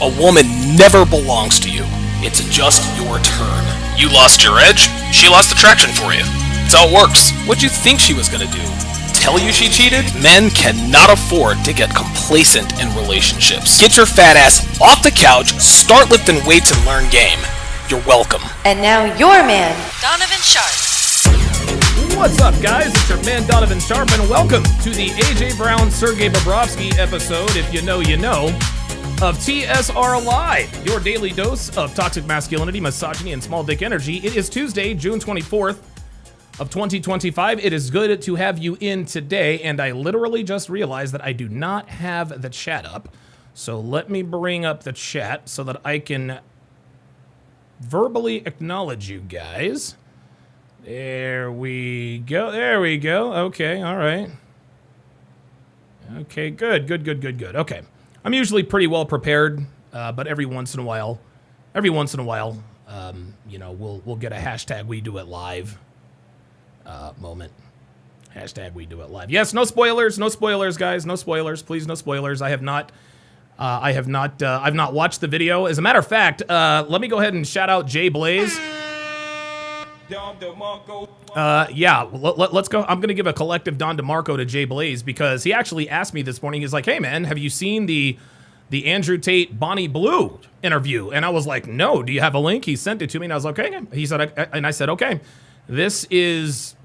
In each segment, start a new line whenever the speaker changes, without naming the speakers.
A woman never belongs to you. It's just your turn. You lost your edge, she lost attraction for you. That's how it works. What'd you think she was gonna do? Tell you she cheated? Men cannot afford to get complacent in relationships. Get your fat ass off the couch, start lifting weights and learn game. You're welcome.
And now your man,
Donovan Sharpe.
What's up, guys? It's your man, Donovan Sharpe, and welcome to the AJ Brown, Sergey Bobrovsky episode, if you know, you know, of TSR Live, your daily dose of toxic masculinity, misogyny, and small dick energy. It is Tuesday, June 24th of 2025. It is good to have you in today, and I literally just realized that I do not have the chat up. So let me bring up the chat so that I can verbally acknowledge you guys. There we go. There we go. Okay. All right. Okay. Good. Okay. I'm usually pretty well prepared, but every once in a while, you know, we'll get a hashtag we do it live moment. Hashtag we do it live. Yes. No spoilers, guys. No spoilers, please. No spoilers. I've not watched the video. As a matter of fact, let me go ahead and shout out Jay Blaze. Yeah, let's go. I'm going to give a collective Don DeMarco to Jay Blaze because he actually asked me this morning. He's like, hey, man, have you seen the Andrew Tate Bonnie Blue interview? And I was like, no, do you have a link? He sent it to me and I was like, okay. He said, and I said, okay, this is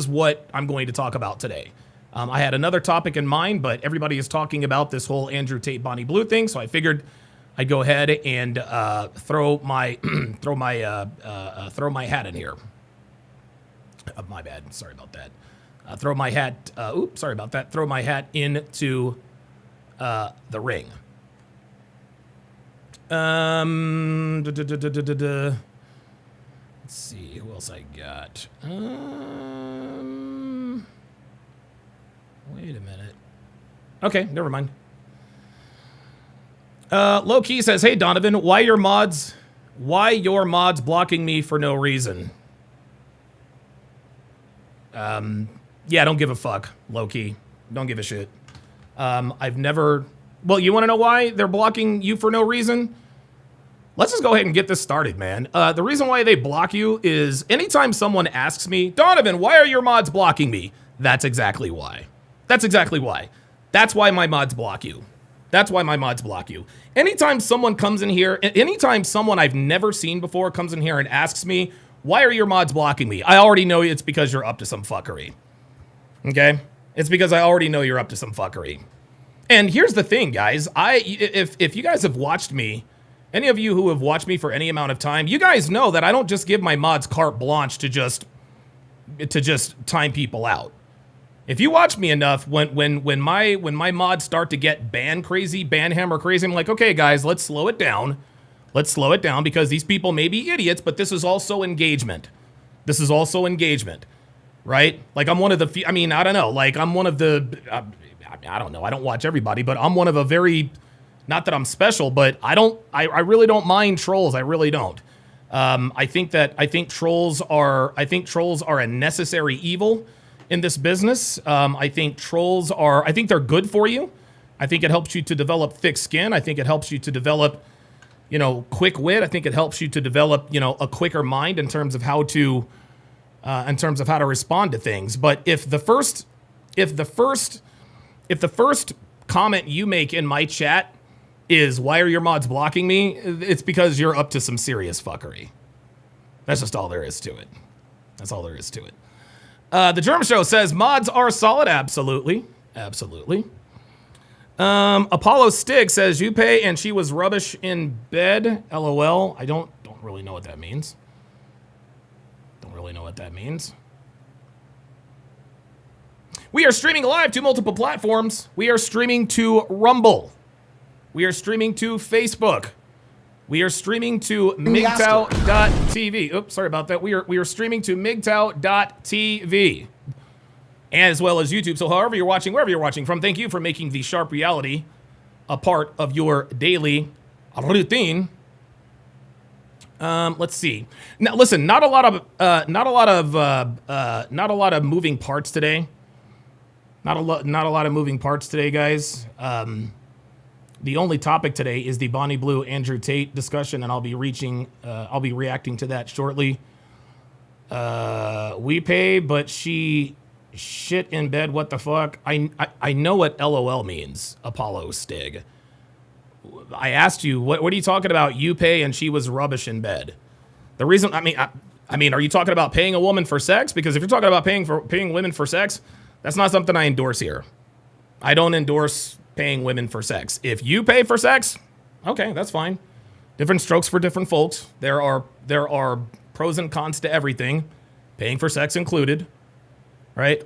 what I'm going to talk about today. I had another topic in mind, but everybody is talking about this whole Andrew Tate Bonnie Blue thing. So I figured I'd go ahead and throw my hat in here. My bad. Sorry about that. Throw my hat. Sorry about that. Throw my hat into the ring. Let's see who else I got. Wait a minute. Okay, never mind. Low Key says, "Hey Donovan, why your mods blocking me for no reason?" Yeah, don't give a fuck, Low Key. Don't give a shit. I've never. Well, you want to know why they're blocking you for no reason? Let's just go ahead and get this started, man. The reason why they block you is anytime someone asks me, Donovan, why are your mods blocking me? That's exactly why. That's exactly why. That's why my mods block you. That's why my mods block you. Anytime someone comes in here, anytime someone I've never seen before comes in here and asks me, why are your mods blocking me? I already know it's because you're up to some fuckery. Okay? It's because I already know you're up to some fuckery. And here's the thing, guys. If you guys have watched me, any of you who have watched me for any amount of time, you guys know that I don't just give my mods carte blanche to just time people out. If you watch me enough, when my mods start to get ban hammer crazy, I'm like, okay, guys, let's slow it down. Let's slow it down because these people may be idiots, but this is also engagement. This is also engagement, right? Like I'm one of the few, I mean, I don't know. Like I'm one of the, I don't know. I don't watch everybody, but I'm one of a very, not that I'm special, but I really don't mind trolls. I really don't. I think trolls are a necessary evil in this business. I think they're good for you. I think it helps you to develop thick skin. I think it helps you to develop, you know, quick wit. I think it helps you to develop, you know, a quicker mind in terms of how to respond to things. But if the first comment you make in my chat is why are your mods blocking me, it's because you're up to some serious fuckery. That's just all there is to it. That's all there is to it. The German Show says mods are solid. Absolutely. Apollo Stig says you pay and she was rubbish in bed. LOL. I don't really know what that means. We are streaming live to multiple platforms. We are streaming to Rumble. We are streaming to Facebook. We are streaming to MGTOW.tv. Oops, sorry about that. We are streaming to MGTOW.tv. As well as YouTube. So however you're watching, wherever you're watching from, thank you for making the Sharpe reality a part of your daily routine. Let's see. Now, listen, not a lot of moving parts today. Not a lot of moving parts today, guys. The only topic today is the Bonnie Blue Andrew Tate discussion, and I'll be reacting to that shortly. We pay, but she shit in bed. What the fuck? I know what LOL means, Apollo Stig. I asked you, what are you talking about? You pay and she was rubbish in bed. The reason, I mean, are you talking about paying a woman for sex? Because if you're talking about paying women for sex, that's not something I endorse here. I don't endorse paying women for sex. If you pay for sex, okay, that's fine. Different strokes for different folks. There are pros and cons to everything. Paying for sex included, right?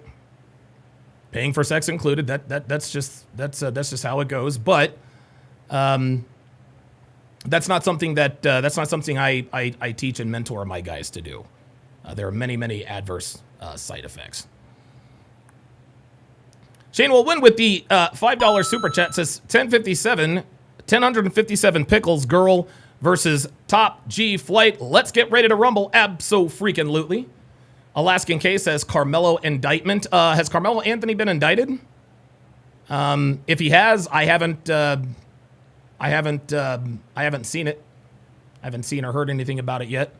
Paying for sex included. That's just how it goes. But that's not something I teach and mentor my guys to do. There are many adverse side effects. Shane will win with the $5 super chat. Says 1057 pickles girl versus top G flight. Let's get ready to rumble. Abso-freaking-lutely. Alaskan K says Carmelo indictment. Has Carmelo Anthony been indicted? If he has, I haven't seen it. I haven't seen or heard anything about it yet.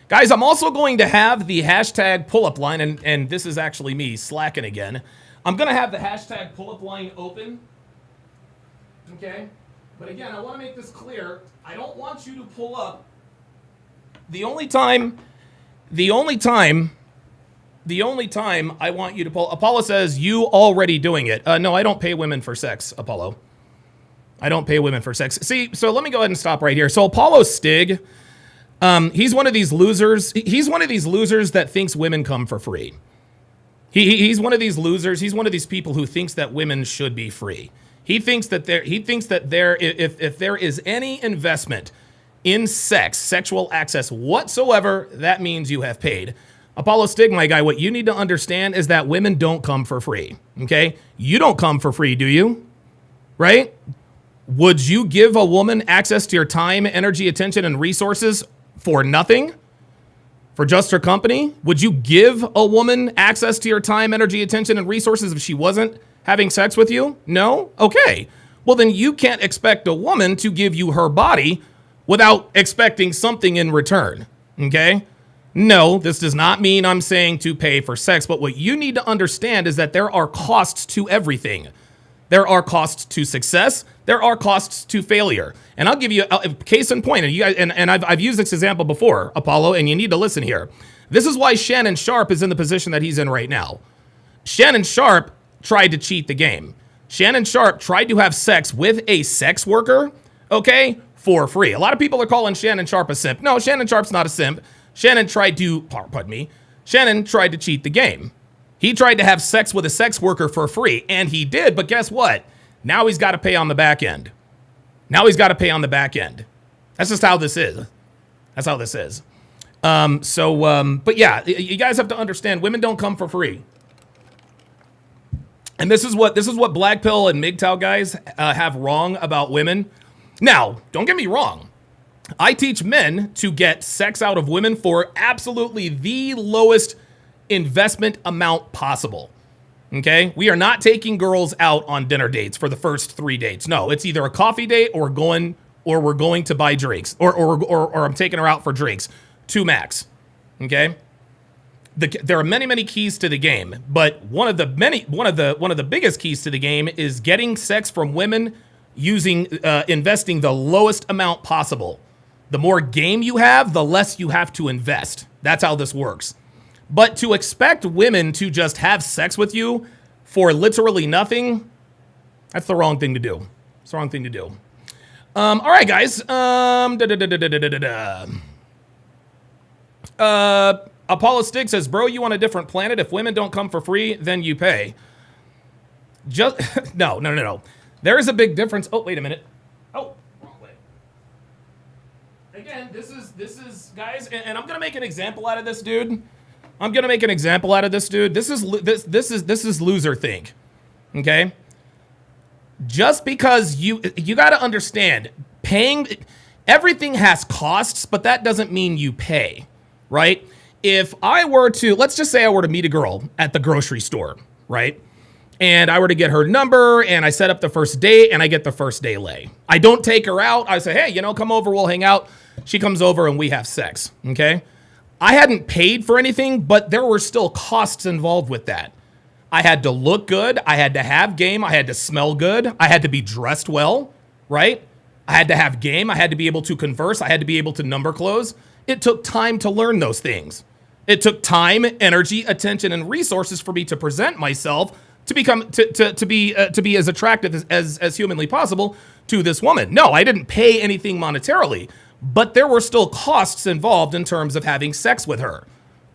Guys, I'm also going to have the hashtag pull-up line, and this is actually me slacking again. I'm going to have the hashtag pull-up line open. Okay? But again, I want to make this clear. I don't want you to pull up. The only time I want you to pull. Apollo says, you already doing it. No, I don't pay women for sex, Apollo. I don't pay women for sex. See, so let me go ahead and stop right here. So Apollo Stig, he's one of these losers. He's one of these losers that thinks women come for free. He's one of these losers. He's one of these people who thinks that women should be free. He thinks that if there is any investment in sex, sexual access whatsoever, that means you have paid. Apollo Stig, my guy, what you need to understand is that women don't come for free, okay? You don't come for free, do you? Right? Would you give a woman access to your time, energy, attention, and resources for nothing? For just her company? Would you give a woman access to your time, energy, attention, and resources if she wasn't having sex with you? No? Okay. Well, then you can't expect a woman to give you her body without expecting something in return, okay? No, this does not mean I'm saying to pay for sex, but what you need to understand is that there are costs to everything. There are costs to success. There are costs to failure. And I'll give you a case in point. And you guys, and I've used this example before, Apollo, and you need to listen here. This is why Shannon Sharpe is in the position that he's in right now. Shannon Sharpe tried to cheat the game. Shannon Sharpe tried to have sex with a sex worker, okay, for free. A lot of people are calling Shannon Sharpe a simp. No, Shannon Sharpe's not a simp. Shannon tried to cheat the game. He tried to have sex with a sex worker for free, and he did, but guess what? Now he's got to pay on the back end. That's just how this is. But yeah, you guys have to understand, women don't come for free. And this is what Black Pill and MGTOW guys have wrong about women. Now, don't get me wrong. I teach men to get sex out of women for absolutely the lowest investment amount possible. Okay? We are not taking girls out on dinner dates for the first 3 dates. No, it's either a coffee date or we're going to buy drinks or I'm taking her out for drinks. 2 max. Okay? There are many keys to the game, but one of the biggest keys to the game is getting sex from women using investing the lowest amount possible. The more game you have, the less you have to invest. That's how this works. But to expect women to just have sex with you for literally nothing, that's the wrong thing to do. It's the wrong thing to do. All right, guys. Apollo Stig says, bro, you on a different planet. If women don't come for free, then you pay. Just no. There is a big difference. Oh, wait a minute. Oh, wrong way. Again, this is guys, and I'm gonna make an example out of this dude. This is loser think. Okay? Just because you got to understand, paying, everything has costs, but that doesn't mean you pay, right? If I were to, let's just say I were to meet a girl at the grocery store, right? and I were to get her number and I set up the first date and I get the first day lay. I don't take her out. I say, hey, come over, we'll hang out. She comes over and we have sex, okay? I hadn't paid for anything, but there were still costs involved with that. I had to look good. I had to have game. I had to smell good. I had to be dressed well, right? I had to have game. I had to be able to converse. I had to be able to number close. It took time to learn those things. It took time, energy, attention, and resources for me to present myself to become to be as attractive as humanly possible to this woman. No, I didn't pay anything monetarily, but there were still costs involved in terms of having sex with her.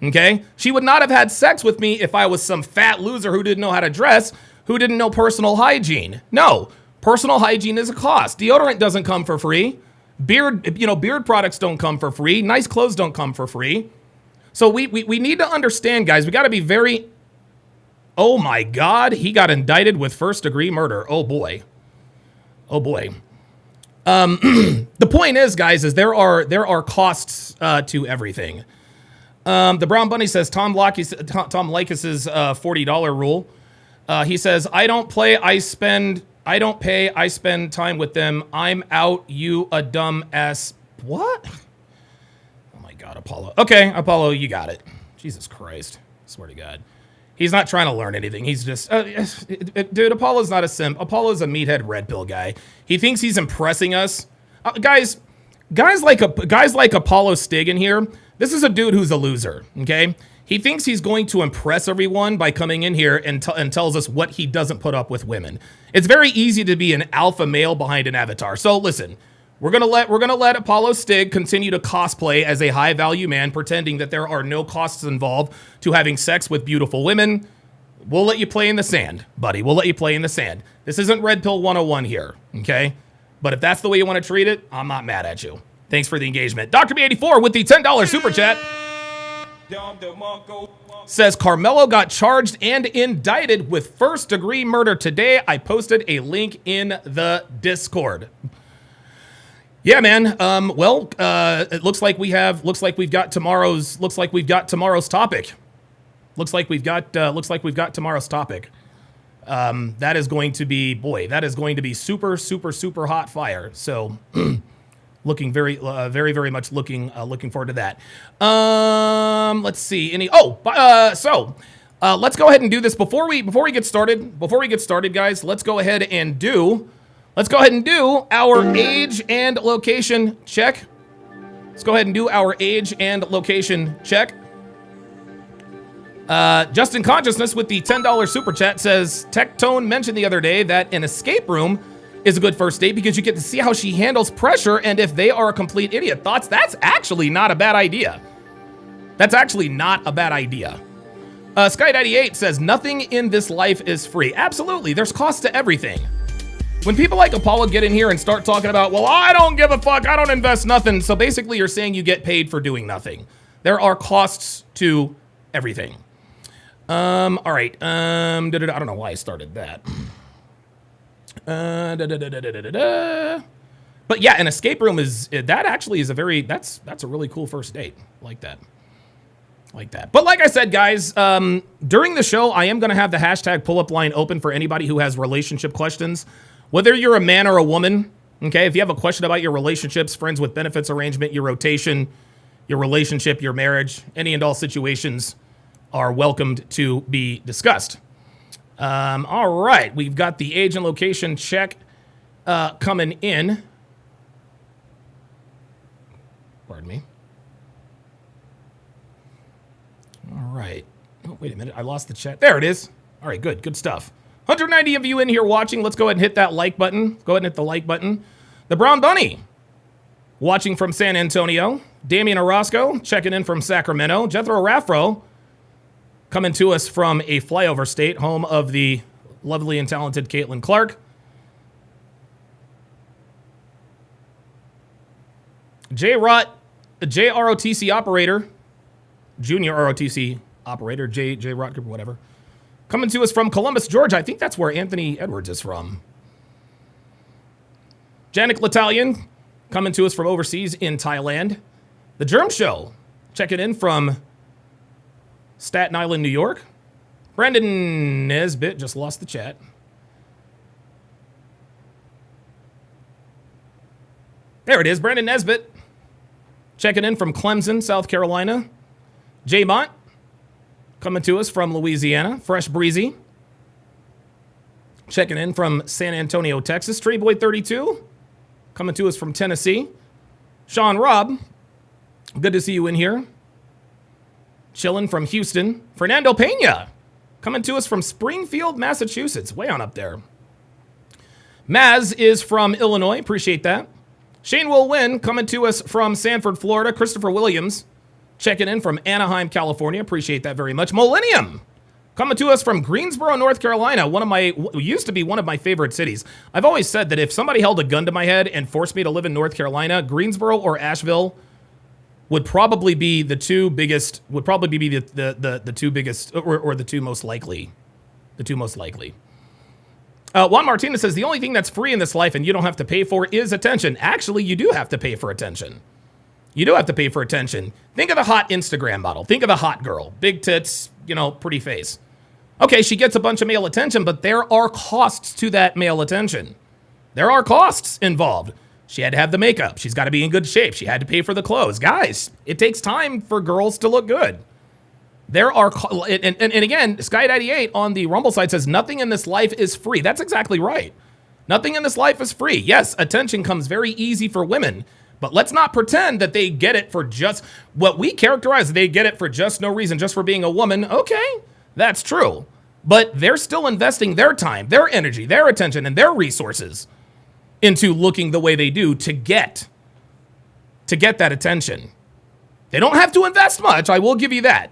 Okay? She would not have had sex with me if I was some fat loser who didn't know how to dress, who didn't know personal hygiene. No, personal hygiene is a cost. Deodorant doesn't come for free. Beard products don't come for free. Nice clothes don't come for free. So we need to understand, guys, we got to be very. Oh my God, he got indicted with first-degree murder. Oh boy. Oh boy. The point is, guys, is there are costs to everything. The Brown Bunny says Tom Likas' $40 rule. He says, I don't pay, I spend time with them. I'm out, you a dumb ass. What? Oh my God, Apollo. Okay, Apollo, you got it. Jesus Christ. Swear to God. He's not trying to learn anything. He's just, dude, Apollo's not a simp. Apollo's a meathead red pill guy. He thinks he's impressing us. Guys like Apollo Stig in here, this is a dude who's a loser, okay? He thinks he's going to impress everyone by coming in here and tells us what he doesn't put up with women. It's very easy to be an alpha male behind an avatar. So listen, we're gonna let Apollo Stig continue to cosplay as a high value man, pretending that there are no costs involved to having sex with beautiful women. We'll let you play in the sand, buddy. We'll let you play in the sand. This isn't Red Pill 101 here, okay? But if that's the way you want to treat it, I'm not mad at you. Thanks for the engagement. Dr. B84 with the $10 super chat says Carmelo got charged and indicted with first-degree murder today. I posted a link in the Discord. Yeah, man. It looks like we've got tomorrow's topic. That is going to be super, super, super hot fire. So looking very much looking forward to that. Let's see. Let's go ahead and do this before we get started, guys. Let's go ahead and do our age and location check. Justin Consciousness with the $10 super chat says, Tectone mentioned the other day that an escape room is a good first date because you get to see how she handles pressure and if they are a complete idiot. Thoughts? That's actually not a bad idea. Sky98 says, nothing in this life is free. Absolutely, there's cost to everything. When people like Apollo get in here and start talking about, well, I don't give a fuck, I don't invest nothing. So basically you're saying you get paid for doing nothing. There are costs to everything. All right. I don't know why I started that. But yeah, an escape room that's a really cool first date. Like that. But like I said, guys, during the show, I am going to have the hashtag pull-up line open for anybody who has relationship questions. Whether you're a man or a woman, okay, if you have a question about your relationships, friends with benefits arrangement, your rotation, your relationship, your marriage, any and all situations are welcomed to be discussed. All right, we've got the age and location check coming in. Pardon me. All right. Oh, wait a minute. I lost the chat. There it is. All right, good stuff. 190 of you in here watching. Let's go ahead and hit that like button. Go ahead and hit the like button. The Brown Bunny watching from San Antonio. Damian Orozco checking in from Sacramento. Jethro Raffro coming to us from a flyover state, home of the lovely and talented Caitlin Clark. JROTC operator, junior ROTC operator, J Rot Group, whatever. Coming to us from Columbus, Georgia. I think that's where Anthony Edwards is from. Janik L'Italian coming to us from overseas in Thailand. The Germ Show checking in from Staten Island, New York. Brandon Nesbitt just lost the chat. There it is, Brandon Nesbitt. Checking in from Clemson, South Carolina. J Mont coming to us from Louisiana. Fresh Breezy. Checking in from San Antonio, Texas. Treeboy32 coming to us from Tennessee. Sean Robb, good to see you in here. Chilling from Houston. Fernando Pena coming to us from Springfield, Massachusetts. Way on up there. Maz is from Illinois. Appreciate that. Shane Will Win coming to us from Sanford, Florida. Christopher Williams checking in from Anaheim, California. Appreciate that very much. Millennium coming to us from Greensboro, North Carolina. Used to be one of my favorite cities. I've always said that if somebody held a gun to my head and forced me to live in North Carolina, Greensboro or Asheville would probably be the two biggest, the two biggest, or the two most likely. The two most likely. Juan Martinez says, the only thing that's free in this life and you don't have to pay for is attention. Actually, you do have to pay for attention. You do have to pay for attention. Think of the hot Instagram model. Think of the hot girl. Big tits, pretty face. Okay, she gets a bunch of male attention, but there are costs to that male attention. There are costs involved. She had to have the makeup. She's got to be in good shape. She had to pay for the clothes. Guys, it takes time for girls to look good. There are, and again, Sky98 on the Rumble site says, nothing in this life is free. That's exactly right. Nothing in this life is free. Yes, attention comes very easy for women, but let's not pretend that they get it for just what we characterize. They get it for just no reason, just for being a woman. Okay, that's true. But they're still investing their time, their energy, their attention, and their resources into looking the way they do to get that attention. They don't have to invest much. I will give you that.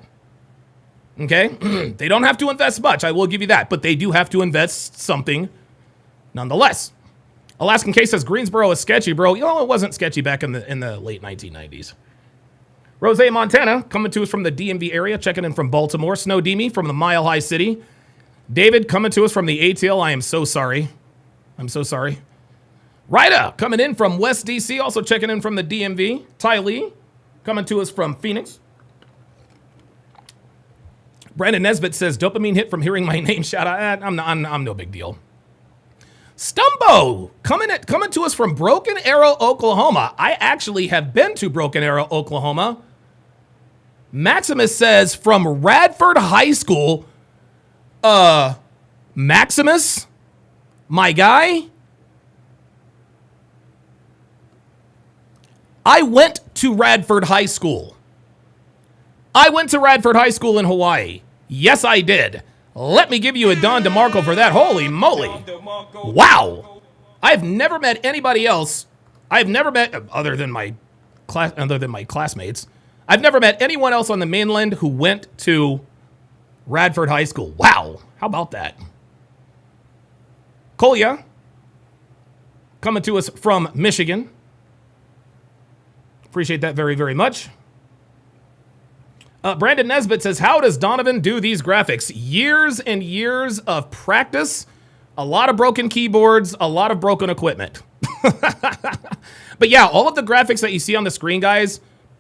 Okay? They don't have to invest much. I will give you that. But they do have to invest something nonetheless. Alaskan K says Greensboro is sketchy, bro. It wasn't sketchy back in the late 1990s. Rose Montana coming to us from the DMV area, checking in from Baltimore. Snow Demi from the Mile High City. David coming to us from the ATL. I am so sorry. I'm so sorry. Ryda coming in from West DC, also checking in from the DMV. Ty Lee coming to us from Phoenix. Brandon Nesbitt says, dopamine hit from hearing my name shout out. I'm no big deal. Stumbo coming to us from Broken Arrow, Oklahoma. I actually have been to Broken Arrow, Oklahoma. Maximus says from Radford High School. Maximus, my guy. I went to Radford High School. I went to Radford High School in Hawaii. Yes, I did. Let me give you a Don DeMarco for that. Holy moly. Wow. I've never met anybody else. I've never met, other than my classmates, I've never met anyone else on the mainland who went to Radford High School. Wow. How about that? Kolya, coming to us from Michigan. Appreciate that very, very much. Brandon Nesbitt says, how does Donovan do these graphics? Years and years of practice, a lot of broken keyboards, a lot of broken equipment. But yeah, all of the graphics that you see on the screen, guys,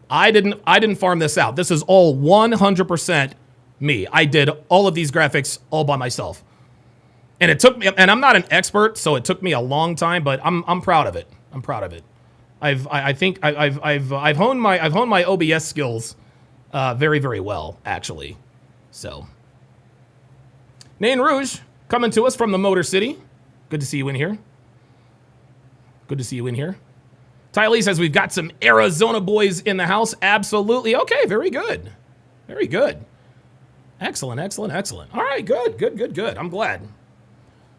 I didn't farm this out. This is all 100% me. I did all of these graphics all by myself. And it took me, and I'm not an expert, so it took me a long time, but I'm proud of it. I'm proud of it. I think I've honed my OBS skills very, very well, actually. So, Nain Rouge coming to us from the Motor City. Good to see you in here. Good to see you in here. Ty Lee says we've got some Arizona boys in the house. Absolutely. Okay, very good. Very good. Excellent, excellent, excellent. All right, good. I'm glad.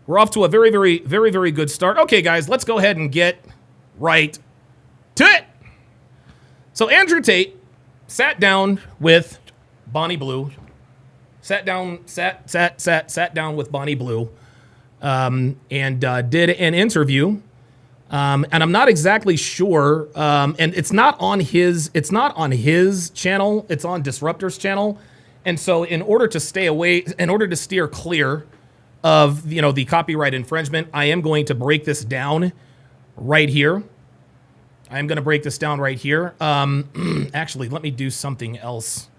We're off to a very, very, very, very good start. Okay, guys, let's go ahead and get right to it. So Andrew Tate sat down with Bonnie Blue. Sat down with Bonnie Blue, and did an interview. And I'm not exactly sure. And it's not on his channel. It's on Disruptor's channel. And so in order to steer clear of, the copyright infringement, I am going to break this down right here. Actually, let me do something else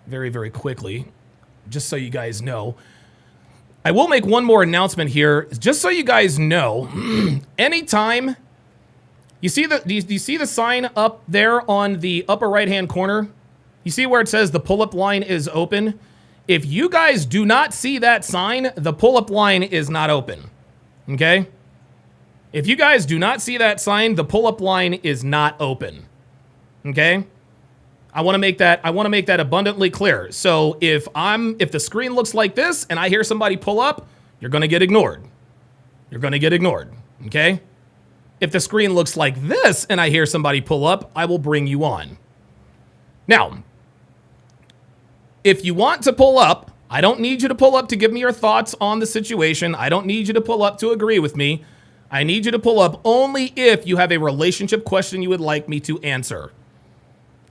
very, very quickly. just so you guys know. I will make one more announcement here, just so you guys know. Anytime you see do you see the sign up there on the upper right-hand corner? You see where it says the pull-up line is open? If you guys do not see that sign, the pull-up line is not open. Okay? If you guys do not see that sign, the pull-up line is not open. Okay? I want to make that abundantly clear. So if the screen looks like this and I hear somebody pull up, you're going to get ignored. You're going to get ignored. Okay? If the screen looks like this and I hear somebody pull up, I will bring you on. Now, if you want to pull up, I don't need you to pull up to give me your thoughts on the situation. I don't need you to pull up to agree with me. I need you to pull up only if you have a relationship question you would like me to answer.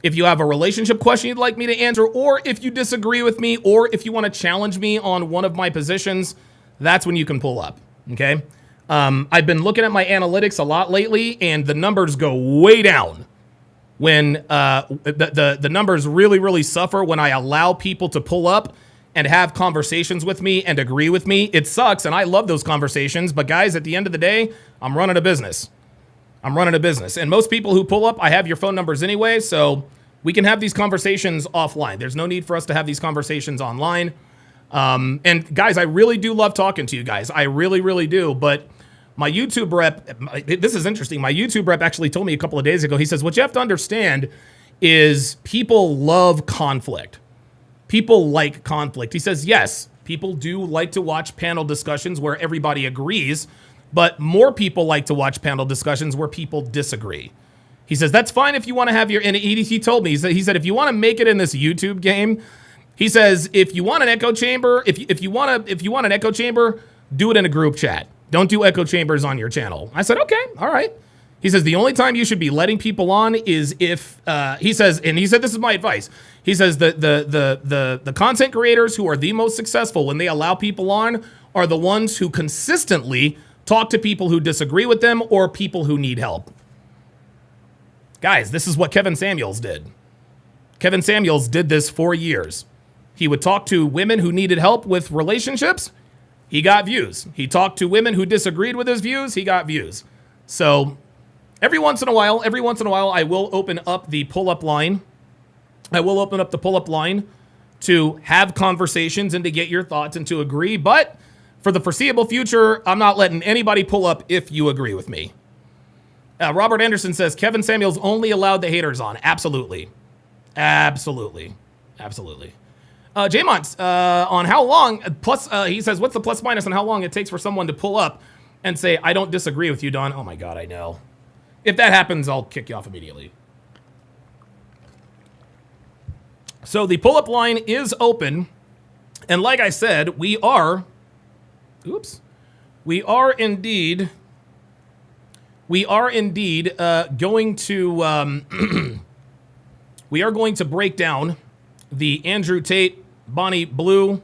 If you have a relationship question you'd like me to answer, or if you disagree with me, or if you want to challenge me on one of my positions, that's when you can pull up, okay? I've been looking at my analytics a lot lately, and the numbers go way down when the numbers really, really suffer when I allow people to pull up and have conversations with me and agree with me. It sucks, and I love those conversations, but guys, at the end of the day, I'm running a business. And most people who pull up, I have your phone numbers anyway, so we can have these conversations offline. There's no need for us to have these conversations online. And guys, I really do love talking to you guys. I really, really do. But my YouTube rep, this is interesting. My YouTube rep actually told me a couple of days ago, he says, what you have to understand is people love conflict. People like conflict. He says, yes, people do like to watch panel discussions where everybody agrees, but more people like to watch panel discussions where people disagree. He says, that's fine if you want to have your, and he told me, he said, if you want to make it in this YouTube game, he says, if you want an echo chamber, if you want an echo chamber, do it in a group chat. Don't do echo chambers on your channel. I said, okay, all right. He says, the only time you should be letting people on is if, he said, this is my advice. He says the content creators who are the most successful when they allow people on are the ones who consistently talk to people who disagree with them or people who need help. Guys, this is what Kevin Samuels did. Kevin Samuels did this for years. He would talk to women who needed help with relationships. He got views. He talked to women who disagreed with his views. He got views. So every once in a while, I will open up the pull-up line. I will open up the pull-up line to have conversations and to get your thoughts and to agree. But for the foreseeable future, I'm not letting anybody pull up if you agree with me. Robert Anderson says, Kevin Samuels only allowed the haters on. Absolutely. J-Mont, on how long, he says, what's the plus minus on how long it takes for someone to pull up and say, I don't disagree with you, Don? Oh my God, I know. If that happens, I'll kick you off immediately. So the pull-up line is open. And like I said, we are indeed going to break down the Andrew Tate, Bonnie Blue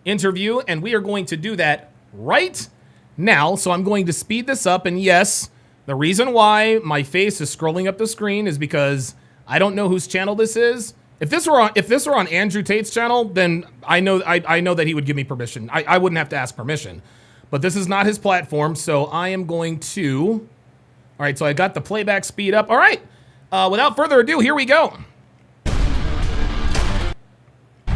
interview, and we are going to do that right now. So I'm going to speed this up, and yes, the reason why my face is scrolling up the screen is because I don't know whose channel this is. If this were on Andrew Tate's channel, then I know that he would give me permission. I wouldn't have to ask permission. But this is not his platform, so I am going to... All right, so I got the playback speed up. All right, without further ado, here we go.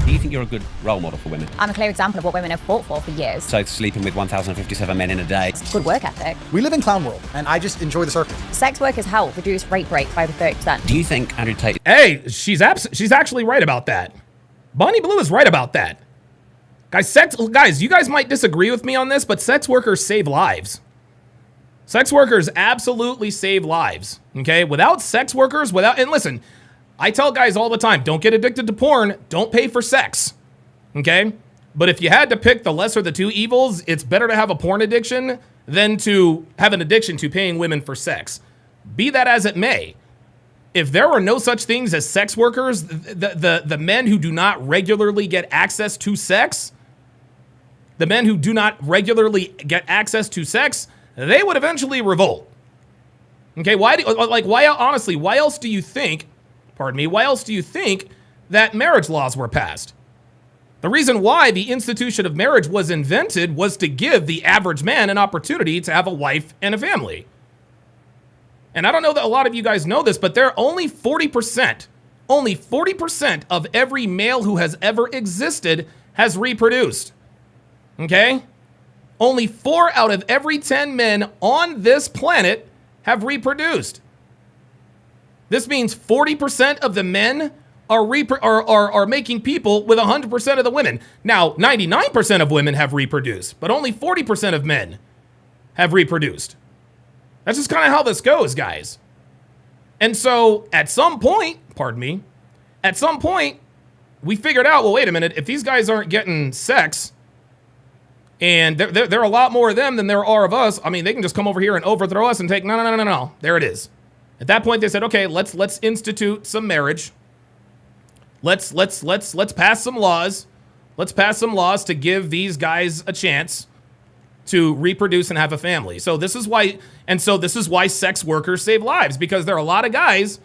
Do you think you're a good role model for women?
I'm a clear example of what women have fought for years.
So sleeping with 1,057 men in a day.
Good work ethic.
We live in clown world, and I just enjoy the circus.
Sex workers help reduce rape rate by over 30%.
Do you think Andrew Tate...
Hey, she's actually right about that. Bonnie Blue is right about that. Guys, you guys might disagree with me on this, but sex workers save lives. Sex workers absolutely save lives, okay? Without sex workers, and listen, I tell guys all the time, don't get addicted to porn, don't pay for sex, okay? But if you had to pick the lesser of the two evils, it's better to have a porn addiction than to have an addiction to paying women for sex. Be that as it may, if there were no such things as sex workers, the men who do not regularly get access to sex, they would eventually revolt. Okay, why else do you think that marriage laws were passed? The reason why the institution of marriage was invented was to give the average man an opportunity to have a wife and a family. And I don't know that a lot of you guys know this, but there are only 40% of every male who has ever existed has reproduced. Okay? Only 4 out of every 10 men on this planet have reproduced. This means 40% of the men are making people with 100% of the women. Now, 99% of women have reproduced, but only 40% of men have reproduced. That's just kind of how this goes, guys. And so at some point, we figured out, well, wait a minute, if these guys aren't getting sex, and there are a lot more of them than there are of us, I mean, they can just come over here and overthrow us and take, no. There it is. At that point, they said, okay, let's institute some marriage. Let's pass some laws. Let's pass some laws to give these guys a chance to reproduce and have a family. So this is why sex workers save lives, because there are a lot of guys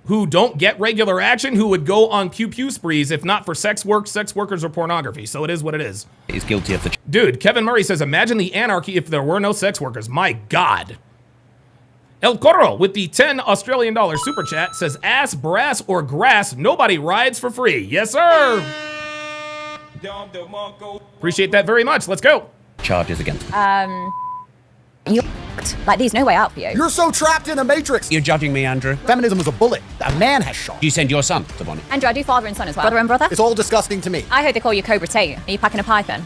who don't get regular action who would go on pew sprees if not for sex workers, or pornography. So it is what it is.
He's guilty of the...
Dude, Kevin Murray says, imagine the anarchy if there were no sex workers. My God. El Corro with the 10 Australian dollar super chat says, ass, brass, or grass, nobody rides for free. Yes, sir. Appreciate that very much. Let's go.
Charges against...
You like there's no way out for you.
You're so trapped in a matrix.
You're judging me, Andrew.
Feminism is a bullet that a man has shot.
You send your son to Bonnie.
Andrew, I do father and son as well. Brother and brother?
It's all disgusting to me.
I heard they call you Cobra Tate. Are you packing a python?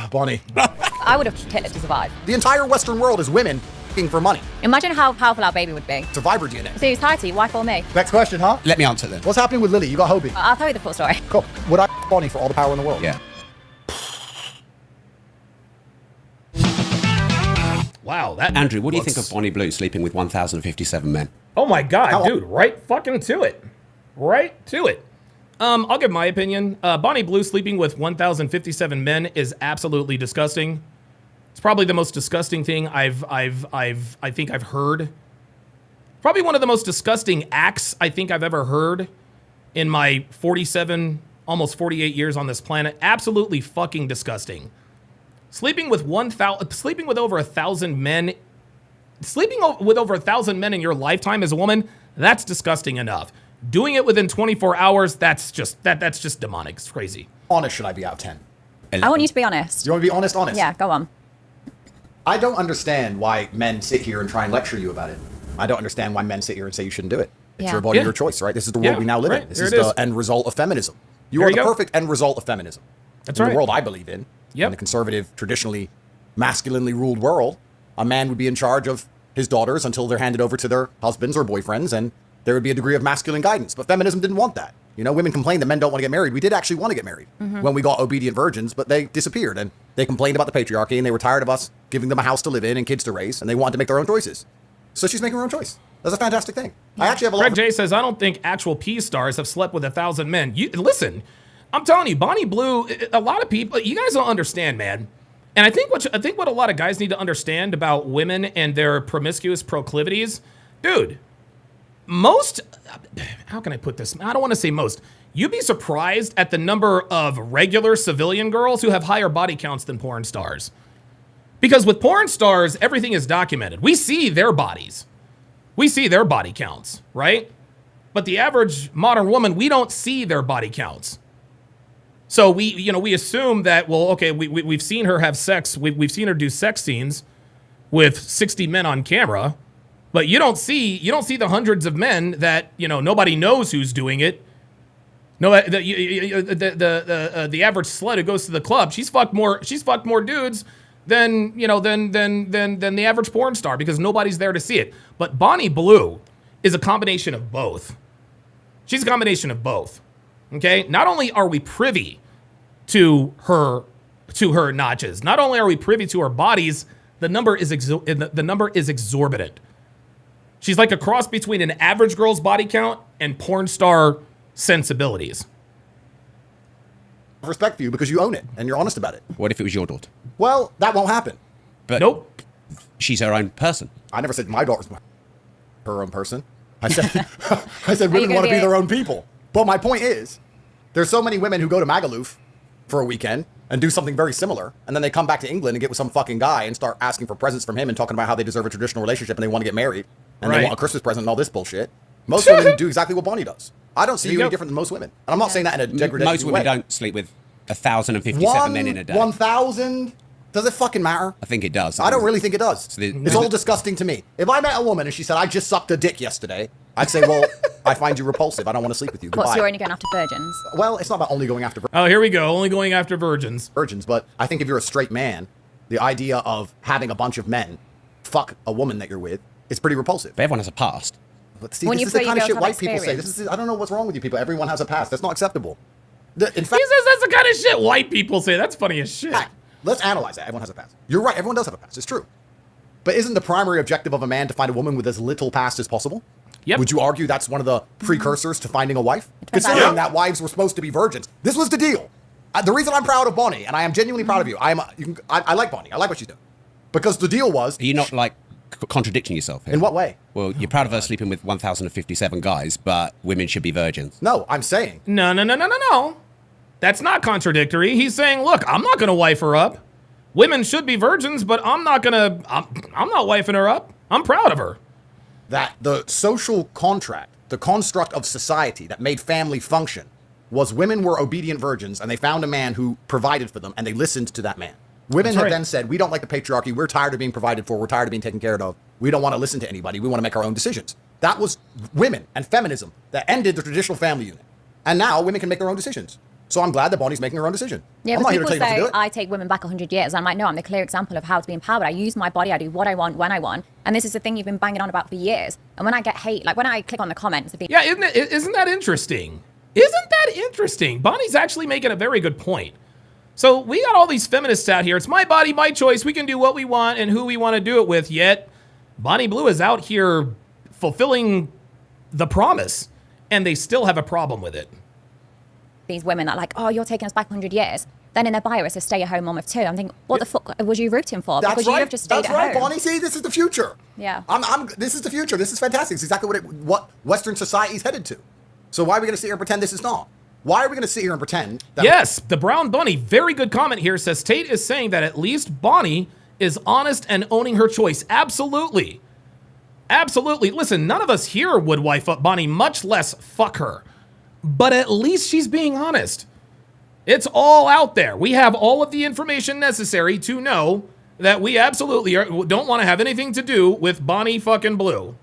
Bonnie.
I would have killed it to survive.
The entire Western world is women f***ing for money.
Imagine how powerful our baby would be.
Survivor DNA.
So he's Tate, wife or me?
Next question, huh?
Let me answer then.
What's happening with Lily? You got Hobie.
I'll tell you the full story.
Cool. Would I f*** Bonnie for all the power in the world?
Yeah.
Wow, that
Andrew, what do you think
looks-
of Bonnie Blue sleeping with 1,057 men?
Oh my God,
How-
dude, right fucking to it. Right to it. I'll give my opinion. Bonnie Blue sleeping with 1,057 men is absolutely disgusting. It's probably the most disgusting thing I think I've heard. Probably one of the most disgusting acts I think I've ever heard in my 47, almost 48 years on this planet. Absolutely fucking disgusting. Sleeping with over 1,000 men, with over 1,000 men in your lifetime as a woman, that's disgusting enough. Doing it within 24 hours, that's just demonic. It's crazy.
Honest should I be out of 10?
I want you to be honest.
You want me to be honest?
Yeah, go on.
I don't understand why men sit here and try and lecture you about it. I don't understand why men sit here and say you shouldn't do it. It's
Yeah.
your body,
Yeah.
your choice, right? This is the world
Yeah,
we now live
right.
in. This
There
is
it is.
the end result of feminism. You
There
are
you
the
go.
perfect end result of feminism.
That's
in
right.
the world I believe in.
Yep.
In the conservative, traditionally masculinely ruled world, a man would be in charge of his daughters until they're handed over to their husbands or boyfriends, and there would be a degree of masculine guidance. But feminism didn't want that. You know, women complained that men don't want to get married. We did actually want to get married when we got obedient virgins, but they disappeared, and they complained about the patriarchy, and they were tired of us giving them a house to live in and kids to raise, and they wanted to make their own choices. So she's making her own choice. That's a fantastic thing. I actually have a lot
Greg
of...
J says, I don't think actual P stars have slept with 1,000 men. Listen, I'm telling you, Bonnie Blue, a lot of people, you guys don't understand, man. And I think what a lot of guys need to understand about women and their promiscuous proclivities, dude, how can I put this? I don't want to say most. You'd be surprised at the number of regular civilian girls who have higher body counts than porn stars. Because with porn stars, everything is documented. We see their bodies. We see their body counts, right? But the average modern woman, we don't see their body counts. So we assume that, well, okay, we've seen her have sex. We've seen her do sex scenes with 60 men on camera, but you don't see the hundreds of men that, nobody knows who's doing it. No, the average slut who goes to the club, she's fucked more dudes than the average porn star because nobody's there to see it. But Bonnie Blue is a combination of both. She's a combination of both. Okay? Not only are we privy to her notches, not only are we privy to her bodies, the number is exorbitant. She's like a cross between an average girl's body count and porn star sensibilities.
respect for you because you own it and you're honest about it.
What if it was your daughter?
Well, that won't happen.
But
Nope.
she's her own person.
I never said my daughter's her own person. I said women
gonna
want to
be
be their own people. But my point is, there's so many women who go to Magaluf for a weekend and do something very similar, and then they come back to England and get with some fucking guy and start asking for presents from him and talking about how they deserve a traditional relationship and they want to get married and they want a Christmas present and all this bullshit. Most women do exactly what Bonnie does. I don't see you any different than most women. And I'm not saying that in a degrading way.
Most women don't sleep with 1,057 men in a day.
1,000? Does it fucking matter?
I think it does.
I don't really think it does.
So
it's all disgusting to me. If I met a woman and she said, I just sucked a dick yesterday, I'd say, well, I find you repulsive. I don't want to sleep with you. Goodbye.
What, so you're only going after virgins?
Well, it's not about only going after
Oh, here we go. Only going after virgins.
virgins, but I think if you're a straight man, the idea of having a bunch of men fuck a woman that you're with is pretty repulsive.
But everyone has a past.
But see,
When
this
you
is the
put
kind of
your
shit
girls
white
have
people say.
experience.
I don't know what's wrong with you people. Everyone has a past. That's not acceptable. In fact,
He says that's the kind of shit white people say. That's funny as shit.
Hey, let's analyze that. Everyone has a past. You're right. Everyone does have a past. It's true. But isn't the primary objective of a man to find a woman with as little past as possible?
Yep.
Would you argue that's one of the precursors to finding a wife?
depends on
Considering
how-
that wives were supposed to be virgins. This was the deal. The reason I'm proud of Bonnie, and I am genuinely proud of you, I like Bonnie. I like what she's doing. Because the deal was...
Are you not like contradicting yourself here?
In what way?
Well, you're proud of her sleeping with 1,057 guys, but women should be virgins.
No, I'm saying...
No. That's not contradictory. He's saying, look, I'm not going to wife her up. Women should be virgins, but I'm not wifing her up. I'm proud of her.
that the social contract, the construct of society that made family function, was women were obedient virgins and they found a man who provided for them and they listened to that man. Women
That's
have
right.
then said, we don't like the patriarchy. We're tired of being provided for. We're tired of being taken care of. We don't want to listen to anybody. We want to make our own decisions. That was women and feminism that ended the traditional family unit. And now women can make their own decisions. So I'm glad that Bonnie's making her own decision.
Yeah,
I'm
because
not here to
people
tell you not to do
say
it.
I take women back 100 years. I'm like, no, I'm the clear example of how to be empowered. I use my body. I do what I want when I want. And this is the thing you've been banging on about for years. And when I get hate, like when I click on the comments of people,
Yeah, isn't that interesting? Isn't that interesting? Bonnie's actually making a very good point. So we got all these feminists out here. It's my body, my choice. We can do what we want and who we want to do it with. Yet Bonnie Blue is out here fulfilling the promise, and they still have a problem with it.
these women are like, oh, you're taking us back 100 years. Then in their bio, it's a stay-at-home mom of two. I'm thinking, what the fuck was you rooting for?
That's
Because
right.
you have just stayed
That's
at
right,
home.
Bonnie. See, this is the future.
Yeah.
This is the future. This is fantastic. It's exactly what Western society is headed to. So why are we going to sit here and pretend this is not? Why are we going to sit here and pretend that...
Yes, the Brown Bunny, very good comment here, says Tate is saying that at least Bonnie is honest and owning her choice. Absolutely. Absolutely. Listen, none of us here would wife up Bonnie, much less fuck her. But at least she's being honest. It's all out there. We have all of the information necessary to know that we absolutely don't want to have anything to do with Bonnie fucking Blue.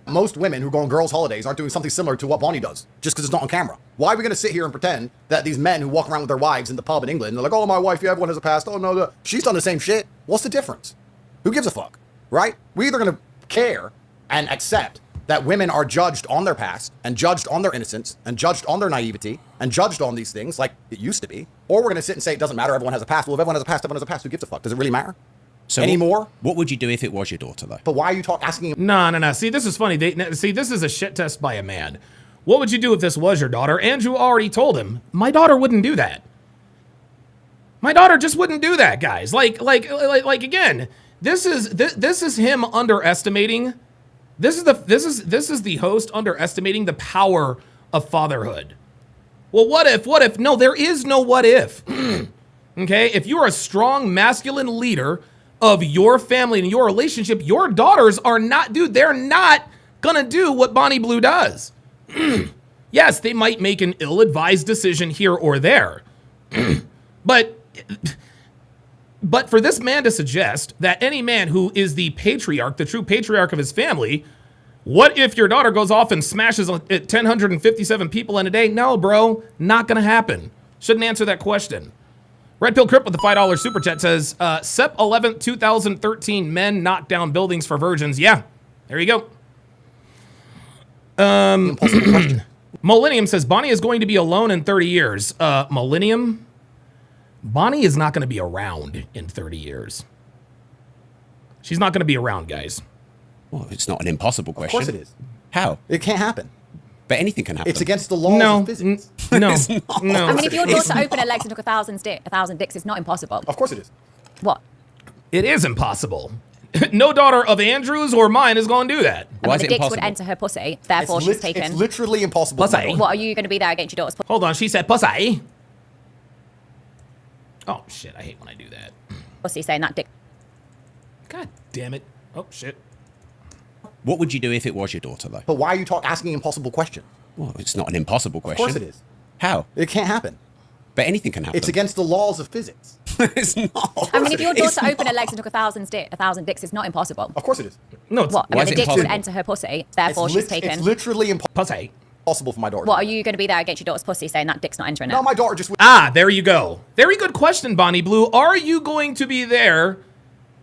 Most women who go on girls' holidays aren't doing something similar to what Bonnie does, just because it's not on camera. Why are we going to sit here and pretend that these men who walk around with their wives in the pub in England, they're like, oh, my wife, yeah, everyone has a past. Oh, no, she's done the same shit. What's the difference? Who gives a fuck, right? We're either going to care and accept that women are judged on their past and judged on their innocence and judged on their naivety and judged on these things like it used to be, or we're going to sit and say it doesn't matter, everyone has a past. Well, if everyone has a past, everyone has a past. Who gives a fuck? Does it really matter?
So
anymore?
What would you do if it was your daughter, though?
But why are you asking?
No. See, this is funny. See, this is a shit test by a man. What would you do if this was your daughter? Andrew already told him, my daughter wouldn't do that. My daughter just wouldn't do that, guys. Like again, this is him underestimating. This is the host underestimating the power of fatherhood. Well, what if? No, there is no what if. Okay? If you're a strong masculine leader of your family and your relationship, your daughters are not, dude, they're not gonna do what Bonnie Blue does. Yes, they might make an ill-advised decision here or there. But for this man to suggest that any man who is the patriarch, the true patriarch of his family, what if your daughter goes off and smashes 1,057 people in a day? No, bro, not gonna happen. Shouldn't answer that question. Red Pill Crip with the $5 super chat says, Sep 11th, 2013, men knock down buildings for virgins. Yeah, there you go.
Impossible question.
Millennium says, Bonnie is going to be alone in 30 years. Millennium, Bonnie is not going to be around in 30 years. She's not going to be around, guys.
Well, it's not an impossible question.
Of course it is.
How?
It can't happen.
But anything can happen.
It's against the laws of physics.
No.
I mean, if your daughter opened her legs and took 1,000 dicks, it's not impossible.
Of course it is.
What?
It is impossible. No daughter of Andrew's or mine is going to do that.
I
Why
mean,
is
the
it
dicks
impossible?
would enter her pussy, therefore she's taken.
It's literally impossible.
Plus
to my
I-
daughter.
What, are you going to be there against your daughter's pussy?
Hold on, she said pussy. Oh, shit. I hate when I do that.
pussy saying that dick.
God damn it. Oh, shit.
What would you do if it was your daughter, though?
But why are you asking impossible questions?
Well, it's not an impossible question.
Of course it is.
How?
It can't happen.
But anything can happen.
It's against the laws of physics.
It's not.
I mean, if your
It's
daughter opened her
not.
legs and took 1,000 dicks, it's not impossible.
Of course it is.
No, it's
What? I
Why
mean,
is
the
it
dick would
impossible?
enter her pussy, therefore she's taken.
It's literally
pussy.
impossible for my daughter.
What, are you going to be there against your daughter's pussy saying that dick's not entering it?
No, my daughter just...
Ah, there you go. Very good question, Bonnie Blue. Are you going to be there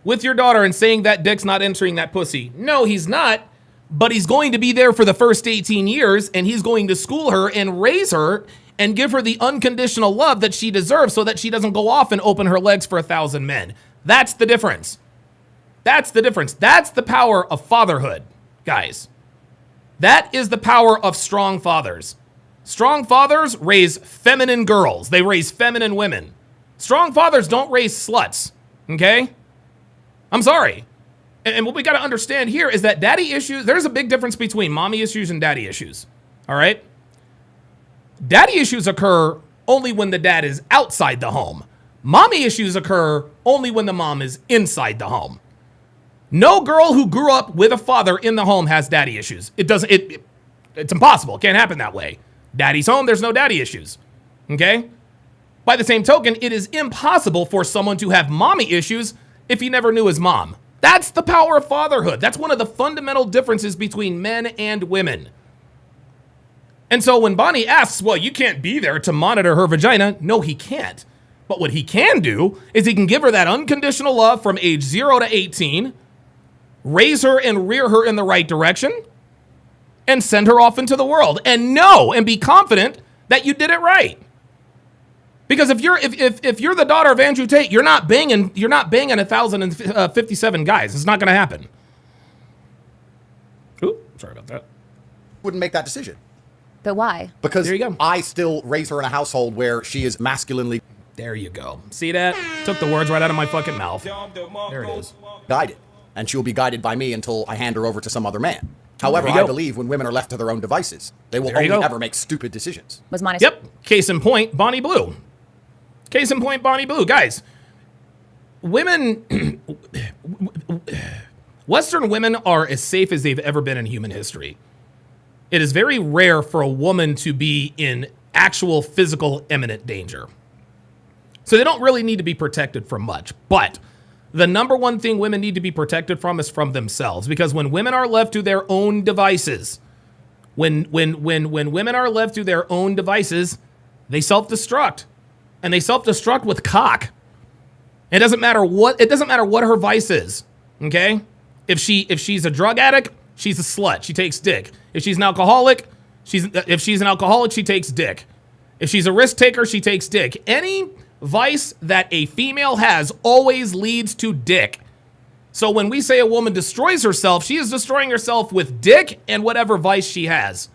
with your daughter and saying that dick's not entering that pussy? No, he's not. But he's going to be there for the first 18 years, and he's going to school her and raise her and give her the unconditional love that she deserves so that she doesn't go off and open her legs for 1,000 men. That's the difference. That's the difference. That's the power of fatherhood, guys. That is the power of strong fathers. Strong fathers raise feminine girls. They raise feminine women. Strong fathers don't raise sluts, okay? I'm sorry. And what we got to understand here is that daddy issues, there's a big difference between mommy issues and daddy issues, all right? Daddy issues occur only when the dad is outside the home. Mommy issues occur only when the mom is inside the home. No girl who grew up with a father in the home has daddy issues. It's impossible. It can't happen that way. Daddy's home, there's no daddy issues, okay? By the same token, it is impossible for someone to have mommy issues if he never knew his mom. That's the power of fatherhood. That's one of the fundamental differences between men and women. And so when Bonnie asks, well, you can't be there to monitor her vagina. No, he can't. But what he can do is he can give her that unconditional love from age 0 to 18, raise her and rear her in the right direction, and send her off into the world. And know and be confident that you did it right. Because if you're the daughter of Andrew Tate, you're not banging 1,057 guys. It's not going to happen. Ooh, sorry about that.
wouldn't make that decision.
But why?
Because
There you go.
I still raise her in a household where she is masculinely
There you go. See that? Took the words right out of my fucking mouth. There it is.
guided. And she will be guided by me until I hand her over to some other man. However,
There you
I
go.
believe when women are left to their own devices, they will
There you
only
go.
ever make stupid decisions.
Was mine a
Yep. Case in point, Bonnie Blue. Case in point, Bonnie Blue. Guys, women, Western women are as safe as they've ever been in human history. It is very rare for a woman to be in actual physical imminent danger. So they don't really need to be protected from much. But the number one thing women need to be protected from is from themselves. Because when women are left to their own devices, when women are left to their own devices, they self-destruct. And they self-destruct with cock. It doesn't matter what her vice is. Okay? If she's a drug addict, she's a slut. She takes dick. If she's an alcoholic, she takes dick. If she's a risk taker, she takes dick. Any vice that a female has always leads to dick. So when we say a woman destroys herself, she is destroying herself with dick and whatever vice she has.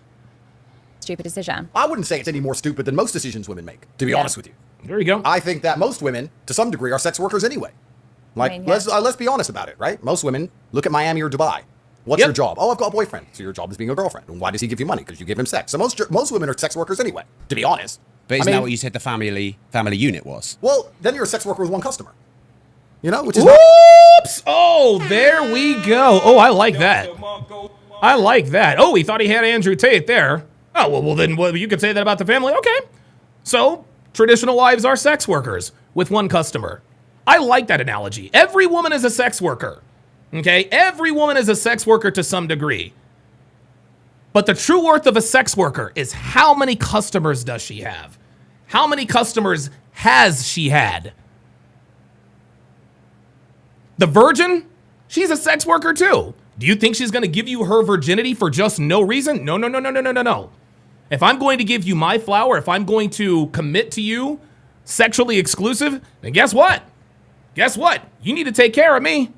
stupid decision?
I wouldn't say it's any more stupid than most decisions women make, to be honest with you.
There you go.
I think that most women, to some degree, are sex workers anyway. Like,
I mean, yeah.
let's be honest about it, right? Most women look at Miami or Dubai. What's
Yep.
your job? Oh, I've got a boyfriend. So your job is being a girlfriend. And why does he give you money? Because you give him sex. So most women are sex workers anyway, to be honest.
But isn't
I mean,
that what you said the family unit was?
Well, then you're a sex worker with one customer. You know, which is not...
Whoops! Oh, there we go. Oh, I like that. I like that. Oh, he thought he had Andrew Tate there. Oh, well then you could say that about the family. Okay. So, traditional wives are sex workers with one customer. I like that analogy. Every woman is a sex worker. Okay? Every woman is a sex worker to some degree. But the true worth of a sex worker is how many customers does she have? How many customers has she had? The virgin, she's a sex worker too. Do you think she's going to give you her virginity for just no reason? No. If I'm going to give you my flower, if I'm going to commit to you sexually exclusive, then guess what? Guess what? You need to take care of me.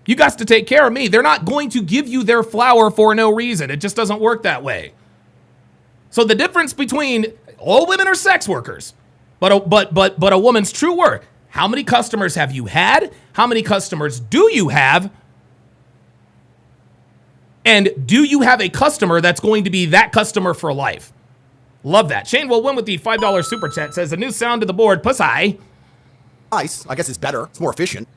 You got to take care of me. They're not going to give you their flower for no reason. It just doesn't work that way. So the difference between all women are sex workers, but a woman's true worth. How many customers have you had? How many customers do you have? And do you have a customer that's going to be that customer for life? Love that. Shane will win with the $5 super chat. Says the new sound to the board, pussy.
nice. I guess it's better. It's more efficient.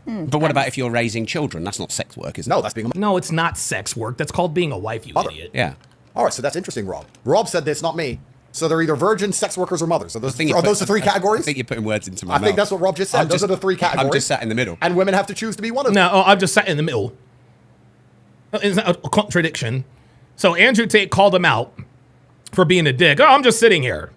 But what about if you're raising children? That's not sex work, is it?
No, that's being a
No, it's not sex work. That's called being a wife, you
Mother.
idiot.
Yeah.
All right, so that's interesting, Rob. Rob said this, not me. So they're either virgins, sex workers, or mothers. Are those the three
I
categories?
think you're putting words into my
I
mouth.
think that's what Rob just said. Those are the three categories.
I'm just sat in the middle.
And women have to choose to be one of them.
No, I've just sat in the middle. It's not a contradiction. So Andrew Tate called him out for being a dick. Oh, I'm just sitting here.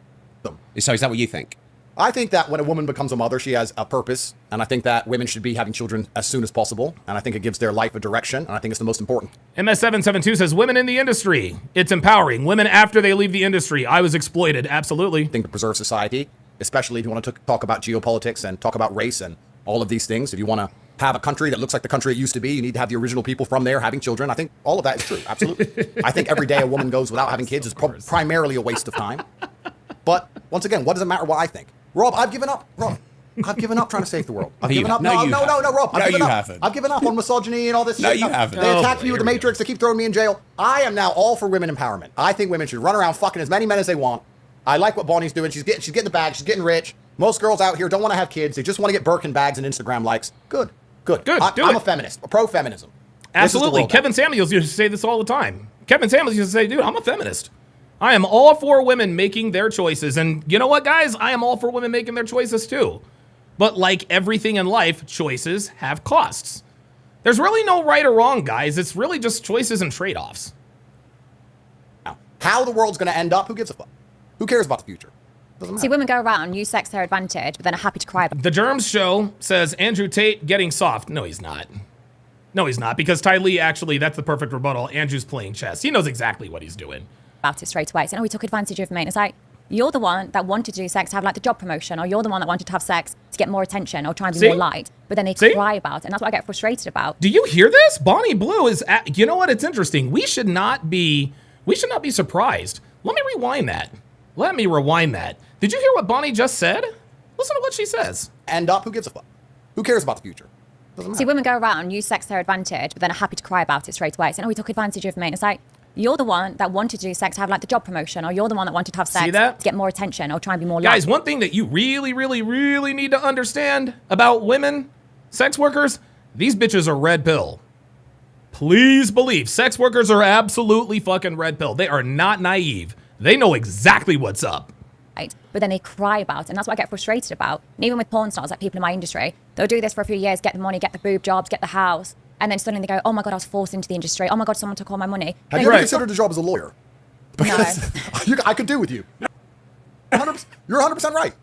So is that what you think?
I think that when a woman becomes a mother, she has a purpose. And I think that women should be having children as soon as possible. And I think it gives their life a direction. And I think it's the most important.
MS772 says, women in the industry. It's empowering. Women after they leave the industry. I was exploited. Absolutely.
I think to preserve society, especially if you want to talk about geopolitics and talk about race and all of these things. If you want to have a country that looks like the country it used to be, you need to have the original people from there having children. I think all of that is true. Absolutely. I think every day a woman goes without having kids is primarily a waste of time. But once again, what does it matter what I think? Rob, I've given up. Rob, I've given up trying to save the world. I've given up. No, Rob. I've given up.
Haven't.
I've given up on misogyny and all this shit.
You haven't.
They attacked me with the Matrix. They keep throwing me in jail. I am now all for women empowerment. I think women should run around fucking as many men as they want. I like what Bonnie's doing. She's getting the bag. She's getting rich. Most girls out here don't want to have kids. They just want to get Birkin bags and Instagram likes. Good. I'm a feminist, a pro-feminism.
Absolutely. Kevin Samuels used to say this all the time. Kevin Samuels used to say, dude, I'm a feminist. I am all for women making their choices. And you know what, guys? I am all for women making their choices too. But like everything in life, choices have costs. There's really no right or wrong, guys. It's really just choices and trade-offs.
Now, how the world's going to end up, who gives a fuck? Who cares about the future? Doesn't matter.
See, women go around, use sex to their advantage, but then are happy to cry about it.
The Germs Show says Andrew Tate getting soft. No, he's not. No, he's not. Because Ty Lee, actually, that's the perfect rebuttal. Andrew's playing chess. He knows exactly what he's doing.
About it straight away. Saying, oh, he took advantage of me. And it's like, you're the one that wanted to do sex to have like the job promotion, or you're the one that wanted to have sex to get more attention or try and be more liked. But then they cry about it. And that's what I get frustrated about.
Do you hear this? Bonnie Blue is you know what? It's interesting. We should not be surprised. Let me rewind that. Did you hear what Bonnie just said? Listen to what she says.
End up, who gives a fuck? Who cares about the future? Doesn't matter.
See, women go around, use sex to their advantage, but then are happy to cry about it straight away. Saying, oh, he took advantage of me. And it's like, you're the one that wanted to do sex to have like the job promotion, or you're the one that wanted to have sex to get more attention or try and be more liked.
Guys, one thing that you really, really, really need to understand about women, sex workers, these bitches are red pill. Please believe sex workers are absolutely fucking red pill. They are not naive. They know exactly what's up.
Right? But then they cry about it, and that's what I get frustrated about. And even with porn stars, like people in my industry, they'll do this for a few years, get the money, get the boob jobs, get the house, and then suddenly they go, oh my God, I was forced into the industry. Oh my God, someone took all my money.
Have you ever considered a job as a lawyer? Because I could do with you. You're 100% right.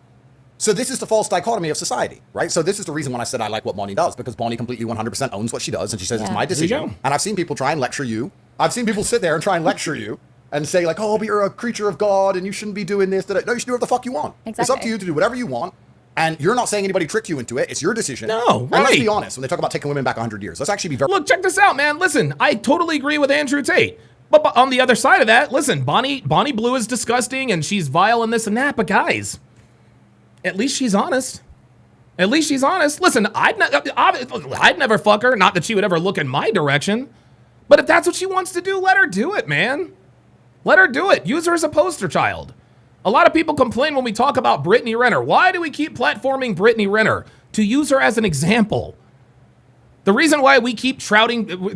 So this is the false dichotomy of society, right? So this is the reason when I said I like what Bonnie does, because Bonnie completely 100% owns what she does, and she says it's my decision. And I've seen people try and lecture you. I've seen people sit there and try and lecture you and say like, oh, but you're a creature of God and you shouldn't be doing this. No, you should do whatever the fuck you want.
Exactly.
It's up to you to do whatever you want. And you're not saying anybody tricked you into it. It's your decision.
No,
And let's be honest, when they talk about taking women back 100 years, let's actually be very...
Look, check this out, man. Listen, I totally agree with Andrew Tate. But on the other side of that, listen, Bonnie Blue is disgusting and she's vile and this and that. But guys, at least she's honest. At least she's honest. Listen, I'd never fuck her. Not that she would ever look in my direction. But if that's what she wants to do, let her do it, man. Let her do it. Use her as a poster child. A lot of people complain when we talk about Brittany Renner. Why do we keep platforming Brittany Renner? To use her as an example. The reason why we keep trotting Brittany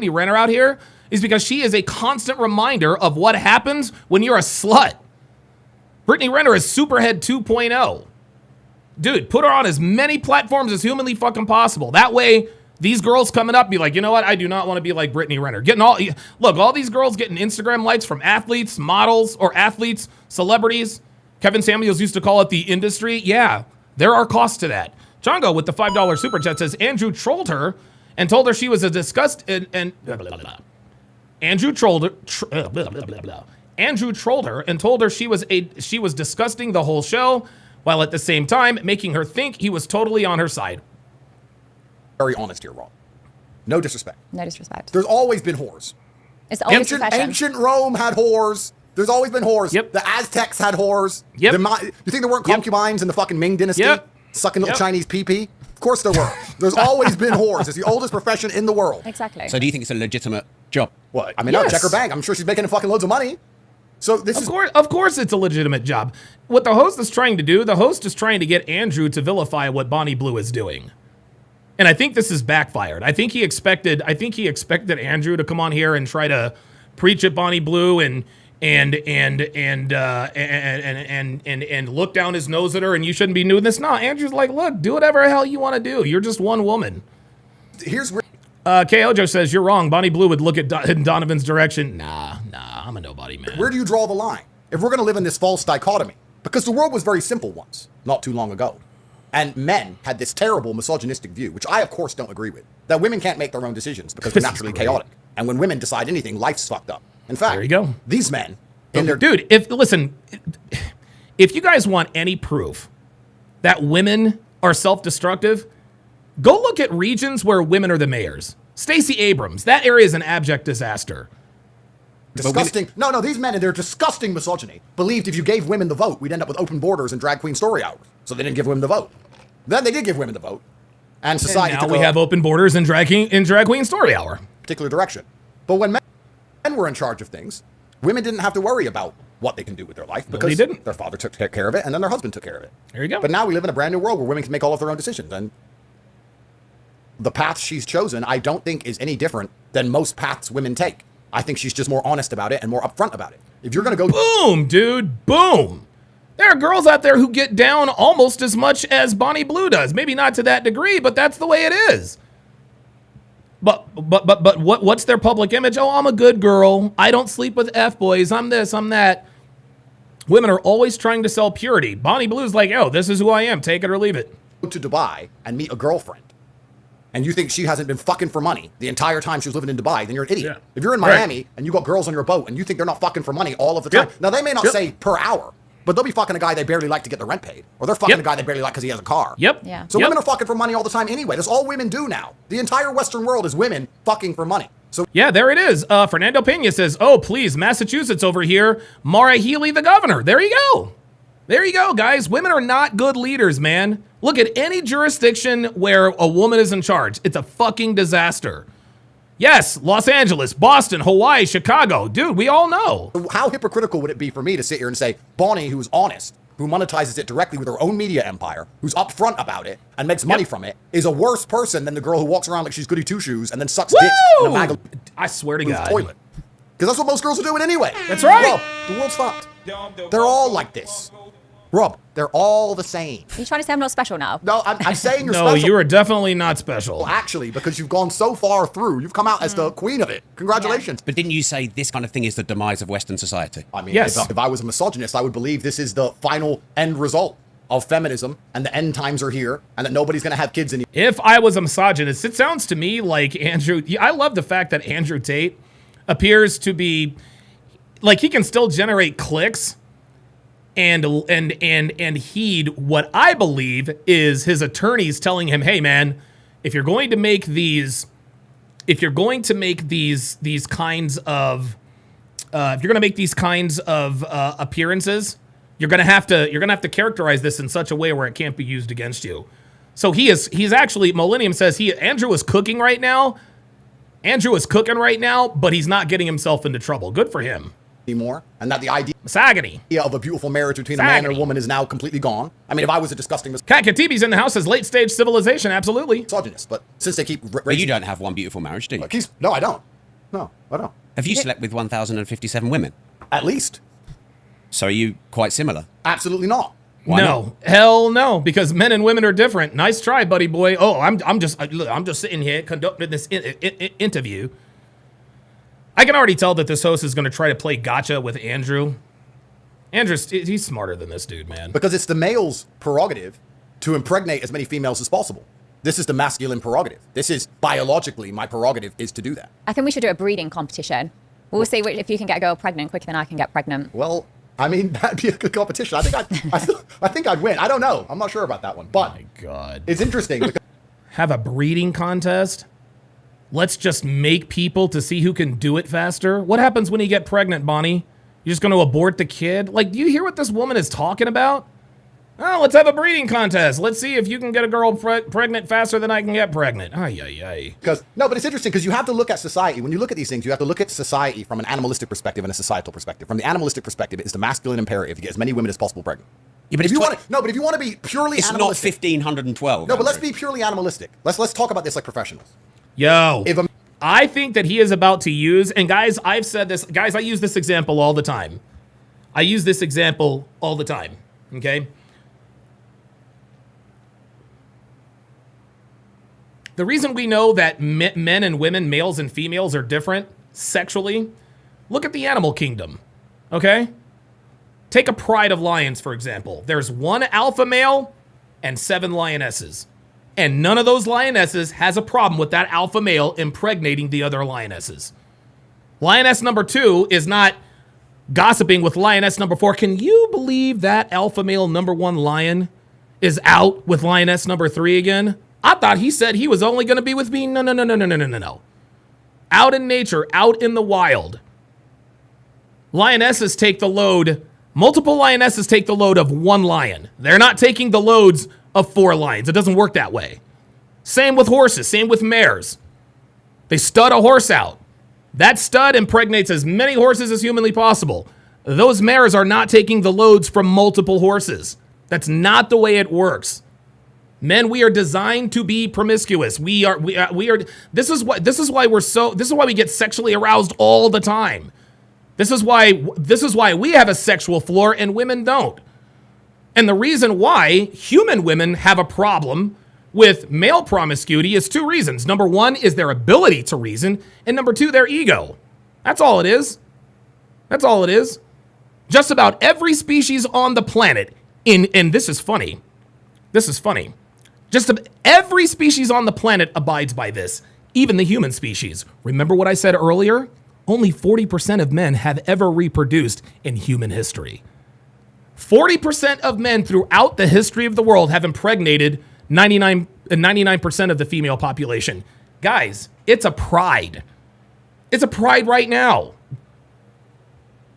Renner out here is because she is a constant reminder of what happens when you're a slut. Brittany Renner is Superhead 2.0. Dude, put her on as many platforms as humanly fucking possible. That way, these girls coming up be like, you know what? I do not want to be like Brittany Renner. All these girls getting Instagram likes from athletes, models, or athletes, celebrities. Kevin Samuels used to call it the industry. Yeah, there are costs to that. Jongo with the $5 super chat says Andrew trolled her and told her she was a disgust and Andrew trolled her and told her she was disgusting the whole show, while at the same time making her think he was totally on her side.
Very honest here, Rob. No disrespect.
No disrespect.
There's always been whores.
It's always
ancient Rome had whores. There's always been whores.
Yep.
The Aztecs had whores.
Yep.
You think there weren't concubines in the fucking Ming Dynasty?
Yep.
Sucking little Chinese pee-pee? Of course there were. There's always been whores. It's the oldest profession in the world.
Exactly.
So do you think it's a legitimate job?
What? I mean,
Yes.
no, check her bank. I'm sure she's making fucking loads of money. So this is
Of course it's a legitimate job. What the host is trying to do, the host is trying to get Andrew to vilify what Bonnie Blue is doing. And I think this is backfired. I think he expected Andrew to come on here and try to preach at Bonnie Blue and look down his nose at her and you shouldn't be doing this. No, Andrew's like, look, do whatever the hell you want to do. You're just one woman.
here's where
Kojo says, you're wrong. Bonnie Blue would look at Donovan's direction. Nah, I'm a nobody, man.
where do you draw the line? If we're going to live in this false dichotomy, because the world was very simple once, not too long ago. And men had this terrible misogynistic view, which I, of course, don't agree with, that women can't make their own decisions because they're naturally chaotic. And when women decide anything, life's fucked up. In fact,
There you go.
these men, in their
Dude, if you guys want any proof that women are self-destructive, go look at regions where women are the mayors. Stacey Abrams, that area is an abject disaster.
disgusting, no, these men in their disgusting misogyny believed if you gave women the vote, we'd end up with open borders and drag queen story hours. So they didn't give women the vote. Then they did give women the vote, and society
Now
took
we
a
have open borders and drag queen story hour.
particular direction. But when men were in charge of things, women didn't have to worry about what they can do with their life because
they didn't.
their father took care of it and then their husband took care of it.
There you go.
But now we live in a brand new world where women can make all of their own decisions. And the path she's chosen, I don't think is any different than most paths women take. I think she's just more honest about it and more upfront about it. If you're going to go...
Boom, dude, boom. There are girls out there who get down almost as much as Bonnie Blue does. Maybe not to that degree, but that's the way it is. But what's their public image? Oh, I'm a good girl. I don't sleep with F-boys. I'm this, I'm that. Women are always trying to sell purity. Bonnie Blue's like, oh, this is who I am. Take it or leave it.
to Dubai and meet a girlfriend, and you think she hasn't been fucking for money the entire time she was living in Dubai, then you're an idiot.
Yeah.
If you're in Miami and you got girls on your boat and you think they're not fucking for money all of the time,
Yep.
now they may not
Yep.
say per hour, but they'll be fucking a guy they barely like to get the rent paid, or they're fucking
Yep.
a guy they barely like because he has a car.
Yep.
Yeah.
So
Yep.
women are fucking for money all the time anyway. That's all women do now. The entire Western world is women fucking for money. So
Yeah, there it is. Fernando Pena says, oh, please, Massachusetts over here. Mara Healy, the governor. There you go. There you go, guys. Women are not good leaders, man. Look at any jurisdiction where a woman is in charge. It's a fucking disaster. Yes, Los Angeles, Boston, Hawaii, Chicago. Dude, we all know.
how hypocritical would it be for me to sit here and say, Bonnie, who's honest, who monetizes it directly with her own media empire, who's upfront about it and makes money from it, is a worse person than the girl who walks around like she's goody two-shoes and then sucks dicks in a
Woo!
mag
I swear to God.
toilet. Because that's what most girls are doing anyway.
That's right.
Rob, the world's fucked. They're all like this. Rob, they're all the same.
Are you trying to say I'm not special now?
No, I'm saying you're
No,
special.
you are definitely not special.
Actually, because you've gone so far through, you've come out as the queen of it. Congratulations.
But didn't you say this kind of thing is the demise of Western society?
I mean,
Yes.
if I was a misogynist, I would believe this is the final end result of feminism and the end times are here and that nobody's going to have kids anymore.
If I was a misogynist, it sounds to me like Andrew. I love the fact that Andrew Tate appears to be like he can still generate clicks and heed what I believe is his attorneys telling him, hey man, if you're going to make these kinds of appearances, you're gonna have to characterize this in such a way where it can't be used against you. So he's actually, Millennium says Andrew is cooking right now. But he's not getting himself into trouble. Good for him.
Anymore, and that the idea
Misogyny.
of a beautiful marriage between a man and a
Misogyny.
woman is now completely gone. I mean, if I was a disgusting
Kat Katibi's in the house, says late stage civilization. Absolutely.
misogynist, but since they keep
But you don't have one beautiful marriage, do you?
No, I don't. No, I don't.
Have you slept with 1,057 women?
At least.
So are you quite similar?
Absolutely not.
Why
No, hell no, because men and women are different. Nice try, buddy boy. Oh, I'm just sitting here conducting this interview. I can already tell that this host is going to try to play gotcha with Andrew. Andrew's, he's smarter than this dude, man.
Because it's the male's prerogative to impregnate as many females as possible. This is the masculine prerogative. This is biologically my prerogative is to do that.
I think we should do a breeding competition. We'll see if you can get a girl pregnant quicker than I can get pregnant.
Well, I mean, that'd be a good competition. I think I'd win. I don't know. I'm not sure about that one, but
My God.
it's interesting because
Have a breeding contest? Let's just make people to see who can do it faster. What happens when you get pregnant, Bonnie? You're just going to abort the kid? Like, do you hear what this woman is talking about? Oh, let's have a breeding contest. Let's see if you can get a girl pregnant faster than I can get pregnant. Ay, ay, ay.
But it's interesting because you have to look at society. When you look at these things, you have to look at society from an animalistic perspective and a societal perspective. From the animalistic perspective, it's the masculine imperative to get as many women as possible pregnant.
Yeah, but
If you want to, but if you want to be purely
it's not
animalistic,
1512.
no, but let's be purely animalistic. Let's talk about this like professionals.
Yo,
If a
I think that he is about to use, and guys, I've said this, guys, I use this example all the time. Okay? The reason we know that men and women, males and females, are different sexually, look at the animal kingdom, okay? Take a pride of lions, for example. There's one alpha male and 7 lionesses. And none of those lionesses has a problem with that alpha male impregnating the other lionesses. Lioness number 2 is not gossiping with lioness number 4. Can you believe that alpha male number 1 lion is out with lioness number 3 again? I thought he said he was only going to be with me. No. Out in nature, out in the wild. Lionesses take the load. Multiple lionesses take the load of 1 lion. They're not taking the loads of 4 lions. It doesn't work that way. Same with horses, same with mares. They stud a horse out. That stud impregnates as many horses as humanly possible. Those mares are not taking the loads from multiple horses. That's not the way it works. Men, we are designed to be promiscuous. We are. This is why we get sexually aroused all the time. This is why we have a sexual floor and women don't. And the reason why human women have a problem with male promiscuity is 2 reasons. Number 1 is their ability to reason, and number 2, their ego. That's all it is. Just about every species on the planet, and this is funny. Just every species on the planet abides by this, even the human species. Remember what I said earlier? Only 40% of men have ever reproduced in human history. 40% of men throughout the history of the world have impregnated 99% of the female population. Guys, it's a pride. It's a pride right now.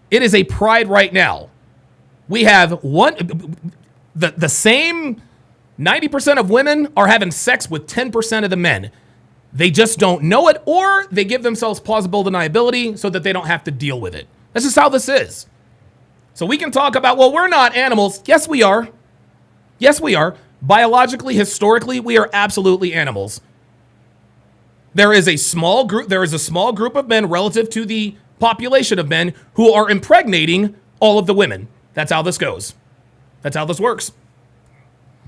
It is a pride right now. We have the same 90% of women are having sex with 10% of the men. They just don't know it, or they give themselves plausible deniability so that they don't have to deal with it. That's just how this is. So we can talk about, well, we're not animals. Yes, we are. Biologically, historically, we are absolutely animals. There is a small group of men relative to the population of men who are impregnating all of the women. That's how this goes. That's how this works.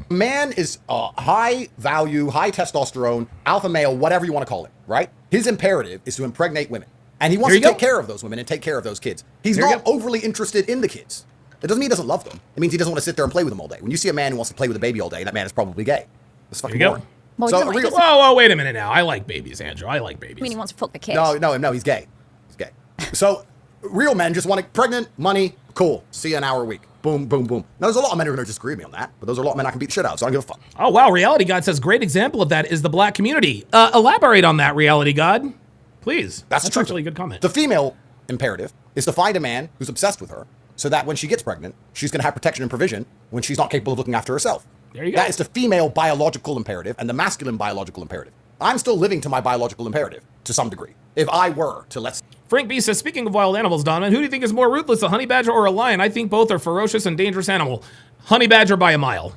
man is high value, high testosterone, alpha male, whatever you want to call it, right? His imperative is to impregnate women. And he wants to take care of those women and take care of those kids. He's not overly interested in the kids. That doesn't mean he doesn't love them. It means he doesn't want to sit there and play with them all day. When you see a man who wants to play with a baby all day, that man is probably gay. That's fucking boring.
Well,
So,
whoa, wait a minute now. I like babies, Andrew. I like babies.
I mean, he wants to fuck the kid.
No, he's gay. He's gay. So real men just want to pregnant, money, cool. See you an hour a week. Boom, boom, boom. Now, there's a lot of men who are going to disagree with me on that, but those are a lot of men I can beat the shit out of, so I don't give a fuck.
Oh, wow. Reality God says, great example of that is the black community. Elaborate on that, Reality God. Please. That's actually a good comment.
The female imperative is to find a man who's obsessed with her so that when she gets pregnant, she's going to have protection and provision when she's not capable of looking after herself.
There you go.
That is the female biological imperative and the masculine biological imperative. I'm still living to my biological imperative to some degree. If I were to, let's...
Frank B says, speaking of wild animals, Donovan, who do you think is more ruthless, a honey badger or a lion? I think both are ferocious and dangerous animal. Honey badger by a mile.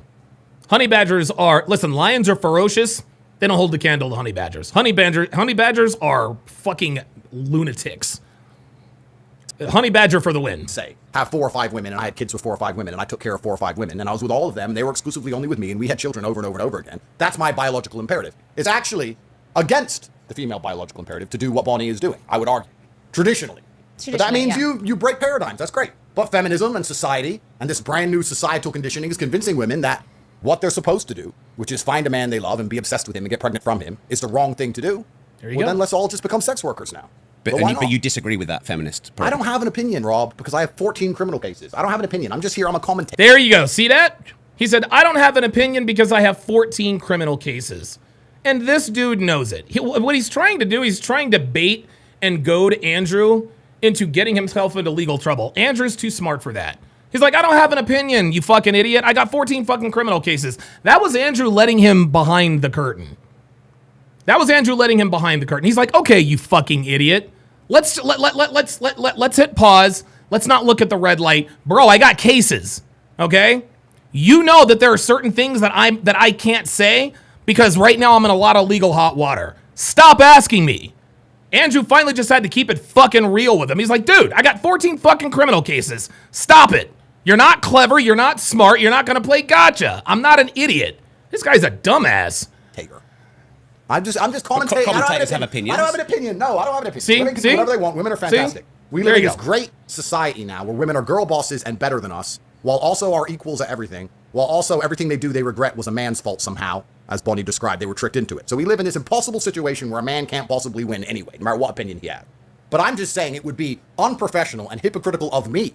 Honey badgers are... Listen, lions are ferocious. They don't hold the candle to honey badgers. Honey badgers are fucking lunatics. Honey badger for the win.
Say, have 4 or 5 women, and I had kids with 4 or 5 women, and I took care of 4 or 5 women, and I was with all of them. They were exclusively only with me, and we had children over and over and over again. That's my biological imperative. It's actually against the female biological imperative to do what Bonnie is doing, I would argue. Traditionally. But that means you break paradigms. That's great. But feminism and society and this brand new societal conditioning is convincing women that what they're supposed to do, which is find a man they love and be obsessed with him and get pregnant from him, is the wrong thing to do.
There you go.
Then let's all just become sex workers now.
But you disagree with that feminist
I don't have an opinion, Rob, because I have 14 criminal cases. I don't have an opinion. I'm just here. I'm a commentator.
There you go. See that? He said, I don't have an opinion because I have 14 criminal cases. And this dude knows it. What he's trying to do, he's trying to bait and goad Andrew into getting himself into legal trouble. Andrew's too smart for that. He's like, I don't have an opinion, you fucking idiot. I got 14 fucking criminal cases. That was Andrew letting him behind the curtain. He's like, okay, you fucking idiot. Let's hit pause. Let's not look at the red light. Bro, I got cases. Okay? You know that there are certain things that I can't say because right now I'm in a lot of legal hot water. Stop asking me. Andrew finally just had to keep it fucking real with him. He's like, dude, I got 14 fucking criminal cases. Stop it. You're not clever. You're not smart. You're not going to play gotcha. I'm not an idiot. This guy's a dumbass.
Tater. I'm just commentating.
Commentators have opinions.
I don't have an opinion. No, I don't have an opinion.
See?
Women can do whatever they want. Women are fantastic.
See?
We
There
live in
you
this
go.
great society now where women are girl bosses and better than us, while also are equals at everything, while also everything they do they regret was a man's fault somehow, as Bonnie described. They were tricked into it. So we live in this impossible situation where a man can't possibly win anyway, no matter what opinion he has. But I'm just saying it would be unprofessional and hypocritical of me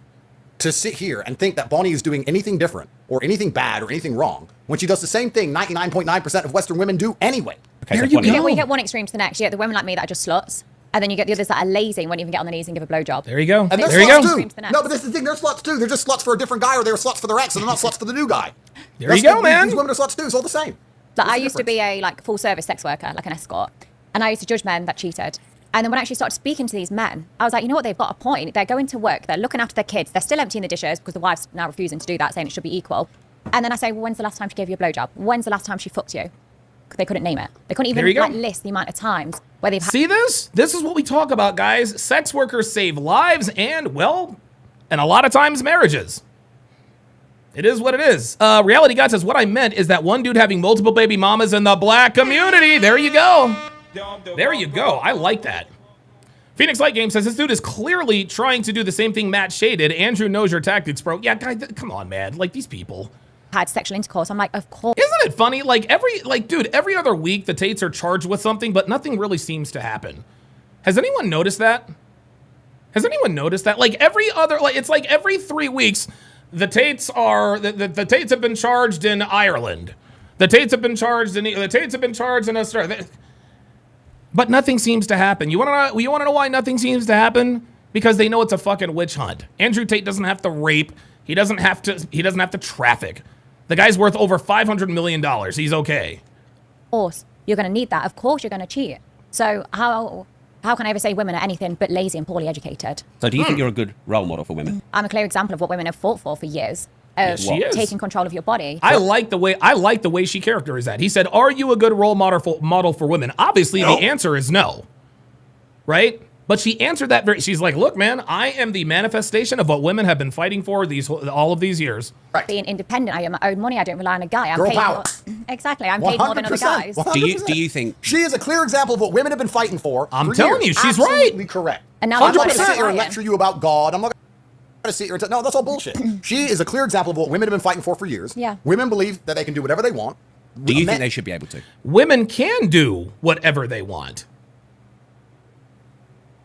to sit here and think that Bonnie is doing anything different or anything bad or anything wrong when she does the same thing 99.9% of Western women do anyway.
Okay,
There
so
you
Bonnie-
go.
You get one extreme to the next. You get the women like me that are just sluts. And then you get the others that are lazy and won't even get on their knees and give a blowjob.
There you go.
And they're
There you
sluts
go.
too.
Extreme to the next.
No, but this is the thing. They're sluts too. They're just sluts for a different guy, or they're sluts for their ex, and they're not sluts for the new guy.
There you go, man.
These women are sluts too. It's all the same.
Like, I
the
used to be a full service sex worker, like an escort. And I used to judge men that cheated. And then when I actually started speaking to these men, I was like, you know what, they've got a point. They're going to work, they're looking after their kids, they're still emptying the dishes because the wife's now refusing to do that, saying it should be equal. And then I say, well, when's the last time she gave you a blowjob? When's the last time she fucked you? Because they couldn't name it. They couldn't
There you
even
go.
list the amount of times where they've
See this? This is what we talk about, guys. Sex workers save lives and, well, and a lot of times marriages. It is what it is. Reality God says, what I meant is that one dude having multiple baby mamas in the black community. There you go. There you go. I like that. Phoenix Light Game says, this dude is clearly trying to do the same thing Matt Shea did. Andrew knows your tactics, bro. Yeah, guy, come on, man. Like, these people.
had sexual intercourse. I'm like, of course.
Isn't it funny? Dude, every other week the Tates are charged with something, but nothing really seems to happen. Has anyone noticed that? Like every other, it's like every 3 weeks, the Tates the Tates have been charged in Ireland. The Tates have been charged in Australia. But nothing seems to happen. You want to know why nothing seems to happen? Because they know it's a fucking witch hunt. Andrew Tate doesn't have to rape. He doesn't have to traffic. The guy's worth over $500 million. He's okay.
Of course, you're going to need that. Of course, you're going to cheat. So how can I ever say women are anything but lazy and poorly educated?
So do you think you're a good role model for women?
I'm a clear example of what women have fought for years. Of
she is.
taking control of your body.
I like the way she characterized that. He said, "Are you a good role model for women?" Obviously, the answer is no. Right? But she answered that she's like, "Look, man, I am the manifestation of what women have been fighting for all of these years."
Right.
Being independent, I earn my own money. I don't rely on a guy. I'm
Girl
paid
power.
Exactly. I'm paid more than other
100%.
guys.
100%.
Do you think
She is a clear example of what women have been fighting for?
I'm
for
telling
years.
you, she's
Absolutely
right.
correct.
And now
I'm not going to
100%.
sit here and lecture you about God. I'm not going to sit here and no, that's all bullshit. She is a clear example of what women have been fighting for years.
Yeah.
Women believe that they can do whatever they want.
do you
Men-
think they should be able to?
Women can do whatever they want.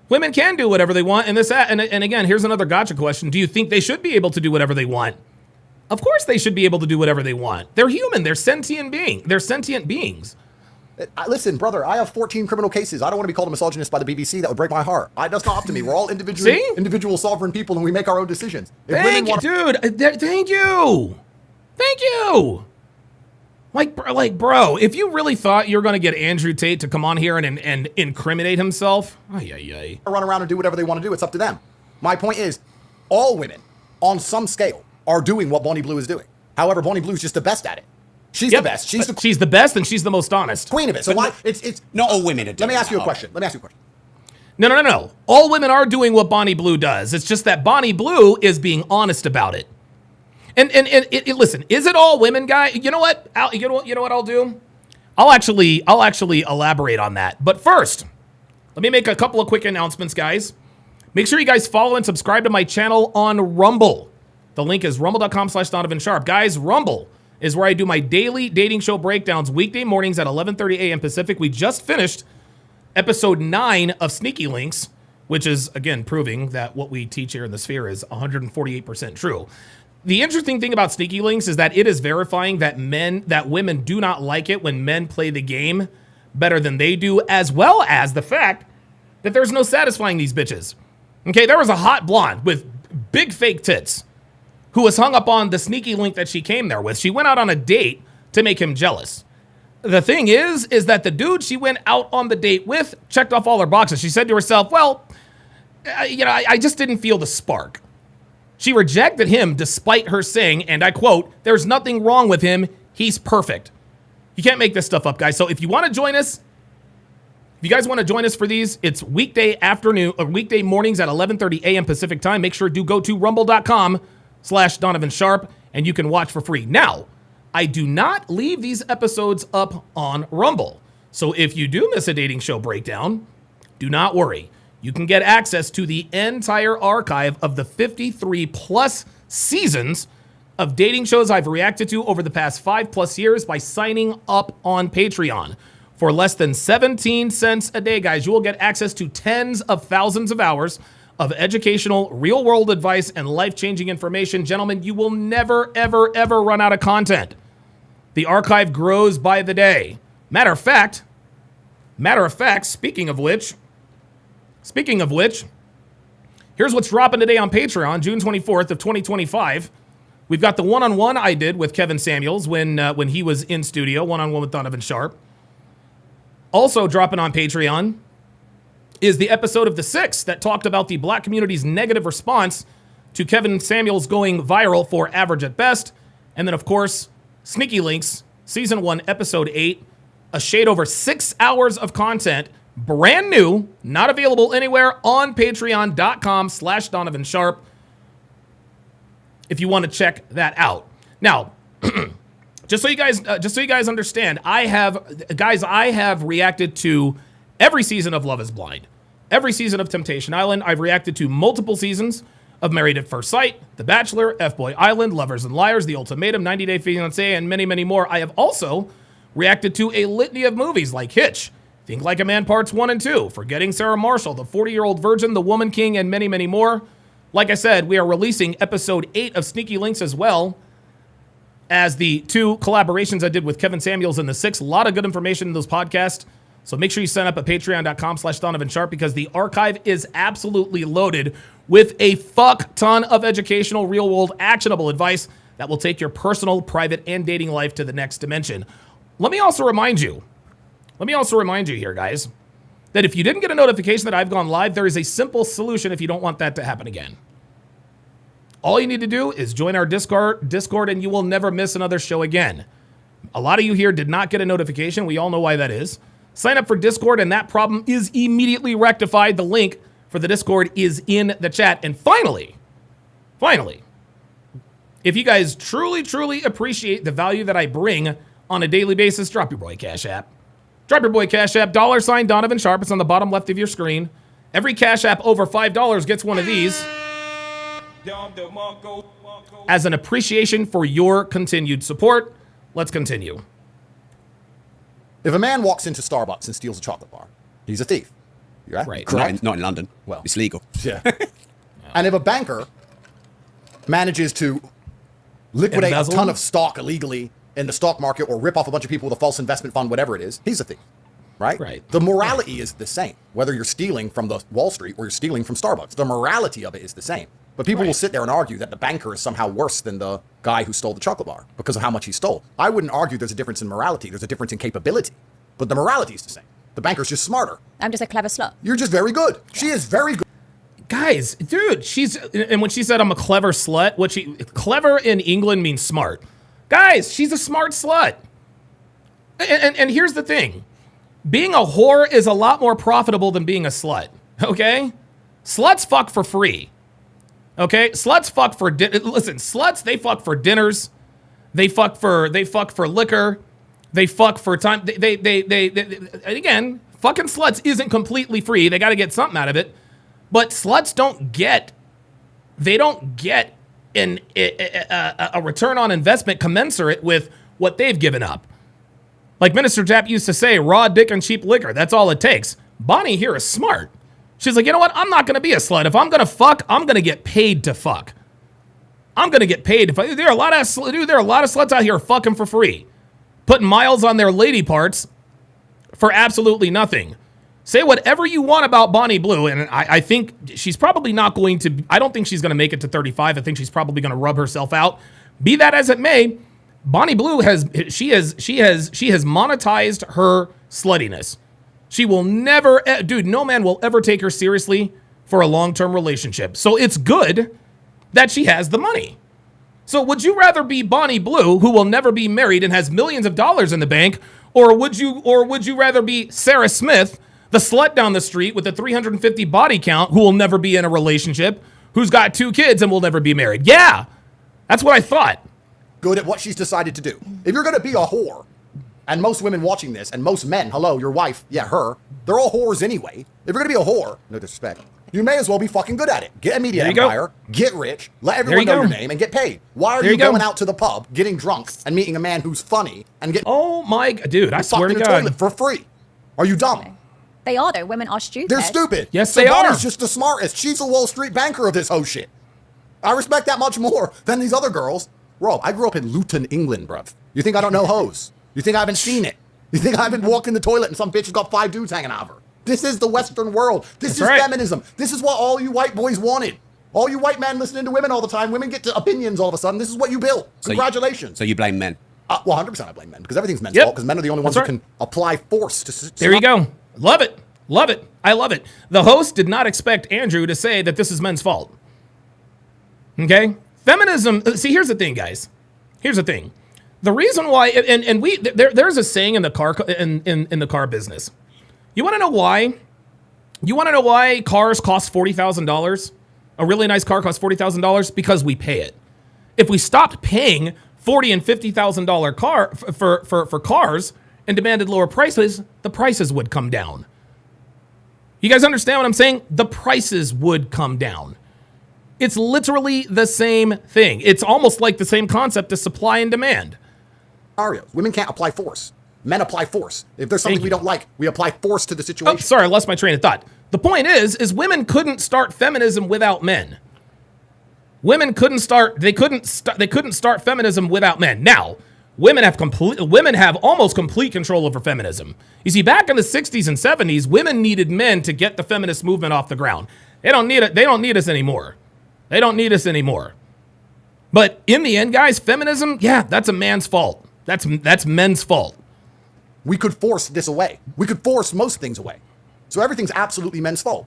Women can do whatever they want. And again, here's another gotcha question. Do you think they should be able to do whatever they want? Of course they should be able to do whatever they want. They're human. They're sentient beings.
Listen, brother, I have 14 criminal cases. I don't want to be called a misogynist by the BBC. That would break my heart. That's not up to me. We're all individual sovereign people, and we make our own decisions. If
Thank you,
wanna-
dude. Thank you. Thank you. Like, bro, if you really thought you were going to get Andrew Tate to come on here and incriminate himself,
run around and do whatever they want to do. It's up to them. My point is, all women, on some scale, are doing what Bonnie Blue is doing. However, Bonnie Blue's just the best at it. She's the best. She's the
best, and she's the most honest.
queen of it. So why? It's
Not all women are doing
Let me ask you a
that,
question.
No. All women are doing what Bonnie Blue does. It's just that Bonnie Blue is being honest about it. And listen, is it all women, guy? You know what? You know what I'll do? I'll actually elaborate on that. But first, let me make a couple of quick announcements, guys. Make sure you guys follow and subscribe to my channel on Rumble. The link is rumble.com/Donovan Sharpe. Guys, Rumble is where I do my daily dating show breakdowns weekday mornings at 11:30 a.m. Pacific. We just finished episode 9 of Sneaky Links, which is, again, proving that what we teach here in the Sphere is 148% true. The interesting thing about Sneaky Links is that it is verifying that women do not like it when men play the game better than they do, as well as the fact that there's no satisfying these bitches. Okay, there was a hot blonde with big fake tits who was hung up on the sneaky link that she came there with. She went out on a date to make him jealous. The thing is that the dude she went out on the date with checked off all her boxes. She said to herself, well, I just didn't feel the spark. She rejected him despite her saying, and I quote, there's nothing wrong with him. He's perfect. You can't make this stuff up, guys. So if you want to join us, if you guys want to join us for these, it's weekday mornings at 11:30 a.m. Pacific time. Make sure to go to rumble.com/Donovan Sharpe and you can watch for free. Now, I do not leave these episodes up on Rumble. So if you do miss a dating show breakdown, do not worry. You can get access to the entire archive of the 53 plus seasons of dating shows I've reacted to over the past 5+ years by signing up on Patreon. For less than 17 cents a day, guys, you will get access to tens of thousands of hours of educational, real-world advice and life-changing information. Gentlemen, you will never, ever, ever run out of content. The archive grows by the day. Matter of fact, speaking of which, here's what's dropping today on Patreon, June 24th of 2025. We've got the one-on-one I did with Kevin Samuels when he was in studio, one-on-one with Donovan Sharpe. Also dropping on Patreon is the episode of The Six that talked about the black community's negative response to Kevin Samuels going viral for Average at Best. And then, of course, Sneaky Links, Season 1, Episode 8, a shade over 6 hours of content, brand new, not available anywhere, on patreon.com/Donovan Sharpe if you want to check that out. Now, just so you guys understand, I have reacted to every season of Love is Blind, every season of Temptation Island. I've reacted to multiple seasons of Married at First Sight, The Bachelor, F-Boy Island, Lovers and Liars, The Ultimatum, 90 Day Fiancé, and many, many more. I have also reacted to a litany of movies like Hitch, Think Like a Man Parts 1 and 2, Forgetting Sarah Marshall, The 40-Year-Old Virgin, The Woman King, and many, many more. Like I said, we are releasing episode 8 of Sneaky Links as well as the 2 collaborations I did with Kevin Samuels and The Six. A lot of good information in those podcasts. So make sure you sign up at patreon.com/Donovan Sharpe because the archive is absolutely loaded with a fuck ton of educational, real-world, actionable advice that will take your personal, private, and dating life to the next dimension. Let me also remind you here, guys, that if you didn't get a notification that I've gone live, there is a simple solution if you don't want that to happen again. All you need to do is join our Discord, and you will never miss another show again. A lot of you here did not get a notification. We all know why that is. Sign up for Discord, and that problem is immediately rectified. The link for the Discord is in the chat. And finally, if you guys truly, truly appreciate the value that I bring on a daily basis, drop your boy Cash App. Drop your boy Cash App, $ Donovan Sharpe. It's on the bottom left of your screen. Every Cash App over $5 gets one of these as an appreciation for your continued support. Let's continue.
If a man walks into Starbucks and steals a chocolate bar, he's a thief.
Right.
Correct?
Not in London.
Well.
It's legal.
Yeah. And if a banker manages to liquidate
Embezzle?
a ton of stock illegally in the stock market or rip off a bunch of people with a false investment fund, whatever it is, he's a thief. Right?
Right.
The morality is the same, whether you're stealing from the Wall Street or you're stealing from Starbucks. The morality of it is the same. But people will sit there and argue that the banker is somehow worse than the guy who stole the chocolate bar because of how much he stole. I wouldn't argue there's a difference in morality. There's a difference in capability. But the morality is the same. The banker's just smarter.
I'm just a clever slut.
You're just very good. She is very good.
Guys, dude, and when she said I'm a clever slut, clever in England means smart. Guys, she's a smart slut. And here's the thing. Being a whore is a lot more profitable than being a slut, okay? Sluts fuck for free, okay? Sluts fuck for, listen, sluts, they fuck for dinners. They fuck for liquor. They fuck for time. They again, fucking sluts isn't completely free. They got to get something out of it. But sluts don't get a return on investment commensurate with what they've given up. Like Minister Japp used to say, raw dick and cheap liquor. That's all it takes. Bonnie here is smart. She's like, you know what? I'm not going to be a slut. If I'm going to fuck, I'm going to get paid to fuck. I'm going to get paid. There are a lot of sluts out here fucking for free, putting miles on their lady parts for absolutely nothing. Say whatever you want about Bonnie Blue, and I think she's probably not going to. I don't think she's going to make it to 35. I think she's probably going to rub herself out. Be that as it may, Bonnie Blue has monetized her sluttiness. She will never, dude. No man will ever take her seriously for a long-term relationship. So it's good that she has the money. So would you rather be Bonnie Blue, who will never be married and has millions of dollars in the bank, or would you rather be Sarah Smith, the slut down the street with the 350 body count, who will never be in a relationship, who's got 2 kids and will never be married? Yeah, that's what I thought.
Good at what she's decided to do. If you're going to be a whore, and most women watching this, and most men, hello, your wife, yeah, her, they're all whores anyway. If you're going to be a whore, no disrespect, you may as well be fucking good at it. Get a media empire, get rich, let everyone know your name, and get paid. Why are you going out to the pub, getting drunk, and meeting a man who's funny, and getting
dude, I swear to God,
toilet for free? Are you dumb?
They are, though. Women are stupid.
They're stupid.
Yes, they are.
Bonnie's just the smartest. She's a Wall Street banker of this whole shit. I respect that much more than these other girls. Bro, I grew up in Luton, England, bruv. You think I don't know hoes? You think I haven't seen it? You think I haven't walked in the toilet and some bitch has got 5 dudes hanging out of her? This is the Western world. This is feminism. This is what all you white boys wanted. All you white men listening to women all the time. Women get to opinions all of a sudden. This is what you built. Congratulations.
So you blame men?
Well, 100% I blame men, because everything's men's fault, because men are the only ones who can apply force to...
There you go. Love it. Love it. I love it. The host did not expect Andrew to say that this is men's fault. Okay? Feminism... See, here's the thing, guys. Here's the thing. The reason why... And there's a saying in the car in the car business. You want to know why? You want to know why cars cost $40,000? A really nice car costs $40,000? Because we pay it. If we stopped paying $40,000 and $50,000 car for cars and demanded lower prices, the prices would come down. You guys understand what I'm saying? The prices would come down. It's literally the same thing. It's almost like the same concept as supply and demand.
Women can't apply force. Men apply force. If there's something we don't like, we apply force to the situation.
Oh, sorry, I lost my train of thought. The point is women couldn't start feminism without men. Women couldn't start feminism without men. Now, women have almost complete control over feminism. You see, back in the 60s and 70s, women needed men to get the feminist movement off the ground. They don't need it. They don't need us anymore. They don't need us anymore. But in the end, guys, feminism, yeah, that's a man's fault. That's men's fault.
We could force this away. We could force most things away. So everything's absolutely men's fault.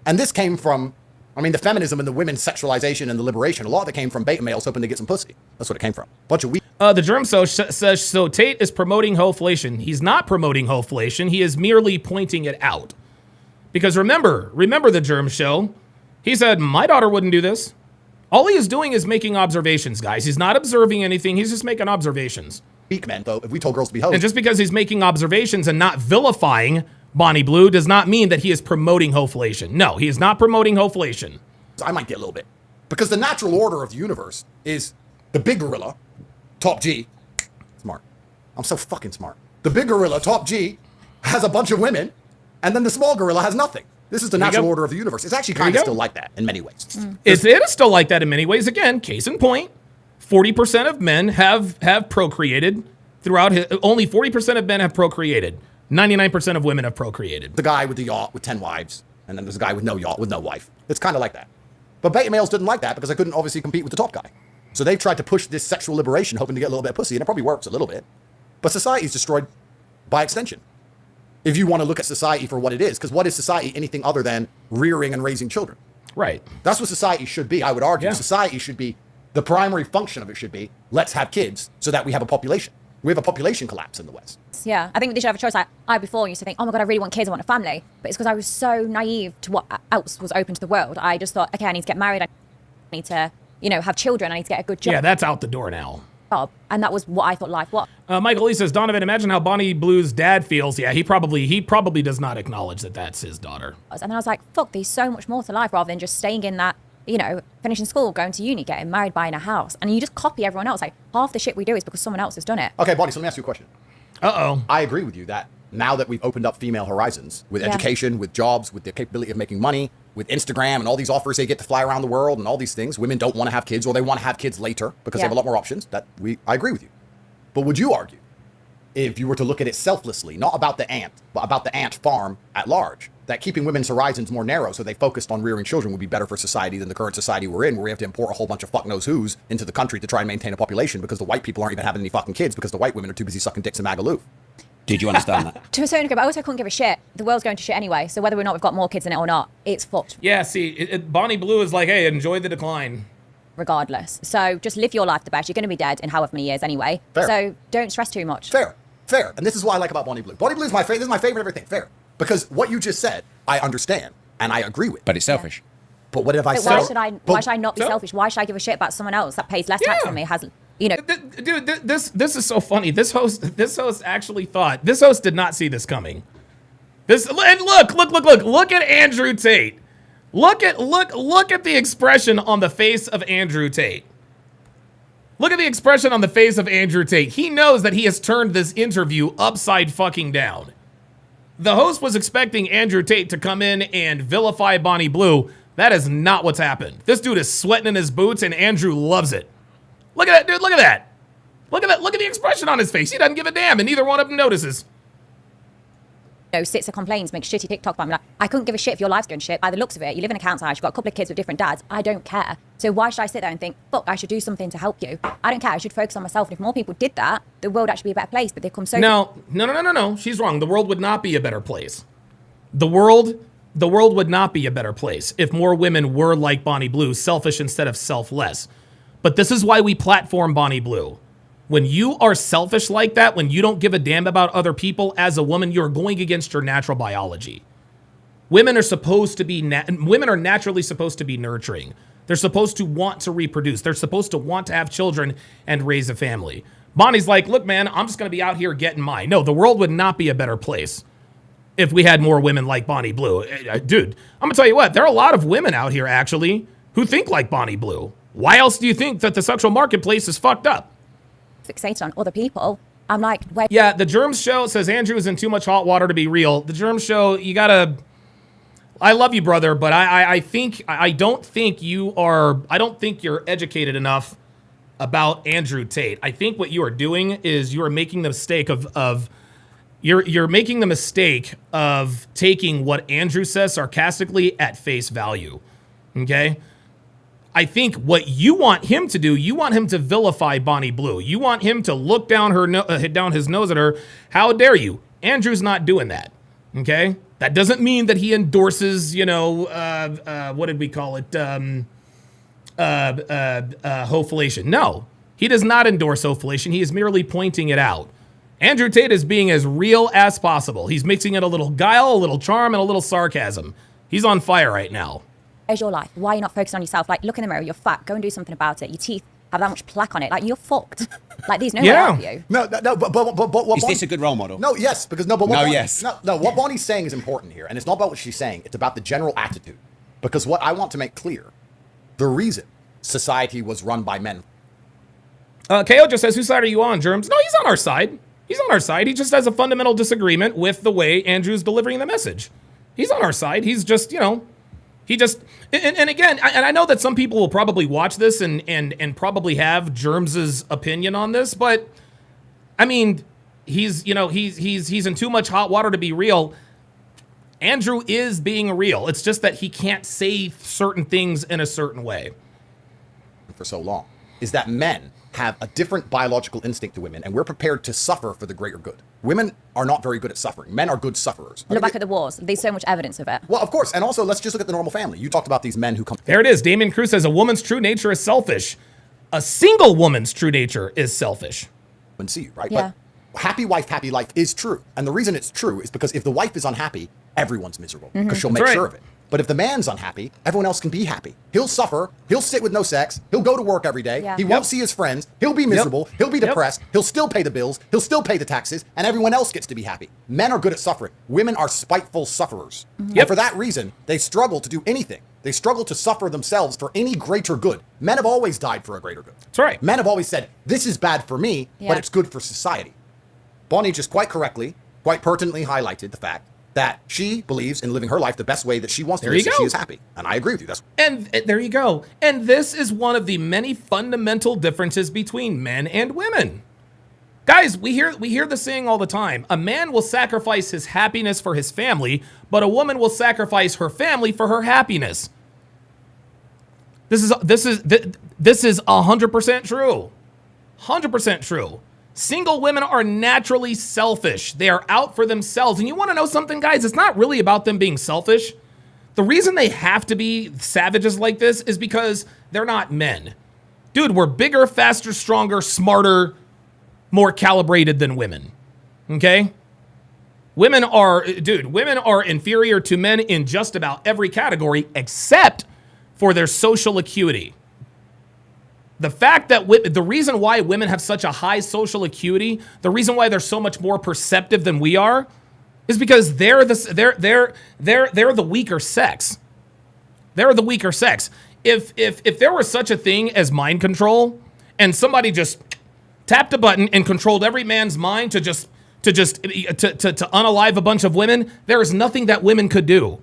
And this came from, the feminism and the women's sexualization and the liberation, a lot of it came from beta males hoping to get some pussy. That's what it came from. Bunch of weak.
The germ says, so Tate is promoting hoflation. He's not promoting hoflation. He is merely pointing it out. Because remember the germ show. He said, my daughter wouldn't do this. All he is doing is making observations, guys. He's not observing anything. He's just making observations.
Weak men, though, if we told girls to be hoes.
And just because he's making observations and not vilifying Bonnie Blue does not mean that he is promoting hoflation. No, he is not promoting hoflation.
I might get a little bit. Because the natural order of the universe is the big gorilla, top G. Smart. I'm so fucking smart. The big gorilla, top G, has a bunch of women, and then the small gorilla has nothing. This is the natural order of the universe. It's actually kind of still like that in many ways.
It is still like that in many ways. Again, case in point, 40% of men have procreated throughout only 40% of men have procreated. 99% of women have procreated.
The guy with the yacht with 10 wives, and then there's a guy with no yacht with no wife. It's kind of like that. But beta males didn't like that because they couldn't obviously compete with the top guy. So they've tried to push this sexual liberation, hoping to get a little bit of pussy, and it probably works a little bit. But society's destroyed by extension. If you want to look at society for what it is, because what is society anything other than rearing and raising children?
Right.
That's what society should be, I would argue. Yeah. Society should be, the primary function of it should be, let's have kids so that we have a population. We have a population collapse in the West.
Yeah, I think they should have a choice. Like, I before used to think, oh my God, I really want kids, I want a family. But it's because I was so naive to what else was open to the world. I just thought, okay, I need to get married. I need to, have children. I need to get a good job.
Yeah, that's out the door now.
And that was what I thought life was.
Michael Lee says, Donovan, imagine how Bonnie Blue's dad feels. Yeah, he probably does not acknowledge that that's his daughter.
And then I was like, fuck, there's so much more to life rather than just staying in that, finishing school, going to uni, getting married, buying a house. And you just copy everyone else. Like, half the shit we do is because someone else has done it.
Okay, Bonnie, so let me ask you a question.
Uh-oh.
I agree with you that now that we've opened up female horizons with education, with jobs, with the capability of making money, with Instagram and all these offers they get to fly around the world and all these things, women don't want to have kids or they want to have kids later because they have a lot more options. I agree with you. But would you argue if you were to look at it selflessly, not about the ant, but about the ant farm at large, that keeping women's horizons more narrow so they focused on rearing children would be better for society than the current society we're in, where we have to import a whole bunch of fuck knows who's into the country to try and maintain a population because the white people aren't even having any fucking kids because the white women are too busy sucking dicks in Magaluf.
Did you understand that?
To a certain degree, but I also couldn't give a shit. The world's going to shit anyway, so whether or not we've got more kids in it or not, it's fucked.
Yeah, see, Bonnie Blue is like, hey, enjoy the decline.
Regardless. So just live your life the best. You're going to be dead in however many years anyway.
Fair.
So don't stress too much.
Fair. And this is what I like about Bonnie Blue. Bonnie Blue is my favorite. This is my favorite everything. Fair. Because what you just said, I understand and I agree with.
But it's selfish.
But what if I
But
said?
why should I not be selfish? Why should I give a shit about someone else that pays less tax than me? Has, you know.
Dude, this is so funny. This host actually thought, this host did not see this coming. And look at Andrew Tate. Look at the expression on the face of Andrew Tate. Look at the expression on the face of Andrew Tate. He knows that he has turned this interview upside fucking down. The host was expecting Andrew Tate to come in and vilify Bonnie Blue. That is not what's happened. This dude is sweating in his boots and Andrew loves it. Look at that, dude. Look at that. Look at the expression on his face. He doesn't give a damn and neither one of them notices.
Sits and complains, makes shitty TikTok about me. Like, I couldn't give a shit if your life's going to shit. By the looks of it, you live in a council house, you've got a couple of kids with different dads. I don't care. So why should I sit there and think, fuck, I should do something to help you? I don't care. I should focus on myself. And if more people did that, the world would actually be a better place. But they've come so
No. She's wrong. The world would not be a better place. The world would not be a better place if more women were like Bonnie Blue, selfish instead of selfless. But this is why we platform Bonnie Blue. When you are selfish like that, when you don't give a damn about other people as a woman, you're going against your natural biology. Women are supposed to be, women are naturally supposed to be nurturing. They're supposed to want to reproduce. They're supposed to want to have children and raise a family. Bonnie's like, look, man, I'm just going to be out here getting mine. No, the world would not be a better place if we had more women like Bonnie Blue. Dude, I'm going to tell you what, there are a lot of women out here, actually, who think like Bonnie Blue. Why else do you think that the sexual marketplace is fucked up?
fixated on other people. I'm like, where?
Yeah, the Germs Show says Andrew is in too much hot water to be real. The Germs Show, you gotta. I love you, brother, but I don't think you're educated enough about Andrew Tate. I think what you are doing is you are making the mistake you're making the mistake of taking what Andrew says sarcastically at face value. Okay? I think what you want him to do, you want him to vilify Bonnie Blue. You want him to look down down his nose at her. How dare you? Andrew's not doing that. Okay? That doesn't mean that he endorses, what did we call it? Hoflation. No, he does not endorse hoflation. He is merely pointing it out. Andrew Tate is being as real as possible. He's mixing in a little guile, a little charm, and a little sarcasm. He's on fire right now.
Where's your life? Why are you not focused on yourself? Like, look in the mirror, you're fat, go and do something about it. Your teeth have that much plaque on it. Like, you're fucked. Like, these no one help you.
No, but what
is this a good role model?
No, yes, because what Bonnie's saying is important here, and it's not about what she's saying. It's about the general attitude. Because what I want to make clear, the reason society was run by men.
KO just says, whose side are you on, Germs? No, he's on our side. He's on our side. He just has a fundamental disagreement with the way Andrew's delivering the message. He's on our side. He's just, and again, and I know that some people will probably watch this and probably have Germs's opinion on this, but I mean, he's in too much hot water to be real. Andrew is being real. It's just that he can't say certain things in a certain way.
For so long is that men have a different biological instinct to women, and we're prepared to suffer for the greater good. Women are not very good at suffering. Men are good sufferers.
Look back at the wars. There's so much evidence of it.
Well, of course. And also, let's just look at the normal family. You talked about these men who come.
There it is. Damien Cruz says a woman's true nature is selfish. A single woman's true nature is selfish.
And see, right?
Yeah.
But happy wife, happy life is true. And the reason it's true is because if the wife is unhappy, everyone's miserable because she'll make sure of it. But if the man's unhappy, everyone else can be happy. He'll suffer. He'll sit with no sex. He'll go to work every day.
Yeah.
He won't see his friends. He'll be miserable. He'll be depressed. He'll still pay the bills. He'll still pay the taxes. And everyone else gets to be happy. Men are good at suffering. Women are spiteful sufferers. And for that reason, they struggle to do anything. They struggle to suffer themselves for any greater good. Men have always died for a greater good.
That's right.
Men have always said, this is bad for me, but it's good for society. Bonnie just quite correctly, quite pertinently highlighted the fact that she believes in living her life the best way that she wants to live so she is happy. And I agree with you.
And there you go. And this is one of the many fundamental differences between men and women. Guys, we hear the saying all the time. A man will sacrifice his happiness for his family, but a woman will sacrifice her family for her happiness. This is 100% true. 100% true. Single women are naturally selfish. They are out for themselves. And you want to know something, guys? It's not really about them being selfish. The reason they have to be savages like this is because they're not men. Dude, we're bigger, faster, stronger, smarter, more calibrated than women. Okay? Women are inferior to men in just about every category except for their social acuity. The fact that the reason why women have such a high social acuity, the reason why they're so much more perceptive than we are, is because they're the weaker sex. They're the weaker sex. If there was such a thing as mind control, and somebody just tapped a button and controlled every man's mind to unalive a bunch of women, there is nothing that women could do.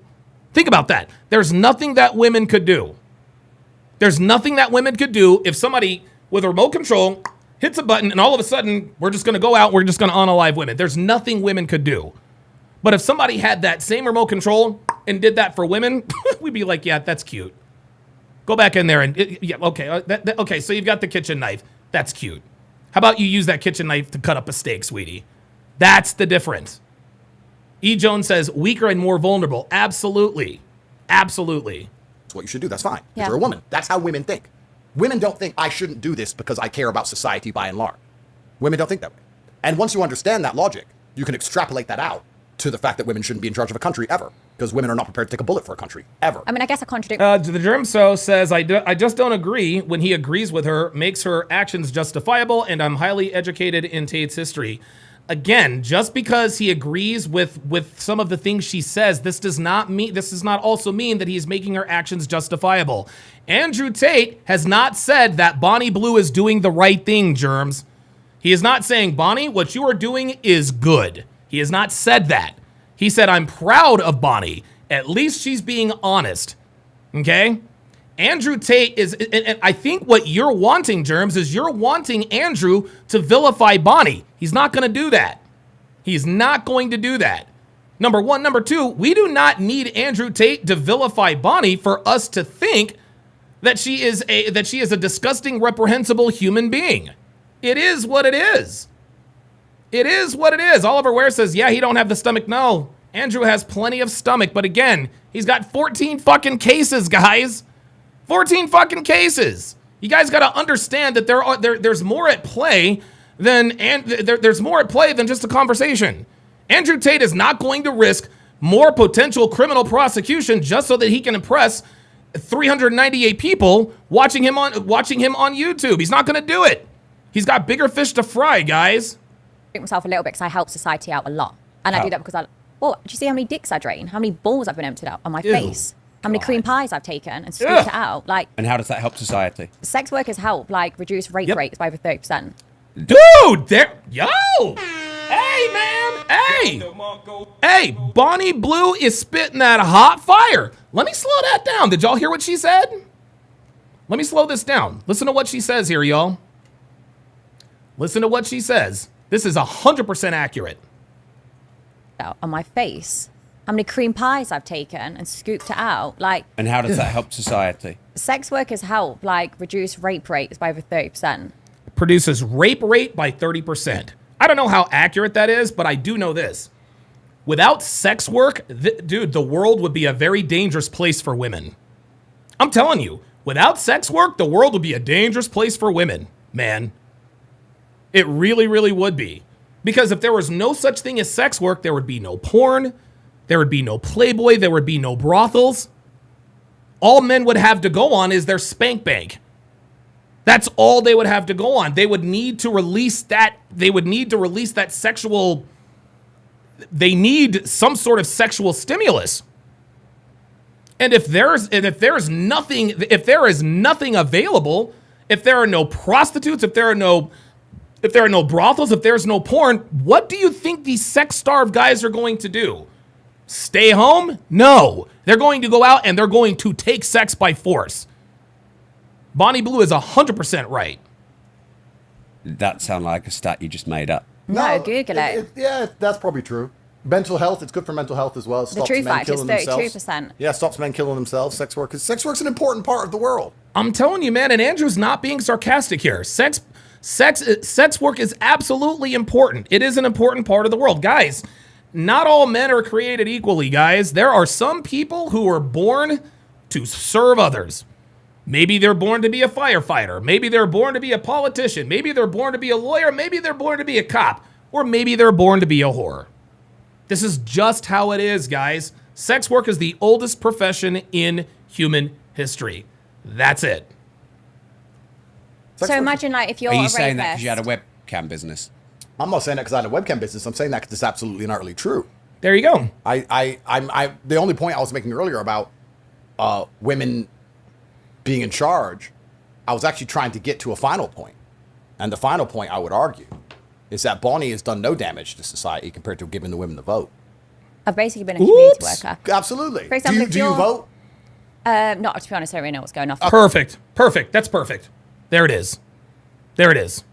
Think about that. There's nothing that women could do. There's nothing that women could do if somebody with a remote control hits a button and all of a sudden we're just going to go out, we're just going to unalive women. There's nothing women could do. But if somebody had that same remote control and did that for women, we'd be like, yeah, that's cute. Go back in there and, okay, so you've got the kitchen knife. That's cute. How about you use that kitchen knife to cut up a steak, sweetie? That's the difference. E. Jones says, weaker and more vulnerable. Absolutely. Absolutely.
That's what you should do. That's fine.
Yeah.
You're a woman. That's how women think. Women don't think I shouldn't do this because I care about society by and large. Women don't think that way. And once you understand that logic, you can extrapolate that out to the fact that women shouldn't be in charge of a country ever, because women are not prepared to take a bullet for a country ever.
I mean, I guess I contradict.
The Germso says, I just don't agree when he agrees with her, makes her actions justifiable, and I'm highly educated in Tate's history. Again, just because he agrees with some of the things she says, this does not also mean that he's making her actions justifiable. Andrew Tate has not said that Bonnie Blue is doing the right thing, Germs. He is not saying, Bonnie, what you are doing is good. He has not said that. He said, I'm proud of Bonnie. At least she's being honest. Okay? Andrew Tate is, and I think what you're wanting, Germs, is you're wanting Andrew to vilify Bonnie. He's not going to do that. He's not going to do that. Number one. Number two, we do not need Andrew Tate to vilify Bonnie for us to think that she is a disgusting, reprehensible human being. It is what it is. It is what it is. Oliver Ware says, yeah, he don't have the stomach. No, Andrew has plenty of stomach. But again, he's got 14 fucking cases, guys. 14 fucking cases. You guys got to understand that there's more at play than there's more at play than just a conversation. Andrew Tate is not going to risk more potential criminal prosecution just so that he can impress 398 people watching him on YouTube. He's not going to do it. He's got bigger fish to fry, guys.
Myself a little bit because I help society out a lot, and I do that because do you see how many dicks I drain? How many balls I've been emptied out on my face? How many cream pies I've taken and scooped it out?
And how does that help society?
Sex workers help reduce rape rates by over 30%.
Dude, hey man, hey, Bonnie Blue is spitting that hot fire. Let me slow that down. Did y'all hear what she said? Let me slow this down. Listen to what she says here, y'all. Listen to what she says. This is 100% accurate.
Out on my face. How many cream pies I've taken and scooped it out.
And how does that help society?
Sex workers help reduce rape rates by over 30%.
Produces rape rate by 30%. I don't know how accurate that is, but I do know this. Without sex work, dude, the world would be a very dangerous place for women. I'm telling you, without sex work, the world would be a dangerous place for women, man. It really, really would be. Because if there was no such thing as sex work, there would be no porn, there would be no Playboy, there would be no brothels. All men would have to go on is their spank bank. That's all they would have to go on. They would need to release that. They would need to release that sexual. They need some sort of sexual stimulus. And if there is nothing available, if there are no prostitutes, if there are no brothels, if there's no porn, what do you think these sex-starved guys are going to do? Stay home? No. They're going to go out and they're going to take sex by force. Bonnie Blue is 100% right.
that sound like a stat you just made up?
No, Google it.
Yeah, that's probably true. Mental health, it's good for mental health as well. It
The true fact is 32%.
themselves. Yeah, stops men killing themselves, sex work. Because sex work's an important part of the world.
I'm telling you, man, and Andrew's not being sarcastic here. Sex work is absolutely important. It is an important part of the world. Guys, not all men are created equally, guys. There are some people who are born to serve others. Maybe they're born to be a firefighter. Maybe they're born to be a politician. Maybe they're born to be a lawyer. Maybe they're born to be a cop. Or maybe they're born to be a whore. This is just how it is, guys. Sex work is the oldest profession in human history. That's it.
So imagine, like, if you're
Are
a
you
rapist.
saying that because you had a webcam business?
I'm not saying that because I had a webcam business. I'm saying that because it's absolutely and utterly true.
There you go.
I'm the only point I was making earlier about women being in charge, I was actually trying to get to a final point. And the final point, I would argue, is that Bonnie has done no damage to society compared to giving the women the vote.
I've basically been a community worker.
Absolutely.
For example,
do you vote?
Not, to be honest, I don't really know what's going on.
Perfect. That's perfect. There it is. There it is.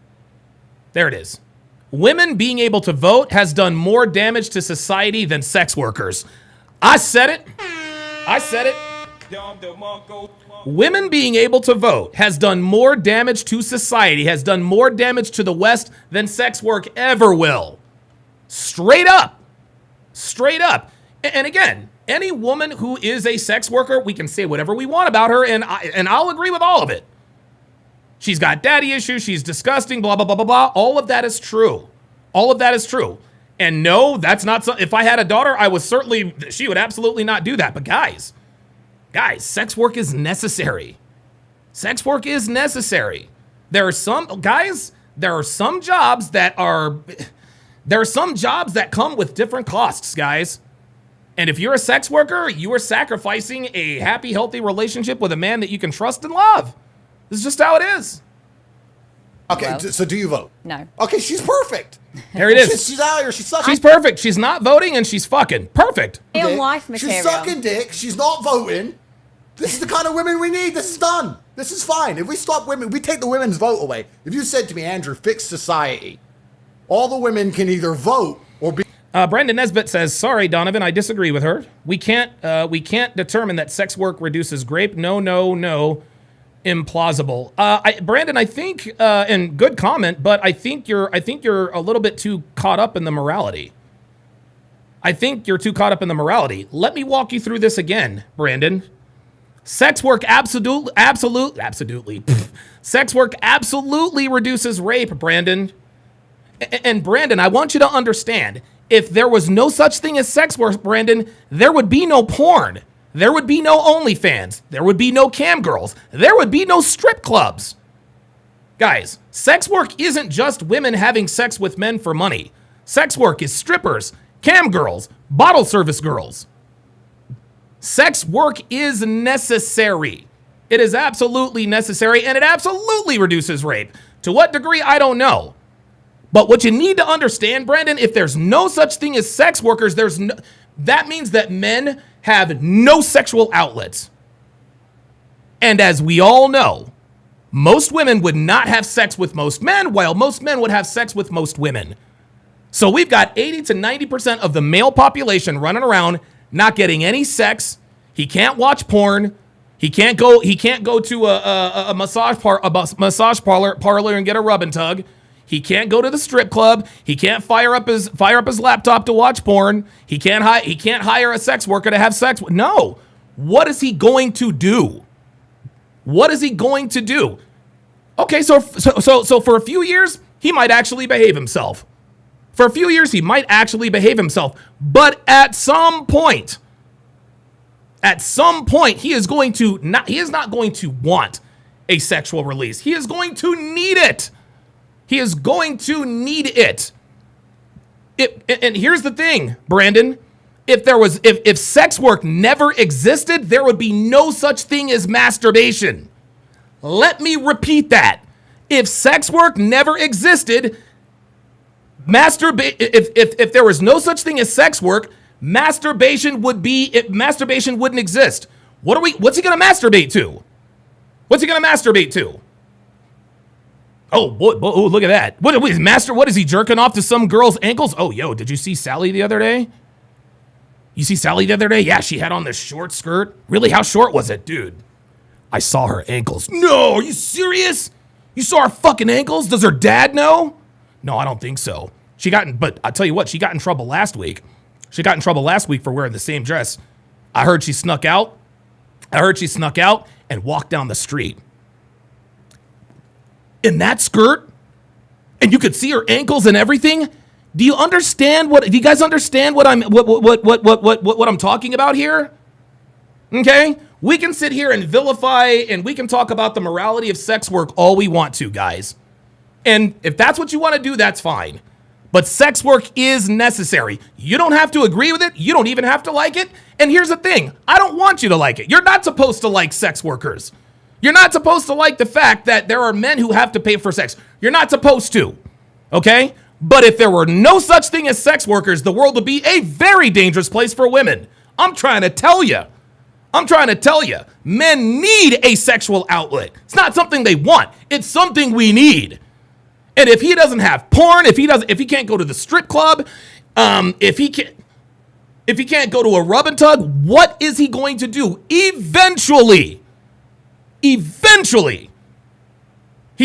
Women being able to vote has done more damage to society than sex workers. I said it. Women being able to vote has done more damage to society, has done more damage to the West than sex work ever will. Straight up. And again, any woman who is a sex worker, we can say whatever we want about her, and I'll agree with all of it. She's got daddy issues, she's disgusting, blah, blah, blah, blah, blah. All of that is true. And no, that's not so. If I had a daughter, she would absolutely not do that. But guys, sex work is necessary. There are some jobs that come with different costs, guys. And if you're a sex worker, you are sacrificing a happy, healthy relationship with a man that you can trust and love. This is just how it is.
Okay,
Well.
so do you vote?
No.
Okay, she's perfect.
There it is.
She's out here. She's sucking.
She's perfect. She's not voting and she's fucking perfect.
Real
dick.
life material.
She's sucking dick. She's not voting. This is the kind of women we need. This is done. This is fine. If we stop women, we take the women's vote away. If you said to me, Andrew, fix society, all the women can either vote or be.
Brandon Nesbitt says, sorry, Donovan, I disagree with her. We can't determine that sex work reduces rape. No. Implausible. Brandon, I think, and good comment, but I think you're a little bit too caught up in the morality. Let me walk you through this again, Brandon. Sex work absolutely. Sex work absolutely reduces rape, Brandon. And Brandon, I want you to understand, if there was no such thing as sex work, Brandon, there would be no porn. There would be no OnlyFans. There would be no cam girls. There would be no strip clubs. Guys, sex work isn't just women having sex with men for money. Sex work is strippers, cam girls, bottle service girls. Sex work is necessary. It is absolutely necessary, and it absolutely reduces rape. To what degree, I don't know. But what you need to understand, Brandon, if there's no such thing as sex workers, that means that men have no sexual outlets. And as we all know, most women would not have sex with most men, while most men would have sex with most women. So we've got 80 to 90% of the male population running around not getting any sex. He can't watch porn. He can't go to a massage parlor and get a rub and tug. He can't go to the strip club. He can't fire up his laptop to watch porn. He can't hire a sex worker to have sex. No. What is he going to do? Okay, so for a few years, he might actually behave himself. But at some point, he is not going to want a sexual release. He is going to need it. And here's the thing, Brandon. If sex work never existed, there would be no such thing as masturbation. Let me repeat that. If sex work never existed, if there was no such thing as sex work, masturbation wouldn't exist. What's he gonna masturbate to? Oh, boy, oh, look at that. What is Master? What is he jerking off to some girl's ankles? Oh, yo, did you see Sally the other day? You see Sally the other day? Yeah, she had on this short skirt. Really? How short was it? Dude, I saw her ankles. No, are you serious? You saw her fucking ankles? Does her dad know? No, I don't think so. But I'll tell you what, she got in trouble last week. She got in trouble last week for wearing the same dress. I heard she snuck out and walked down the street in that skirt, and you could see her ankles and everything. Do you guys understand what I'm talking about here? Okay? We can sit here and vilify and we can talk about the morality of sex work all we want to, guys. And if that's what you want to do, that's fine. But sex work is necessary. You don't have to agree with it. You don't even have to like it. And here's the thing. I don't want you to like it. You're not supposed to like sex workers. You're not supposed to like the fact that there are men who have to pay for sex. You're not supposed to. Okay? But if there were no such thing as sex workers, the world would be a very dangerous place for women. I'm trying to tell you. Men need a sexual outlet. It's not something they want. It's something we need. And if he doesn't have porn, if he can't go to the strip club, if he can't go to a rub and tug, what is he going to do? Eventually, he's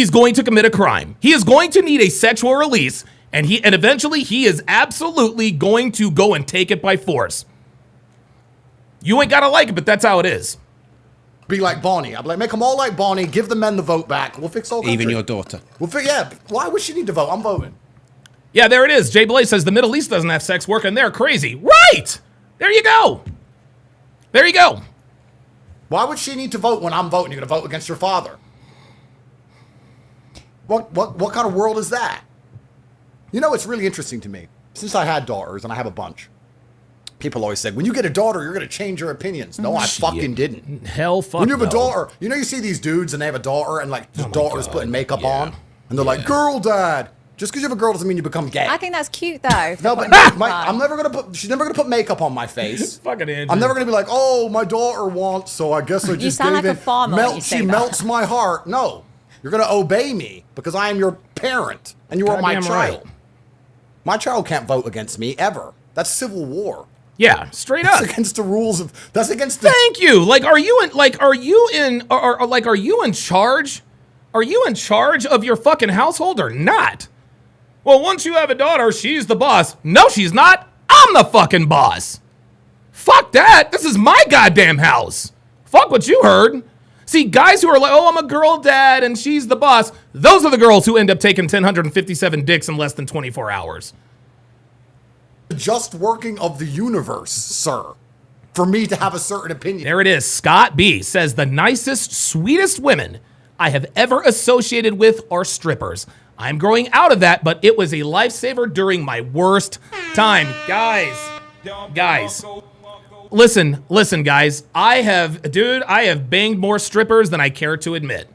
going to commit a crime. He is going to need a sexual release, and eventually he is absolutely going to go and take it by force. You ain't gotta like it, but that's how it is.
Be like Bonnie. I'd be like, make them all like Bonnie. Give the men the vote back. We'll fix all country.
Even your daughter.
Yeah. Why would she need to vote? I'm voting.
Yeah, there it is. Jay Blaze says the Middle East doesn't have sex work, and they're crazy. Right. There you go.
Why would she need to vote when I'm voting? You're going to vote against your father. What kind of world is that? You know, it's really interesting to me. Since I had daughters, and I have a bunch, people always said, when you get a daughter, you're going to change your opinions. No, I fucking didn't.
Hell fuck
When you have
no.
a daughter, you know, you see these dudes and they have a daughter and like the daughter's putting makeup on and they're like, girl dad. Just because you have a girl doesn't mean you become gay.
I think that's cute though.
No, but she's never going to put makeup on my face.
Fucking Andrew.
I'm never going to be like, oh, my daughter wants, so I guess I just
sound
gave
like a farmer when you say
she
that.
melts my heart. No, you're going to obey me because I am your parent and you are my
Goddamn
child.
right.
My child can't vote against me ever. That's civil war.
Yeah, straight up.
That's against the rules of. That's against the.
Thank you. Are you in charge? Are you in charge of your fucking household or not? Well, once you have a daughter, she's the boss. No, she's not. I'm the fucking boss. Fuck that. This is my goddamn house. Fuck what you heard. See, guys who are like, oh, I'm a girl dad and she's the boss. Those are the girls who end up taking 1,057 dicks in less than 24 hours.
Just working of the universe, sir, for me to have a certain opinion.
There it is. Scott B says the nicest, sweetest women I have ever associated with are strippers. I'm growing out of that, but it was a lifesaver during my worst time. Guys, listen, guys. I have banged more strippers than I care to admit.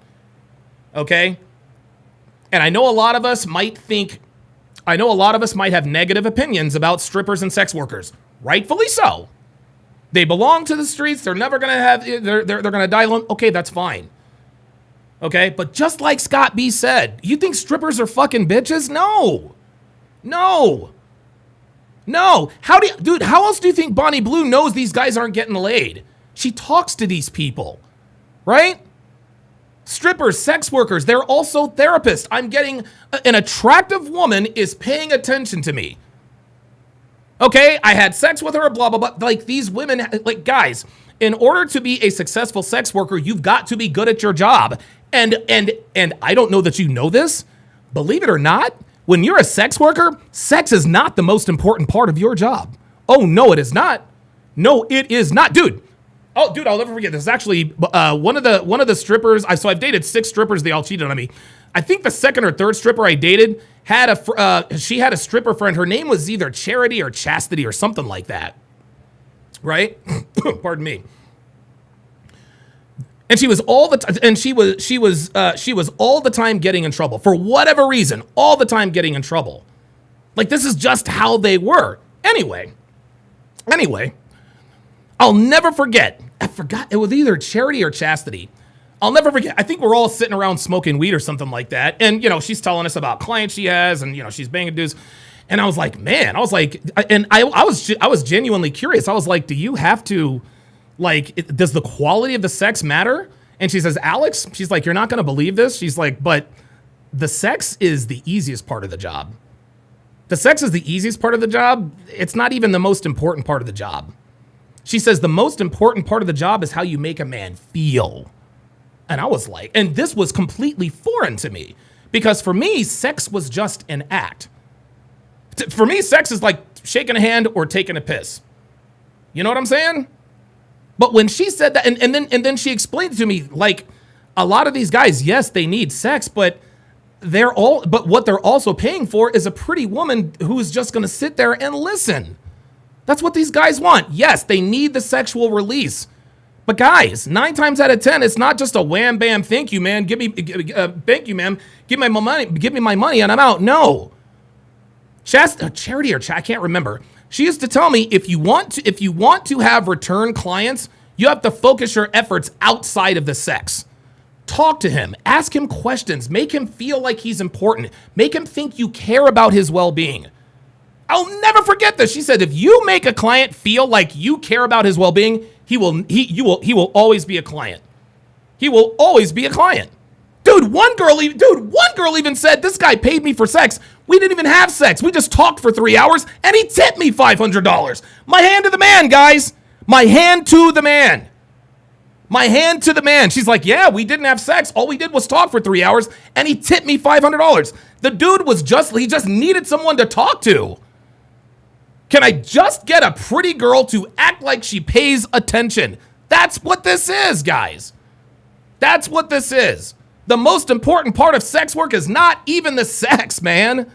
Okay? And I know a lot of us might have negative opinions about strippers and sex workers. Rightfully so. They belong to the streets. They're never going to have, they're going to die alone. Okay, that's fine. Okay, but just like Scott B said, you think strippers are fucking bitches? No. How else do you think Bonnie Blue knows these guys aren't getting laid? She talks to these people, right? Strippers, sex workers, they're also therapists. I'm getting an attractive woman is paying attention to me. Okay, I had sex with her, blah, blah, blah. Like these women, like guys, in order to be a successful sex worker, you've got to be good at your job. And I don't know that you know this. Believe it or not, when you're a sex worker, sex is not the most important part of your job. Oh, no, it is not. No, it is not. Dude, I'll never forget. This is actually one of the strippers. So I've dated 6 strippers. They all cheated on me. I think the second or third stripper I dated she had a stripper friend. Her name was either Charity or Chastity or something like that. Right? Pardon me. And she was all the time getting in trouble for whatever reason. All the time getting in trouble. Like this is just how they were. Anyway, I'll never forget. I forgot it was either Charity or Chastity. I'll never forget. I think we're all sitting around smoking weed or something like that. And, you know, she's telling us about clients she has and, you know, she's banging dudes. And I was like, man, I was genuinely curious. I was like, do you have to, like, does the quality of the sex matter? And she says, Alex, she's like, you're not going to believe this. She's like, but the sex is the easiest part of the job. The sex is the easiest part of the job. It's not even the most important part of the job. She says the most important part of the job is how you make a man feel. And I was like, and this was completely foreign to me because for me, sex was just an act. For me, sex is like shaking a hand or taking a piss. You know what I'm saying? But when she said that, and then she explained to me, like, a lot of these guys, yes, they need sex, but what they're also paying for is a pretty woman who's just going to sit there and listen. That's what these guys want. Yes, they need the sexual release. But guys, 9 times out of 10, it's not just a wham bam, thank you, man. Thank you, ma'am. Give me my money, and I'm out. No. Charity or I can't remember. She used to tell me if you want to have return clients, you have to focus your efforts outside of the sex. Talk to him, ask him questions, make him feel like he's important, make him think you care about his well-being. I'll never forget this. She said, if you make a client feel like you care about his well-being, he will always be a client. He will always be a client. Dude, one girl even said, this guy paid me for sex. We didn't even have sex. We just talked for 3 hours and he tipped me $500. My hand to the man, guys. My hand to the man. My hand to the man. She's like, yeah, we didn't have sex. All we did was talk for 3 hours and he tipped me $500. The dude he just needed someone to talk to. Can I just get a pretty girl to act like she pays attention? That's what this is, guys. That's what this is. The most important part of sex work is not even the sex, man.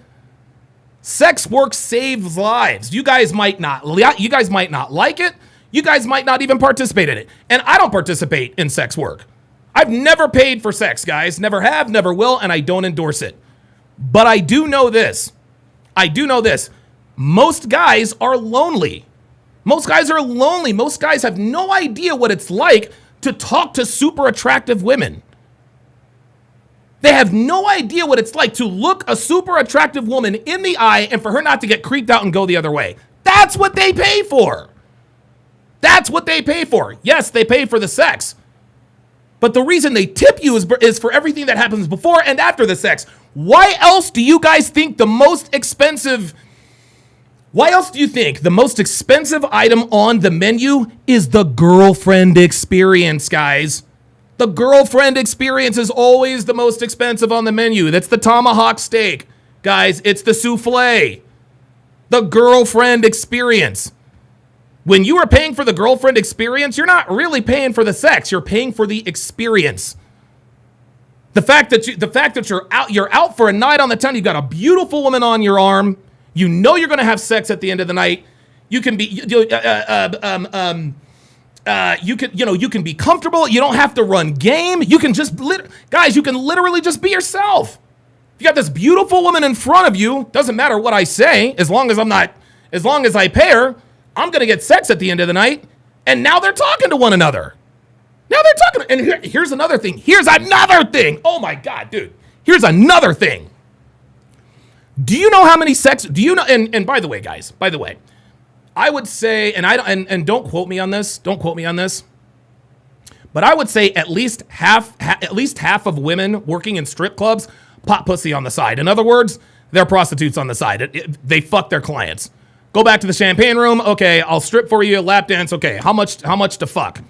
Sex work saves lives. You guys might not like it. You guys might not even participate in it. And I don't participate in sex work. I've never paid for sex, guys. Never have, never will, and I don't endorse it. But I do know this. Most guys are lonely. Most guys have no idea what it's like to talk to super attractive women. They have no idea what it's like to look a super attractive woman in the eye and for her not to get creeped out and go the other way. That's what they pay for. That's what they pay for. Yes, they pay for the sex. But the reason they tip you is for everything that happens before and after the sex. Why else do you guys think the most expensive item on the menu is the girlfriend experience, guys? The girlfriend experience is always the most expensive on the menu. That's the tomahawk steak. Guys, it's the souffle. The girlfriend experience. When you are paying for the girlfriend experience, you're not really paying for the sex. You're paying for the experience. The fact that you're out for a night on the town, you've got a beautiful woman on your arm. You know you're going to have sex at the end of the night. You can be you can be comfortable. You don't have to run game. You can just guys, you can literally just be yourself. You got this beautiful woman in front of you. Doesn't matter what I say, as long as I pay her, I'm going to get sex at the end of the night. And now they're talking to one another. And here's another thing. Oh my God, dude. Here's another thing. Do you know how many and by the way, guys, I would say, and don't quote me on this, but I would say at least half of women working in strip clubs pop pussy on the side. In other words, they're prostitutes on the side. They fuck their clients. Go back to the champagne room. Okay, I'll strip for you, lap dance. Okay, how much to fuck?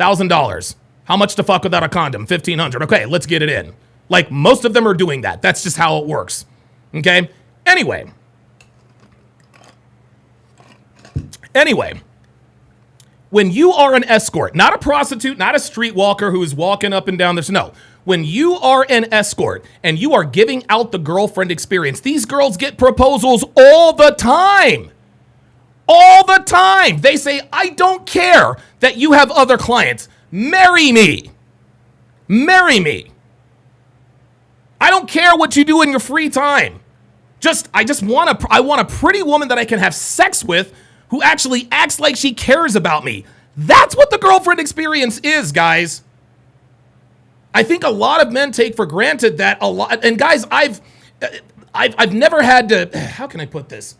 $1,000. How much to fuck without a condom? $1,500. Okay, let's get it in. Like, most of them are doing that. That's just how it works. Okay? Anyway, when you are an escort, not a prostitute, not a streetwalker who is walking up and down when you are an escort and you are giving out the girlfriend experience, these girls get proposals all the time. All the time. They say, I don't care that you have other clients. Marry me. I don't care what you do in your free time. I want a pretty woman that I can have sex with who actually acts like she cares about me. That's what the girlfriend experience is, guys. I think a lot of men take for granted that a lot, and guys, I've never had to, how can I put this?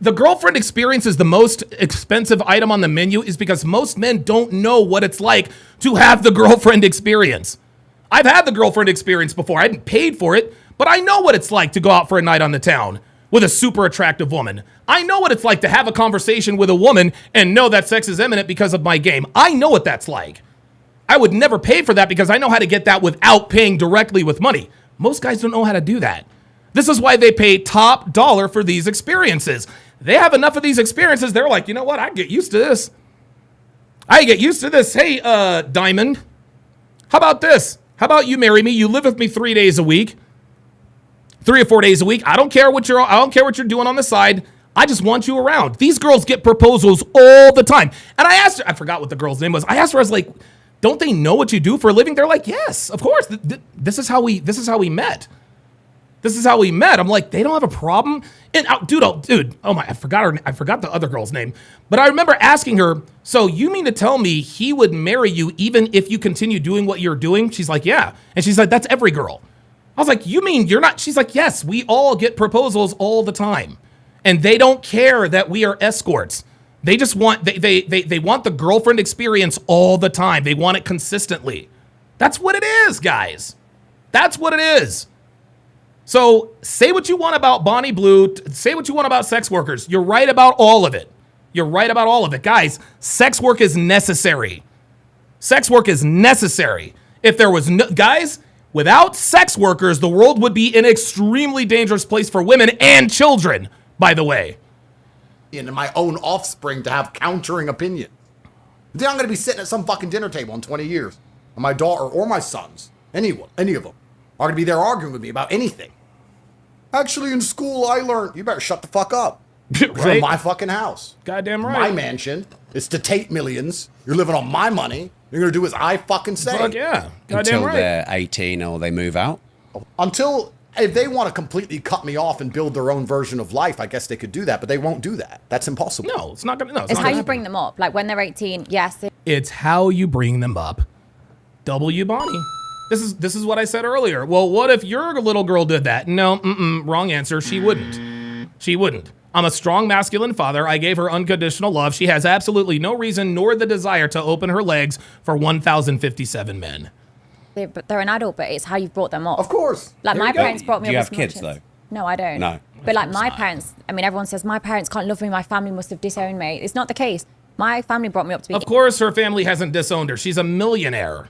The girlfriend experience is the most expensive item on the menu is because most men don't know what it's like to have the girlfriend experience. I've had the girlfriend experience before. I hadn't paid for it, but I know what it's like to go out for a night on the town with a super attractive woman. I know what it's like to have a conversation with a woman and know that sex is imminent because of my game. I know what that's like. I would never pay for that because I know how to get that without paying directly with money. Most guys don't know how to do that. This is why they pay top dollar for these experiences. They have enough of these experiences. They're like, you know what? I get used to this. I get used to this. Hey, Diamond, how about this? How about you marry me? You live with me 3 days a week, 3 or 4 days a week. I don't care what you're doing on the side. I just want you around. These girls get proposals all the time. And I asked her, I forgot what the girl's name was. I asked her, I was like, don't they know what you do for a living? They're like, yes, of course. This is how we met. This is how we met. I'm like, they don't have a problem. And dude, oh my, I forgot the other girl's name. But I remember asking her, so you mean to tell me he would marry you even if you continue doing what you're doing? She's like, yeah. And she's like, that's every girl. I was like, you mean you're not? She's like, yes, we all get proposals all the time. And they don't care that we are escorts. They just want, they want the girlfriend experience all the time. They want it consistently. That's what it is, guys. That's what it is. So say what you want about Bonnie Blue. Say what you want about sex workers. You're right about all of it. You're right about all of it. Guys, sex work is necessary. Sex work is necessary. If there was no, guys, without sex workers, the world would be an extremely dangerous place for women and children, by the way.
And my own offspring to have countering opinions. Then I'm going to be sitting at some fucking dinner table in 20 years. And my daughter or my sons, any of them, are going to be there arguing with me about anything. Actually, in school, I learned, you better shut the fuck up. Right? We're in my fucking house.
Goddamn right.
My mansion. It's to Tate millions. You're living on my money. You're going to do as I fucking say.
Fuck yeah. Goddamn
Until
right.
they're 18 or they move out.
If they want to completely cut me off and build their own version of life, I guess they could do that, but they won't do that. That's impossible.
No, it's not going to. No,
It's how you bring them up. Like when they're 18, yes.
It's how you bring them up. W. Bonnie. This is what I said earlier. Well, what if your little girl did that? No, wrong answer. She wouldn't. She wouldn't. I'm a strong masculine father. I gave her unconditional love. She has absolutely no reason nor the desire to open her legs for 1,057 men.
They're an adult, but it's how you've brought them up.
Of course.
Like my parents brought me
Do you
up
have
as
kids,
much
though?
as... No, I don't.
No.
But like my parents, I mean, everyone says my parents can't love me. My family must have disowned me. It's not the case. My family brought me up to be...
Of course her family hasn't disowned her. She's a millionaire.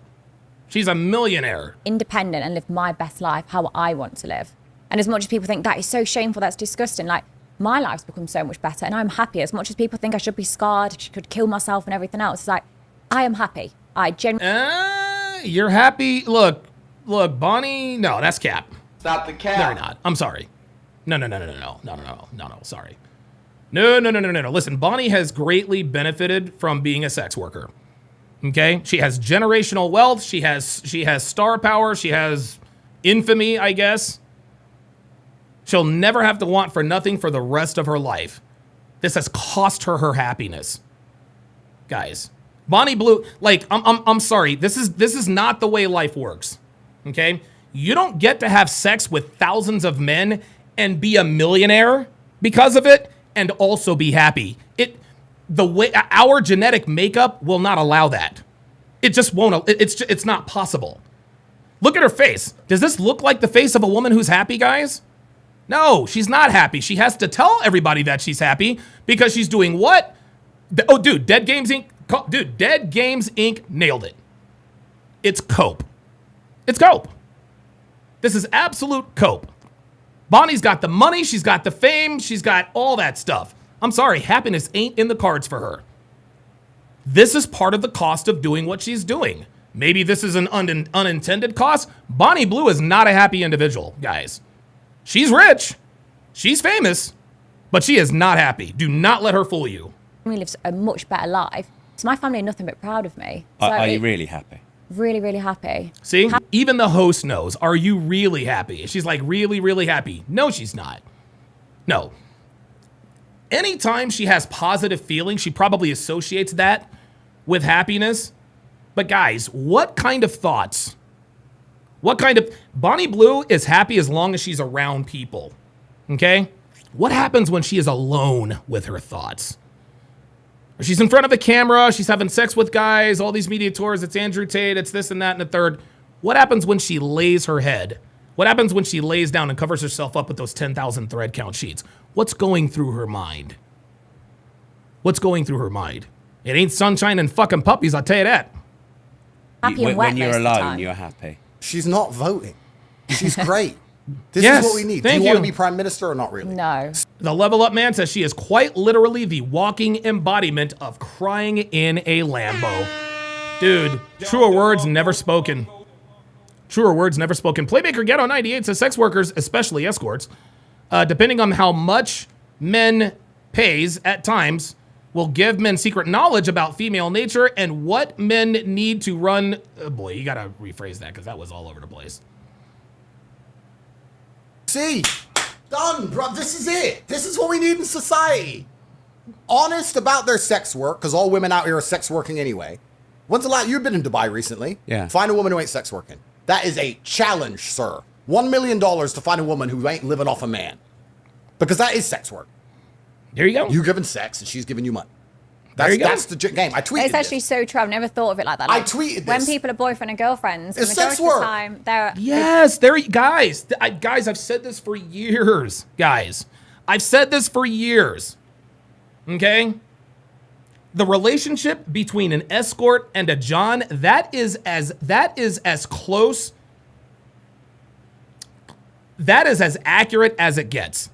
She's a millionaire.
Independent and live my best life how I want to live. And as much as people think that is so shameful, that's disgusting, like my life's become so much better and I'm happy. As much as people think I should be scarred, I could kill myself and everything else, it's like, I am happy. I genuinely...
You're happy? Look, Bonnie, no, that's cap.
Stop the cap.
No, you're not. I'm sorry. No, sorry. No. Listen, Bonnie has greatly benefited from being a sex worker. Okay? She has generational wealth. She has star power. She has infamy, I guess. She'll never have to want for nothing for the rest of her life. This has cost her her happiness. Guys, Bonnie Blue, like, I'm sorry. This is not the way life works. Okay? You don't get to have sex with thousands of men and be a millionaire because of it and also be happy. The way our genetic makeup will not allow that. It just won't. It's not possible. Look at her face. Does this look like the face of a woman who's happy, guys? No, she's not happy. She has to tell everybody that she's happy because she's doing what? Oh, dude, Dead Games Inc. Dead Games Inc. nailed it. It's cope. It's cope. This is absolute cope. Bonnie's got the money. She's got the fame. She's got all that stuff. I'm sorry, happiness ain't in the cards for her. This is part of the cost of doing what she's doing. Maybe this is an unintended cost. Bonnie Blue is not a happy individual, guys. She's rich. She's famous. But she is not happy. Do not let her fool you.
lives a much better life. So my family are nothing but proud of me. So
Are you really happy?
Really, really happy.
See, even the host knows. Are you really happy? She's like, really, really happy. No, she's not. No. Anytime she has positive feelings, she probably associates that with happiness. But guys, what kind of thoughts What kind of... Bonnie Blue is happy as long as she's around people. Okay? What happens when she is alone with her thoughts? Or she's in front of a camera, she's having sex with guys, all these media tours, it's Andrew Tate, it's this and that and the third. What happens when she lays her head? What happens when she lays down and covers herself up with those 10,000 thread count sheets? What's going through her mind? What's going through her mind? It ain't sunshine and fucking puppies, I'll tell you that.
Happy and wet
When you're
most of the
alone,
time.
you're happy.
She's not voting. She's great. This
Yes,
is what we need. Do
thank
you want to
you.
be prime minister or not really?
No.
The Level Up Man says she is quite literally the walking embodiment of crying in a Lambo. Dude, truer words never spoken. Truer words never spoken. Playmaker Ghetto 98 says sex workers, especially escorts, depending on how much men pays at times, will give men secret knowledge about female nature and what men need to run. Oh boy, you gotta rephrase that because that was all over the place.
See, done, bro. This is it. This is what we need in society. Honest about their sex work, because all women out here are sex working anyway. When's the last? You've been in Dubai recently.
Yeah.
Find a woman who ain't sex working. That is a challenge, sir. $1 million to find a woman who ain't living off a man, because that is sex work.
There you go.
You giving sex and she's giving you money.
There you go.
That's the game. I tweeted
It's actually
this.
so true. I've never thought of it like that.
I
Like,
tweeted
when
this.
people are boyfriend and girlfriends, the
It's sex
majority of
work.
the time they're
Yes, there, guys. Guys, I've said this for years. Guys, I've said this for years. Okay, the relationship between an escort and a John, that is as close. That is as accurate as it gets.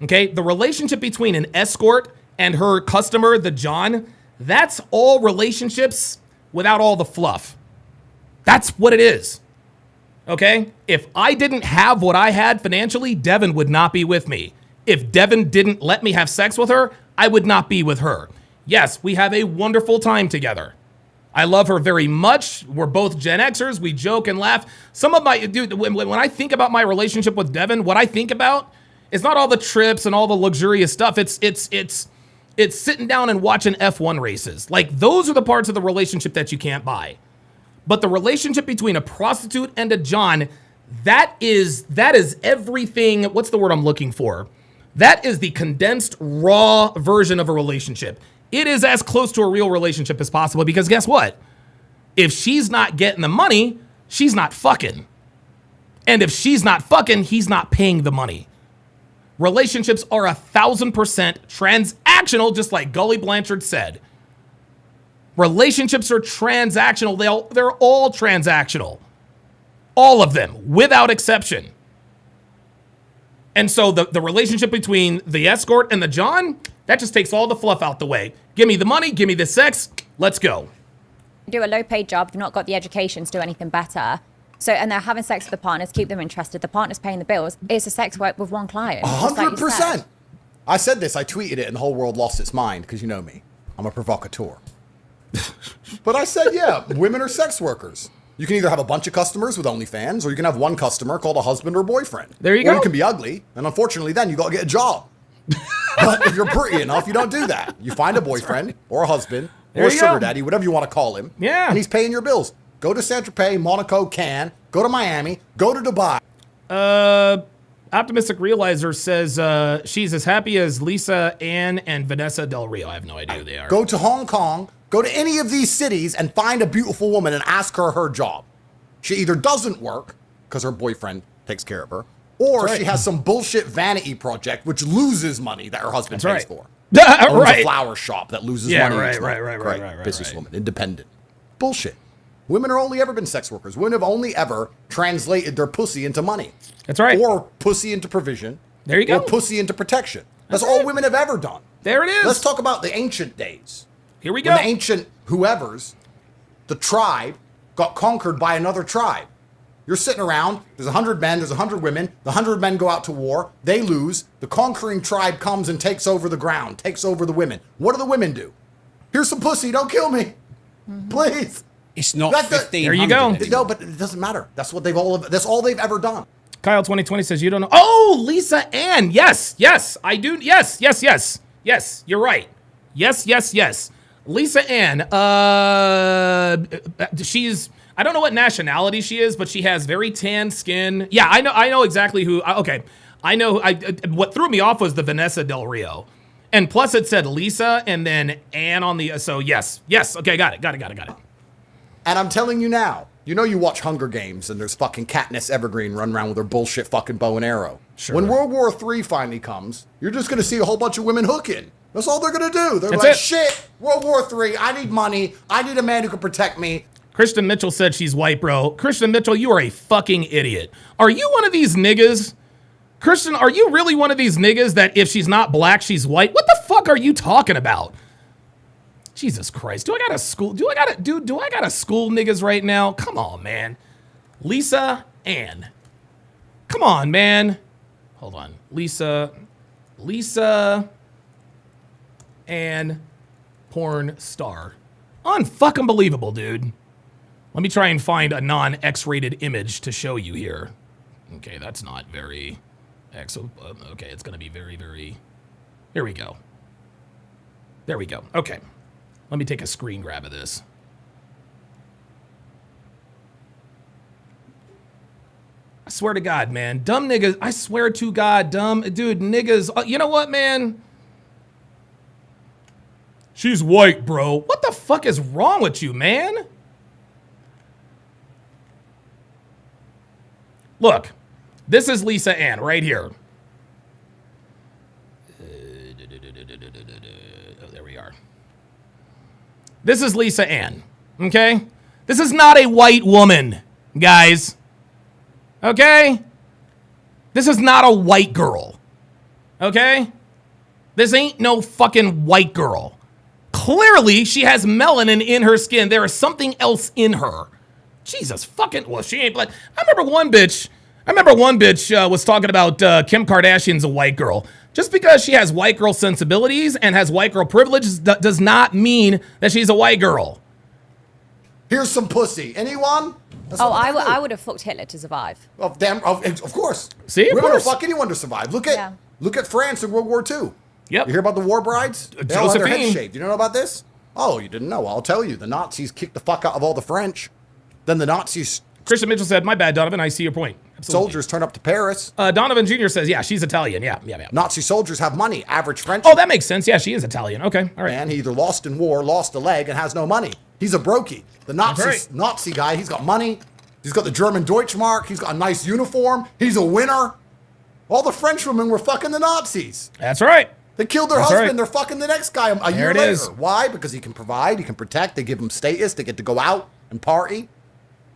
Okay, the relationship between an escort and her customer, the John, that's all relationships without all the fluff. That's what it is. Okay? If I didn't have what I had financially, Devin would not be with me. If Devin didn't let me have sex with her, I would not be with her. Yes, we have a wonderful time together. I love her very much. We're both Gen Xers. We joke and laugh. Some of my, dude, when I think about my relationship with Devin, what I think about is not all the trips and all the luxurious stuff. It's sitting down and watching F1 races. Like, those are the parts of the relationship that you can't buy. But the relationship between a prostitute and a John, that is everything. What's the word I'm looking for? That is the condensed, raw version of a relationship. It is as close to a real relationship as possible, because guess what? If she's not getting the money, she's not fucking. And if she's not fucking, he's not paying the money. Relationships are 1,000% transactional, just like Gully Blanchard said. Relationships are transactional. They're all transactional. All of them, without exception. And so the relationship between the escort and the John, that just takes all the fluff out the way. Give me the money, give me the sex, let's go.
do a low-paid job, they've not got the education to do anything better. So, and they're having sex with the partners, keep them interested. The partner's paying the bills. It's a sex work with one client. just like you said.
100%. I said this, I tweeted it, and the whole world lost its mind, because you know me. I'm a provocateur. But I said, yeah, women are sex workers. You can either have a bunch of customers with OnlyFans, or you can have one customer called a husband or boyfriend.
There you
Or
go.
you can be ugly, and unfortunately then you got to get a job. But if you're pretty enough, you don't do that. You find a boyfriend or a husband
There
or a
you
sugar
go.
daddy, whatever you want to call him.
Yeah.
And he's paying your bills. Go to Saint-Tropez, Monaco, Cannes, go to Miami, go to Dubai.
Optimistic Realizer says she's as happy as Lisa Ann and Vanessa Del Rio. I have no idea who they are.
Go to Hong Kong, go to any of these cities and find a beautiful woman and ask her her job. She either doesn't work because her boyfriend takes care of her, or
That's right.
she has some bullshit vanity project which loses money that her husband
That's
pays
right.
for. Owns a
Right.
flower shop that loses
Yeah,
money.
right,
each month.
right.
Great.
Right.
Businesswoman, independent. Bullshit. Women are only ever been sex workers. Women have only ever translated their pussy into money.
That's right.
Or pussy into provision.
There you go.
Or pussy into protection. That's
That's
all
it.
women have ever done.
There it is.
Let's talk about the ancient days.
Here we go.
When the ancient whoever's, the tribe, got conquered by another tribe. You're sitting around, there's 100 men, there's 100 women, the 100 men go out to war, they lose, the conquering tribe comes and takes over the ground, takes over the women. What do the women do? Here's some pussy, don't kill me. Please.
It's not
That's the-
1500
There you go.
anymore.
No, but it doesn't matter. That's what that's all they've ever done.
Kyle 2020 says you don't know. Oh, Lisa Ann. Yes, I do. Yes. You're right. Yes. Lisa Ann. She's I don't know what nationality she is, but she has very tan skin. Yeah, I know exactly who. Okay, I know. What threw me off was the Vanessa Del Rio, and plus it said Lisa and then Ann on the. So yes. Okay, got it.
And I'm telling you now, you know you watch Hunger Games and there's fucking Katniss Evergreen running around with her bullshit fucking bow and arrow.
Sure.
When World War III finally comes, you're just going to see a whole bunch of women hooking. That's all they're going to do. They're
That's
like,
it.
shit, World War III, I need money. I need a man who can protect me.
Kristen Mitchell said she's white, bro. Kristen Mitchell, you are a fucking idiot. Are you one of these niggas? Kristen, are you really one of these niggas that if she's not black, she's white? What the fuck are you talking about? Jesus Christ. Do I gotta school niggas right now? Come on, man. Lisa Ann. Come on, man. Hold on. Lisa Ann porn star. Unfucking believable, dude. Let me try and find a non-X-rated image to show you here. Okay, that's not very X. Okay, it's gonna be very, very. Here we go. There we go. Okay. Let me take a screen grab of this. I swear to God, man. Dumb niggas. I swear to God, dumb. Dude, niggas. You know what, man? She's white, bro. What the fuck is wrong with you, man? Look, this is Lisa Ann right here. Oh, there we are. This is Lisa Ann, okay? This is not a white woman, guys. Okay? This is not a white girl. Okay? This ain't no fucking white girl. Clearly, she has melanin in her skin. There is something else in her. Jesus fucking, well, she ain't black. I remember one bitch was talking about Kim Kardashian's a white girl. Just because she has white girl sensibilities and has white girl privilege does not mean that she's a white girl.
Here's some pussy. Anyone?
I would have fucked Hitler to survive.
Of course.
See,
women will
course.
fuck anyone to survive. Look at France in World War II.
Yep.
You hear about the war brides? They all had their heads
Josephine.
shaved. You don't know about this? Oh, you didn't know. Well, I'll tell you. The Nazis kicked the fuck out of all the French. Then the Nazis
Christian Mitchell said, my bad, Donovan. I see your point. Absolutely.
soldiers turn up to Paris.
Donovan Jr. says, yeah, she's Italian. Yeah.
Nazi soldiers have money. Average French.
Oh, that makes sense. Yeah, she is Italian. Okay, all right.
Man, he either lost in war, lost a leg, and has no money. He's a brokey. The Nazi guy, he's got money. He's got the German Deutschmark. He's got a nice uniform. He's a winner. All the French women were fucking the Nazis.
That's right.
They killed their
That's
husband.
right.
They're fucking the next guy a year
it
later.
is.
Why? Because he can provide, he can protect. They give him status. They get to go out and party.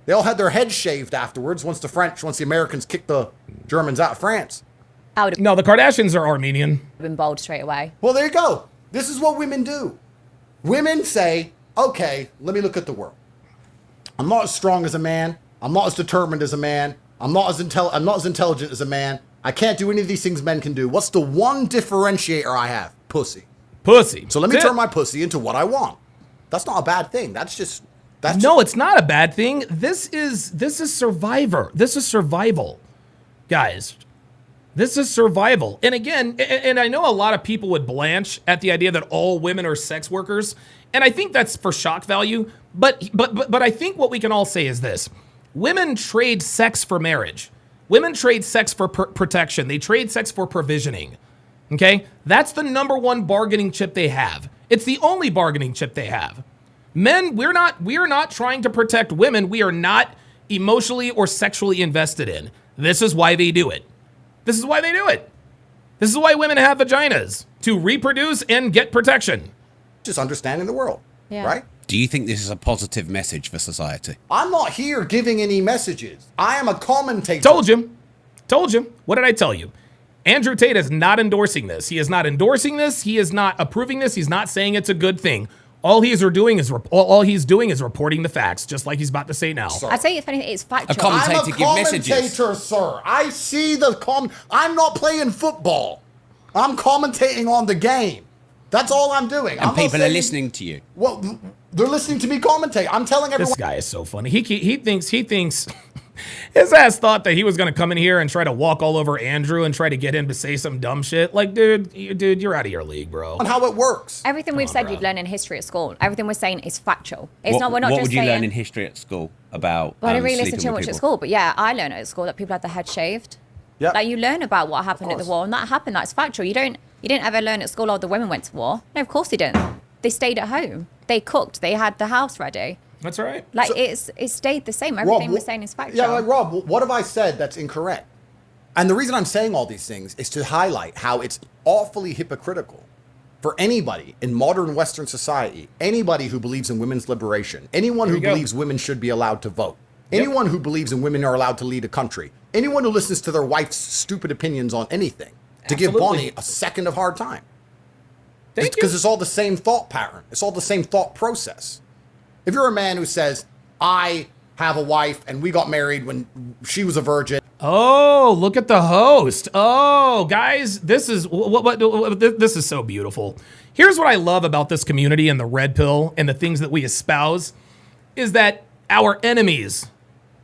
They all had their heads shaved afterwards once the Americans kicked the Germans out of France.
I would have
No, the Kardashians are Armenian.
been bold straight away.
Well, there you go. This is what women do. Women say, okay, let me look at the world. I'm not as strong as a man. I'm not as determined as a man. I'm not as intelligent as a man. I can't do any of these things men can do. What's the one differentiator I have? Pussy.
Pussy.
So let me
That's it.
turn my pussy into what I want. That's not a bad thing.
It's not a bad thing. This is survivor. This is survival, guys. This is survival. And again, and I know a lot of people would blanch at the idea that all women are sex workers, and I think that's for shock value. But I think what we can all say is this: women trade sex for marriage. Women trade sex for protection. They trade sex for provisioning. Okay, that's the number one bargaining chip they have. It's the only bargaining chip they have. Men, we are not trying to protect women. We are not emotionally or sexually invested in. This is why they do it. This is why they do it. This is why women have vaginas, to reproduce and get protection.
just understanding the world,
Yeah.
right?
Do you think this is a positive message for society?
I'm not here giving any messages. I am a commentator.
Told you. What did I tell you? Andrew Tate is not endorsing this. He is not endorsing this. He is not approving this. He's not saying it's a good thing. All he's doing is reporting the facts, just like he's about to say now.
Sorry.
I'd say if anything, it's factual.
comment-
I'm a
Commentator give messages.
commentator, sir. I see I'm not playing football. I'm commentating on the game. That's all I'm doing.
And
I'm not
people are
saying-
listening to you.
Well, they're listening to me commentate. I'm telling everyone.
This guy is so funny. He thinks His ass thought that he was going to come in here and try to walk all over Andrew and try to get him to say some dumb shit. Like, dude, you're out of your league, bro.
On how it works.
Everything we've said you'd learn in history at school. Everything we're saying is factual. It's not. We're not
what
just
would you
saying.
learn in history at school about?
Well, I didn't really listen
sleeping
too
with
much at
people?
school, but yeah, I learned at school that people had their head shaved.
Yeah.
Like you learn about what happened at the war, and that happened. That's factual. You didn't ever learn at school. Oh, the women went to war. No, of course they didn't. They stayed at home. They cooked. They had the house ready.
That's right.
Like
So-
it stayed the same. Everything
Rob,
we're saying is factual.
Yeah, like Rob, what have I said that's incorrect? And the reason I'm saying all these things is to highlight how it's awfully hypocritical for anybody in modern Western society, anybody who believes in women's liberation, anyone
There
who
you go.
believes women should be allowed to vote,
Yep.
anyone who believes in women are allowed to lead a country, anyone who listens to their wife's stupid opinions on anything, to give
Absolutely.
Bonnie a second of hard time.
Thank you.
Because it's all the same thought pattern. It's all the same thought process. If you're a man who says, I have a wife and we got married when she was a virgin.
Oh, look at the host. Oh, guys, this is this is so beautiful. Here's what I love about this community and the red pill and the things that we espouse is that our enemies,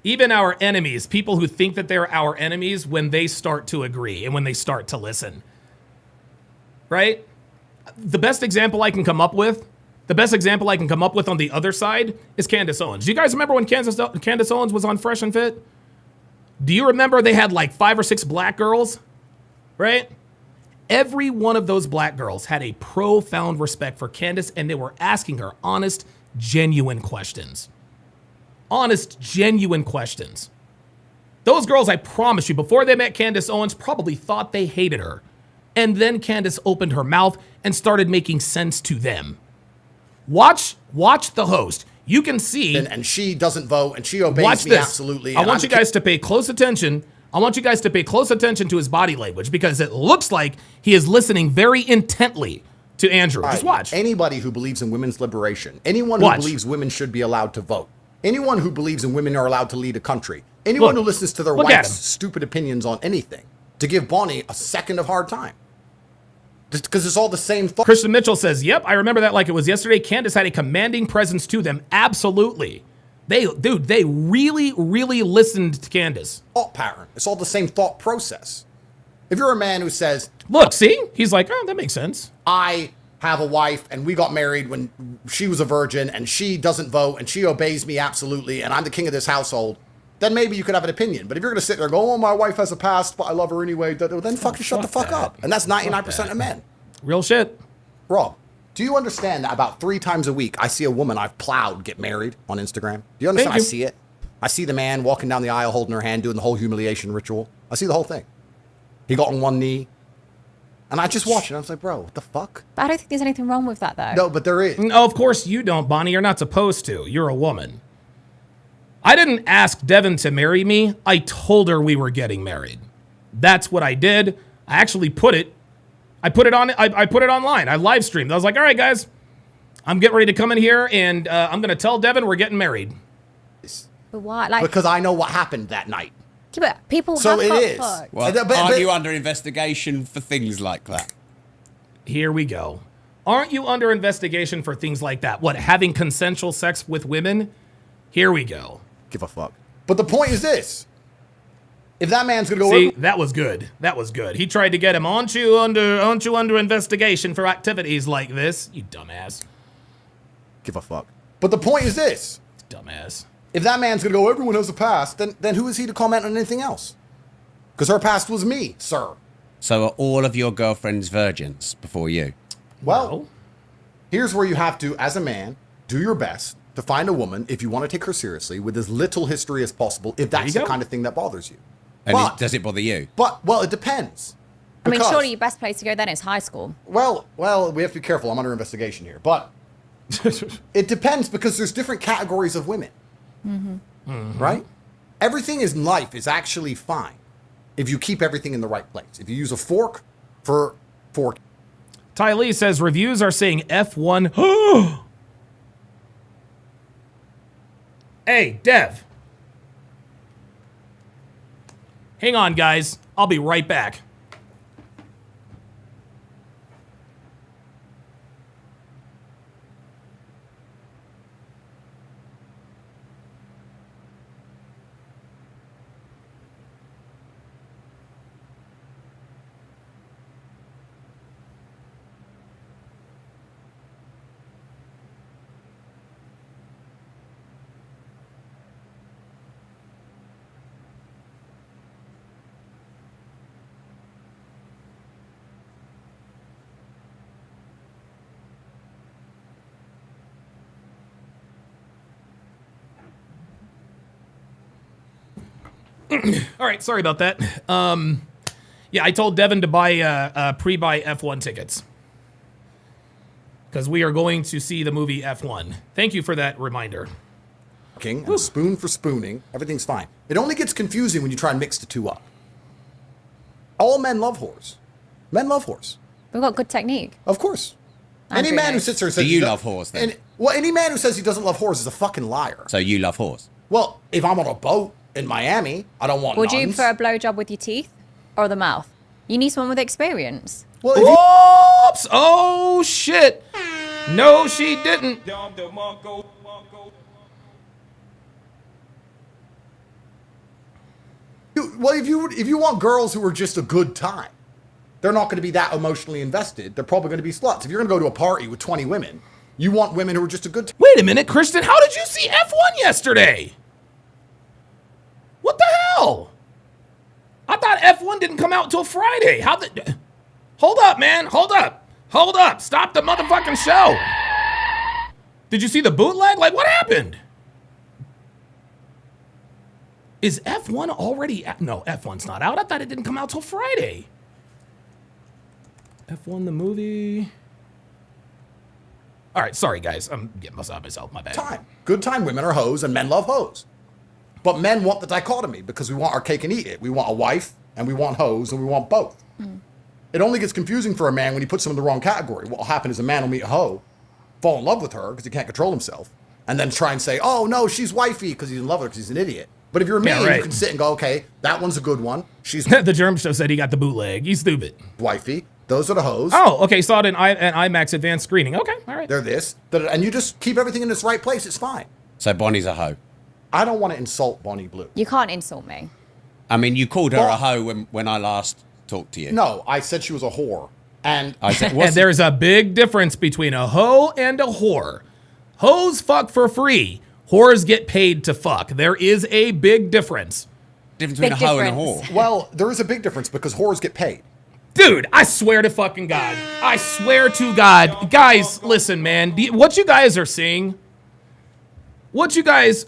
even our enemies, people who think that they're our enemies when they start to agree and when they start to listen. Right? The best example I can come up with on the other side is Candace Owens. Do you guys remember when Candace Owens was on Fresh and Fit? Do you remember they had like 5 or 6 black girls? Right? Every one of those black girls had a profound respect for Candace, and they were asking her honest, genuine questions. Honest, genuine questions. Those girls, I promise you, before they met Candace Owens, probably thought they hated her. And then Candace opened her mouth and started making sense to them. Watch the host. You can see.
And she doesn't vote and she obeys
Watch
me
this.
absolutely.
I
and
want
I'm
you
the
guys to pay close attention. I want you guys to pay close attention to his body language because it looks like he is listening very intently to Andrew. Just watch.
Anybody who believes in women's liberation, anyone who
Watch.
believes women should be allowed to vote, anyone who believes in women are allowed to lead a country, anyone
Look.
who listens to their
Look at
wife's
him.
stupid opinions on anything, to give Bonnie a second of hard time. Because it's all the same thought.
Christian Mitchell says, yep, I remember that like it was yesterday. Candace had a commanding presence to them. Absolutely. They really, really listened to Candace.
Thought pattern. It's all the same thought process. If you're a man who says,
Look, see? He's like, oh, that makes sense.
I have a wife and we got married when she was a virgin and she doesn't vote and she obeys me absolutely and I'm the king of this household, then maybe you could have an opinion. But if you're going to sit there and go, oh, my wife has a past, but I love her anyway, then fucking shut the fuck up. And that's 99% of men.
Real shit.
Rob, do you understand that about 3 times a week I see a woman I've plowed get married on Instagram? Do you understand?
Thank you.
I see it. I see the man walking down the aisle holding her hand, doing the whole humiliation ritual. I see the whole thing. He got on one knee. And I just watched it. I was like, bro, what the fuck?
But I don't think there's anything wrong with that, though.
No, but there is.
No, of course you don't, Bonnie. You're not supposed to. You're a woman. I didn't ask Devin to marry me. I told her we were getting married. That's what I did. I actually put it. I put it online. I live streamed. I was like, all right, guys, I'm getting ready to come in here and I'm going to tell Devin we're getting married.
But why? Like,
Because I know what happened that night.
yeah, but people
So
have
it
got
is.
fucked.
Well,
But-
aren't you under investigation for things like that?
Here we go. Aren't you under investigation for things like that? What, having consensual sex with women? Here we go.
Give a fuck. But the point is this. If that man's going to go...
See, that was good. That was good. He tried to get him, aren't you under investigation for activities like this? You dumbass.
Give a fuck. But the point is this.
Dumbass.
If that man's going to go, everyone has a past, then who is he to comment on anything else? Because her past was me, sir.
So are all of your girlfriends virgins before you?
Well,
No.
here's where you have to, as a man, do your best to find a woman, if you want to take her seriously, with as little history as possible, if that's
you
the
go.
kind of thing that bothers you.
And
But,
does it bother you?
well, it depends.
I mean,
Because-
surely your best place to go then is high school.
Well, we have to be careful. I'm under investigation here. But it depends because there's different categories of women. Right? Everything in life is actually fine if you keep everything in the right place. If you use a fork for fork.
Ty Lee says reviews are saying F1. Hey, Dev. Hang on, guys. I'll be right back. All right, sorry about that. Yeah, I told Devin to buy pre-buy F1 tickets because we are going to see the movie F1. Thank you for that reminder.
And spoon for spooning, everything's fine. It only gets confusing when you try and mix the two up. All men love whores. Men love whores.
We've got good technique.
Of course.
Andrew
Any man who
knows.
sits there and says
Do you
he
love whores, then?
Any man who says he doesn't love whores is a fucking liar.
So you love whores?
Well, if I'm on a boat in Miami, I don't want
Would you
nuns.
prefer a blowjob with your teeth or the mouth? You need someone with experience.
Well, if you,
Oops! Oh shit! No, she didn't.
if you want girls who are just a good time, they're not going to be that emotionally invested. They're probably going to be sluts. If you're going to go to a party with 20 women, you want women who are just a good time.
Wait a minute, Kristen. How did you see F1 yesterday? What the hell? I thought F1 didn't come out until Friday. How the? Hold up, man. Hold up. Hold up. Stop the motherfucking show. Did you see the bootleg? Like, what happened? Is F1 already out? No, F1's not out. I thought it didn't come out till Friday. F1 the movie. All right, sorry guys. I'm getting myself. My bad.
Time. Good time women are hoes and men love hoes. But men want the dichotomy because we want our cake and eat it. We want a wife and we want hoes and we want both. It only gets confusing for a man when he puts them in the wrong category. What will happen is a man will meet a hoe, fall in love with her because he can't control himself, and then try and say, oh no, she's wifey because he's in love with her because he's an idiot. But if you're me,
right.
you can sit and go, okay, that one's a good one. She's
The Germ Show said he got the bootleg. You stupid.
wifey. Those are the hoes.
Oh, okay. Saw it in IMAX advanced screening. Okay, all right.
They're this. And you just keep everything in its right place. It's fine.
So Bonnie's a hoe.
I don't want to insult Bonnie Blue.
You can't insult me.
I mean, you called her
Well-
a hoe when I last talked to you.
No, I said she was a whore. And
I said,
And there's a big difference between a hoe and a whore. Hoes fuck for free. Whores get paid to fuck. There is a big difference.
difference between a
Big
hoe and a
difference.
whore?
well, there is a big difference because whores get paid.
Dude, I swear to fucking God. I swear to God. Guys, listen, man. What you guys are seeing, what you guys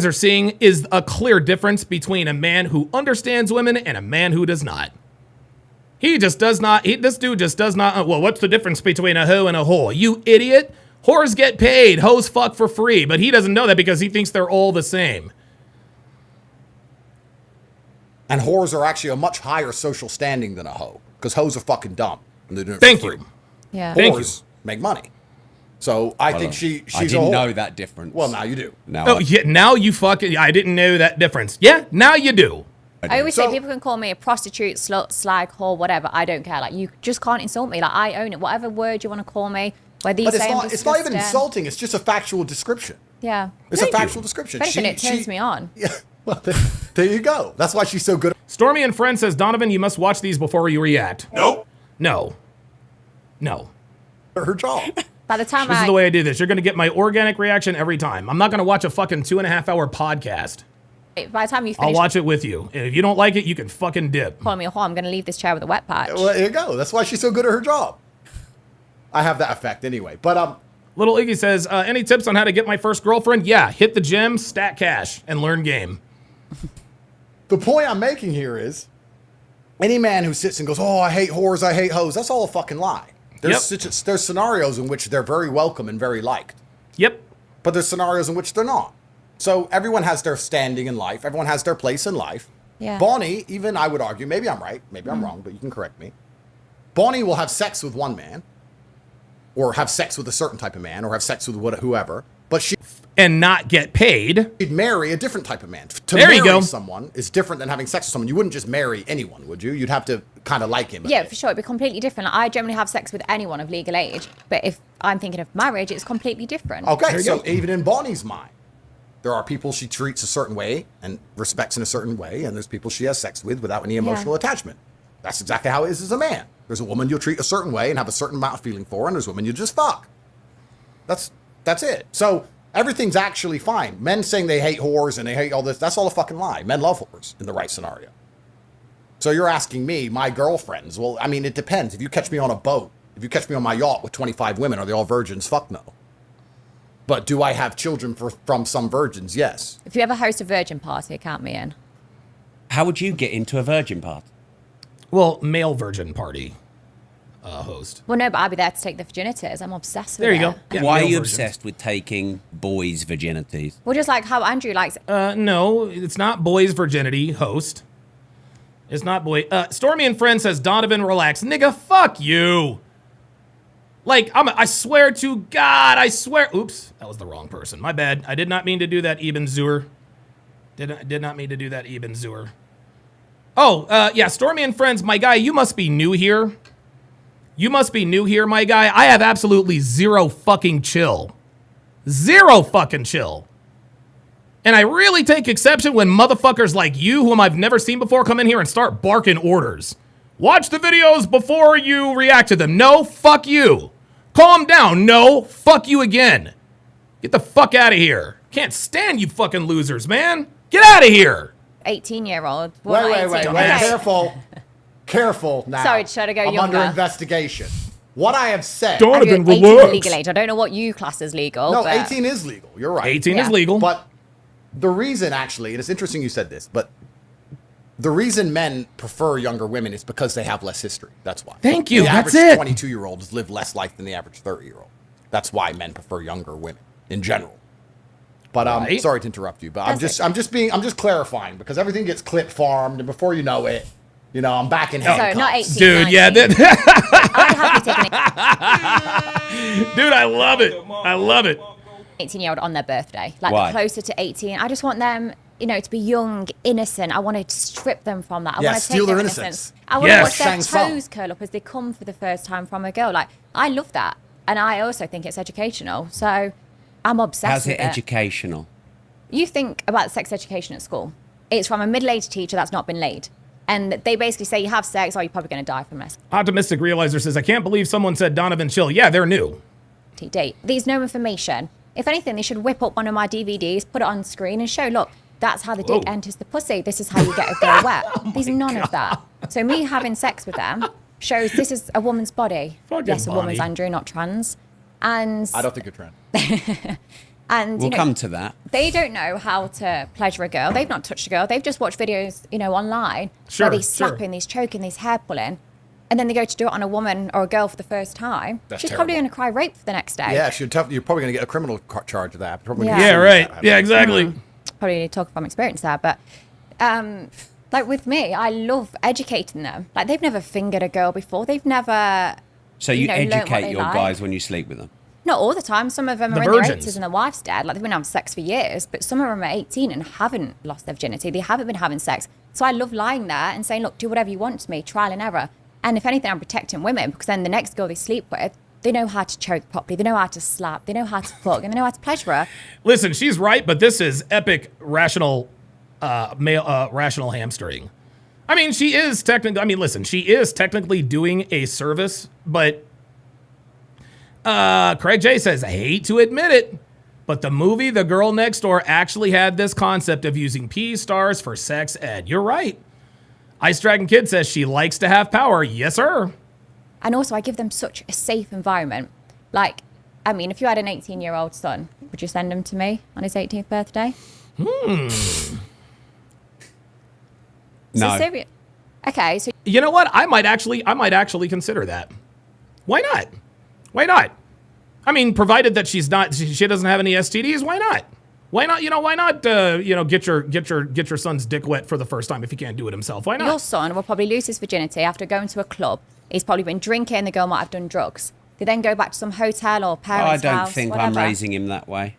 are seeing is a clear difference between a man who understands women and a man who does not. This dude just does not. Well, what's the difference between a hoe and a whore? You idiot. Whores get paid. Hoes fuck for free. But he doesn't know that because he thinks they're all the same.
And whores are actually a much higher social standing than a hoe because hoes are fucking dumb. And they're doing it
Thank
for free.
you.
Yeah.
Thank you.
Whores make money. So I think she's
I
a
didn't
whore.
know that difference.
Well, now you do.
No.
Oh, yeah, now you fucking. I didn't know that difference. Yeah, now you do.
I always say
So-
people can call me a prostitute, slut, slag, whore, whatever. I don't care. Like, you just can't insult me. Like, I own it. Whatever word you want to call me, whether you
But
say I'm
it's not even
disgusting.
insulting. It's just a factual description.
Yeah.
It's a factual description.
If anything, it turns me on.
Yeah. Well, there you go. That's why she's so good.
Stormy and Friend says, Donovan, you must watch these before you react.
Nope.
No.
Her job.
By the time
This is the way I do this. You're going to get my organic reaction every time. I'm not going to watch a fucking 2.5-hour podcast.
by the time you
I'll
finish
watch it with you. And if you don't like it, you can fucking dip.
calling me a whore, I'm going to leave this chair with a wet patch.
Well, there you go. That's why she's so good at her job. I have that effect anyway. But
Little Iggy says, any tips on how to get my first girlfriend? Yeah, hit the gym, stack cash, and learn game.
the point I'm making here is any man who sits and goes, oh, I hate whores, I hate hoes, that's all a fucking lie. There's scenarios in which they're very welcome and very liked.
Yep.
But there's scenarios in which they're not. So everyone has their standing in life. Everyone has their place in life.
Yeah.
Bonnie, even I would argue, maybe I'm right, maybe I'm wrong, but you can correct me. Bonnie will have sex with one man, or have sex with a certain type of man, or have sex with whoever, but she'd
And not get paid.
marry a different type of man. To
There you
marry
go.
someone is different than having sex with someone. You wouldn't just marry anyone, would you? You'd have to kind of like him. a
Yeah,
bit.
for sure. It'd be completely different. Like, I generally have sex with anyone of legal age, but if I'm thinking of marriage, it's completely different.
Okay,
you
so
go.
even in Bonnie's mind, there are people she treats a certain way and respects in a certain way, and there's people she has sex with without any emotional attachment. That's exactly how it is as a man. There's a woman you'll treat a certain way and have a certain amount of feeling for, and there's women you just fuck. That's it. So everything's actually fine. Men saying they hate whores and they hate all this, that's all a fucking lie. Men love whores in the right scenario. So you're asking me, my girlfriends, well, I mean, it depends. If you catch me on a boat, if you catch me on my yacht with 25 women, are they all virgins? Fuck no. But do I have children from some virgins? Yes.
If you ever host a virgin party, count me in.
How would you get into a virgin party?
Well, male virgin party host.
Well, no, but I'll be there to take the virginities. I'm obsessed with
There
it.
you go. Yeah,
Why are
male
you
virgins.
obsessed with taking boys' virginities?
Well, just like how Andrew likes
No, it's not boys' virginity host. It's not boy. Stormy and Friend says, Donovan, relax. Nigga, fuck you. Like, I swear to God, I swear. Oops, that was the wrong person. My bad. I did not mean to do that, Eben Zur. Did not mean to do that, Eben Zur. Oh, yeah, Stormy and Friends, my guy, you must be new here. You must be new here, my guy. I have absolutely zero fucking chill. Zero fucking chill. And I really take exception when motherfuckers like you, whom I've never seen before, come in here and start barking orders. Watch the videos before you react to them. No, fuck you. Calm down. No, fuck you again. Get the fuck out of here. Can't stand you fucking losers, man. Get out of here.
18-year-old.
Wait. Careful now.
Sorry, should I go
I'm
younger?
under investigation. What I have said.
Donovan,
18
relax.
legal age. I don't know what you class as legal.
No,
but
18 is legal. You're right.
18 is
Yeah.
legal.
But the reason, actually, and it's interesting you said this, but the reason men prefer younger women is because they have less history. That's why.
Thank you.
The
That's
average
it.
22-year-olds live less life than the average 30-year-old. That's why men prefer younger women in general. But
Right.
sorry to interrupt you, but
That's
I'm just clarifying because everything gets clip farmed, and before you know it, I'm back in handcuffs.
So not 18.
Dude, yeah.
19. I'd happily take an
Dude, I love it. I love it.
18-year-old on their birthday. Like
Why?
closer to 18. I just want them, to be young, innocent. I want to strip them from that. I
Yeah,
want to
steal
take
their
innocence.
innocence.
I want
Yes.
to watch their
Shang Tsung.
toes curl up as they come for the first time from a girl. Like, I love that. And I also think it's educational. So I'm obsessed
How's
with
it
it.
educational?
You think about sex education at school. It's from a middle-aged teacher that's not been laid. And they basically say you have sex or you're probably going to die from this.
Optimistic Realizer says, I can't believe someone said Donovan chill. Yeah, they're new.
Date. There's no information. If anything, they should whip up one of my DVDs, put it on screen and show, look, that's how the dick
Whoa.
enters the pussy. This is how you get a girl wet. There's none of that. So me having sex with them shows this is a woman's body.
Fucking
yes, a woman's
body.
Andrew, not trans. And
I don't think you're trans.
and
We'll come to that.
they don't know how to pleasure a girl. They've not touched a girl. They've just watched videos, online
Sure,
where they're
sure.
slapping, these choking, these hair pulling. And then they go to do it on a woman or a girl for the first time.
That's
She's probably
terrible.
going to cry rape the next day.
Yeah, you're probably going to get a criminal charge of that. Probably
Yeah.
gonna
Yeah,
sue
right.
that.
Yeah, exactly.
Probably need to talk from experience there, but like with me, I love educating them. Like they've never fingered a girl before. They've never.
So you
learnt what
educate
they
your
like.
guys when you sleep with them?
Not all the time. Some of them
The
are in their
virgins.
80s and their wife's dead. Like they've been having sex for years, but some of them are 18 and haven't lost their virginity. They haven't been having sex. So I love lying there and saying, look, do whatever you want to me, trial and error. And if anything, I'm protecting women because then the next girl they sleep with, they know how to choke properly. They know how to slap. They know how to fuck, and they know how to pleasure her.
Listen, she's right, but this is epic rational rational hamstering. I mean, she is technically doing a service, but Craig J says, I hate to admit it, but the movie The Girl Next Door actually had this concept of using P stars for sex ed. You're right. Ice Dragon Kid says she likes to have power. Yes, sir.
And also, I give them such a safe environment. Like, I mean, if you had an 18-year-old son, would you send him to me on his 18th birthday?
No.
So serious. Okay, so
You know what? I might actually consider that. Why not? Why not? I mean, provided that she doesn't have any STDs, why not? Why not? Why not? Get your son's dick wet for the first time if he can't do it himself. Why
your
not?
son will probably lose his virginity after going to a club. He's probably been drinking. The girl might have done drugs. They then go back to some hotel or
I
parents'
don't
house.
think
whatever.
I'm raising him that way.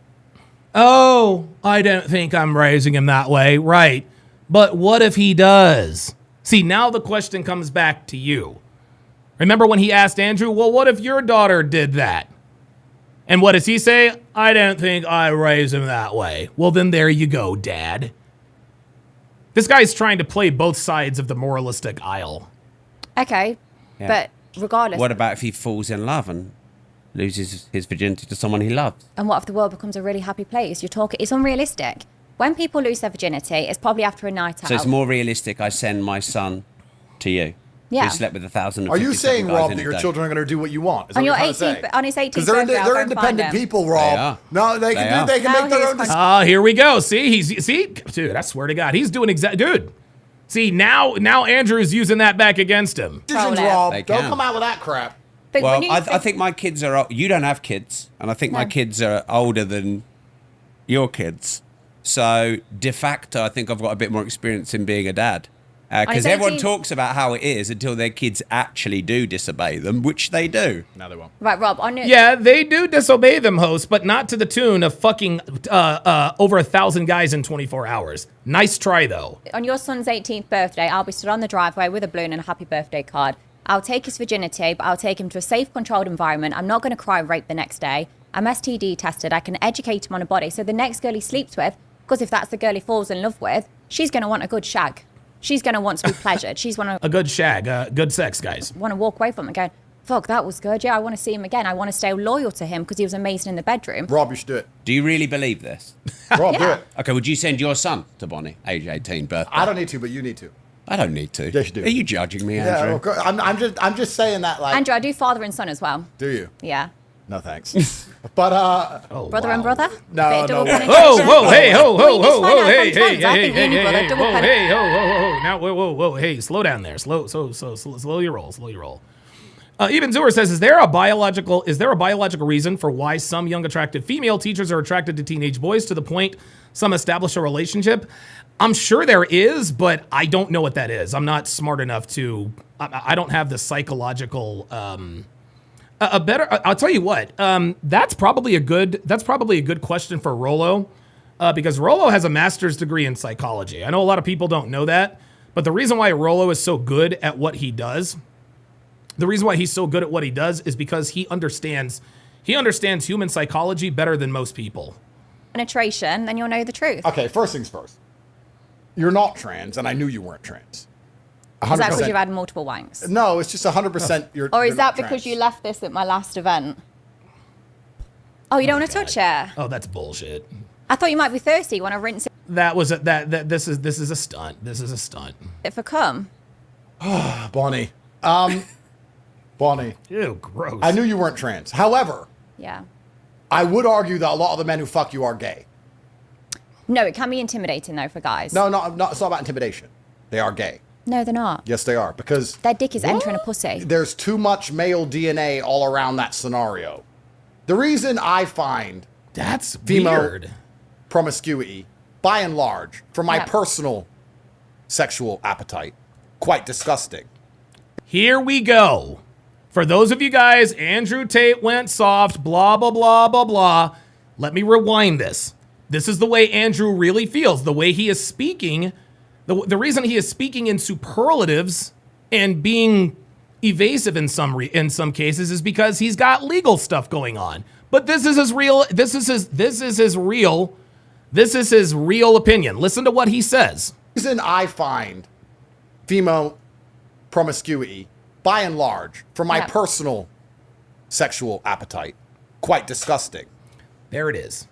Oh, I don't think I'm raising him that way. Right. But what if he does? See, now the question comes back to you. Remember when he asked Andrew, well, what if your daughter did that? And what does he say? I don't think I raise him that way. Well, then there you go, Dad. This guy's trying to play both sides of the moralistic aisle.
Okay,
Yeah.
but regardless.
What about if he falls in love and loses his virginity to someone he loves?
And what if the world becomes a really happy place? It's unrealistic. When people lose their virginity, it's probably after a night out.
So it's more realistic I send my son to you.
Yeah.
who slept with 1,000.
Are you saying, Rob, that
your
your children are going to do what you want? Is that
On
what
your
you're trying to
18th,
say?
on his 18th
Because
birthday, I'll
they're
go and find
independent
him.
people, Rob.
They are.
No, they can make
Now
their
he's
own decisions.
content.
Here we go. See, dude, I swear to God, he's doing dude. See, now Andrew's using that back against him.
Decisions,
Troll it.
Rob.
They
Don't
can.
come out with that crap.
But
Well,
when you
I think my kids are. You don't have kids, and I think my
No.
kids are older than your kids. So de facto, I think I've got a bit more experience in being a dad. Because
I
everyone
think-
talks about how it is until their kids actually do disobey them, which they do.
No, they won't.
Right, Rob, on your,
Yeah, they do disobey them, host, but not to the tune of fucking over 1,000 guys in 24 hours. Nice try, though.
on your son's 18th birthday, I'll be stood on the driveway with a balloon and a happy birthday card. I'll take his virginity, but I'll take him to a safe, controlled environment. I'm not going to cry rape the next day. I'm STD tested. I can educate him on a body. So the next girl he sleeps with, because if that's the girl he falls in love with, she's going to want a good shag. She's going to want to be pleasured. She's want
A good shag, good sex, guys.
to walk away from him and go, fuck, that was good. Yeah, I want to see him again. I want to stay loyal to him because he was amazing in the bedroom.
Rob, you should do it.
Do you really believe this?
Rob, do
Yeah.
it.
Okay, would you send your son to Bonnie, age 18, birthday?
I don't need to, but you need to.
I don't need to.
Yes, you do.
Are you judging me,
Yeah,
Andrew?
of course. I'm just saying that, like.
Andrew, I do father and son as well.
Do you?
Yeah.
No, thanks. But
Brother and brother?
No,
Bit of double
no.
penetration.
Whoa, hey, ho,
We
ho,
just
ho,
find
ho,
out
hey,
from
hey,
Trump. I
hey,
think me
hey,
and you, brother,
hey,
double
whoa,
pen-
hey, ho. Now, whoa, hey, slow down there. Slow your roll. Even Zooer says, is there a biological reason for why some young attractive female teachers are attracted to teenage boys to the point some establish a relationship? I'm sure there is, but I don't know what that is. I'm not smart enough to. I don't have the psychological. I'll tell you what. That's probably a good question for Rollo, because Rollo has a master's degree in psychology. I know a lot of people don't know that, but the reason why Rollo is so good at what he does. The reason why he's so good at what he does is because he understands human psychology better than most people.
Penetration, then you'll know the truth.
Okay, first things first. You're not trans, and I knew you weren't trans. 100%.
Is that because you've had multiple wanks?
No, it's just 100%. You're.
Or
you're
is that
not
because
trans.
you left this at my last event? Oh, you don't want to touch it?
Oh, that's bullshit.
I thought you might be thirsty. You want to rinse
This is a stunt.
it for cum?
Bonnie. Bonnie.
Ew, gross.
I knew you weren't trans. However,
Yeah.
I would argue that a lot of the men who fuck you are gay.
No, it can be intimidating, though, for guys.
No, it's not about intimidation. They are gay.
No, they're not.
Yes, they are. Because
Their dick is entering a pussy.
there's too much male DNA all around that scenario. The reason I find
That's
female
weird.
promiscuity, by and large, for my
Yeah.
personal sexual appetite, quite disgusting.
Here we go. For those of you guys, Andrew Tate went soft, blah, blah, blah, blah, blah. Let me rewind this. This is the way Andrew really feels. The way he is speaking, the reason he is speaking in superlatives and being evasive in some cases is because he's got legal stuff going on. But this is his real opinion. Listen to what he says.
The reason I find female promiscuity, by and large, for my
Yeah.
personal sexual appetite, quite disgusting.
There it is.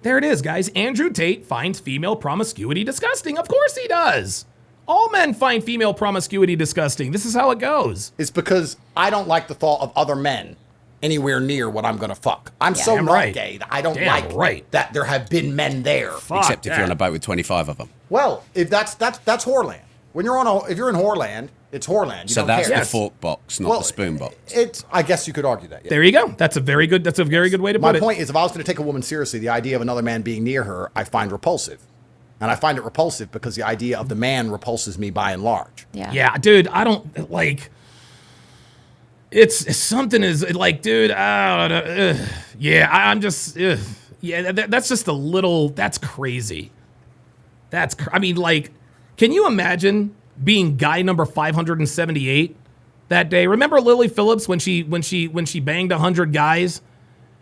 There it is, guys. Andrew Tate finds female promiscuity disgusting. Of course he does. All men find female promiscuity disgusting. This is how it goes.
It's because I don't like the thought of other men anywhere near what I'm gonna fuck. I'm so
Damn
not
right.
gay that I don't
Damn
like
right.
that there have been men there.
Except if you're on a boat with 25 of them.
Well, if that's whoreland. When you're if you're in whoreland, it's whoreland. You
So
don't
that's
care.
the fork box, not the spoon box.
I guess you could argue that. Yeah.
There you go. That's a very good way to
My
put it.
point is, if I was going to take a woman seriously, the idea of another man being near her, I find repulsive. And I find it repulsive because the idea of the man repulses me by and large.
Yeah.
Yeah, dude, I don't like. It's something is like, dude. Yeah, I'm just. Yeah, that's just a little. That's crazy. I mean, like, can you imagine being guy number 578 that day? Remember Lily Phillips when she banged 100 guys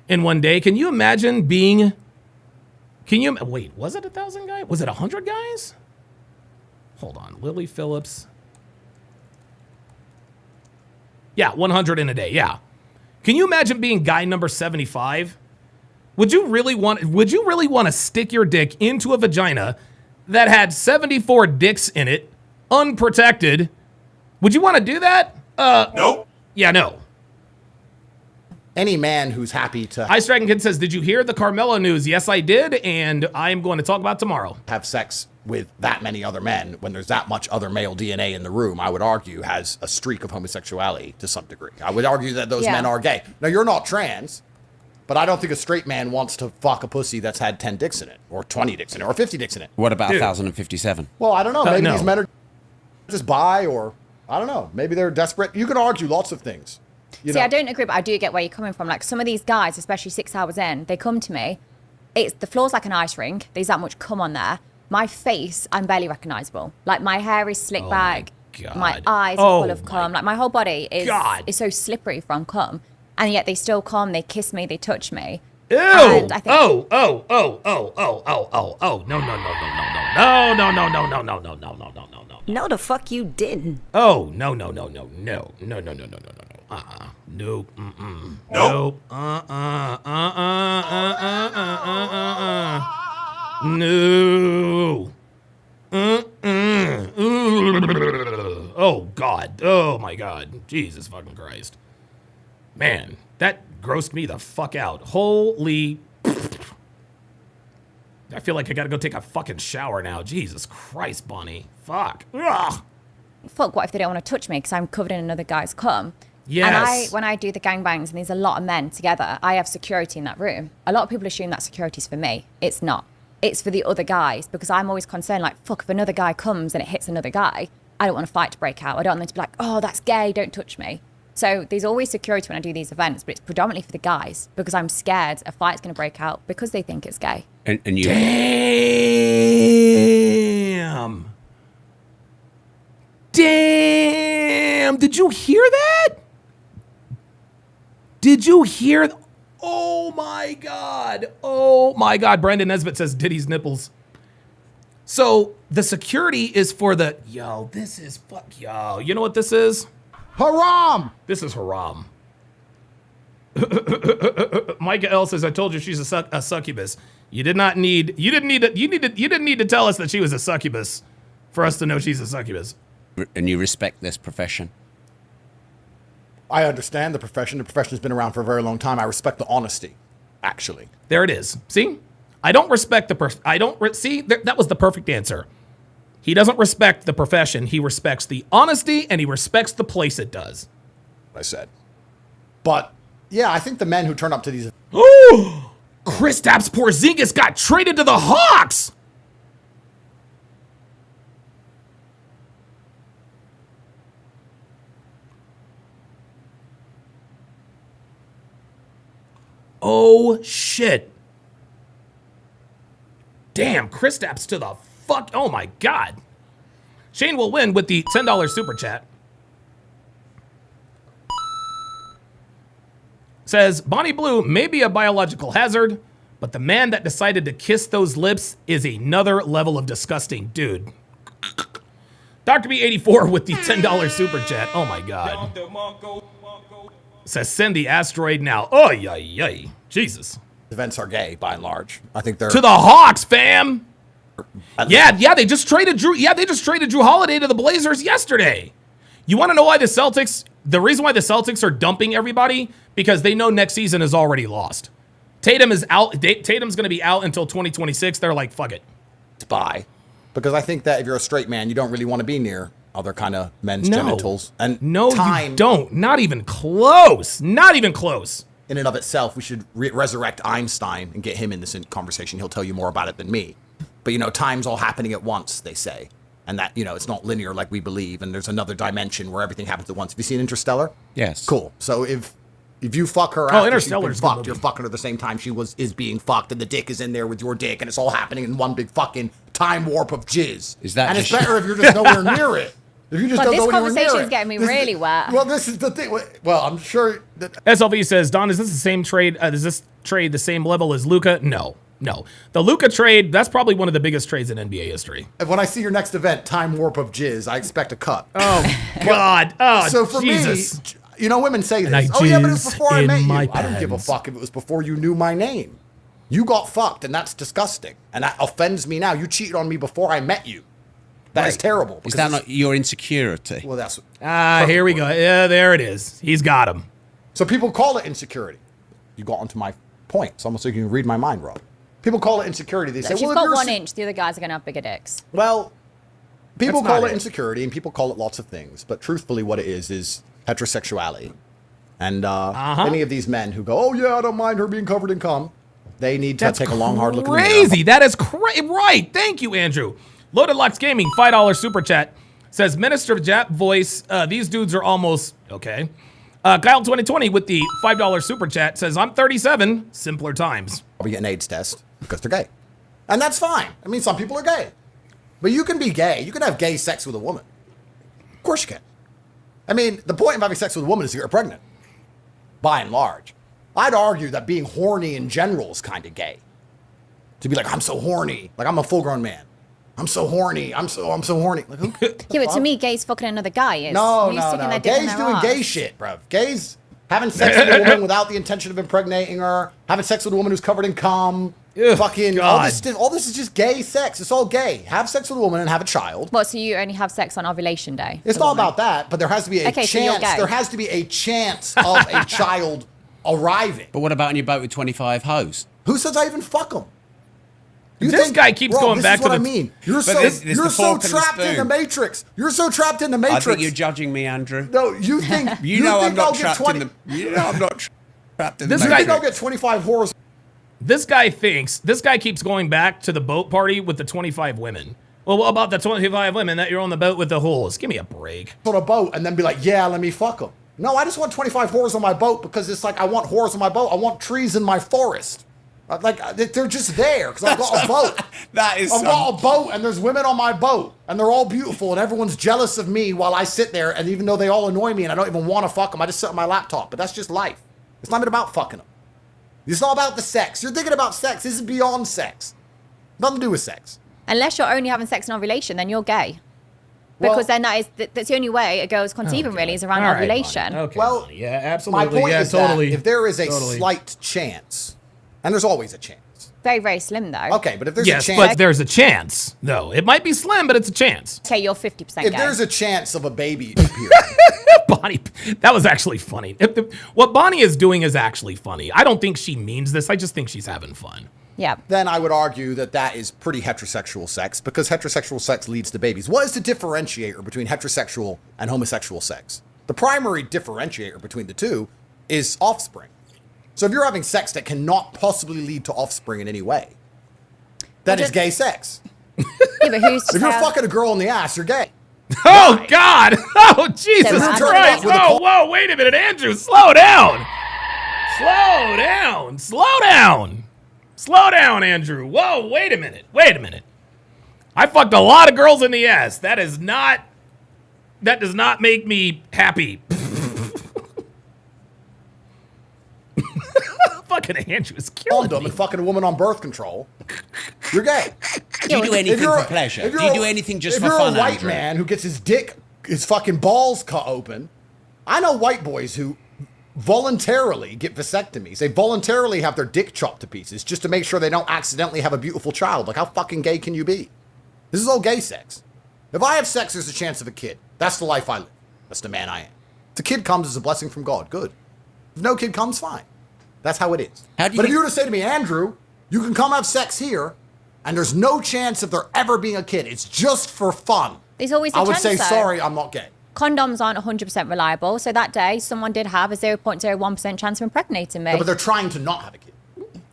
in one day? Can you imagine being? Wait, was it 1,000 guys? Was it 100 guys? Hold on, Lily Phillips. Yeah, 100 in a day. Yeah. Can you imagine being guy number 75? Would you really want to stick your dick into a vagina that had 74 dicks in it, unprotected, Would you want to do that?
Nope.
Yeah, no.
Any man who's happy to
Ice Dragon Kid says, did you hear the Carmelo news? Yes, I did, and I'm going to talk about it tomorrow.
have sex with that many other men, when there's that much other male DNA in the room, I would argue has a streak of homosexuality to some degree. I would argue that those men are gay. Now, you're not trans, but I don't think a straight man wants to fuck a pussy that's had 10 dicks in it, or 20 dicks in it, or 50 dicks in it.
What about
Dude.
1,057?
Well, I don't know. Maybe
no.
these men are just bi, or I don't know. Maybe they're desperate. You can argue lots of things. You
See,
know?
I don't agree, but I do get where you're coming from. Like some of these guys, especially 6 hours in, they come to me. It's the floor's like an ice rink. There's that much cum on there. My face, I'm barely recognizable. Like my hair is slicked back.
God.
My eyes are full of
my
cum. Like my whole body
God.
is so slippery from cum. And yet they still come, they kiss me, they touch me.
Ew!
And I think,
No, no, no, no.
No, the fuck you didn't.
Oh, no. No. Nope.
Nope.
No. Oh, God. Oh, my God. Jesus fucking Christ. Man, that grossed me the fuck out. Holy... I feel like I gotta go take a fucking shower now. Jesus Christ, Bonnie. Fuck. Ugh.
fuck, what if they don't want to touch me because I'm covered in another guy's cum?
Yes.
And when I do the gangbangs and there's a lot of men together, I have security in that room. A lot of people assume that security's for me. It's not. It's for the other guys because I'm always concerned, like, fuck, if another guy comes and it hits another guy, I don't want a fight to break out. I don't want them to be like, oh, that's gay, don't touch me. So there's always security when I do these events, but it's predominantly for the guys because I'm scared a fight's going to break out because they think it's gay.
And you...
Damn! Did you hear that? Did you hear? Oh my God! Oh my God! Brandon Nesbitt says Diddy's nipples. So the security is for the this is fuck yo. You know what this is?
Haram!
This is haram. Micah L says, "I told you she's a succubus. You didn't need to tell us that she was a succubus for us to know she's a succubus."
And you respect this profession.
I understand the profession. The profession's been around for a very long time. I respect the honesty, actually.
There it is. See, I don't respect that was the perfect answer. He doesn't respect the profession. He respects the honesty and he respects the place it does.
I said. But yeah, I think the men who turn up to these.
Oh, Kristaps Porzingis got traded to the Hawks. Oh, shit. Damn, Kristaps to the fuck. Oh, my God. Shane will win with the $10 super chat. Says, Bonnie Blue may be a biological hazard, but the man that decided to kiss those lips is another level of disgusting. Dude. Dr. B84 with the $10 super chat. Oh, my God. Says send the asteroid now. Oh, yay. Jesus.
Events are gay by and large. I think they're
To the Hawks, fam. Yeah, they just traded Drew. Yeah, they just traded Drew Holiday to the Blazers yesterday. You want to know why the reason why the Celtics are dumping everybody? Because they know next season is already lost. Tatum is out. Tatum's going to be out until 2026. They're like, fuck it.
by. Because I think that if you're a straight man, you don't really want to be near other kind of men's genitals. And
No,
time
you don't. Not even close. Not even close.
in and of itself, we should resurrect Einstein and get him in this conversation. He'll tell you more about it than me. But, time's all happening at once, they say. And that, it's not linear like we believe. And there's another dimension where everything happens at once. Have you seen Interstellar?
Yes.
Cool. So if you fuck her after she's been
Interstellar's the
fucked,
movie.
you're fucking her the same time she is being fucked, and the dick is in there with your dick, and it's all happening in one big fucking time warp of jizz.
Is that
and it's
just-
better if you're just nowhere near it. If you just
But
don't
this
go anywhere near
conversation's
it.
getting me
This is-
really wet.
Well, this is the thing. Well, I'm sure that
SLV says, Don, is this the same trade? Is this trade the same level as Luka? No. The Luka trade, that's probably one of the biggest trades in NBA history.
when I see your next event, time warp of jizz, I expect a cut.
Oh, God. Oh,
So for
Jesus.
me, women say
And I
this. Oh yeah, but it was
jizz
before I
in
met you.
my
I don't give a
pants.
fuck if it was before you knew my name. You got fucked, and that's disgusting, and that offends me now. You cheated on me before I met you. That is terrible.
Is
because
that
it's-
not your insecurity?
Well, that's
Here we go. Yeah, there it is. He's got him.
so people call it insecurity. You got onto my point. It's almost like you can read my mind, Rob. People call it insecurity. They say,
If you've
well,
got
if you're
1 inch, the other guys are going to have bigger dicks.
Well, people
That's
call
not
it
it.
insecurity, and people call it lots of things. But truthfully, what it is heterosexuality. And any of these men who go, "Oh yeah, I don't mind her being covered in cum," they need to take a long, hard look in the mirror.
Crazy. That is right. Thank you, Andrew. Loaded Lux Gaming, $5 super chat says, Minister of Jap voice. These dudes are almost okay. Kyle 2020 with the $5 super chat says, I'm 37. Simpler times.
Probably get an AIDS test because they're gay, and that's fine. I mean, some people are gay, but you can be gay. You can have gay sex with a woman. Of course you can. I mean, the point of having sex with a woman is to get her pregnant. By and large, I'd argue that being horny in general is kind of gay. To be like, I'm so horny, like I'm a full-grown man. I'm so horny. I'm so horny. Like, who?
Yeah, but to me, gays fucking another guy is.
No.
Their dick in
Gays
their
doing
ass.
gay shit, bro. Gays having sex with a woman without the intention of impregnating her, having sex with a woman who's covered in cum, fucking all this is just gay sex. It's all gay. Have sex with a woman and have a child.
What, so you only have sex on ovulation day?
It's not about that, but there has to be a
Okay, so you're
chance.
gay.
There has to be a chance of a child arriving.
But what about on your boat with 25 hoes?
Who says I even fuck them?
This guy keeps
Rob,
going
this
back
is
to
what
the-
I mean. You're
this
you're
the
so
fork and the
trapped in the
spoon.
matrix. You're so trapped in the
I
matrix.
think you're judging me, Andrew.
No, you think
You know I'm
think I'll
not
get
trapped
20
in the. You know I'm not trapped in
This
the.
You think I'll
matrix.
get 25 whores
This guy keeps going back to the boat party with the 25 women. Well, what about the 25 women that you're on the boat with the holes? Give me a break.
on a boat and then be like, yeah, let me fuck them? No, I just want 25 whores on my boat because it's like I want whores on my boat. I want trees in my forest. Like they're just there because I've got a boat.
That is.
I've got a boat and there's women on my boat and they're all beautiful and everyone's jealous of me while I sit there, and even though they all annoy me and I don't even want to fuck them, I just sit on my laptop. But that's just life. It's not even about fucking them. It's not about the sex. You're thinking about sex. This is beyond sex. Nothing to do with sex.
Unless you're only having sex on ovulation, then you're gay.
Well-
Because then that's the only way a girl's conceiving really is around
All right,
ovulation.
Bonnie. Okay,
Well,
Bonnie. Yeah,
My
absolutely.
point
Yeah,
is
totally.
that if there is a
Totally.
slight chance, and there's always a chance.
Very, very slim though.
Okay, but if there's
Yes,
a chance,
but there's a chance. No, it might be slim, but it's a chance.
Okay, you're 50%
if
gay.
there's a chance of a baby appearing,
Bonnie, that was actually funny. What Bonnie is doing is actually funny. I don't think she means this. I just think she's having fun.
Yeah.
then I would argue that that is pretty heterosexual sex because heterosexual sex leads to babies. What is the differentiator between heterosexual and homosexual sex? The primary differentiator between the two is offspring. So if you're having sex that cannot possibly lead to offspring in any way, that is gay sex.
Yeah, but who's to
If you're
tell-
fucking a girl in the ass, you're gay.
Oh, God. Oh, Jesus
So I'm
Christ.
with a
Whoa, wait a minute, Andrew. Slow down. Slow down. Slow down. Slow down, Andrew. Whoa, wait a minute. Wait a minute. I fucked a lot of girls in the ass. That does not make me happy. Fucking Andrew is killing
Condom
me.
and fucking a woman on birth control, you're gay.
Do you do anything
you're
for
a-
pleasure?
if
Do
you're
you
a-
do anything just
if
for
you're
fun,
a white
Andrew?
man who gets his fucking balls cut open, I know white boys who voluntarily get vasectomies. They voluntarily have their dick chopped to pieces just to make sure they don't accidentally have a beautiful child. Like, how fucking gay can you be? This is all gay sex. If I have sex, there's a chance of a kid. That's the life I live. That's the man I am. If the kid comes as a blessing from God, good. If no kid comes, fine. That's how it is.
How do you
But if
think-
you were to say to me, Andrew, you can come have sex here, and there's no chance of there ever being a kid. It's just for fun.
There's always a
I would
chance,
say,
though.
sorry, I'm not gay.
Condoms aren't 100% reliable. So that day, someone did have a 0.01% chance of impregnating me.
But they're trying to not have a kid.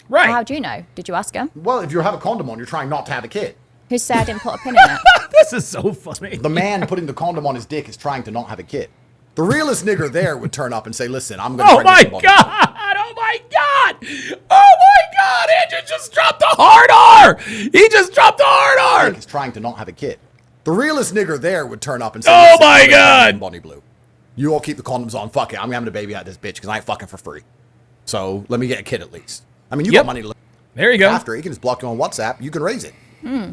Right.
Well, how do you know? Did you ask him?
Well, if you have a condom on, you're trying not to have a kid.
Who said I didn't put a pin in it?
This is so funny.
The man putting the condom on his dick is trying to not have a kid. The realest nigger there would turn up and say, listen, I'm going to
Oh my God! Oh my God! Oh my God! Andrew just dropped a hard R! He just dropped a hard R!
Is trying to not have a kid. The realest nigger there would turn up and say,
Oh
"Listen,
my
I'm gonna have
God.
Bonnie Blue. You all keep the condoms on. Fuck it. I'm having a baby out of this bitch because I ain't fucking for free. So let me get a kid at least. I mean, you
Yep.
got money to live
There you go.
after. You can just block you on WhatsApp. You can raise it.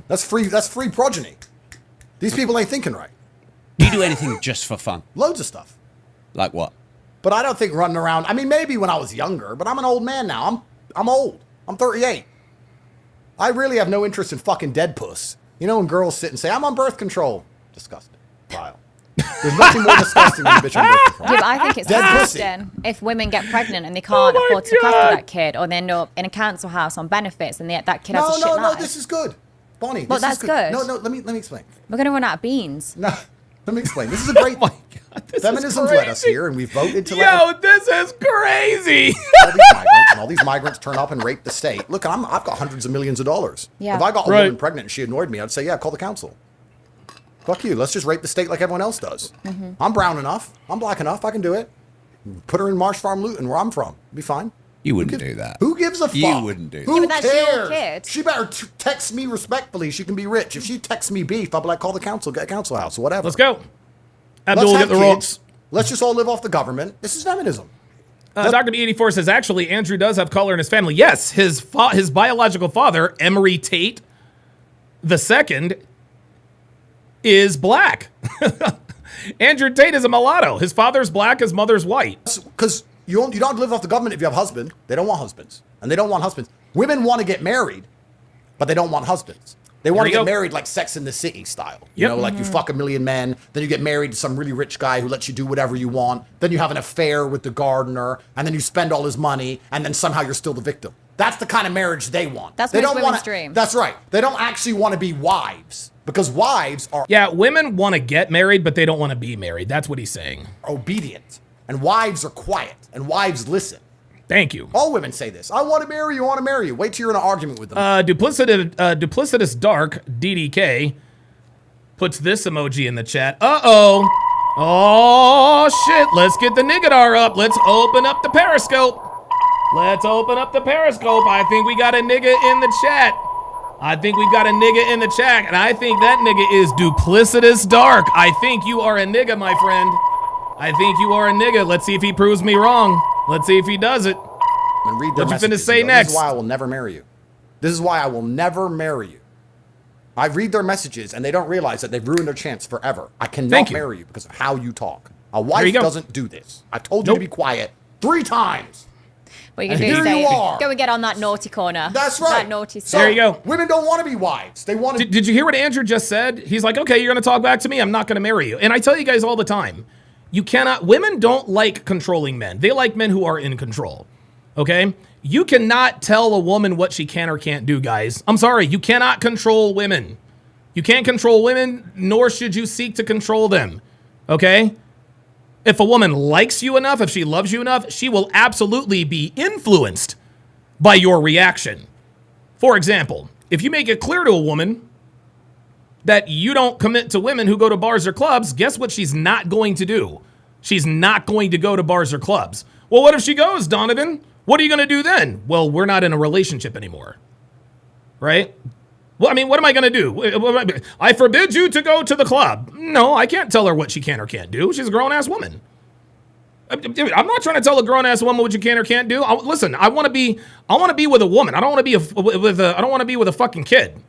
That's free. That's free progeny. These people ain't thinking right.
Do you do anything just for fun?
Loads of stuff.
Like what?
But I don't think running around. I mean, maybe when I was younger, but I'm an old man now. I'm old. I'm 38. I really have no interest in fucking dead puss. You know when girls sit and say, I'm on birth control. Disgusting. Vile. There's nothing more disgusting than a bitch on birth control.
Yeah, but I think it's
Dead pussy.
disgusting if women get pregnant and they can't afford to look after that kid, or they end up in a council house on benefits and that kid has a shit life.
This is good. Bonnie,
Well,
this
that's
is good.
good.
No, let me explain.
We're going to run out of beans.
No, let me explain. This is a great...
Oh my God, this
Feminism's
is
led us here, and we voted to let
Yo, this is crazy.
all these migrants, and all these migrants turn up and rape the state. Look, I've got hundreds of millions of dollars.
Yeah.
If I got a
Right.
woman pregnant and she annoyed me, I'd say, yeah, call the council. Fuck you. Let's just rape the state like everyone else does. I'm brown enough. I'm black enough. I can do it. Put her in Marsh Farm, Luton, where I'm from. Be fine.
You wouldn't do that.
Who gives a fuck?
You wouldn't do that.
Who
Yeah, but that's your
cares?
kid.
She better text me respectfully. She can be rich. If she texts me beef, I'll be like, call the council, get a council house, or whatever.
Let's go.
Let's
Abdul,
have
get the
kids.
ropes.
Let's just all live off the government. This is feminism.
Dr. B84 says, actually, Andrew does have color in his family. Yes, his biological father, Emery Tate II, is black. Andrew Tate is a mulatto. His father's black, his mother's white.
Because you don't live off the government if you have a husband. They don't want husbands. And they don't want husbands. Women want to get married, but they don't want husbands. They want to
you
get
go.
married like Sex in the City style. You
Yep.
know, like you fuck a million men, then you get married to some really rich guy who lets you do whatever you want. Then you have an affair with the gardener, and then you spend all his money, and then somehow you're still the victim. That's the kind of marriage they want.
That's
they
most
don't
women's
wanna,
dream.
That's right. They don't actually want to be wives because wives are
Yeah, women want to get married, but they don't want to be married. That's what he's saying.
obedient, and wives are quiet, and wives listen.
Thank you.
All women say this. I want to marry you. I want to marry you. Wait till you're in an argument with them.
Duplicitous Dark, DDK, puts this emoji in the chat. Uh-oh. Oh, shit. Let's get the Nigadar up. Let's open up the Periscope. Let's open up the Periscope. I think we got a nigga in the chat. I think we've got a nigga in the chat, and I think that nigga is Duplicitous Dark. I think you are a nigga, my friend. I think you are a nigga. Let's see if he proves me wrong. Let's see if he does it.
And read their
What you finna
messages.
say
You know,
next?
This is why I will never marry you. This is why I will never marry you. I read their messages, and they don't realize that they've ruined their chance forever. I cannot
Thank you.
marry you because of how you talk. A
There
wife
you go.
doesn't do this. I told you to be quiet 3 times.
What you
And
can do is
here you
say,
are.
go and get on that naughty corner.
That's right.
That naughty
So,
There you go.
Women don't want to be wives. They want to.
Did you hear what Andrew just said? He's like, okay, you're going to talk back to me. I'm not going to marry you. And I tell you guys all the time, women don't like controlling men. They like men who are in control. Okay? You cannot tell a woman what she can or can't do, guys. I'm sorry. You cannot control women. You can't control women, nor should you seek to control them. Okay? If a woman likes you enough, if she loves you enough, she will absolutely be influenced by your reaction. For example, if you make it clear to a woman that you don't commit to women who go to bars or clubs, guess what she's not going to do? She's not going to go to bars or clubs. Well, what if she goes, Donovan? What are you going to do then? Well, we're not in a relationship anymore. Right? Well, I mean, what am I going to do? I forbid you to go to the club. No, I can't tell her what she can or can't do. She's a grown-ass woman. I'm not trying to tell a grown-ass woman what you can or can't do. Listen, I want to be with a woman. I don't want to be I don't want to be with a fucking kid.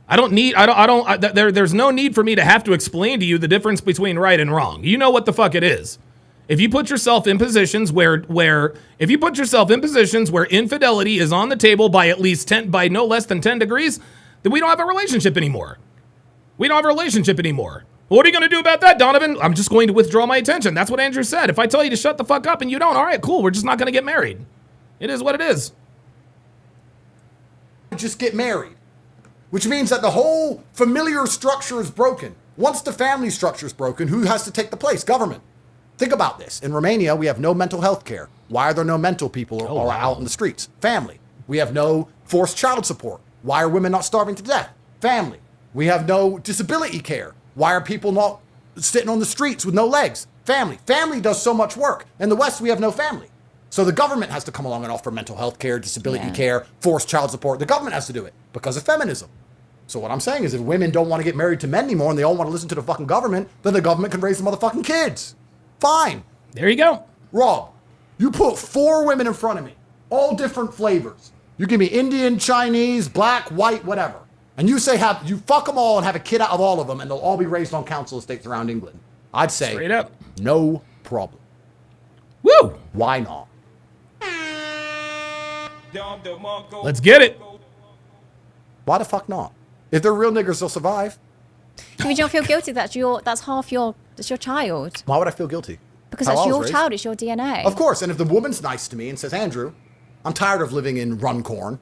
There's no need for me to have to explain to you the difference between right and wrong. You know what the fuck it is. If you put yourself in positions where infidelity is on the table by no less than 10 degrees, then we don't have a relationship anymore. We don't have a relationship anymore. What are you going to do about that, Donovan? I'm just going to withdraw my attention. That's what Andrew said. If I tell you to shut the fuck up and you don't, all right, cool. We're just not going to get married. It is what it is.
Just get married, which means that the whole familiar structure is broken. Once the family structure is broken, who has to take the place? Government. Think about this. In Romania, we have no mental health care. Why are there no mental people out in the streets? Family. We have no forced child support. Why are women not starving to death? Family. We have no disability care. Why are people not sitting on the streets with no legs? Family. Family does so much work. In the West, we have no family. So the government has to come along and offer mental health care, disability care, forced child support. The government has to do it because of feminism. So what I'm saying is if women don't want to get married to men anymore and they all want to listen to the fucking government, then the government can raise the motherfucking kids. Fine.
There you go.
Rob, you put 4 women in front of me, all different flavors. You give me Indian, Chinese, black, white, whatever. And you say you fuck them all and have a kid out of all of them and they'll all be raised on council estates around England. I'd say
Straight up.
no problem.
Woo!
Why not?
Let's get it.
Why the fuck not? If they're real niggers, they'll survive.
Do you don't feel guilty? That's your child.
Why would I feel guilty?
Because
How I
that's
was
your
raised.
child. It's your DNA.
Of course. And if the woman's nice to me and says, Andrew, I'm tired of living in Runcorn.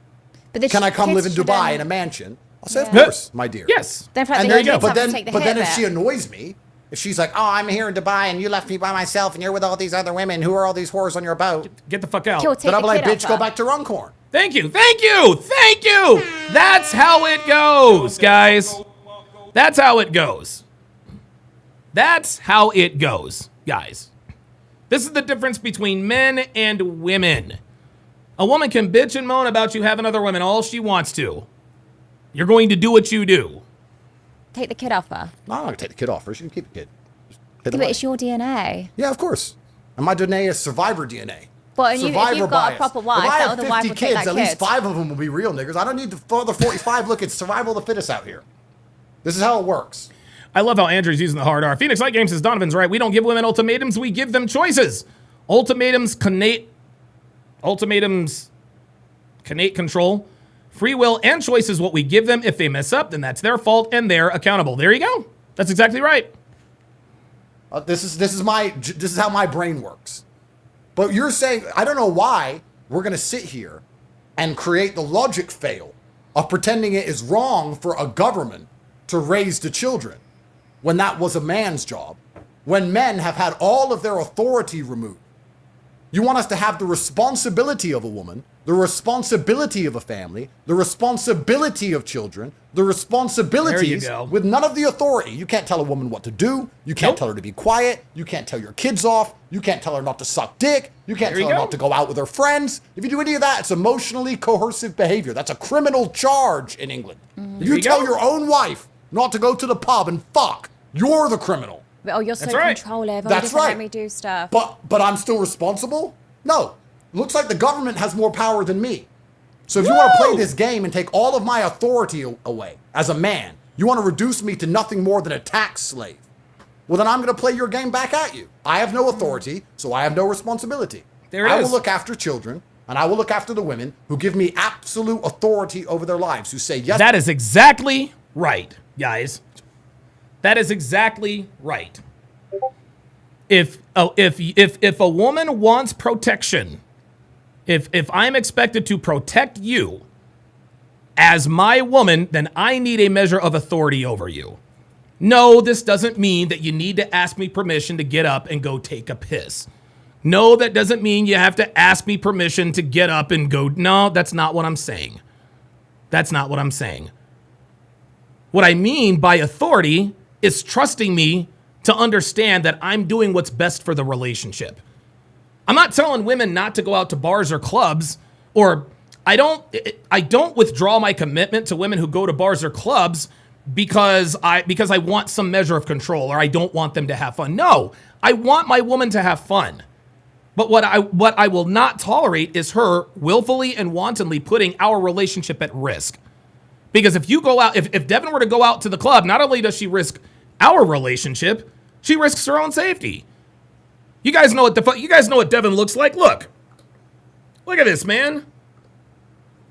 But the
Can I come live in
kids
Dubai
shouldn't-
in a mansion? I'll say, of
Yeah.
course, my dear.
Yes.
Then for like
And
the
there you go.
kids
But
have to
then,
take the
but
hit
then
of
if she
it.
annoys me, if she's like, oh, I'm here in Dubai and you left me by myself and you're with all these other women, who are all these whores on your boat?
Get the fuck out.
He'll take
Then I'll
the
be like,
kid
bitch,
off
go
her.
back to Runcorn.
Thank you. Thank you. Thank you. That's how it goes, guys. That's how it goes. That's how it goes, guys. This is the difference between men and women. A woman can bitch and moan about you having other women all she wants to. You're going to do what you do.
Take the kid off her.
No, I'm not going to take the kid off her. She can keep the kid. Just hit
Yeah,
the
but
leg.
it's your DNA.
Yeah, of course. And my DNA is survivor DNA.
But if
Survivor
you've got a
bias.
proper wife,
if I
that
have
other
50
wife will
kids,
take that
at least
kid.
5 of them will be real niggers. I don't need the other 45. Look, it's survival of the fittest out here. This is how it works.
I love how Andrew's using the hard R. Phoenix Light Game says Donovan's right. We don't give women ultimatums. We give them choices. Ultimatums connate control. Free will and choice is what we give them. If they mess up, then that's their fault and they're accountable. There you go. That's exactly right.
This is how my brain works. But you're saying, I don't know why we're going to sit here and create the logic fail of pretending it is wrong for a government to raise the children when that was a man's job, when men have had all of their authority removed. You want us to have the responsibility of a woman, the responsibility of a family, the responsibility of children, the responsibilities
go.
with none of the authority. You can't tell a woman what to do. You can't tell her to be quiet. You can't tell your kids off. You can't tell her not to suck dick. You can't
There you
tell her
go.
not to go out with her friends. If you do any of that, it's emotionally coercive behavior. That's a criminal charge in England. If you
you
tell
go.
your own wife not to go to the pub and fuck, you're the criminal.
Oh, you're so
That's right.
controlling. Oh,
That's
you just
right.
let me do stuff.
But I'm still responsible? No. Looks like the government has more power than me. So if you want to play this game and take all of my authority away as a man, you want to reduce me to nothing more than a tax slave. Well, then I'm going to play your game back at you. I have no authority, so I have no responsibility.
There it
I
is.
will look after children, and I will look after the women who give me absolute authority over their lives, who say yes.
That is exactly right, guys. That is exactly right. If a woman wants protection, if I'm expected to protect you as my woman, then I need a measure of authority over you. No, this doesn't mean that you need to ask me permission to get up and go take a piss. No, that doesn't mean you have to ask me permission to get up and go. No, that's not what I'm saying. That's not what I'm saying. What I mean by authority is trusting me to understand that I'm doing what's best for the relationship. I'm not telling women not to go out to bars or clubs, or I don't withdraw my commitment to women who go to bars or clubs because I want some measure of control, or I don't want them to have fun. No, I want my woman to have fun. But what I will not tolerate is her willfully and wantonly putting our relationship at risk. Because if you go out, if Devin were to go out to the club, not only does she risk our relationship, she risks her own safety. You guys know what Devin looks like. Look at this, man.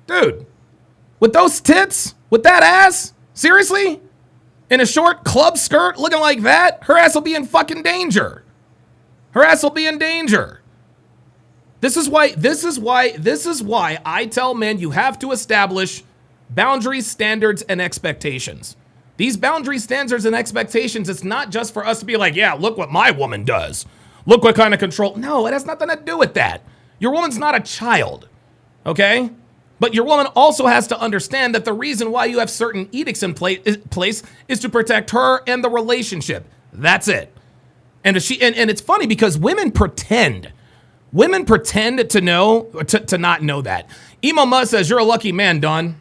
Dude, with those tits, with that ass, seriously? In a short club skirt looking like that, her ass will be in fucking danger. Her ass will be in danger. This is why I tell men you have to establish boundaries, standards, and expectations. These boundaries, standards, and expectations, it's not just for us to be like, yeah, look what my woman does. Look what kind of control. No, it has nothing to do with that. Your woman's not a child, okay? But your woman also has to understand that the reason why you have certain edicts in place is to protect her and the relationship. That's it. And it's funny because women pretend to know, to not know that. Emo Muzz says, you're a lucky man, Don.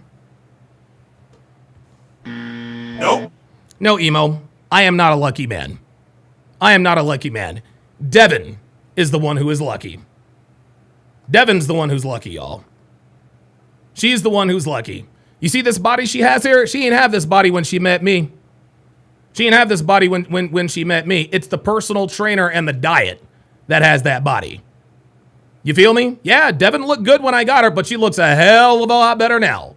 Nope.
No, Emo, I am not a lucky man. I am not a lucky man. Devin is the one who is lucky. Devin's the one who's lucky, y'all. She's the one who's lucky. You see this body she has here? She ain't have this body when she met me. She ain't have this body when she met me. It's the personal trainer and the diet that has that body. You feel me? Yeah, Devin looked good when I got her, but she looks a hell of a lot better now.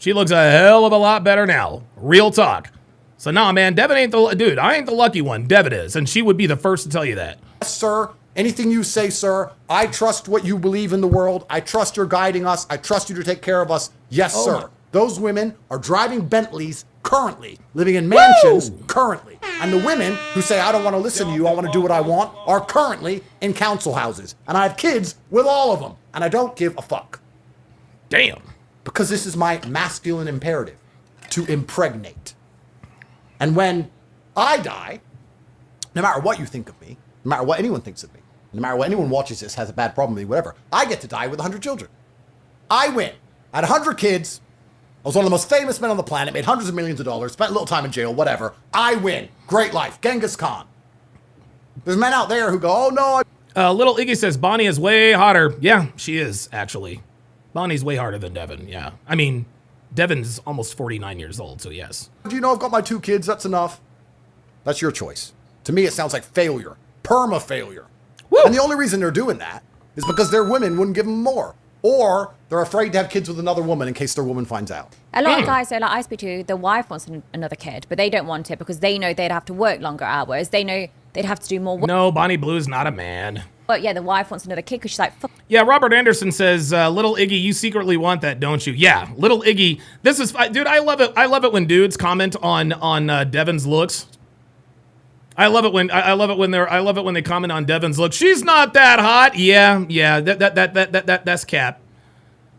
She looks a hell of a lot better now. Real talk. So nah, man, Devin ain't the dude. I ain't the lucky one. Devin is, and she would be the first to tell you that.
Yes, sir. Anything you say, sir. I trust what you believe in the world. I trust you're guiding us. I trust you to take care of us. Yes, sir.
My.
Those women are driving Bentleys currently, living in mansions currently. And the women who say, I don't want to listen to you, I want to do what I want, are currently in council houses. And I have kids with all of them. And I don't give a fuck.
Damn.
Because this is my masculine imperative, to impregnate. And when I die, no matter what you think of me, no matter what anyone thinks of me, no matter what anyone watches this, has a bad problem with me, whatever, I get to die with 100 children. I win. I had 100 kids. I was one of the most famous men on the planet, made hundreds of millions of dollars, spent a little time in jail, whatever. I win. Great life. Genghis Khan. There's men out there who go, oh no.
Little Iggy says Bonnie is way hotter. Yeah, she is, actually. Bonnie's way harder than Devin, yeah. I mean, Devin's almost 49 years old, so yes.
Do you know I've got my 2 kids? That's enough. That's your choice. To me, it sounds like failure. Perma-failure.
Woo!
And the only reason they're doing that is because their women wouldn't give them more. Or they're afraid to have kids with another woman in case their woman finds out.
A lot of guys, like I speak to, the wife wants another kid, but they don't want it because they know they'd have to work longer hours. They know they'd have to do more work.
No, Bonnie Blue's not a man.
But yeah, the wife wants another kid because she's like, fuck.
Yeah, Robert Anderson says, little Iggy, you secretly want that, don't you? Yeah, little Iggy. This is, dude, I love it. I love it when dudes comment on Devin's looks. I love it when they comment on Devin's looks. She's not that hot. Yeah, that's cap.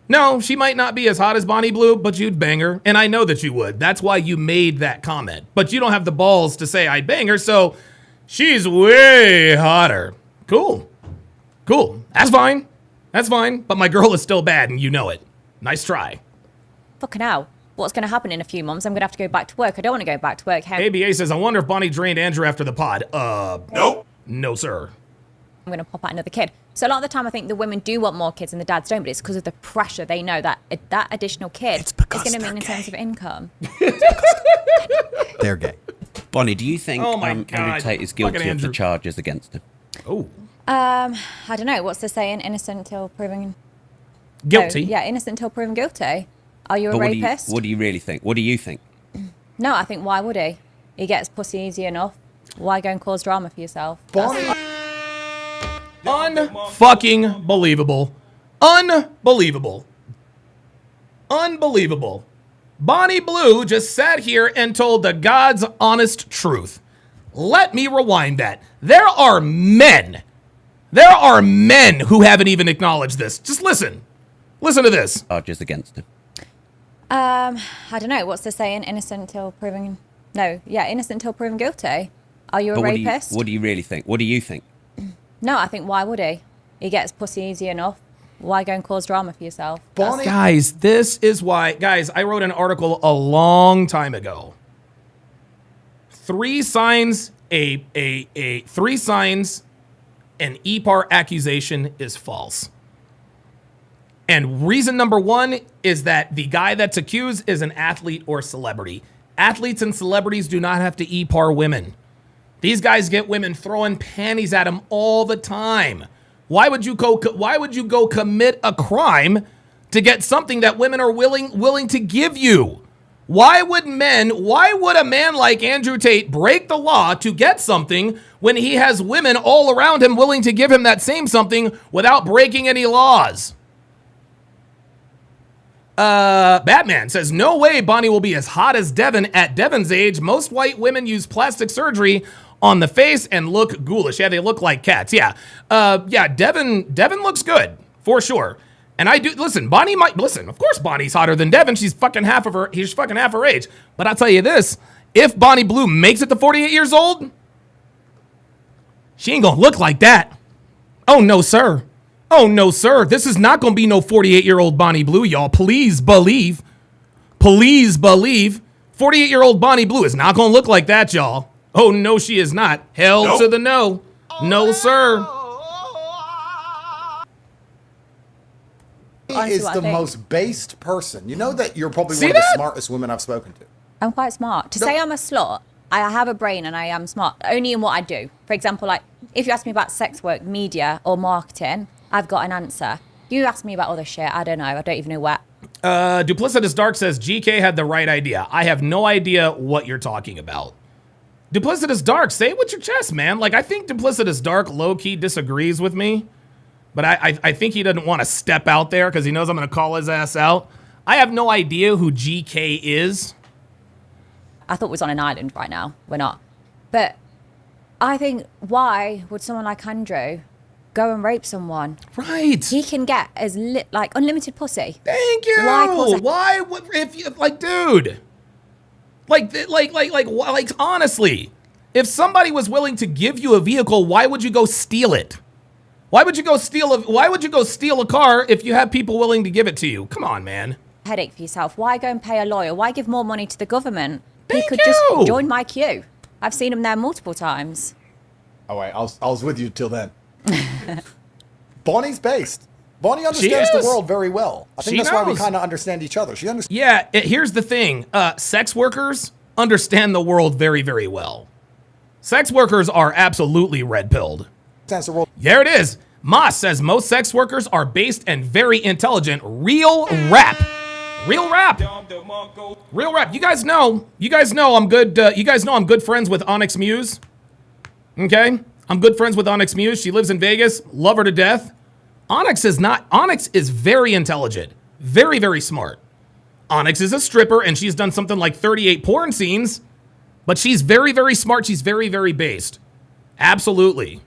No, she might not be as hot as Bonnie Blue, but you'd bang her, and I know that you would. That's why you made that comment. But you don't have the balls to say I'd bang her, so she's way hotter. Cool. That's fine. But my girl is still bad, and you know it. Nice try.
Fucking hell. What's going to happen in a few months? I'm going to have to go back to work. I don't want to go back to work.
ABA says, I wonder if Bonnie drained Andrew after the pod.
Nope.
No, sir.
I'm going to pop out another kid. So a lot of the time, I think the women do want more kids and the dads don't, but it's because of the pressure. They know that that additional kid is going to mean in terms of income.
They're gay.
Bonnie, do you think Andrew
God.
Tate is
Fucking
guilty of the
Andrew.
charges against him?
Oh.
I don't know. What's the saying? Innocent until proven
Guilty.
Yeah, innocent until proven guilty. Are you a
But
rapist?
what do you really think? What do you think?
No, I think why would he? He gets pussy easy enough. Why go and cause drama for yourself?
Bonnie.
Unfucking believable. Unbelievable. Bonnie Blue just sat here and told the God's honest truth. Let me rewind that. There are men who haven't even acknowledged this. Just listen. Listen to this.
Charges against him.
I don't know. What's the saying? Innocent until proven... No, yeah, innocent until proven guilty. Are you a
But
rapist?
what do you really think? What do you think?
No, I think why would he? He gets pussy easy enough. Why go and cause drama for yourself?
Bonnie.
Guys, this is why... Guys, I wrote an article a long time ago. 3 signs an EPAR accusation is false. And reason number 1 is that the guy that's accused is an athlete or celebrity. Athletes and celebrities do not have to EPAR women. These guys get women throwing panties at them all the time. Why would you go commit a crime to get something that women are willing to give you? Why would a man like Andrew Tate break the law to get something when he has women all around him willing to give him that same something without breaking any laws? Batman says, no way Bonnie will be as hot as Devin at Devin's age. Most white women use plastic surgery on the face and look ghoulish. Yeah, they look like cats. Yeah. Devin looks good for sure. And I do listen, of course Bonnie's hotter than Devin. He's fucking half her age. But I'll tell you this, if Bonnie Blue makes it to 48 years old, she ain't gonna look like that. Oh no, sir. This is not gonna be no 48-year-old Bonnie Blue, y'all. Please believe. 48-year-old Bonnie Blue is not gonna look like that, y'all. Oh no, she is not. Hell to the no. No, sir.
Is the most based person. You know that you're probably
See
one of the
that?
smartest women I've spoken to.
I'm quite smart. To say I'm a slut, I have a brain and I am smart, only in what I do. For example, like, if you ask me about sex work, media, or marketing, I've got an answer. You ask me about other shit, I don't know. I don't even know what.
Duplicitous Dark says GK had the right idea. I have no idea what you're talking about. Duplicitous Dark, say it with your chest, man. Like, I think Duplicitous Dark low-key disagrees with me, but I think he doesn't want to step out there because he knows I'm going to call his ass out. I have no idea who GK is.
I thought was on an island right now. We're not. But I think, why would someone like Andrew go and rape someone?
Right.
He can get like unlimited pussy.
Thank you. Why would, if you, like, dude, like, honestly, if somebody was willing to give you a vehicle, why would you go steal it? Why would you go steal a car if you have people willing to give it to you? Come on, man.
Headache for yourself. Why go and pay a lawyer? Why give more money to the government?
Thank
he could
you.
just join my queue. I've seen him there multiple times.
All right, I was with you till then. Bonnie's based. Bonnie understands the world very well. I think that's why we kind of understand each other. She understands.
Yeah, here's the thing. Sex workers understand the world very, very well. Sex workers are absolutely red-pilled.
The world.
There it is. Moss says most sex workers are based and very intelligent. Real rap. Real rap. Real rap. You guys know I'm good. You guys know I'm good friends with Onyx Muse. Okay? I'm good friends with Onyx Muse. She lives in Vegas. Love her to death. Onyx is very intelligent. Very, very smart. Onyx is a stripper and she's done something like 38 porn scenes, but she's very, very smart. She's very, very based. Absolutely.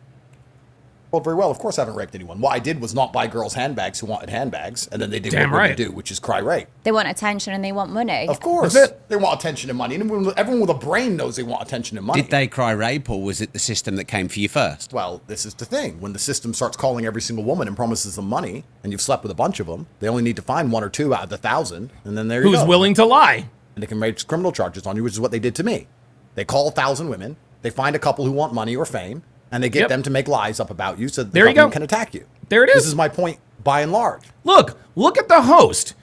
Well, very well. Of course, I haven't raped anyone. What I did was not buy girls handbags who wanted handbags, and then they did what women do, which is cry rape.
They want attention and they want money.
Of course, they want attention and money. And everyone with a brain knows they want attention and money.
Did they cry rape, or was it the system that came for you first?
Well, this is the thing. When the system starts calling every single woman and promises them money, and you've slept with a bunch of them, they only need to find one or two out of the 1,000, and then there you go.
Who's willing to lie?
And they can raise criminal charges on you, which is what they did to me. They call 1,000 women, they find a couple who want money or fame, and they get them to make lies up about you so that the government can attack you.
There it is.
This is my point by and large.
Look at the host.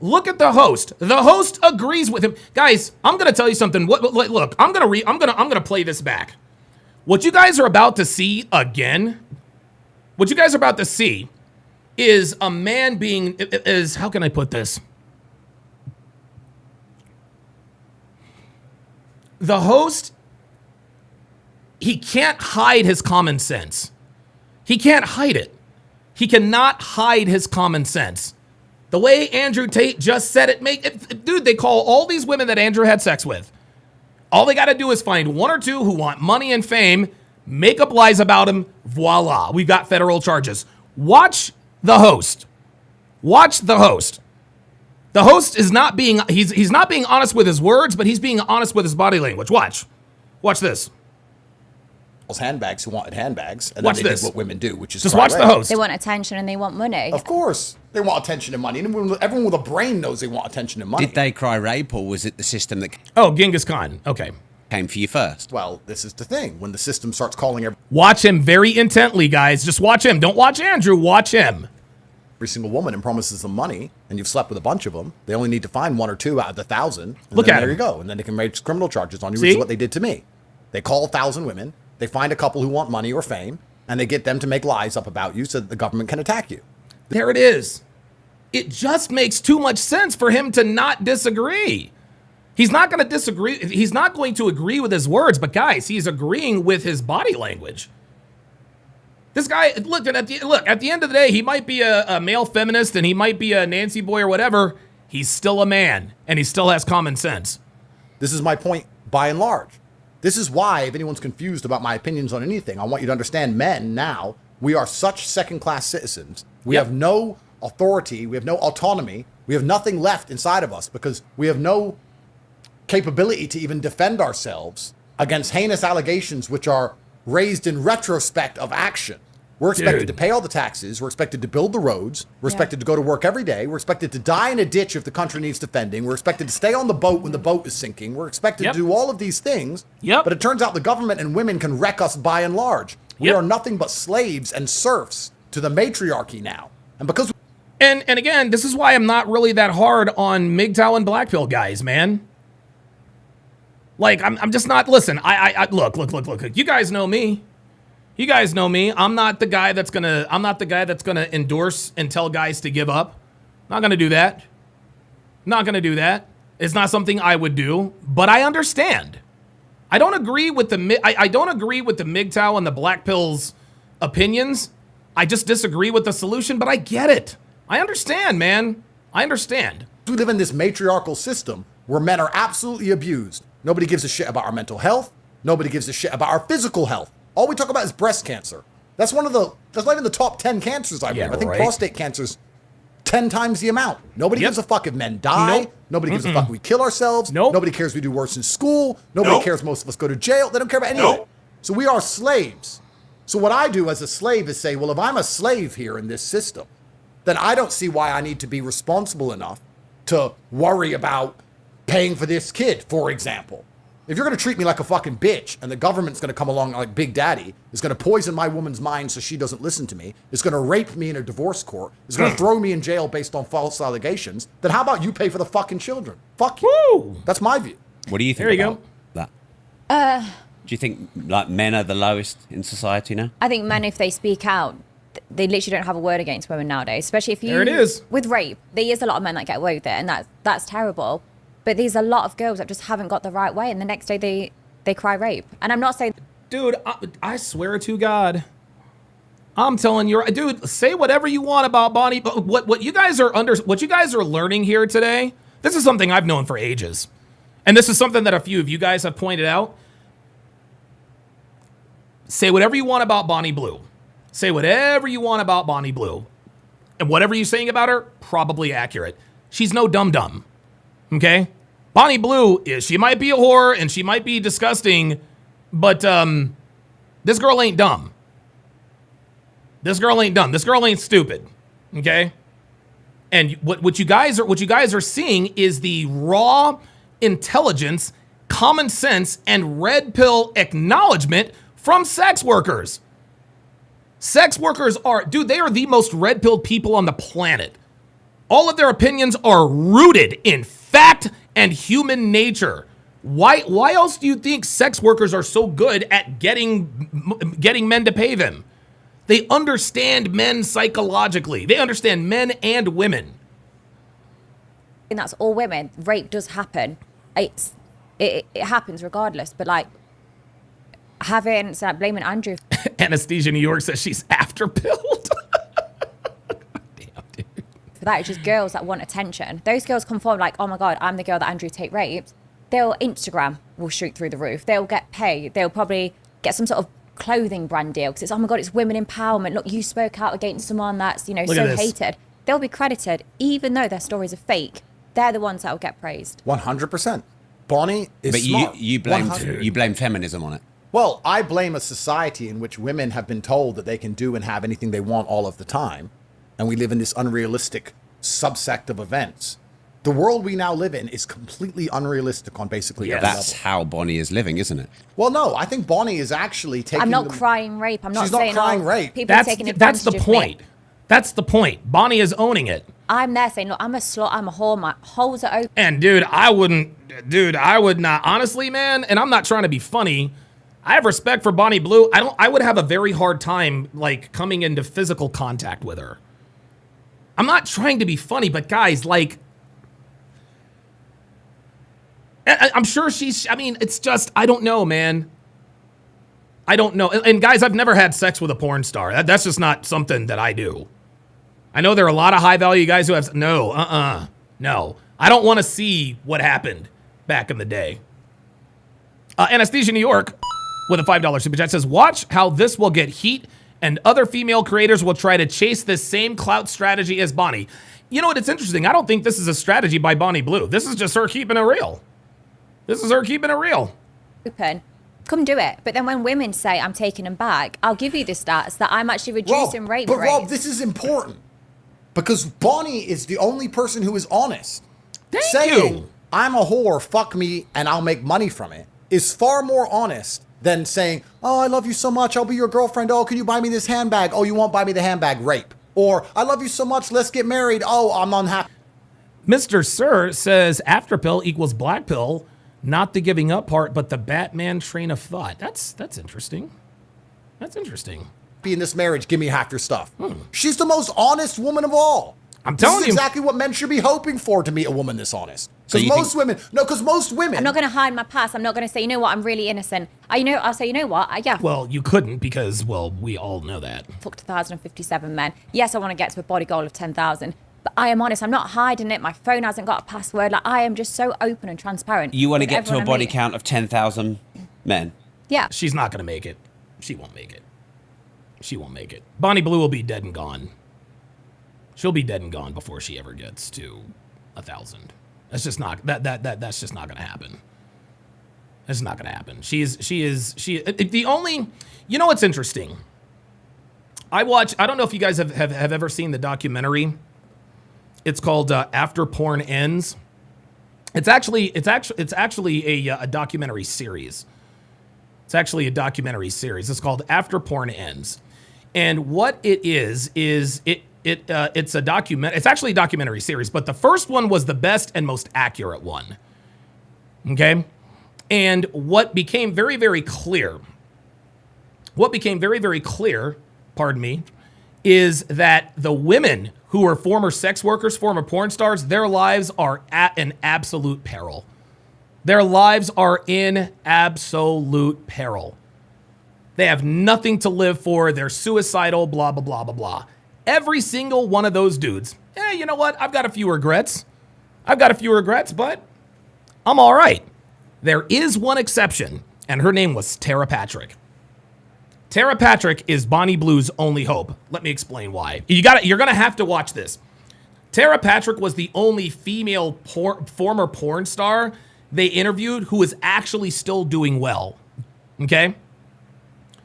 Look at the host. The host agrees with him. Guys, I'm going to tell you something. Look, I'm going to play this back. What you guys are about to see again, is a man being, how can I put this? The host, he can't hide his common sense. He can't hide it. He cannot hide his common sense. The way Andrew Tate just said it, dude, they call all these women that Andrew had sex with. All they got to do is find one or two who want money and fame, make up lies about him, voila, we've got federal charges. Watch the host. Watch the host. The host is not being, he's not being honest with his words, but he's being honest with his body language. Watch this.
Handbags who wanted handbags, and
watch
then they
this.
did what women do, which is
just watch the host.
They want attention and they want money.
Of course, they want attention and money. And everyone with a brain knows they want attention and money.
Did they cry rape, or was it the system that
Genghis Khan? Okay,
came for you first?
Well, this is the thing. When the system starts calling
watch him very intently, guys. Just watch him. Don't watch Andrew. Watch him.
Every single woman and promises them money, and you've slept with a bunch of them. They only need to find one or two out of the 1,000.
Look at
there
him.
You go, and then they can raise criminal charges on you,
See?
which is what they did to me. They call 1,000 women. They find a couple who want money or fame, and they get them to make lies up about you so that the government can attack you.
There it is. It just makes too much sense for him to not disagree. He's not going to disagree. He's not going to agree with his words, but guys, he's agreeing with his body language. This guy, look, at the end of the day, he might be a male feminist and he might be a Nancy boy or whatever. He's still a man, and he still has common sense.
This is my point by and large. This is why, if anyone's confused about my opinions on anything, I want you to understand, men now, we are such second-class citizens. We have no authority. We have no autonomy. We have nothing left inside of us because we have no capability to even defend ourselves against heinous allegations which are raised in retrospect of action. We're expected to pay all the taxes. We're expected to build the roads. We're expected to go to work every day. We're expected to die in a ditch if the country needs defending. We're expected to stay on the boat when the boat is sinking. We're expected to do all of these things. But it turns out the government and women can wreck us by and large. We are nothing but slaves and serfs to the matriarchy now. And because
and again, this is why I'm not really that hard on MGTOW and Black Pill guys, man. Like, I'm just not, listen, I look. You guys know me. You guys know me. I'm not the guy that's gonna endorse and tell guys to give up. Not gonna do that. Not going to do that. It's not something I would do, but I understand. I don't agree with the I don't agree with the MGTOW and the black pills opinions. I just disagree with the solution, but I get it. I understand, man. I understand.
We live in this matriarchal system where men are absolutely abused. Nobody gives a shit about our mental health. Nobody gives a shit about our physical health. All we talk about is breast cancer. That's not even the top 10 cancers, I believe. I think prostate cancer's 10 times the amount. Nobody gives a fuck if men die.
Nope.
Nobody gives a fuck if we kill ourselves.
Nope.
Nobody cares if we do worse in school. Nobody cares most of us go to jail. They don't care about any of it. So we are slaves. So what I do as a slave is say, well, if I'm a slave here in this system, then I don't see why I need to be responsible enough to worry about paying for this kid, for example. If you're going to treat me like a fucking bitch and the government's going to come along like Big Daddy, is going to poison my woman's mind so she doesn't listen to me, is going to rape me in a divorce court, is going to throw me in jail based on false allegations, then how about you pay for the fucking children? Fuck you.
Woo!
That's my view.
What do you think
There you
about that? Do you think like men are the lowest in society now?
I think men, if they speak out, they literally don't have a word against women nowadays. Especially if you...
There it is.
With rape, there is a lot of men that get away with it, and that's terrible. But there's a lot of girls that just haven't got the right way, and the next day they cry rape. And I'm not saying...
Dude, I swear to God, I'm telling you, dude, say whatever you want about Bonnie, but what you guys are learning here today, this is something I've known for ages. And this is something that a few of you guys have pointed out. Say whatever you want about Bonnie Blue. Say whatever you want about Bonnie Blue. And whatever you're saying about her, probably accurate. She's no dum-dum. Okay? Bonnie Blue she might be a whore and she might be disgusting, but this girl ain't dumb. This girl ain't dumb. This girl ain't stupid. Okay? And what you guys are seeing is the raw intelligence, common sense, and red pill acknowledgement from sex workers. Sex workers they are the most red pilled people on the planet. All of their opinions are rooted in fact and human nature. Why else do you think sex workers are so good at getting men to pay them? They understand men psychologically. They understand men and women.
And that's all women. Rape does happen. It happens regardless. But like blaming Andrew.
Anesthesia New York says she's after pilled. Damn, dude.
For that, it's just girls that want attention. Those girls come forward like, oh my God, I'm the girl that Andrew Tate raped. Instagram will shoot through the roof. They'll get paid. They'll probably get some sort of clothing brand deal because it's, oh my God, it's women empowerment. Look, you spoke out against someone that's, so hated. They'll be credited, even though their stories are fake. They're the ones that will get praised.
100%. Bonnie is smart.
But you blame feminism on it.
Well, I blame a society in which women have been told that they can do and have anything they want all of the time. And we live in this unrealistic subsect of events. The world we now live in is completely unrealistic on basically every level.
That's how Bonnie is living, isn't it?
Well, no, I think Bonnie is actually taking...
I'm not crying rape. I'm not saying...
She's not crying rape.
People are taking advantage
That's the point. That's the point. Bonnie is owning it.
I'm there saying, look, I'm a slut, I'm a whore, my holes are open.
And dude, I would not, honestly, man, and I'm not trying to be funny. I have respect for Bonnie Blue. I would have a very hard time, like, coming into physical contact with her. I'm not trying to be funny, but guys, like, I'm sure it's just, I don't know, man. I don't know. And guys, I've never had sex with a porn star. That's just not something that I do. I know there are a lot of high value guys who have, no. I don't want to see what happened back in the day. Anesthesia New York with a $5 super chat says, watch how this will get heat and other female creators will try to chase this same clout strategy as Bonnie. You know what? It's interesting. I don't think this is a strategy by Bonnie Blue. This is just her keeping it real. This is her keeping it real.
Open. Come do it. But then when women say, I'm taking them back, I'll give you the stats that I'm actually reducing rape rates.
But Rob, this is important. Because Bonnie is the only person who is honest.
Thank you.
I'm a whore, fuck me, and I'll make money from it, is far more honest than saying, oh, I love you so much, I'll be your girlfriend. Oh, can you buy me this handbag? Oh, you won't buy me the handbag, rape. Or, I love you so much, let's get married. Oh, I'm unhappy.
Mr. Sir says after pill equals black pill, not the giving up part, but the Batman train of thought. That's interesting. That's interesting.
Be in this marriage, give me half your stuff. She's the most honest woman of all.
I'm
This
telling
is
you.
exactly what men should be hoping for to meet a woman this honest.
So
Because
you
most women,
I'm not going to hide my past. I'm not going to say, you know what, I'm really innocent. I'll say, you know what, yeah,
Well, you couldn't because, well, we all know that.
fucked 1,057 men. Yes, I want to get to a body goal of 10,000. But I am honest, I'm not hiding it. My phone hasn't got a password. Like, I am just so open and transparent.
You want to
with
get to a
everyone I
body
meet.
count of 10,000 men.
Yeah.
She's not going to make it. She won't make it. She won't make it. Bonnie Blue will be dead and gone. She'll be dead and gone before she ever gets to 1,000. That's just not that's just not going to happen. That's not going to happen. The only, you know what's interesting? I don't know if you guys have ever seen the documentary. It's called After Porn Ends. It's actually a documentary series. It's actually a documentary series. It's called After Porn Ends. And what it is it's a document. It's actually a documentary series, but the first one was the best and most accurate one. Okay? And what became very, very clear, pardon me, is that the women who are former sex workers, former porn stars, their lives are at an absolute peril. Their lives are in absolute peril. They have nothing to live for. They're suicidal, blah, blah, blah, blah, blah. Every single one of those dudes, you know what? I've got a few regrets, but I'm all right. There is one exception, and her name was Tara Patrick. Tara Patrick is Bonnie Blue's only hope. Let me explain why. You're gonna have to watch this. Tara Patrick was the only female former porn star they interviewed who was actually still doing well. Okay?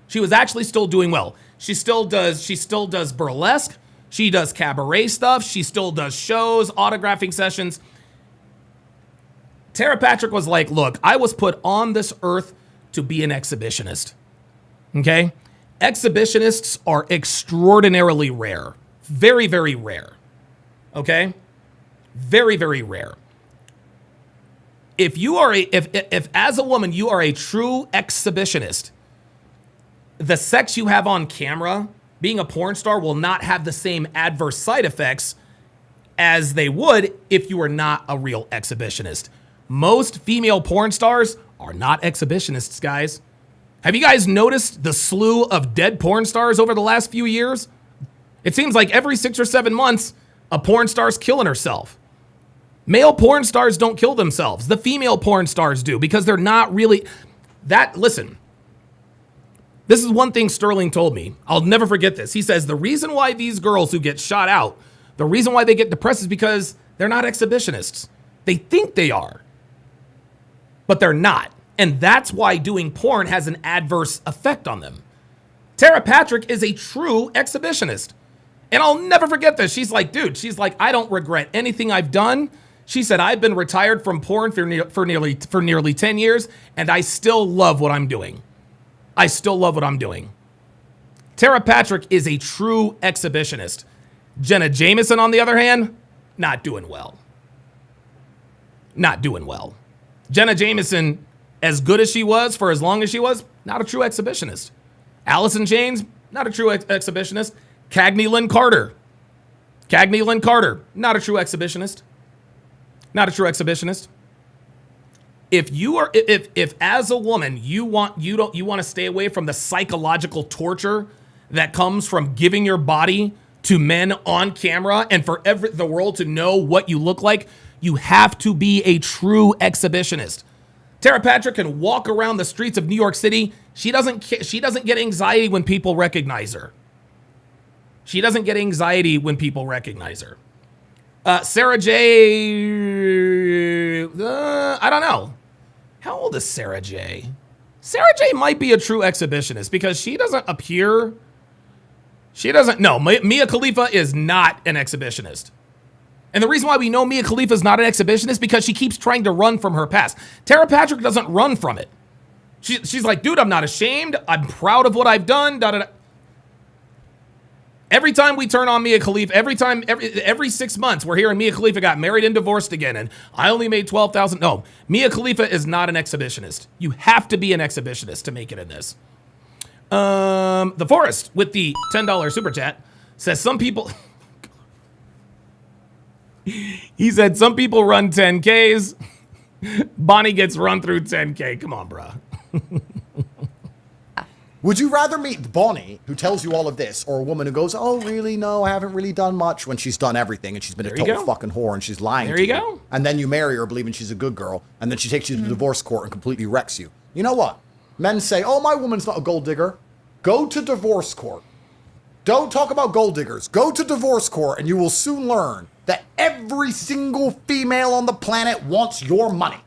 She was actually still doing well. She still does burlesque. She does cabaret stuff. She still does shows, autographing sessions. Tara Patrick was like, look, I was put on this earth to be an exhibitionist. Okay? Exhibitionists are extraordinarily rare. Very, very rare. Okay? Very, very rare. If as a woman you are a true exhibitionist, the sex you have on camera, being a porn star, will not have the same adverse side effects as they would if you were not a real exhibitionist. Most female porn stars are not exhibitionists, guys. Have you guys noticed the slew of dead porn stars over the last few years? It seems like every 6 or 7 months, a porn star's killing herself. Male porn stars don't kill themselves. The female porn stars do because they're not really listen. This is one thing Sterling told me. I'll never forget this. He says, the reason why these girls who get shot out, the reason why they get depressed is because they're not exhibitionists. They think they are, but they're not. And that's why doing porn has an adverse effect on them. Tara Patrick is a true exhibitionist. And I'll never forget this. She's like, I don't regret anything I've done. She said, I've been retired from porn for nearly 10 years, and I still love what I'm doing. Tara Patrick is a true exhibitionist. Jenna Jameson, on the other hand, not doing well. Jenna Jameson, as good as she was for as long as she was, not a true exhibitionist. Allison James, not a true exhibitionist. Cagney Lynn Carter, not a true exhibitionist. If as a woman you want to stay away from the psychological torture that comes from giving your body to men on camera and for the world to know what you look like, you have to be a true exhibitionist. Tara Patrick can walk around the streets of New York City. She doesn't get anxiety when people recognize her. Sarah J. I don't know. How old is Sarah J? Sarah J might be a true exhibitionist because she doesn't appear. No, Mia Khalifa is not an exhibitionist. And the reason why we know Mia Khalifa is not an exhibitionist is because she keeps trying to run from her past. Tara Patrick doesn't run from it. She's like, dude, I'm not ashamed. I'm proud of what I've done. Da, da, da. Every time we turn on Mia Khalifa, every 6 months, we're hearing Mia Khalifa got married and divorced again, and I only made $12,000. No, Mia Khalifa is not an exhibitionist. You have to be an exhibitionist to make it in this. The Forest with the $10 super chat says some people. He said some people run 10Ks. Bonnie gets run through 10K. Come on, bruh.
Would you rather meet Bonnie, who tells you all of this, or a woman who goes, oh, really? No, I haven't really done much, when she's done everything and she's been a total fucking whore and she's lying to you. There you go. And then you marry her believing she's a good girl, and then she takes you to the divorce court and completely wrecks you. You know what? Men say, oh, my woman's not a gold digger. Go to divorce court. Don't talk about gold diggers. Go to divorce court and you will soon learn that every single female on the planet wants your money.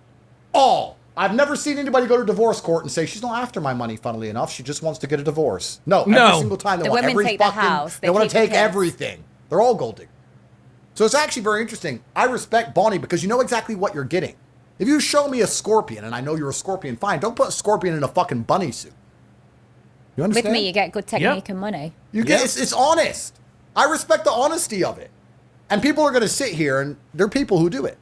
All. I've never seen anybody go to divorce court and say, she's not after my money, funnily enough. She just wants to get a divorce. No. Every single time they want every fucking... They want to take everything. They're all gold diggers. So it's actually very interesting. I respect Bonnie because you know exactly what you're getting. If you show me a scorpion and I know you're a scorpion, fine. Don't put a scorpion in a fucking bunny suit. You understand?
With me, you get good technique and money.
You get it's honest. I respect the honesty of it. And people are going to sit here, and there are people who do it.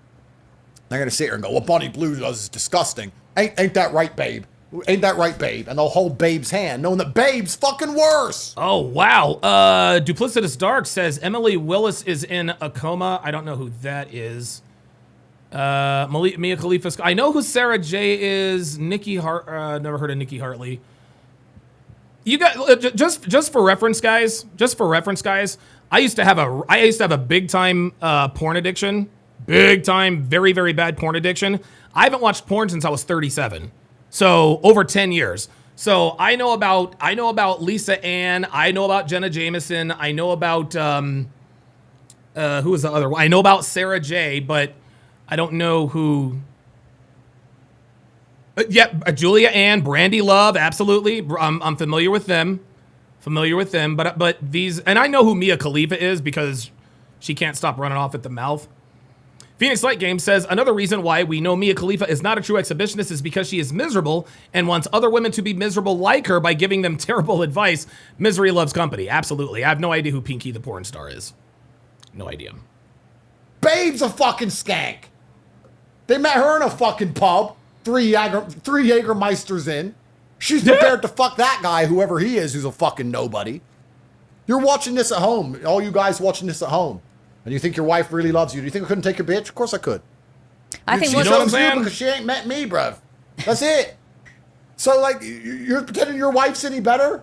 They're going to sit here and go, what Bonnie Blue does is disgusting. Ain't that right, babe? Ain't that right, babe? And they'll hold babe's hand, knowing that babe's fucking worse.
Oh, wow. Duplicitous Dark says Emily Willis is in a coma. I don't know who that is. Mia Khalifa. I know who Sarah J is. Nikki Hart. Never heard of Nikki Hartley. You got just for reference, guys. Just for reference, guys. I used to have a big time porn addiction. Big time, very, very bad porn addiction. I haven't watched porn since I was 37. So over 10 years. So I know about Lisa Ann. I know about Jenna Jameson. I know about who was the other one? I know about Sarah J, but I don't know who. Julia Ann, Brandy Love, absolutely. I'm familiar with them. But these, and I know who Mia Khalifa is because she can't stop running off at the mouth. Phoenix Light Game says another reason why we know Mia Khalifa is not a true exhibitionist is because she is miserable and wants other women to be miserable like her by giving them terrible advice. Misery loves company. Absolutely. I have no idea who Pinky the porn star is. No idea.
Babe's a fucking skank. They met her in a fucking pub. Three Jägermeisters in. She's prepared to fuck that guy, whoever he is, who's a fucking nobody. You're watching this at home. All you guys watching this at home. And you think your wife really loves you. Do you think I couldn't take your bitch? Of course I could.
I think
she chose you because she ain't met me, bruv. That's it. So, like, you're pretending your wife's any better?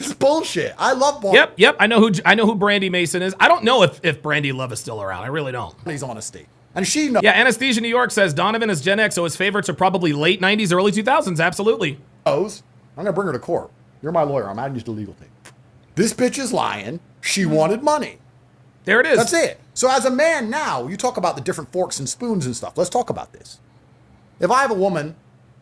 It's bullshit. I love Brandy.
Yep. I know who Brandy Mason is. I don't know if Brandy Love is still around. I really don't.
He's honesty. And she knows.
Yeah, Anesthesia New York says Donovan is Gen X, so his favorites are probably late 90s, early 2000s. Absolutely.
I'm going to bring her to court. You're my lawyer. I'm adding you to legal team. This bitch is lying. She wanted money.
There it is.
That's it. So as a man now, you talk about the different forks and spoons and stuff. Let's talk about this. If I have a woman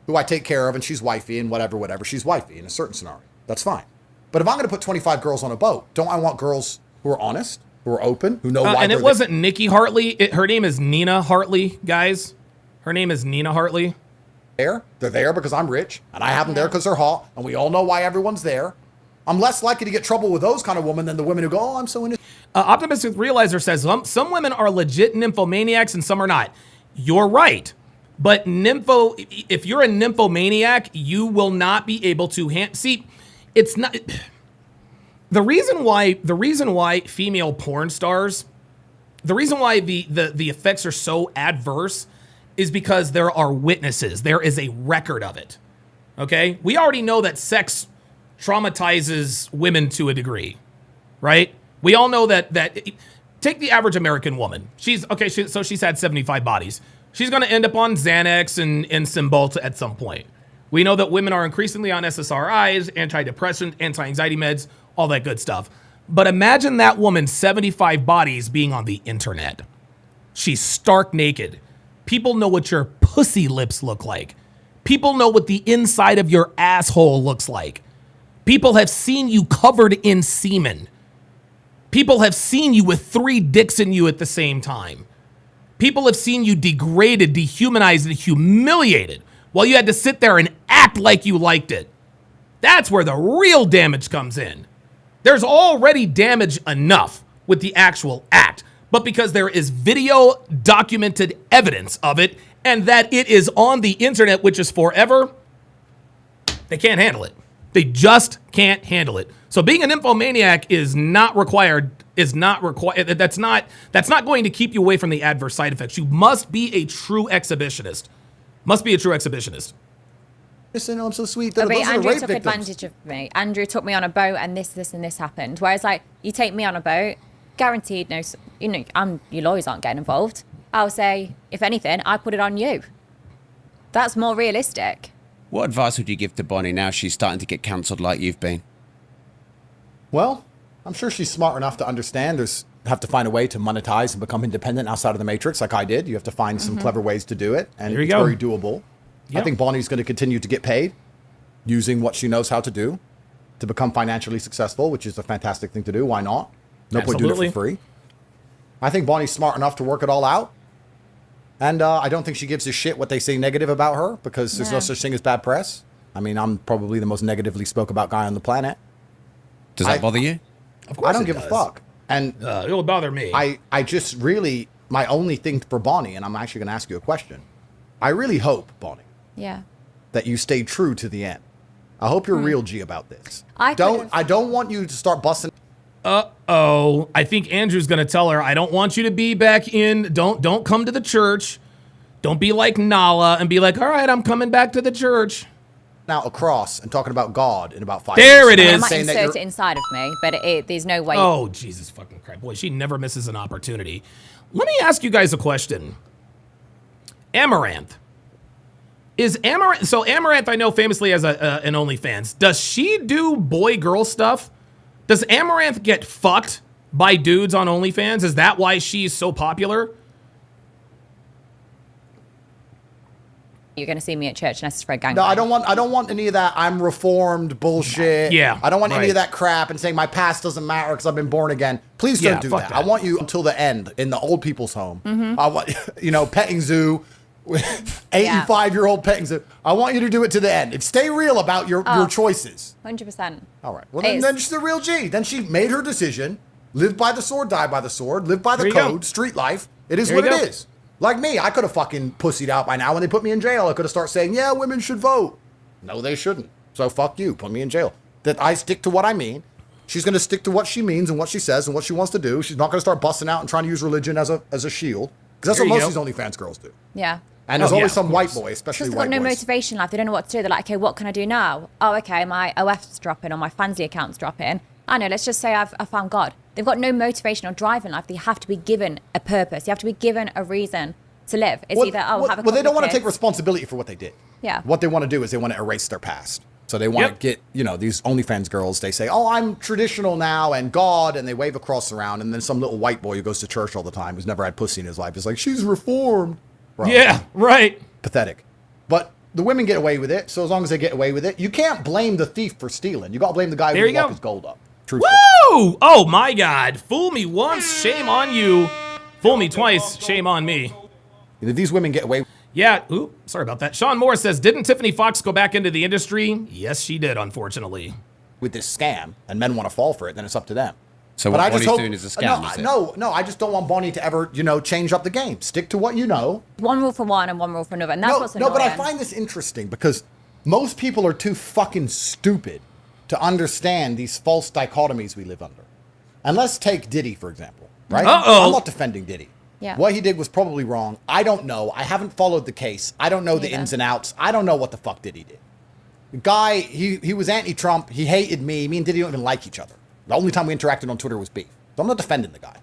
who I take care of and she's wifey and whatever, she's wifey in a certain scenario. That's fine. But if I'm going to put 25 girls on a boat, don't I want girls who are honest, who are open, who know why?
And it wasn't Nikki Hartley. Her name is Nina Hartley, guys. Her name is Nina Hartley.
They're there because I'm rich, and I have them there because they're hot, and we all know why everyone's there. I'm less likely to get trouble with those kind of women than the women who go, oh, I'm so into...
Optimistic Realizer says, some women are legit nymphomaniacs and some are not. You're right. But if you're a nymphomaniac, you will not be able to... See, it's not... The reason why female porn stars... The reason why the effects are so adverse is because there are witnesses. There is a record of it. Okay? We already know that sex traumatizes women to a degree, right? We all know that take the average American woman. She's had 75 bodies. She's going to end up on Xanax and Cymbalta at some point. We know that women are increasingly on SSRIs, antidepressant, anti-anxiety meds, all that good stuff. But imagine that woman, 75 bodies, being on the internet. She's stark naked. People know what your pussy lips look like. People know what the inside of your asshole looks like. People have seen you covered in semen. People have seen you with 3 dicks in you at the same time. People have seen you degraded, dehumanized, and humiliated while you had to sit there and act like you liked it. That's where the real damage comes in. There's already damage enough with the actual act, but because there is video documented evidence of it and that it is on the internet, which is forever, they can't handle it. They just can't handle it. So being an nymphomaniac is not required. That's not going to keep you away from the adverse side effects. You must be a true exhibitionist.
Listen, I'm so sweet.
But
Those are
Andrew
rape
took
victims.
advantage of me. Andrew took me on a boat, and this, and this happened. Whereas, like, you take me on a boat, guaranteed no, your lawyers aren't getting involved. I'll say, if anything, I put it on you. That's more realistic.
What advice would you give to Bonnie now she's starting to get cancelled like you've been?
Well, I'm sure she's smart enough to understand have to find a way to monetize and become independent outside of the matrix like I did. You have to find some clever ways to do it, and it's very doable.
Yep.
I think Bonnie's going to continue to get paid using what she knows how to do to become financially successful, which is a fantastic thing to do. Why not? No point doing it for free. I think Bonnie's smart enough to work it all out. And I don't think she gives a shit what they say negative about her, because there's no such thing as bad press. I mean, I'm probably the most negatively spoke about guy on the planet.
Does that bother you?
Of course
I don't give a fuck. And
it'll bother me.
I just really, my only thing for Bonnie, and I'm actually going to ask you a question. I really hope, Bonnie,
Yeah.
that you stay true to the end. I hope you're real G about this.
I
don't want you to start busting.
Uh-oh. I think Andrew's going to tell her, I don't want you to be back in. Don't come to the church. Don't be like Nala and be like, all right, I'm coming back to the church.
Now across and talking about God in about 5
There
years.
it is.
I might insert it inside of me, but there's no way.
Oh, Jesus fucking Christ. Boy, she never misses an opportunity. Let me ask you guys a question. Amaranth. So Amaranth, I know famously as an OnlyFans. Does she do boy-girl stuff? Does Amaranth get fucked by dudes on OnlyFans? Is that why she's so popular?
You're going to see me at church unless it's for a gangbang.
No, I don't want any of that I'm reformed bullshit.
Yeah,
I don't want any
right.
of that crap and saying my past doesn't matter because I've been born again. Please don't do
fuck
that. I want you until the end in the old people's home. I want, petting zoo, 85-year-old petting zoo. I want you to do it to the end. And stay real about your choices.
100%.
All right. Well, then she's a real G. Then she made her decision. Live by the sword, die by the sword. Live by the code. Street life. It is what it is. Like me, I could have fucking pussied out by now. When they put me in jail, I could have started saying, yeah, women should vote. No, they shouldn't. So fuck you. Put me in jail. That I stick to what I mean. She's going to stick to what she means and what she says and what she wants to do. She's not going to start busting out and trying to use religion as a shield. Because that's what most of these OnlyFans girls do.
Yeah.
And there's always some white boy, especially
Because
white
they've got no
boys.
motivation in life. They don't know what to do. They're like, okay, what can I do now? Oh, okay, my OF's dropping or my Fansly account's dropping. I know, let's just say I found God. They've got no motivation or drive in life. They have to be given a purpose. You have to be given a reason to live. It's either, have a couple
they don't want to
kids.
take responsibility for what they did.
Yeah.
What they want to do is they want to erase their past. So they want to get, these OnlyFans girls, they say, oh, I'm traditional now and God, and they wave a cross around, and then some little white boy who goes to church all the time who's never had pussy in his life is like, she's reformed. Bro.
Yeah, right.
Pathetic. But the women get away with it, so as long as they get away with it, you can't blame the thief for stealing. You got to blame the guy who locked his gold up. Truthfully.
Woo! Oh, my God. Fool me once, shame on you. Fool me twice, shame on me.
If these women get away...
Yeah, ooh, sorry about that. Sean Moore says, didn't Tiffany Fox go back into the industry? Yes, she did, unfortunately.
With this scam, and men want to fall for it, then it's up to them.
So what Bonnie's doing is a scam, is it?
No, I just don't want Bonnie to ever, change up the game. Stick to what you know.
One rule for one and one rule for another. And that's what's annoying.
No, but I find this interesting because most people are too fucking stupid to understand these false dichotomies we live under. And let's take Diddy, for example, right?
Uh-oh.
I'm not defending Diddy.
Yeah.
What he did was probably wrong. I don't know. I haven't followed the case. I don't know the ins and outs. I don't know what the fuck Diddy did. The guy, he was anti-Trump. He hated me. Me and Diddy don't even like each other. The only time we interacted on Twitter was beef. So I'm not defending the guy.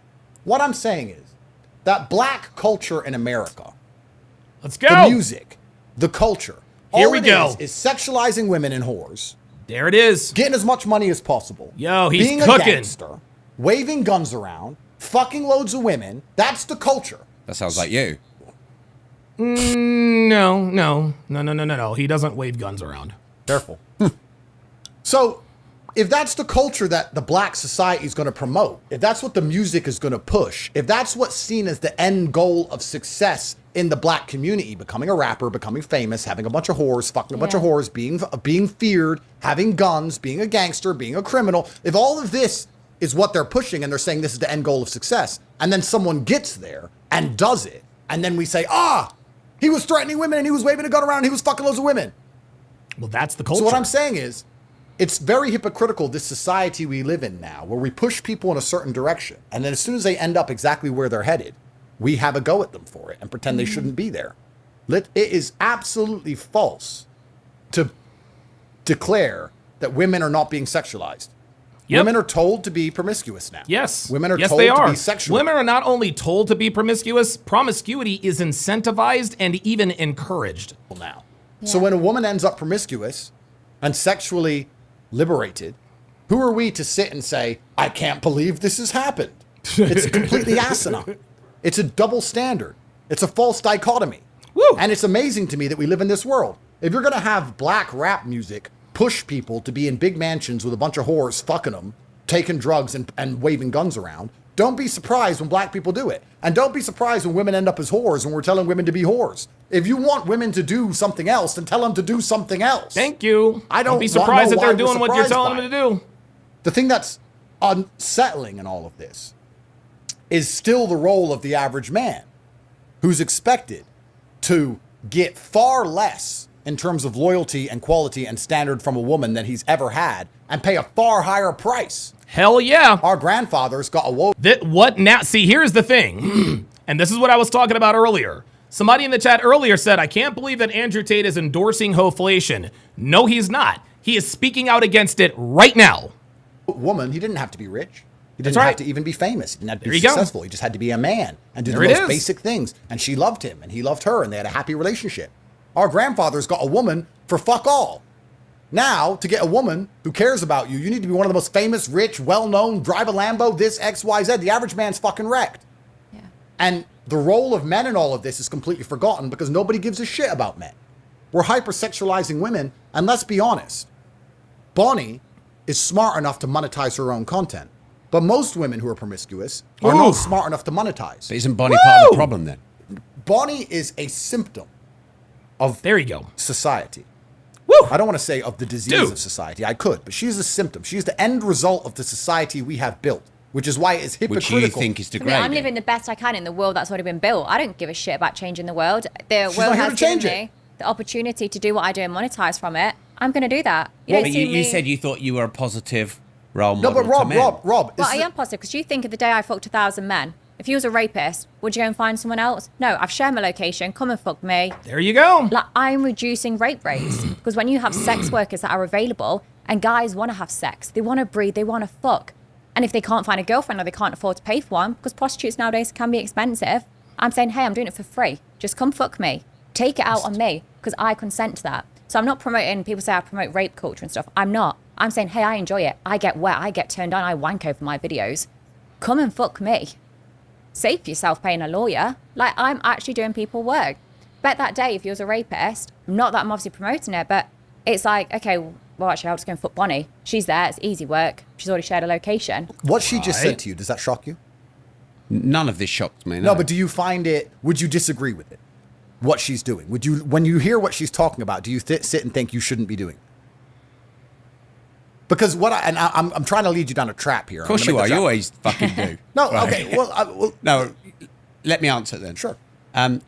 What I'm saying is that black culture in America,
let's go.
The music, the culture,
here we go,
is sexualizing women and whores.
There it is.
Getting as much money as possible.
Yo, he's
being
cooking.
A gangster, waving guns around, fucking loads of women. That's the culture.
That sounds like you.
No. He doesn't wave guns around.
Careful. So, if that's the culture that the black society is going to promote, if that's what the music is going to push, if that's what's seen as the end goal of success in the black community, becoming a rapper, becoming famous, having a bunch of whores, fucking a bunch of whores, being feared, having guns, being a gangster, being a criminal, if all of this is what they're pushing and they're saying this is the end goal of success, and then someone gets there and does it, and then we say, he was threatening women and he was waving a gun around and he was fucking loads of women.
Well, that's the culture.
So what I'm saying is, it's very hypocritical, this society we live in now, where we push people in a certain direction, and then as soon as they end up exactly where they're headed, we have a go at them for it and pretend they shouldn't be there. It is absolutely false to declare that women are not being sexualized.
Yep.
Women are told to be promiscuous now.
Yes.
Women are
yes,
told
they are.
to be sexual.
Women are not only told to be promiscuous, promiscuity is incentivized and even encouraged.
Now. So when a woman ends up promiscuous and sexually liberated, who are we to sit and say, I can't believe this has happened? It's completely asinine. It's a double standard. It's a false dichotomy.
Woo.
And it's amazing to me that we live in this world. If you're going to have black rap music push people to be in big mansions with a bunch of whores fucking them, taking drugs and waving guns around, don't be surprised when black people do it. And don't be surprised when women end up as whores when we're telling women to be whores. If you want women to do something else, then tell them to do something else.
Thank you.
I don't
be surprised
know
that they're
why
doing
we're
what you're
surprised
telling
by
them to do.
The thing that's unsettling in all of this is still the role of the average man, who's expected to get far less in terms of loyalty and quality and standard from a woman than he's ever had and pay a far higher price.
Hell yeah.
Our grandfathers got awoke.
What now? See, here's the thing. And this is what I was talking about earlier. Somebody in the chat earlier said, I can't believe that Andrew Tate is endorsing hoflation. No, he's not. He is speaking out against it right now.
Woman, he didn't have to be rich. He
That's
didn't
right.
have to even be famous. He didn't have to
There
be
you go.
successful. He just had to be a man and do
There
the
it
most
is.
basic things. And she loved him and he loved her and they had a happy relationship. Our grandfathers got a woman for fuck all. Now, to get a woman who cares about you, you need to be one of the most famous, rich, well-known, drive a Lambo, this, X, Y, Z. The average man's fucking wrecked.
Yeah.
And the role of men in all of this is completely forgotten because nobody gives a shit about men. We're hypersexualizing women, and let's be honest, Bonnie is smart enough to monetize her own content. But most women who are promiscuous are not smart enough to monetize.
But isn't Bonnie part of the problem then?
Bonnie is a symptom of
There you go.
society.
Woo!
I don't want to say of the disease
Dude.
of society. I could, but she's a symptom. She's the end result of the society we have built, which is why it's
Which
hypocritical.
you think is
For me,
degrading.
I'm living the best I can in the world that's already been built. I don't give a shit about changing the world. The
She's
world
not here
has
to change
given
it.
me the opportunity to do what I do and monetize from it. I'm going to do that. You
But
don't see
you
me...
said you thought you were a positive role
No,
model
but Rob,
to men.
Rob.
Well,
this
I
is-
am positive because you think of the day I fucked 1,000 men. If you was a rapist, would you go and find someone else? No, I've shared my location. Come and fuck me.
There you go.
Like, I'm reducing rape rates because when you have sex workers that are available and guys want to have sex, they want to breed, they want to fuck. And if they can't find a girlfriend or they can't afford to pay for one, because prostitutes nowadays can be expensive, I'm saying, hey, I'm doing it for free. Just come fuck me. Take it out on me because I consent to that. So I'm not promoting, people say I promote rape culture and stuff. I'm not. I'm saying, hey, I enjoy it. I get wet. I get turned on. I wank over my videos. Come and fuck me. Save yourself paying a lawyer. Like, I'm actually doing people work. Bet that day, if you was a rapist, not that I'm obviously promoting it, but it's like, okay, well, actually, I'll just go and fuck Bonnie. She's there. It's easy work. She's already shared a location.
What she just
Right.
said to you, does that shock you?
None of this shocked me.
No, but do you find it, would you disagree with it? What she's doing? Would you, when you hear what she's talking about, do you sit and think you shouldn't be doing it? Because I'm trying to lead you down a trap here.
Of course you are. You always fucking do.
No,
Right.
okay. Well,
No, let me answer then.
sure.
I'm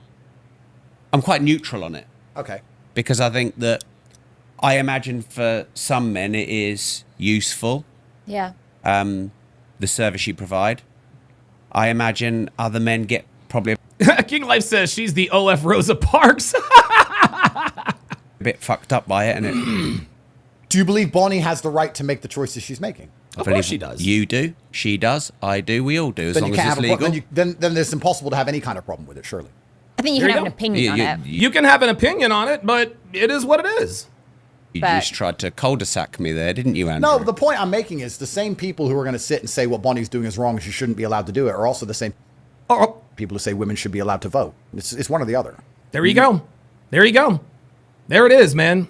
quite neutral on it
Okay.
because I think that I imagine for some men it is useful,
Yeah.
the service you provide. I imagine other men get probably
King Life says she's the OF Rosa Parks.
a bit fucked up by it, and it.
Do you believe Bonnie has the right to make the choices she's making?
Of course she does.
You do, she does, I do, we all do, as
Then
long
you
as
can't
it's
have a
legal.
then it's impossible to have any kind of problem with it, surely.
I think you
There
can
you
have an
go.
opinion on it.
You can have an opinion on it, but it is what it is.
You
But-
just tried to cul-de-sac me there, didn't you, Andrew?
No, the point I'm making is the same people who are going to sit and say what Bonnie's doing is wrong and she shouldn't be allowed to do it are also the same
Oh,
people who say women should be allowed to vote. It's one or the other.
there you go. There you go. There it is, man.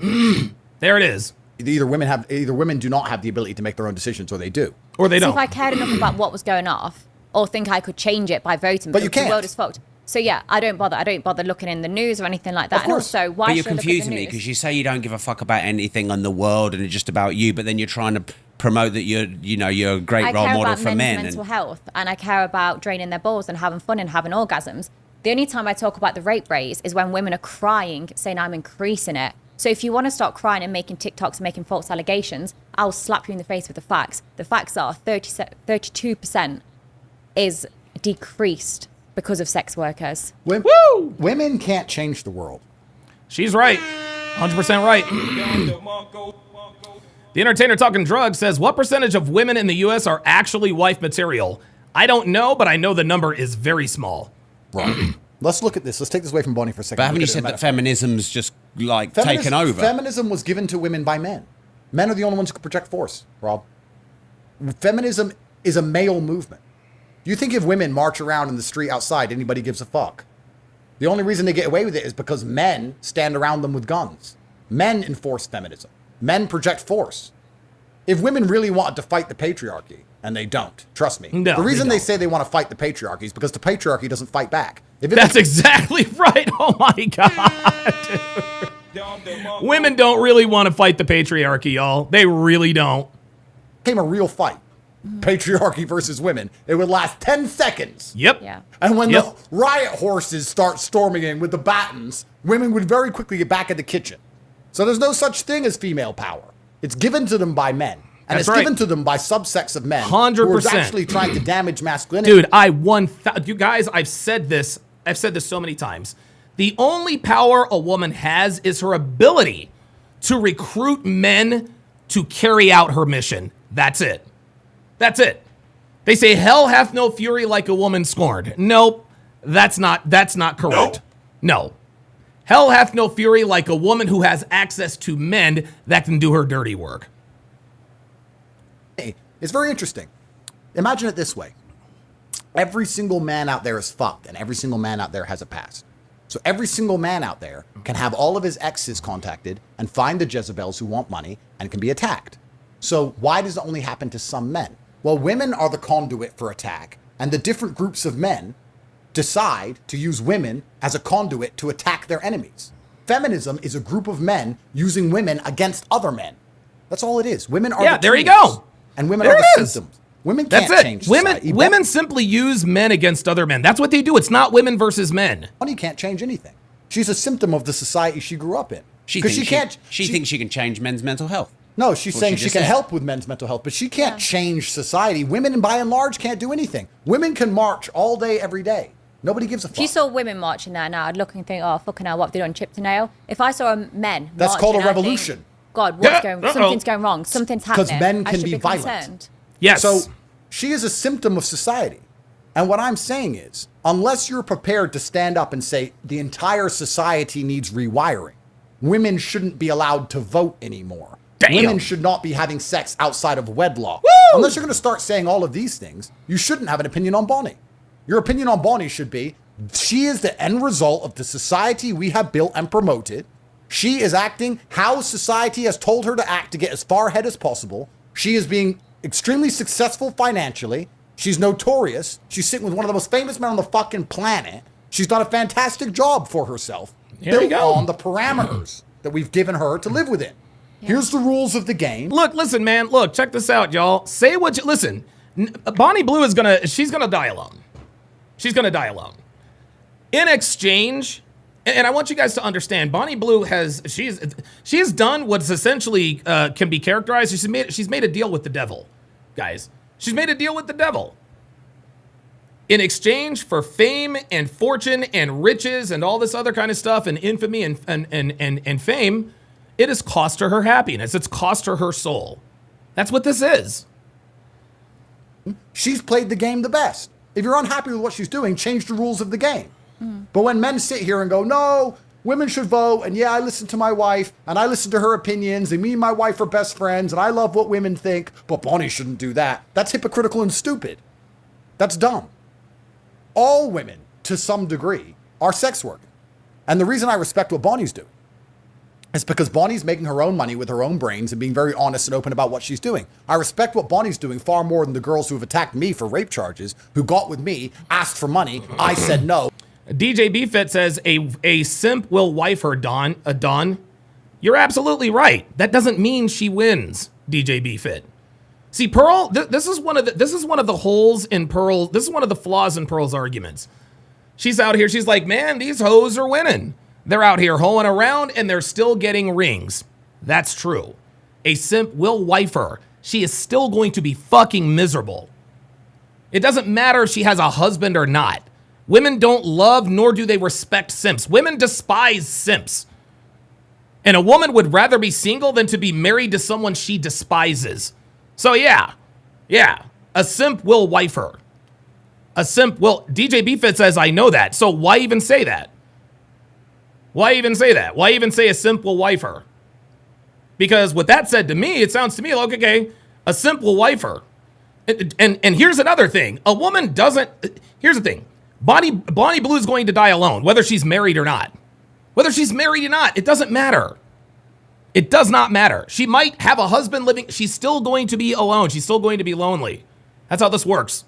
There it is.
Either women do not have the ability to make their own decisions or they do.
Or they
So
don't.
if I cared enough about what was going off, or think I could change it by voting,
But you
because the
can't.
world is fucked. So yeah, I don't bother. I don't bother looking in the news or anything like that.
Of course.
And also, why
But you're
should I look at the
confusing me
news?
because you say you don't give a fuck about anything in the world and it's just about you, but then you're trying to promote that you're a great
I
role
care
model
about
for
men's
men.
mental
And
health, and I care about draining their balls and having fun and having orgasms. The only time I talk about the rape rates is when women are crying, saying I'm increasing it. So if you want to start crying and making TikToks and making false allegations, I'll slap you in the face with the facts. The facts are 32% is decreased because of sex workers.
Women can't change the world.
She's right. 100% right. The Entertainer Talking Drugs says, what percentage of women in the U.S. are actually wife material? I don't know, but I know the number is very small.
Right. Let's look at this. Let's take this away from Bonnie for a second.
But haven't you said that feminism's just like taken over?
Feminism was given to women by men. Men are the only ones who can project force, Rob. Feminism is a male movement. You think if women march around in the street outside, anybody gives a fuck? The only reason they get away with it is because men stand around them with guns. Men enforce feminism. Men project force. If women really wanted to fight the patriarchy, and they don't, trust me.
No,
the reason
they
they say they want to fight the patriarchy is because the patriarchy doesn't fight back.
That's exactly right. Oh my God. Women don't really want to fight the patriarchy, y'all. They really don't.
Became a real fight. Patriarchy versus women. It would last 10 seconds.
Yep.
Yeah.
And when the riot horses start storming in with the batons, women would very quickly get back in the kitchen. So there's no such thing as female power. It's given to them by men. And
That's
it's
right.
given to them by subsects of men
100%.
who are actually trying to damage masculinity.
Dude, you guys, I've said this so many times. The only power a woman has is her ability to recruit men to carry out her mission. That's it. That's it. They say hell hath no fury like a woman scorned. Nope. That's not correct. No. Hell hath no fury like a woman who has access to men that can do her dirty work.
It's very interesting. Imagine it this way. Every single man out there is fucked, and every single man out there has a past. So every single man out there can have all of his exes contacted and find the Jezebels who want money and can be attacked. So why does it only happen to some men? Well, women are the conduit for attack, and the different groups of men decide to use women as a conduit to attack their enemies. Feminism is a group of men using women against other men. That's all it is. Women are the
there you
tools,
go.
And women
There
are
it
the
is.
symptoms. Women
That's
can't
it.
change society.
Women simply use men against other men. That's what they do. It's not women versus men.
Bonnie can't change anything. She's a symptom of the society she grew up in.
She
'Cause
thinks she thinks she can change men's mental health.
No, she's
Well,
saying
she
she
just
can
said.
help with men's mental health, but she can't change society. Women, by and large, can't do anything. Women can march all day, every day. Nobody gives a fuck.
If you saw women marching there now, I'd look and think, oh, fucking hell, what have they done, chip to nail? If I saw men
That's called a
marching, I'd think,
revolution.
God, something's going wrong. Something's happening.
Because men
I
can
should
be violent.
concerned.
Yes.
So she is a symptom of society. And what I'm saying is, unless you're prepared to stand up and say the entire society needs rewiring, women shouldn't be allowed to vote anymore.
Damn.
Women should not be having sex outside of wedlock.
Woo!
Unless you're going to start saying all of these things, you shouldn't have an opinion on Bonnie. Your opinion on Bonnie should be, she is the end result of the society we have built and promoted. She is acting how society has told her to act to get as far ahead as possible. She is being extremely successful financially. She's notorious. She's sitting with one of the most famous men on the fucking planet. She's done a fantastic job for herself.
There you
built
go.
on the parameters that we've given her to live within. Here's the rules of the game.
Look, listen, man. Look, check this out, y'all. Say what you listen. Bonnie Blue she's gonna die alone. She's gonna die alone. In exchange, and I want you guys to understand, Bonnie Blue she's done what's essentially can be characterized. She's made a deal with the devil, guys. She's made a deal with the devil. In exchange for fame and fortune and riches and all this other kind of stuff and infamy and fame, it has cost her happiness. It's cost her soul. That's what this is.
She's played the game the best. If you're unhappy with what she's doing, change the rules of the game. But when men sit here and go, no, women should vote, and yeah, I listen to my wife, and I listen to her opinions, and me and my wife are best friends, and I love what women think, but Bonnie shouldn't do that. That's hypocritical and stupid. That's dumb. All women, to some degree, are sex working. And the reason I respect what Bonnie's doing is because Bonnie's making her own money with her own brains and being very honest and open about what she's doing. I respect what Bonnie's doing far more than the girls who have attacked me for rape charges, who got with me, asked for money, I said no.
DJ BFit says a simp will wife her, Don. You're absolutely right. That doesn't mean she wins, DJ BFit. See, Pearl, this is one of the holes in Pearl. This is one of the flaws in Pearl's arguments. She's out here. She's like, man, these hoes are winning. They're out here hoeing around and they're still getting rings. That's true. A simp will wife her. She is still going to be fucking miserable. It doesn't matter if she has a husband or not. Women don't love nor do they respect simps. Women despise simps. And a woman would rather be single than to be married to someone she despises. So yeah, a simp will wife her. A simp will. DJ BFit says, I know that. So why even say that? Why even say that? Why even say a simp will wife her? Because with that said, to me, it sounds to me like, okay, a simp will wife her. And here's another thing. A woman doesn't, here's the thing. Bonnie Blue is going to die alone, whether she's married or not. Whether she's married or not, it doesn't matter. It does not matter. She might have a husband living. She's still going to be alone. She's still going to be lonely. That's how this works.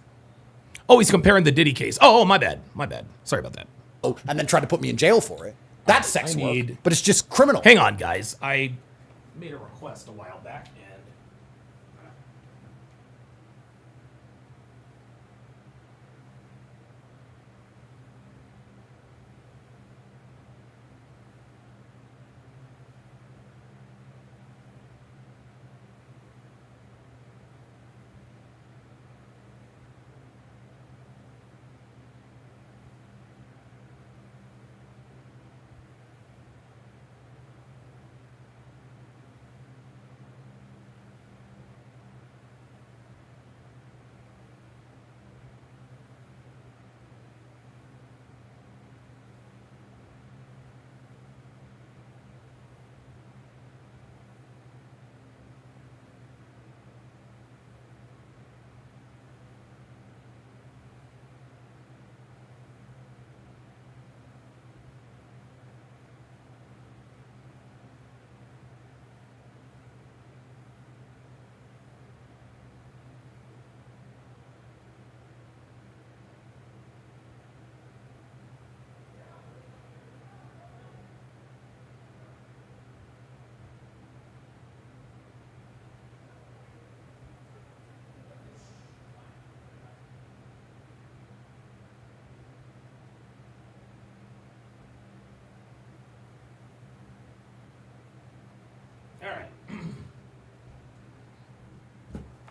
Oh, he's comparing the Diddy case. Oh, my bad. My bad. Sorry about that.
Oh, and then try to put me in jail for it. That's sex work. But it's just criminal.
Hang on, guys. I made a request a while back, and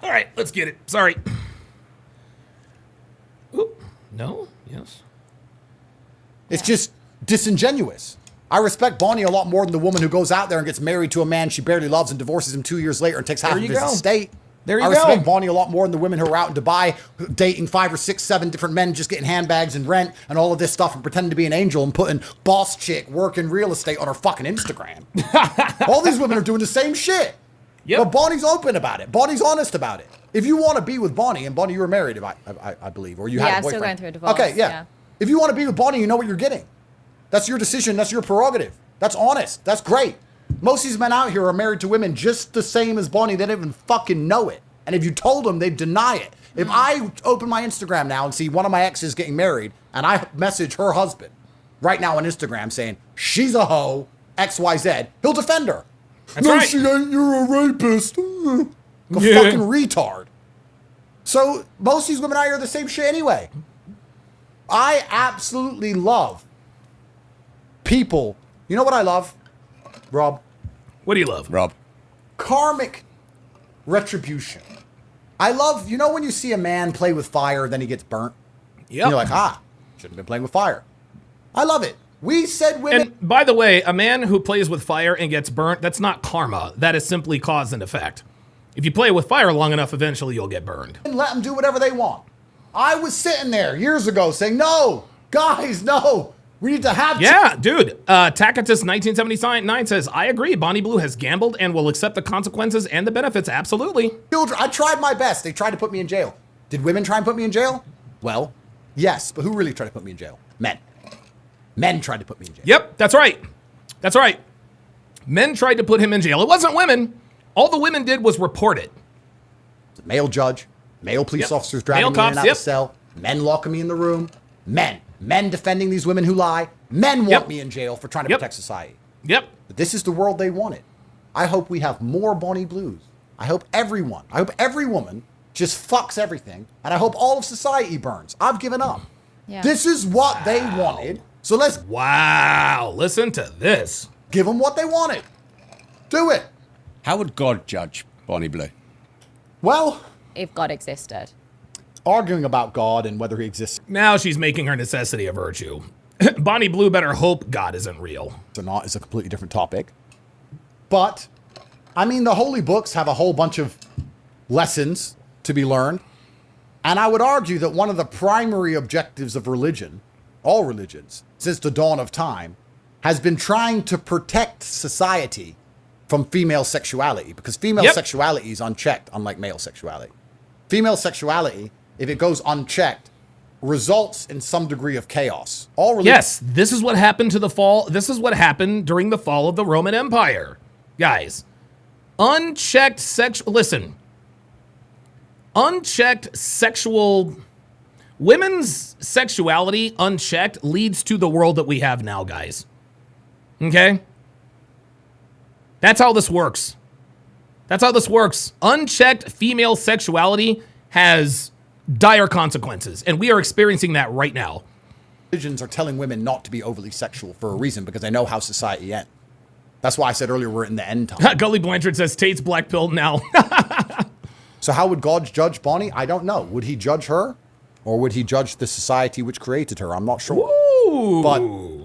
all right, let's get it. Sorry. Ooh, no? Yes.
It's just disingenuous. I respect Bonnie a lot more than the woman who goes out there and gets married to a man she barely loves and divorces him 2 years later and takes half of his estate.
There you
I
go.
respect Bonnie a lot more than the women who are out in Dubai dating 5 or 6, 7 different men, just getting handbags and rent and all of this stuff and pretending to be an angel and putting boss chick working real estate on her fucking Instagram. All these women are doing the same shit.
Yep.
But Bonnie's open about it. Bonnie's honest about it. If you want to be with Bonnie, and Bonnie, you were married, I believe, or you had a boyfriend.
Yeah, still going through a divorce.
Okay, yeah. If you want to be with Bonnie, you know what you're getting. That's your decision. That's your prerogative. That's honest. That's great. Most of these men out here are married to women just the same as Bonnie. They don't even fucking know it. And if you told them, they'd deny it. If I open my Instagram now and see one of my exes getting married, and I message her husband right now on Instagram saying, she's a hoe, XYZ, he'll defend her.
That's
no,
right.
she ain't. You're a rapist. A
Yeah.
fucking retard. So most of these women out here are the same shit anyway. I absolutely love people. You know what I love, Rob?
What do you love?
Rob.
Karmic retribution. I love, you know when you see a man play with fire, then he gets burnt?
Yep.
You're like, shouldn't have been playing with fire. I love it. We said women...
And by the way, a man who plays with fire and gets burnt, that's not karma. That is simply cause and effect. If you play with fire long enough, eventually you'll get burned.
let them do whatever they want. I was sitting there years ago saying, no, guys, no. We need to have...
Yeah, dude. Tacitus 1979 says, I agree. Bonnie Blue has gambled and will accept the consequences and the benefits. Absolutely.
Children. I tried my best. They tried to put me in jail. Did women try and put me in jail? Well, yes. But who really tried to put me in jail? Men. Men tried to put me in jail.
Yep, that's right. That's right. Men tried to put him in jail. It wasn't women. All the women did was report it.
The male judge, male police officers driving
Male
me
cops,
in and out the cell, men locking me in the room, men defending these women who lie, men want me in jail for trying to protect society.
Yep.
But this is the world they wanted. I hope we have more Bonnie Blues. I hope every woman just fucks everything, and I hope all of society burns. I've given up.
Yeah.
This is what they wanted. So let's
Wow, listen to this.
give them what they wanted. Do it.
How would God judge Bonnie Blue?
Well,
If God existed.
arguing about God and whether he exists
Now she's making her necessity a virtue. Bonnie Blue better hope God isn't real.
or not is a completely different topic. But, I mean, the holy books have a whole bunch of lessons to be learned. And I would argue that one of the primary objectives of religion, all religions, since the dawn of time, has been trying to protect society from female sexuality. Because female sexuality is unchecked, unlike male sexuality. Female sexuality, if it goes unchecked, results in some degree of chaos. All religions.
Yes, this is what happened to the fall. This is what happened during the fall of the Roman Empire. Guys, unchecked sexual, listen, unchecked sexual, women's sexuality unchecked leads to the world that we have now, guys. Okay? That's how this works. That's how this works. Unchecked female sexuality has dire consequences, and we are experiencing that right now.
Religions are telling women not to be overly sexual for a reason, because they know how society ends. That's why I said earlier we're in the end time.
Gully Blanchard says Tate's black pill now.
So how would God judge Bonnie? I don't know. Would he judge her? Or would he judge the society which created her? I'm not sure.
Ooh.
But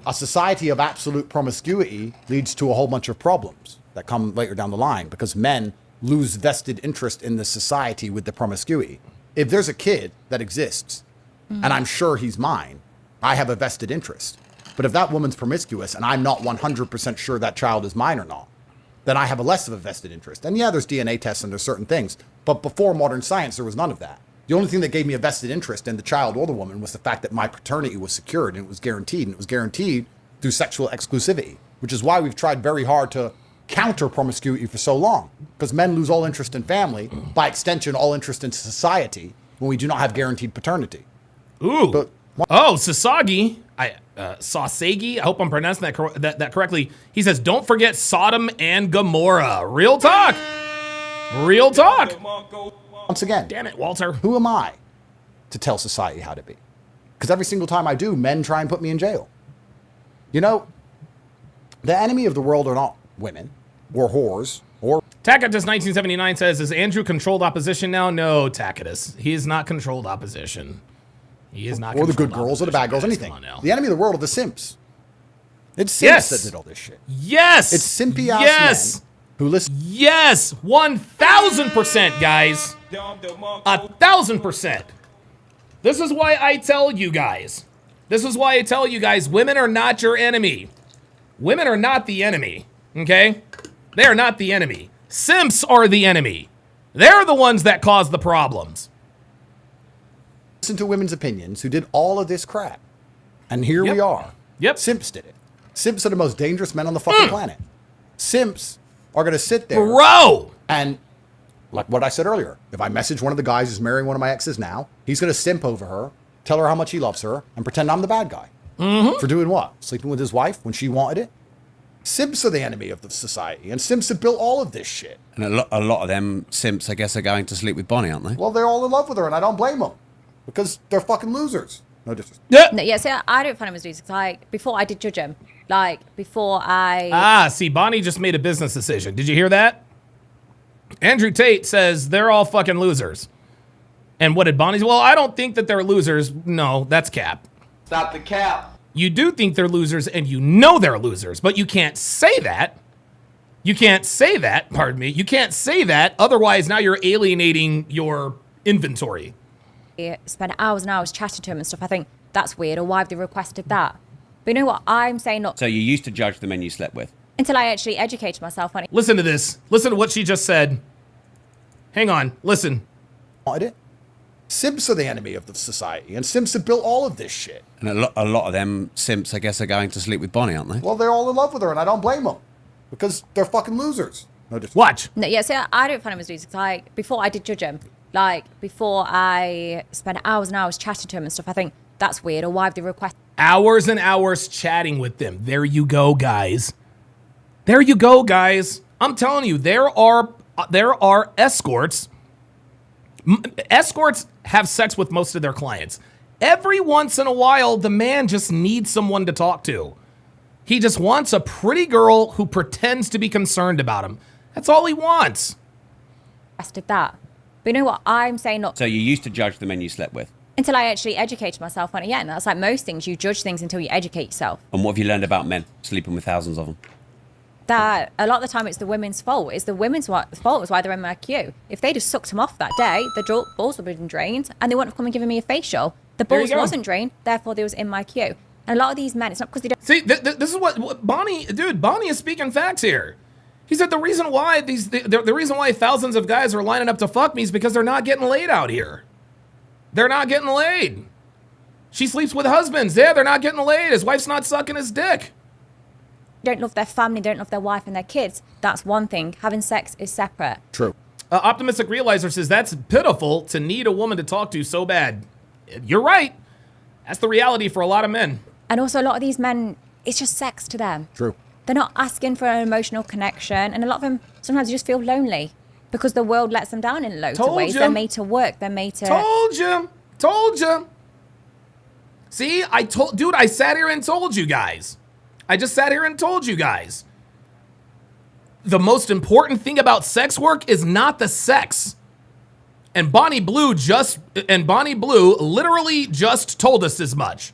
a society of absolute promiscuity leads to a whole bunch of problems that come later down the line, because men lose vested interest in the society with the promiscuity. If there's a kid that exists, and I'm sure he's mine, I have a vested interest. But if that woman's promiscuous and I'm not 100% sure that child is mine or not, then I have a less of a vested interest. And yeah, there's DNA tests and there's certain things. But before modern science, there was none of that. The only thing that gave me a vested interest in the child or the woman was the fact that my paternity was secured and it was guaranteed. And it was guaranteed through sexual exclusivity, which is why we've tried very hard to counter promiscuity for so long. Because men lose all interest in family, by extension, all interest in society, when we do not have guaranteed paternity.
Ooh.
But
Oh, Sasagi, Sasagi, I hope I'm pronouncing that correctly. He says, don't forget Sodom and Gomorrah. Real talk. Real talk.
once again,
Damn it, Walter.
who am I to tell society how to be? Because every single time I do, men try and put me in jail. You know, the enemy of the world are not women or whores or
Tacitus 1979 says, is Andrew controlled opposition now? No, Tacitus. He is not controlled opposition. He is not
or the
controlled
good girls or the bad girls,
opposition,
anything.
guys. Come on now.
The enemy of the world are the simps. It's simps that did all this shit.
Yes.
It's simpy ass men who listen.
Yes. 1,000%, guys. 1,000%. This is why I tell you guys. This is why I tell you guys, women are not your enemy. Women are not the enemy, okay? They are not the enemy. Simps are the enemy. They're the ones that cause the problems.
Listen to women's opinions who did all of this crap. And here we are.
Yep.
Simps did it. Simps are the most dangerous men on the fucking planet. Simps are going to sit there.
Bro!
And like what I said earlier, if I message one of the guys who's marrying one of my exes now, he's going to simp over her, tell her how much he loves her, and pretend I'm the bad guy. For doing what? Sleeping with his wife when she wanted it? Simps are the enemy of the society, and simps have built all of this shit.
And a lot of them simps, I guess, are going to sleep with Bonnie, aren't they?
Well, they're all in love with her, and I don't blame them. Because they're fucking losers. No disrespect.
Yeah.
No, yeah, see, I don't find him as losers. Like, before I did judge him. Like, before I...
See, Bonnie just made a business decision. Did you hear that? Andrew Tate says they're all fucking losers. And what did Bonnie's? Well, I don't think that they're losers. No, that's cap.
Stop the cap.
You do think they're losers and you know they're losers, but you can't say that. You can't say that, pardon me. You can't say that. Otherwise, now you're alienating your inventory.
spend hours and hours chatting to him and stuff. I think that's weird, or why have they requested that? But you know what? I'm saying not
So you used to judge the men you slept with?
until I actually educated myself on it.
Listen to this. Listen to what she just said. Hang on. Listen.
Wanted it? Simps are the enemy of the society, and simps have built all of this shit.
And a lot of them simps, I guess, are going to sleep with Bonnie, aren't they?
Well, they're all in love with her, and I don't blame them. Because they're fucking losers. No disrespect.
Watch.
No, yeah, see, I don't find him as losers. Like, before I did judge him, like, before I spent hours and hours chatting to him and stuff, I think that's weird, or why have they requested
Hours and hours chatting with them. There you go, guys. There you go, guys. I'm telling you, there are escorts. Escorts have sex with most of their clients. Every once in a while, the man just needs someone to talk to. He just wants a pretty girl who pretends to be concerned about him. That's all he wants.
Did that. But you know what? I'm saying not
So you used to judge the men you slept with.
until I actually educated myself on it. Yeah, and that's like most things. You judge things until you educate yourself.
And what have you learned about men sleeping with thousands of them?
That a lot of the time it's the women's fault. It's the women's fault is why they're in my queue. If they just sucked him off that day, the balls would have been drained and they wouldn't have come and given me a facial. The
There you
balls
go.
wasn't drained, therefore they was in my queue. And a lot of these men, it's not because they don't.
See, this is what Bonnie is speaking facts here. He said the reason why the reason why thousands of guys are lining up to fuck me is because they're not getting laid out here. They're not getting laid. She sleeps with husbands. Yeah, they're not getting laid. His wife's not sucking his dick.
Don't love their family, don't love their wife and their kids. That's one thing. Having sex is separate.
True.
Optimistic Realizer says that's pitiful to need a woman to talk to so bad. You're right. That's the reality for a lot of men.
And also a lot of these men, it's just sex to them.
True.
They're not asking for an emotional connection. And a lot of them, sometimes you just feel lonely because the world lets them down in loads of ways.
ya.
They're made to work. They're made to...
Told you. See, I sat here and told you guys. I just sat here and told you guys. The most important thing about sex work is not the sex. And Bonnie Blue literally just told us as much.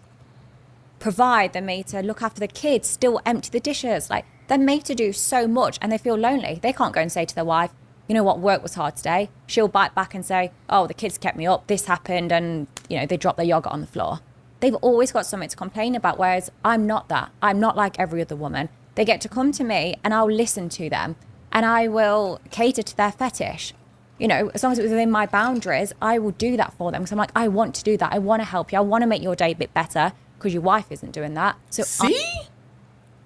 provide, they're made to look after the kids, still empty the dishes. Like, they're made to do so much and they feel lonely. They can't go and say to their wife, you know what, work was hard today. She'll bite back and say, oh, the kids kept me up, this happened, and, you know, they dropped their yogurt on the floor. They've always got something to complain about, whereas I'm not that. I'm not like every other woman. They get to come to me and I'll listen to them and I will cater to their fetish. You know, as long as it was within my boundaries, I will do that for them. Because I'm like, I want to do that. I want to help you. I want to make your day a bit better because your wife isn't doing that. So
See?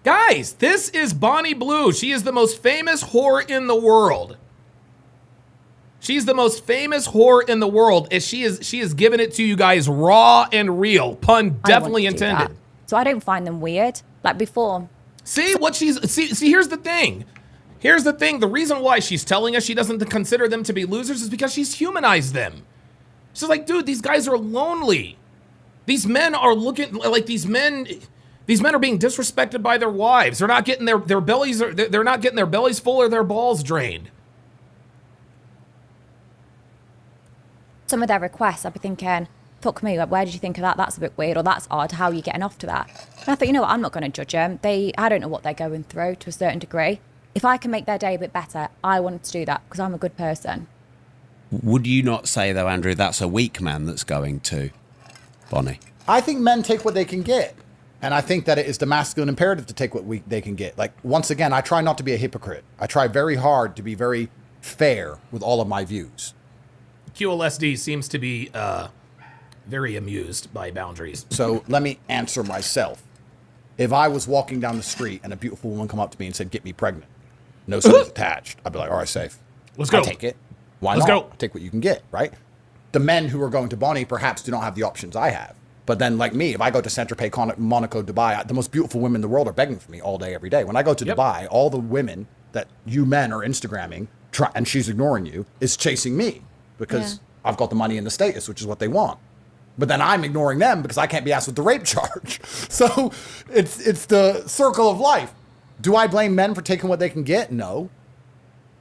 Guys, this is Bonnie Blue. She is the most famous whore in the world. She's the most famous whore in the world, and she is giving it to you guys raw and real. Pun definitely intended.
So I don't find them weird. Like before.
See what she's see here's the thing. Here's the thing. The reason why she's telling us she doesn't consider them to be losers is because she's humanized them. She's like, dude, these guys are lonely. These men are looking like these men are being disrespected by their wives. They're not getting their bellies they're not getting their bellies full or their balls drained.
Some of their requests, I'd be thinking, fuck me, where did you think of that? That's a bit weird, or that's odd. How are you getting off to that? And I thought, you know what, I'm not going to judge them. I don't know what they're going through to a certain degree. If I can make their day a bit better, I want to do that because I'm a good person.
Would you not say, though, Andrew, that's a weak man that's going to Bonnie?
I think men take what they can get. And I think that it is the masculine imperative to take what they can get. Like, once again, I try not to be a hypocrite. I try very hard to be very fair with all of my views.
QLSD seems to be very amused by boundaries.
So let me answer myself. If I was walking down the street and a beautiful woman come up to me and said, get me pregnant, no strings attached, I'd be like, all right, safe.
Let's go.
I take it. Why
Let's
not?
go.
Take what you can get, right? The men who are going to Bonnie perhaps do not have the options I have. But then, like me, if I go to Saint-Tropez, Monaco, Dubai, the most beautiful women in the world are begging for me all day, every day. When I go to Dubai, all the women that you men are Instagramming, and she's ignoring you, is chasing me because I've got the money and the status, which is what they want. But then I'm ignoring them because I can't be asked with the rape charge. So it's the circle of life. Do I blame men for taking what they can get? No.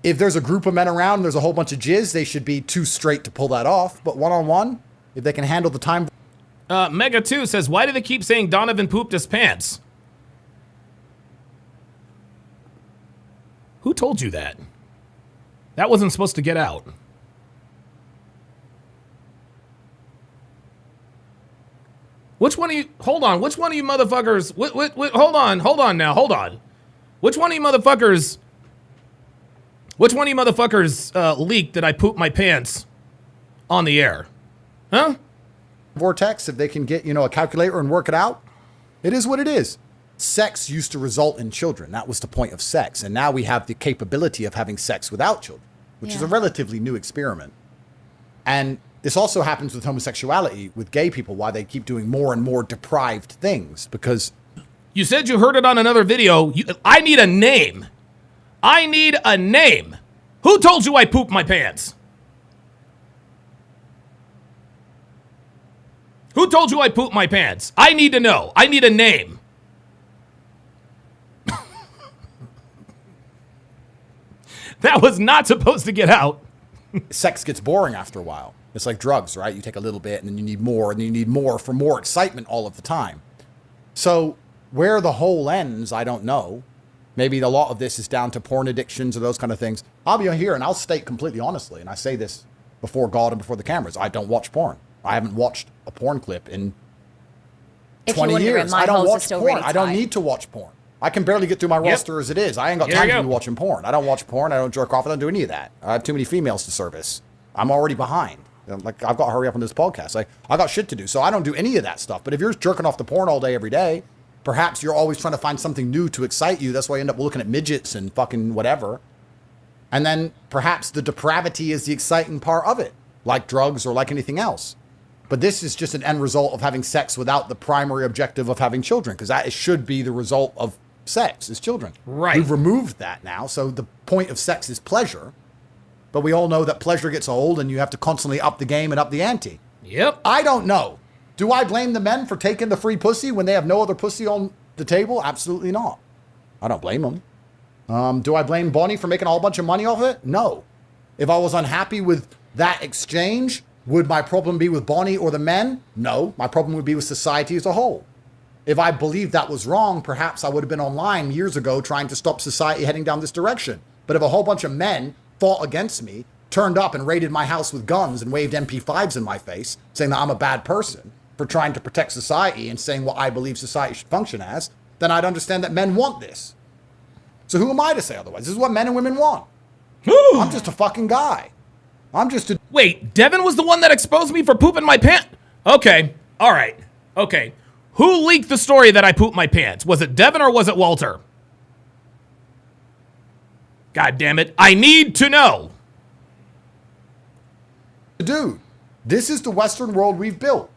If there's a group of men around and there's a whole bunch of jizz, they should be too straight to pull that off. But one-on-one, if they can handle the time...
Mega 2 says, why do they keep saying Donovan pooped his pants? Who told you that? That wasn't supposed to get out. Which one of you, hold on, which one of you motherfuckers, hold on. Which one of you motherfuckers leaked that I pooped my pants on the air? Huh?
vortex, if they can get, a calculator and work it out, it is what it is. Sex used to result in children. That was the point of sex. And now we have the capability of having sex without children, which is a relatively new experiment. And this also happens with homosexuality, with gay people, why they keep doing more and more deprived things, because...
You said you heard it on another video. I need a name. I need a name. Who told you I pooped my pants? Who told you I pooped my pants? I need to know. I need a name. That was not supposed to get out.
Sex gets boring after a while. It's like drugs, right? You take a little bit and then you need more and then you need more for more excitement all of the time. So where the hole ends, I don't know. Maybe a lot of this is down to porn addictions or those kind of things. I'll be here and I'll state completely honestly, and I say this before God and before the cameras, I don't watch porn. I haven't watched a porn clip in 20 years. I don't watch porn. Really I don't need to watch porn. I can barely get through my roster as it is. I ain't got time to be watching porn. I don't watch porn. I don't jerk off. I don't do any of that. I have too many females to service. I'm already behind. Like, I've got to hurry up on this podcast. I got shit to do, so I don't do any of that stuff. But if you're jerking off to porn all day, every day, perhaps you're always trying to find something new to excite you. That's why you end up looking at midgets and fucking whatever. And then perhaps the depravity is the exciting part of it, like drugs or like anything else. But this is just an end result of having sex without the primary objective of having children, because that should be the result of sex is children.
Right.
We've removed that now. So the point of sex is pleasure. But we all know that pleasure gets old and you have to constantly up the game and up the ante.
Yep.
I don't know. Do I blame the men for taking the free pussy when they have no other pussy on the table? Absolutely not. I don't blame them. Do I blame Bonnie for making a whole bunch of money off it? No. If I was unhappy with that exchange, would my problem be with Bonnie or the men? No. My problem would be with society as a whole. If I believed that was wrong, perhaps I would have been online years ago trying to stop society heading down this direction. But if a whole bunch of men fought against me, turned up and raided my house with guns and waved MP5s in my face, saying that I'm a bad person for trying to protect society and saying what I believe society should function as, then I'd understand that men want this. So who am I to say otherwise? This is what men and women want. I'm just a fucking guy. I'm just a...
Wait, Devin was the one that exposed me for pooping my pants? Okay, all right, okay. Who leaked the story that I pooped my pants? Was it Devin or was it Walter? God damn it. I need to know.
Dude, this is the Western world we've built.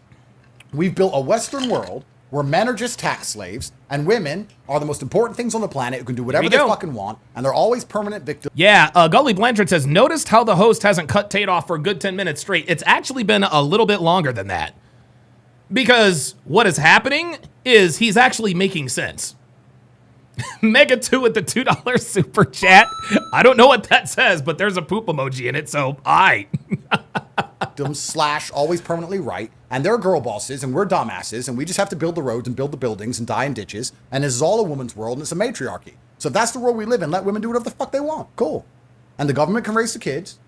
We've built a Western world where men are just tax slaves and women are the most important things on the planet who can do whatever they fucking want, and they're always permanent victims.
Yeah, Gully Blanchard says, noticed how the host hasn't cut Tate off for a good 10 minutes straight. It's actually been a little bit longer than that. Because what is happening is he's actually making sense. Mega 2 with the $2 super chat. I don't know what that says, but there's a poop emoji in it, so
/ always permanently right, and they're girl bosses, and we're dumbasses, and we just have to build the roads and build the buildings and die in ditches, and this is all a woman's world, and it's a matriarchy. So if that's the world we live in, let women do whatever the fuck they want. Cool. And the government can raise the kids,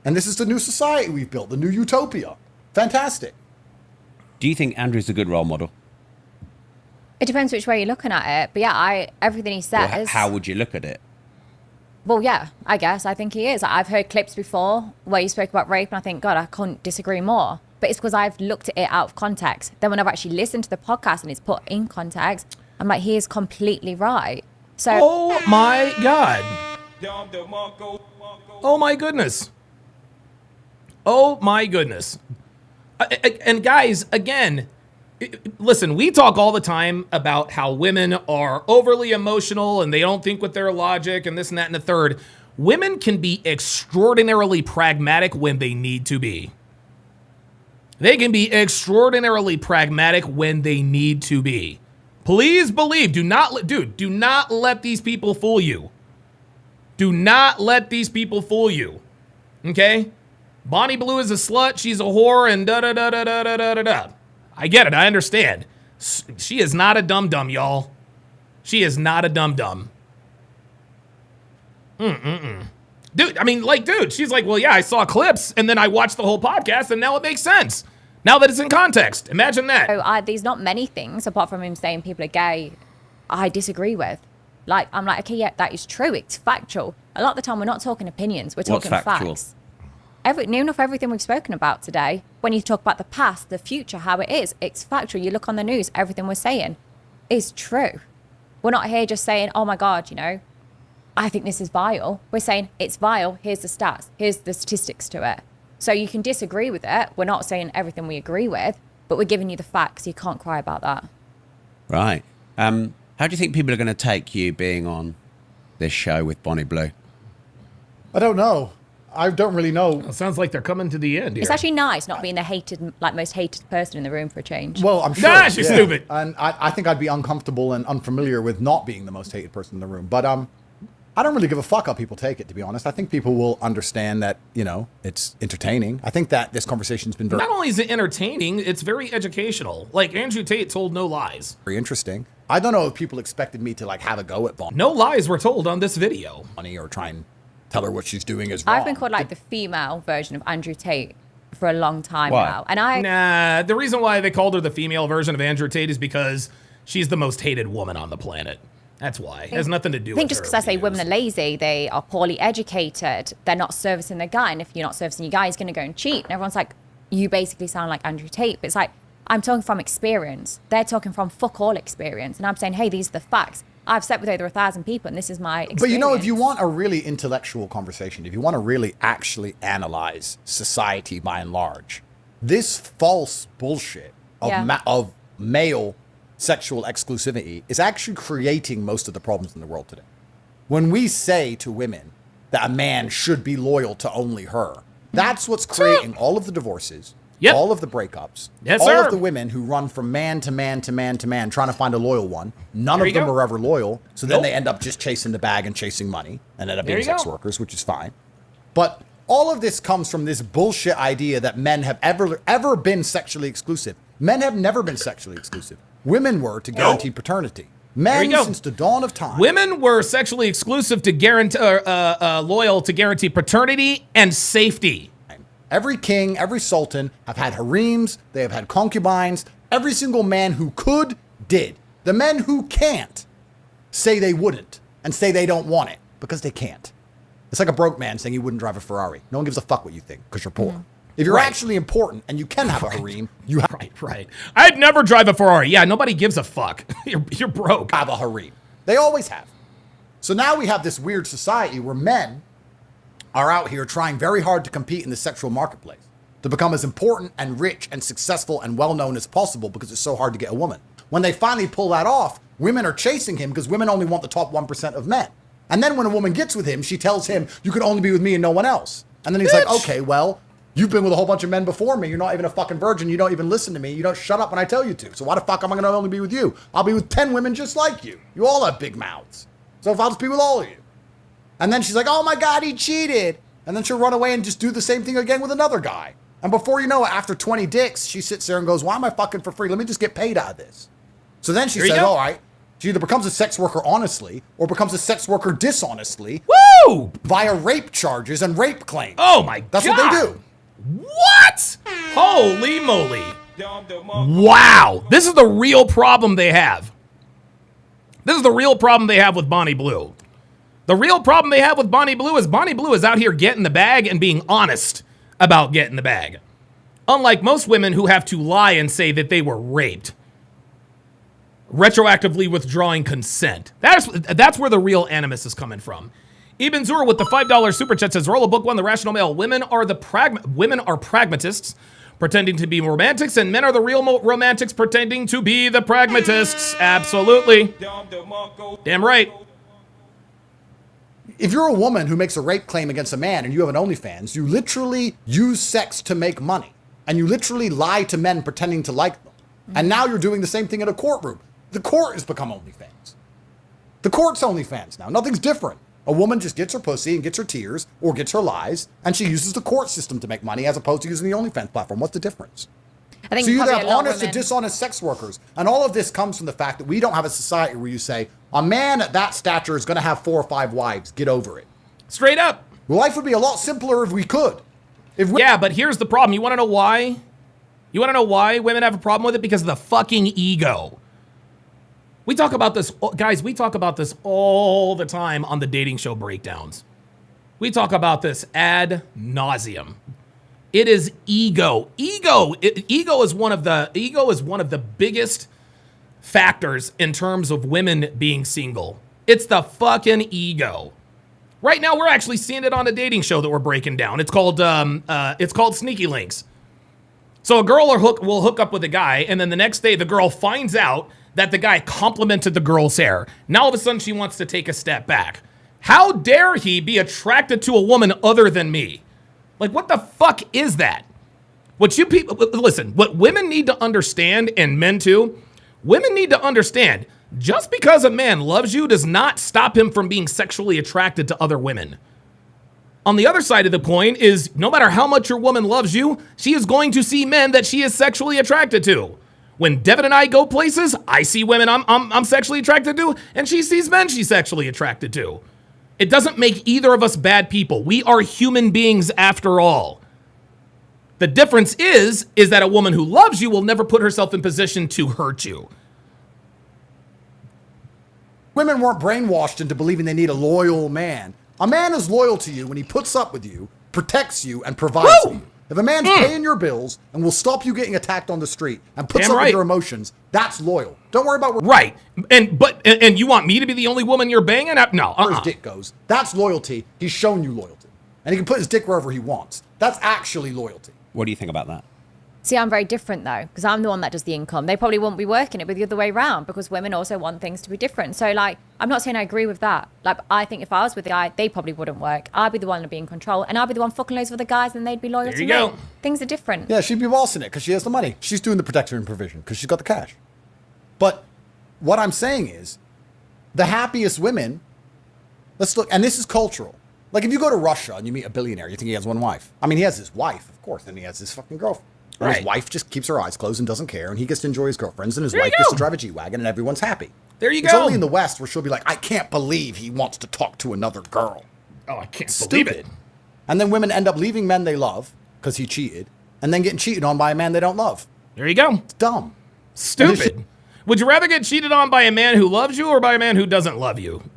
and this is the new society we've built, the new utopia. Fantastic.
Do you think Andrew's a good role model?
It depends which way you're looking at it. But yeah, everything he says.
Well, how would you look at it?
Well, yeah, I guess. I think he is. I've heard clips before where you spoke about rape, and I think, God, I couldn't disagree more. But it's because I've looked at it out of context. Then when I've actually listened to the podcast and it's put in context, I'm like, he is completely right. So.
Oh my God. Oh my goodness. Oh my goodness. And guys, again, listen, we talk all the time about how women are overly emotional and they don't think with their logic and this and that and the third. Women can be extraordinarily pragmatic when they need to be. They can be extraordinarily pragmatic when they need to be. Please believe, do not let these people fool you. Do not let these people fool you. Okay? Bonnie Blue is a slut, she's a whore, and da-da-da-da-da-da-da-da. I get it, I understand. She is not a dum-dum, y'all. She is not a dum-dum. Dude, she's like, well, yeah, I saw clips, and then I watched the whole podcast, and now it makes sense. Now that it's in context. Imagine that.
So, there's not many things, apart from him saying people are gay, I disagree with. Like, I'm like, okay, yeah, that is true. It's factual. A lot of the time, we're not talking opinions. We're talking facts. Near enough everything we've spoken about today, when you talk about the past, the future, how it is, it's factual. You look on the news, everything we're saying is true. We're not here just saying, oh my God, I think this is vile. We're saying it's vile. Here's the stats. Here's the statistics to it. So you can disagree with it. We're not saying everything we agree with, but we're giving you the facts. You can't cry about that.
Right. How do you think people are going to take you being on this show with Bonnie Blue?
I don't know. I don't really know.
It sounds like they're coming to the end here.
It's actually nice not being the hated, like most hated person in the room for a change.
Well, I'm sure.
Nah, she's stupid.
And I think I'd be uncomfortable and unfamiliar with not being the most hated person in the room. But I don't really give a fuck how people take it, to be honest. I think people will understand that, it's entertaining. I think that this conversation's been
Not only is it entertaining, it's very educational. Like Andrew Tate told no lies.
very interesting. I don't know if people expected me to like have a go at Vaughn
No lies were told on this video.
or try and tell her what she's doing is wrong.
I've been called like the female version of Andrew Tate for a long time
Why?
now. And I
Nah, the reason why they called her the female version of Andrew Tate is because she's the most hated woman on the planet. That's why. It has nothing to do
I
with
think just
her
because I say
views.
women are lazy, they are poorly educated, they're not servicing their guy. And if you're not servicing your guy, he's going to go and cheat. And everyone's like, you basically sound like Andrew Tate. But it's like, I'm talking from experience. They're talking from fuck all experience. And I'm saying, hey, these are the facts. I've slept with over 1,000 people and this is my experience.
But if you want a really intellectual conversation, if you want to really actually analyze society by and large, this false bullshit of,
Yeah.
of male sexual exclusivity is actually creating most of the problems in the world today. When we say to women that a man should be loyal to only her, that's what's creating all of the divorces,
Yep.
all of the breakups,
Yes,
all
sir.
of the women who run from man to man to man to man trying to find a loyal one. None
There
of
you
them
go.
are ever loyal. So then
Nope.
they end up just chasing the bag and chasing money and end up
There
being
you
sex
go.
workers, which is fine. But all of this comes from this bullshit idea that men have ever been sexually exclusive. Men have never been sexually exclusive. Women were to guarantee paternity.
There you
Men
go.
since the dawn of time.
Women were sexually exclusive to guarantee, loyal to guarantee paternity and safety.
Every king, every sultan have had harems, they have had concubines. Every single man who could, did. The men who can't say they wouldn't and say they don't want it because they can't. It's like a broke man saying he wouldn't drive a Ferrari. No one gives a fuck what you think because you're poor. If you're
Right.
actually important and you can have a harem, you
Right. I'd never drive a Ferrari. Yeah, nobody gives a fuck. You're broke.
have a harem. They always have. So now we have this weird society where men are out here trying very hard to compete in the sexual marketplace, to become as important and rich and successful and well-known as possible because it's so hard to get a woman. When they finally pull that off, women are chasing him because women only want the top 1% of men. And then when a woman gets with him, she tells him, you can only be with me and no one else. And then he's like, okay, well, you've been with a whole bunch of men before me. You're not even a fucking virgin. You don't even listen to me. You don't shut up when I tell you to. So why the fuck am I going to only be with you? I'll be with 10 women just like you. You all have big mouths. So if I'll just be with all of you. And then she's like, oh my God, he cheated. And then she'll run away and just do the same thing again with another guy. And before you know it, after 20 dicks, she sits there and goes, why am I fucking for free? Let me just get paid out of this. So then she
There you
says,
go.
all right, she either becomes a sex worker honestly or becomes a sex worker dishonestly
Woo!
via rape charges and rape claims.
Oh my
That's
God.
what they do.
What? Holy moly. Wow. This is the real problem they have. This is the real problem they have with Bonnie Blue. The real problem they have with Bonnie Blue is out here getting the bag and being honest about getting the bag. Unlike most women who have to lie and say that they were raped. Retroactively withdrawing consent. That's where the real animus is coming from. Ibn Zur with the $5 super chat says, roll a book one, The Rational Male. Women are pragmatists pretending to be romantics, and men are the real romantics pretending to be the pragmatists. Absolutely. Damn right.
If you're a woman who makes a rape claim against a man and you have an OnlyFans, you literally use sex to make money. And you literally lie to men pretending to like them. And now you're doing the same thing in a courtroom. The court has become OnlyFans. The court's OnlyFans now. Nothing's different. A woman just gets her pussy and gets her tears or gets her lies, and she uses the court system to make money as opposed to using the OnlyFans platform. What's the difference?
I think
So you either
probably
have
a lot of
honest or
women-
dishonest sex workers. And all of this comes from the fact that we don't have a society where you say, a man at that stature is going to have 4 or 5 wives. Get over it.
Straight up.
Life would be a lot simpler if we could. If we-
Yeah, but here's the problem. You want to know why? You want to know why women have a problem with it? Because of the fucking ego. We talk about this, guys, we talk about this all the time on the dating show breakdowns. We talk about this ad nauseum. It is ego. Ego is one of the biggest factors in terms of women being single. It's the fucking ego. Right now, we're actually seeing it on a dating show that we're breaking down. It's called Sneaky Links. So a girl will hook up with a guy, and then the next day the girl finds out that the guy complimented the girl's hair. Now all of a sudden she wants to take a step back. How dare he be attracted to a woman other than me? Like, what the fuck is that? What you people, listen, what women need to understand, and men too, women need to understand, just because a man loves you does not stop him from being sexually attracted to other women. On the other side of the coin is, no matter how much your woman loves you, she is going to see men that she is sexually attracted to. When Devin and I go places, I see women I'm sexually attracted to, and she sees men she's sexually attracted to. It doesn't make either of us bad people. We are human beings after all. The difference is that a woman who loves you will never put herself in position to hurt you.
Women weren't brainwashed into believing they need a loyal man. A man is loyal to you when he puts up with you, protects you, and provides for you. If a man's paying your bills and will stop you getting attacked on the street and puts up with your emotions, that's loyal. Don't worry about
right. And you want me to be the only woman you're banging? No.
Where his dick goes. That's loyalty. He's shown you loyalty, and he can put his dick wherever he wants. That's actually loyalty.
What do you think about that?
See, I'm very different though, because I'm the one that does the income. They probably won't be working it, but the other way around, because women also want things to be different. So, like, I'm not saying I agree with that. Like, I think if I was with a guy, they probably wouldn't work. I'd be the one to be in control, and I'd be the one fucking loads of other guys, and they'd be loyal to me. Things are different.
Yeah, she'd be bossing it because she has the money. She's doing the protection and provision because she's got the cash. But what I'm saying is, the happiest women, let's look, and this is cultural. Like, if you go to Russia and you meet a billionaire, you think he has one wife. I mean, he has his wife, of course, and he has his fucking girlfriend. Right. His wife just keeps her eyes closed and doesn't care, and he gets to enjoy his girlfriends, and his wife gets to drive a G-Wagon, and everyone's happy.
There you go.
It's only in the West where she'll be like, I can't believe he wants to talk to another girl.
Oh, I can't believe it.
And then women end up leaving men they love because he cheated, and then getting cheated on by a man they don't love.
There you go.
It's dumb.
Stupid. Would you rather get cheated on by a man who loves you or by a man who doesn't love you?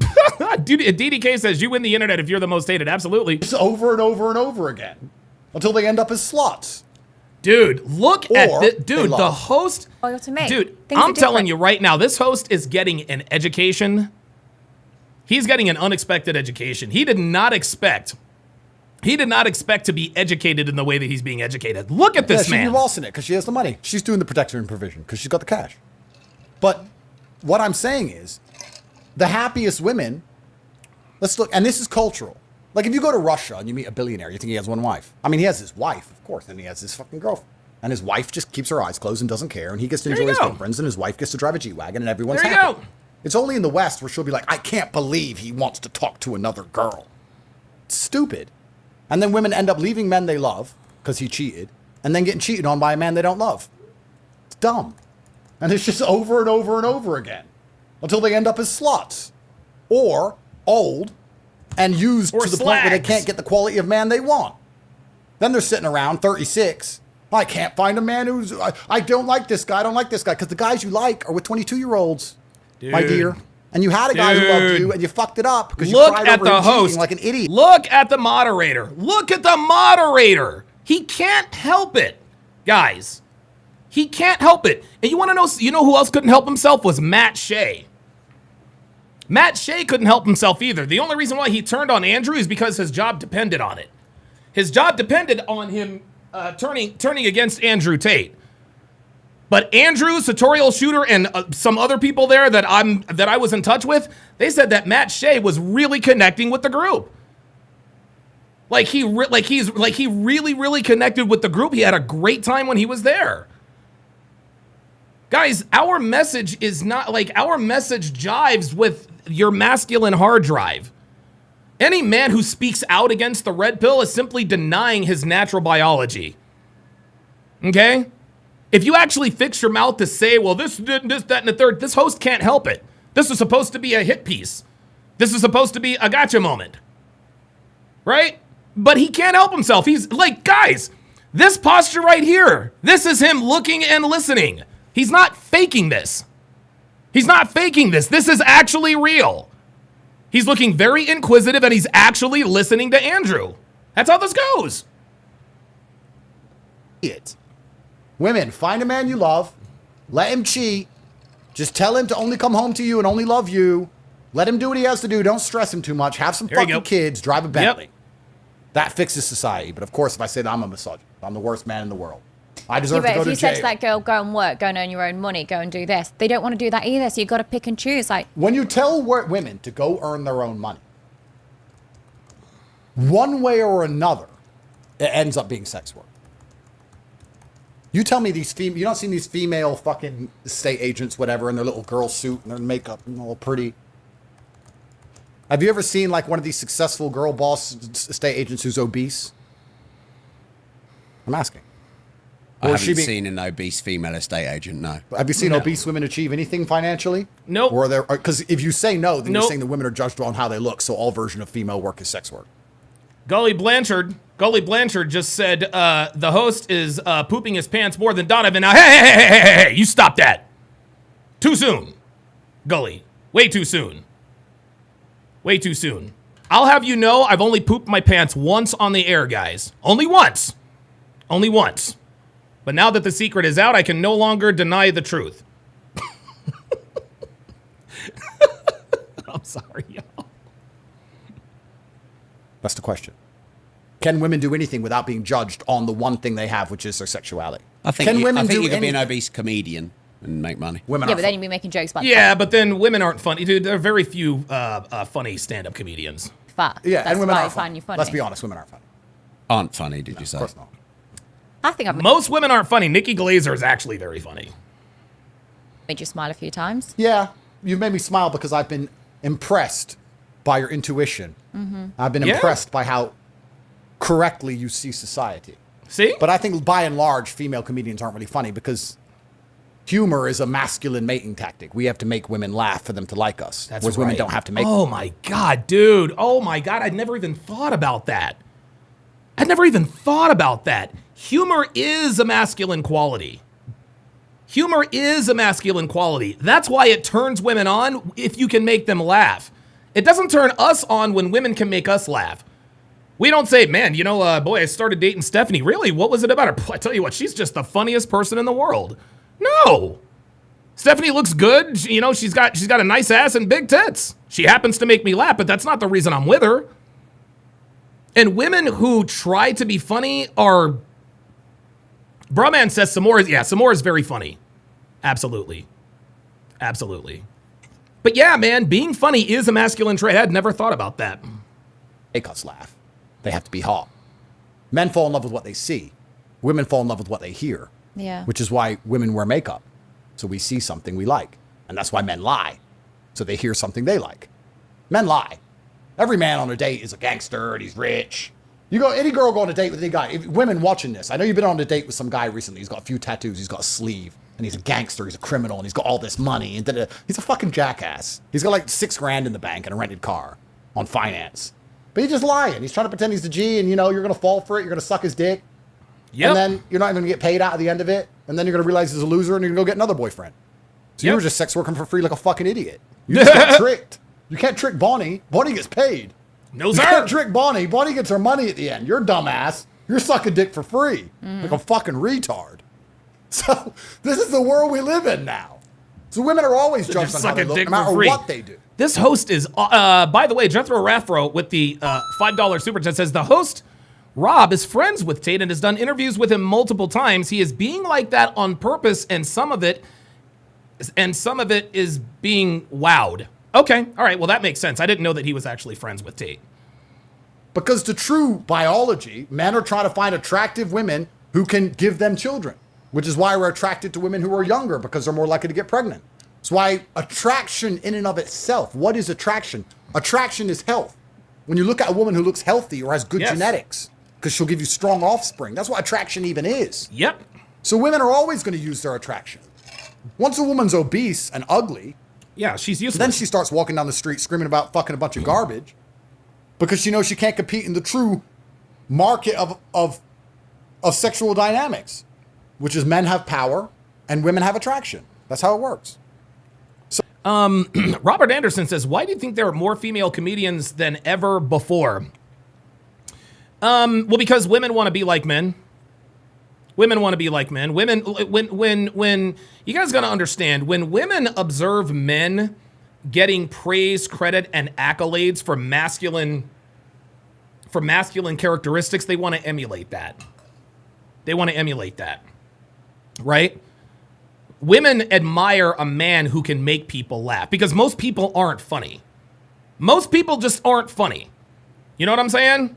Dude, DDK says you win the internet if you're the most hated. Absolutely.
It's over and over and over again until they end up as sluts.
Dude, look at the host.
Loyal to me.
Dude, I'm telling you right now, this host is getting an education. He's getting an unexpected education. He did not expect to be educated in the way that he's being educated. Look at this man.
She'd be bossing it because she has the money. She's doing the protection and provision because she's got the cash. But what I'm saying is, the happiest women, let's look, and this is cultural. Like, if you go to Russia and you meet a billionaire, you think he has one wife. I mean, he has his wife, of course, and he has his fucking girlfriend. And his wife just keeps her eyes closed and doesn't care, and he gets to enjoy his girlfriends, and his wife gets to drive a G-Wagon, and everyone's happy. There you go. It's only in the West where she'll be like, I can't believe he wants to talk to another girl. It's stupid. And then women end up leaving men they love because he cheated, and then getting cheated on by a man they don't love. It's dumb. And it's just over and over and over again until they end up as sluts or old and used to the point where they can't get the quality of man they want. Then they're sitting around 36. I can't find a man who's, I don't like this guy, because the guys you like are with 22-year-olds, my dear. And you had a guy who loved you, and you fucked it up because you cried over him cheating like an idiot.
Look at the moderator. Look at the moderator. He can't help it, guys. He can't help it. And you want to know, who else couldn't help himself was Matt Shea. Matt Shea couldn't help himself either. The only reason why he turned on Andrew is because his job depended on it. His job depended on him turning against Andrew Tate. But Andrew, Sartorial Shooter, and some other people there that I was in touch with, they said that Matt Shea was really connecting with the group. He really connected with the group. He had a great time when he was there. Guys, our message jives with your masculine hard drive. Any man who speaks out against the red pill is simply denying his natural biology. Okay? If you actually fix your mouth to say, well, this, that, and the third, this host can't help it. This is supposed to be a hit piece. This is supposed to be a gotcha moment. Right? But he can't help himself. He's like, guys, this posture right here, this is him looking and listening. He's not faking this. He's not faking this. This is actually real. He's looking very inquisitive and he's actually listening to Andrew. That's how this goes.
Women, find a man you love. Let him cheat. Just tell him to only come home to you and only love you. Let him do what he has to do. Don't stress him too much. Have some fucking kids. Drive a Bentley.
Yep.
That fixes society. But of course, if I say that, I'm a misogynist. I'm the worst man in the world. I deserve to go to jail.
If you said to that girl, go and work, go and earn your own money, go and do this, they don't want to do that either. So you've got to pick and choose.
When you tell women to go earn their own money, one way or another, it ends up being sex work. You tell me you don't see these female fucking estate agents, whatever, in their little girl suit and their makeup and all pretty. Have you ever seen like one of these successful girl boss estate agents who's obese? I'm asking.
I haven't seen an obese female estate agent, no.
Have you seen obese women achieve anything financially?
Nope.
Or because if you say no, then
Nope.
you're saying the women are judged on how they look. So all version of female work is sex work.
Gully Blanchard just said the host is pooping his pants more than Donovan. Now, hey, you stop that. Too soon. Gully, way too soon. Way too soon. I'll have you know I've only pooped my pants once on the air, guys. Only once. Only once. But now that the secret is out, I can no longer deny the truth. I'm sorry, y'all.
That's the question. Can women do anything without being judged on the one thing they have, which is their sexuality?
I think you could be an obese comedian and make money.
Women
Yeah,
are
but then you'd be making jokes about
Yeah, but then women aren't funny. Dude, there are very few funny stand-up comedians.
fat.
Yeah,
That's
and women
why I
aren't
find
funny.
you funny.
Let's be honest, women aren't funny.
Aren't funny, did you say?
Of course not.
I think I've
Most women aren't funny. Nikki Glazer is actually very funny.
made you smile a few times.
Yeah, you've made me smile because I've been impressed by your intuition. Mm-hmm. I've been
Yeah.
impressed by how correctly you see society.
See?
But I think by and large, female comedians aren't really funny because humor is a masculine mating tactic. We have to make women laugh for them to like us.
That's
whereas
right.
women don't have to make
Oh my God, dude. Oh my God. I'd never even thought about that. Humor is a masculine quality. Humor is a masculine quality. That's why it turns women on if you can make them laugh. It doesn't turn us on when women can make us laugh. We don't say, man, boy, I started dating Stephanie. Really? What was it about her? I tell you what, she's just the funniest person in the world. No. Stephanie looks good. She's got a nice ass and big tits. She happens to make me laugh, but that's not the reason I'm with her. And women who try to be funny are... Brahman says Samora is very funny. Absolutely. But yeah, man, being funny is a masculine trait. I'd never thought about that.
make us laugh. They have to be hot. Men fall in love with what they see. Women fall in love with what they hear.
Yeah.
Which is why women wear makeup. So we see something we like. And that's why men lie. So they hear something they like. Men lie. Every man on a date is a gangster and he's rich. You go, any girl go on a date with any guy. If women watching this, I know you've been on a date with some guy recently. He's got a few tattoos. He's got a sleeve. And he's a gangster. He's a criminal. And he's got all this money. And he's a fucking jackass. He's got like $6,000 in the bank and a rented car on finance. But he's just lying. He's trying to pretend he's the G. And, you know, you're going to fall for it. You're going to suck his dick.
Yep.
And then you're not even going to get paid out at the end of it. And then you're going to realize he's a loser and you're going to go get another boyfriend. So you were just sex working for free like a fucking idiot. You just got tricked. You can't trick Bonnie. Bonnie gets paid.
No,
You
sir.
can't trick Bonnie. Bonnie gets her money at the end. You're dumbass. You're sucking dick for free. Like a fucking retard. So this is the world we live in now. So women are always judged on how they
sucking
look,
dick
no matter
for free.
what they do.
This host is, by the way, Jethro Raffro with the $5 super chat says the host, Rob, is friends with Tate and has done interviews with him multiple times. He is being like that on purpose, and some of it is being wowed. Okay, all right, well, that makes sense. I didn't know that he was actually friends with Tate.
Because to true biology, men are trying to find attractive women who can give them children, which is why we're attracted to women who are younger because they're more likely to get pregnant. That's why attraction in and of itself, what is attraction? Attraction is health. When you look at a woman who looks healthy or has good genetics, because she'll give you strong offspring. That's what attraction even is.
Yep.
So women are always going to use their attraction. Once a woman's obese and ugly,
Yeah, she's useless.
then she starts walking down the street screaming about fucking a bunch of garbage because she knows she can't compete in the true market of sexual dynamics, which is men have power and women have attraction. That's how it works.
Robert Anderson says, why do you think there are more female comedians than ever before? Well, because women want to be like men. Women want to be like men. Women, when you guys got to understand, when women observe men getting praise, credit, and accolades for masculine characteristics, they want to emulate that. Right? Women admire a man who can make people laugh because most people aren't funny. Most people just aren't funny. You know what I'm saying?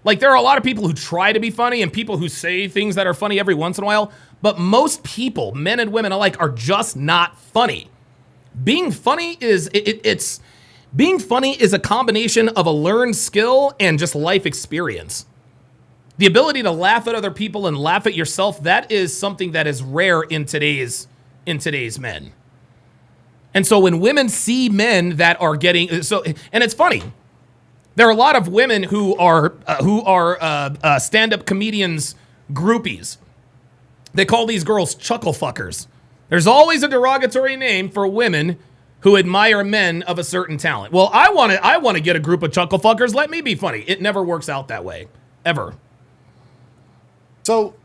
Like, there are a lot of people who try to be funny and people who say things that are funny every once in a while, but most people, men and women alike, are just not funny. Being funny is being funny is a combination of a learned skill and just life experience. The ability to laugh at other people and laugh at yourself, that is something that is rare in today's men. And so when women see men that are getting and it's funny, there are a lot of women who are stand-up comedians groupies. They call these girls chuckle fuckers. There's always a derogatory name for women who admire men of a certain talent. Well, I want to get a group of chuckle fuckers. Let me be funny. It never works out that way, ever.
So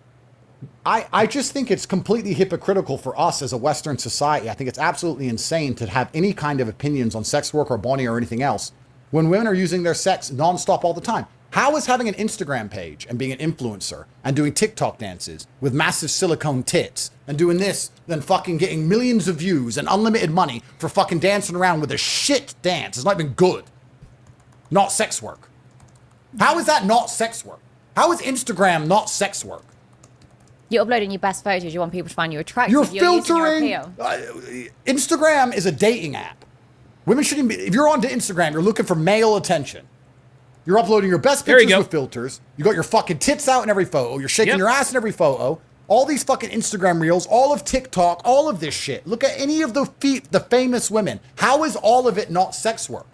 I just think it's completely hypocritical for us as a Western society. I think it's absolutely insane to have any kind of opinions on sex work or Bonnie or anything else when women are using their sex nonstop all the time. How is having an Instagram page and being an influencer and doing TikTok dances with massive silicone tits and doing this, then fucking getting millions of views and unlimited money for fucking dancing around with a shit dance? It's not even good. Not sex work. How is that not sex work? How is Instagram not sex work?
You're uploading your best photos. You want people to find you attractive.
You're
filtering.
filtering. Instagram is a dating app. Women shouldn't be. If you're on to Instagram, you're looking for male attention. You're uploading your best pictures with filters. You got your fucking tits out in every photo. You're shaking your ass in every photo. All these fucking Instagram reels, all of TikTok, all of this shit. Look at any of the famous women. How is all of it not sex work?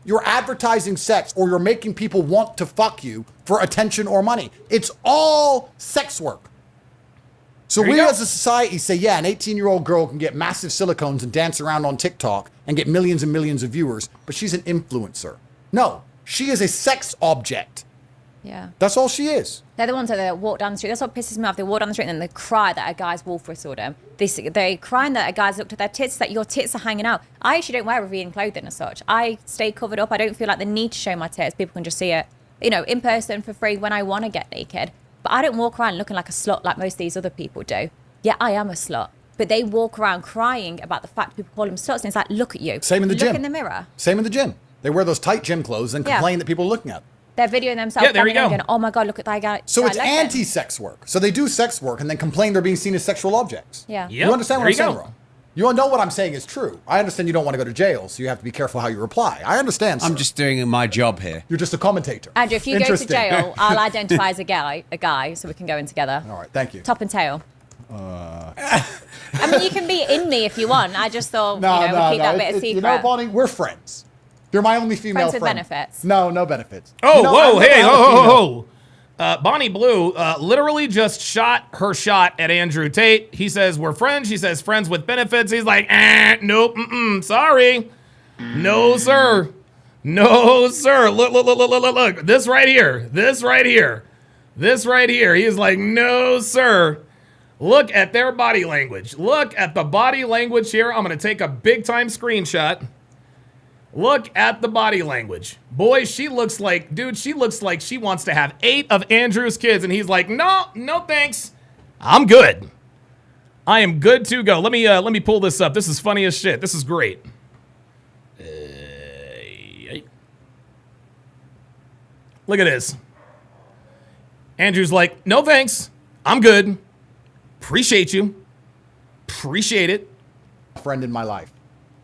You're advertising sex, or you're making people want to fuck you for attention or money. It's all sex work. So we as a society say, yeah, an 18-year-old girl can get massive silicones and dance around on TikTok and get millions and millions of viewers, but she's an influencer. No, she is a sex object.
Yeah.
That's all she is.
They're the ones that walk down the street. That's what pisses me off. They walk down the street and then they cry that a guy's wolf whistled them. They crying that a guy's looked at their tits, that your tits are hanging out. I actually don't wear revealing clothing as such. I stay covered up. I don't feel like the need to show my tits. People can just see it, in person for free when I want to get naked. But I don't walk around looking like a slut like most of these other people do. Yeah, I am a slut. But they walk around crying about the fact people call them sluts. And it's like, look at you.
Same in the gym.
Look in the mirror.
Same in the gym. They wear those tight gym clothes and complain that people are looking at them.
They're videoing themselves going, oh my God, look at that guy.
So it's anti-sex work. So they do sex work and then complain they're being seen as sexual objects.
Yeah.
You understand what I'm saying, Ron? You know what I'm saying is true. I understand you don't want to go to jail, so you have to be careful how you reply. I understand, sir.
I'm just doing my job here.
You're just a commentator.
Andrew, if you go to jail, I'll identify as a guy, so we can go in together.
All right, thank you.
Top and tail. I mean, you can be in me if you want. I just thought, we'll keep that bit a secret.
You know, Bonnie, we're friends. You're my only female friend.
Friends with benefits.
No benefits.
Oh, Bonnie Blue literally just shot her shot at Andrew Tate. He says, we're friends. She says, friends with benefits. He's like, nope, sorry. No, sir. No, sir. Look. This right here. He's like, no, sir. Look at their body language. Look at the body language here. I'm going to take a big time screenshot. Look at the body language. Boy, she looks like she wants to have 8 of Andrew's kids. And he's like, no, thanks. I'm good. I am good to go. Let me pull this up. This is funny as shit. This is great. Look at this. Andrew's like, no thanks. I'm good. Appreciate you. Appreciate it.
Friend in my life.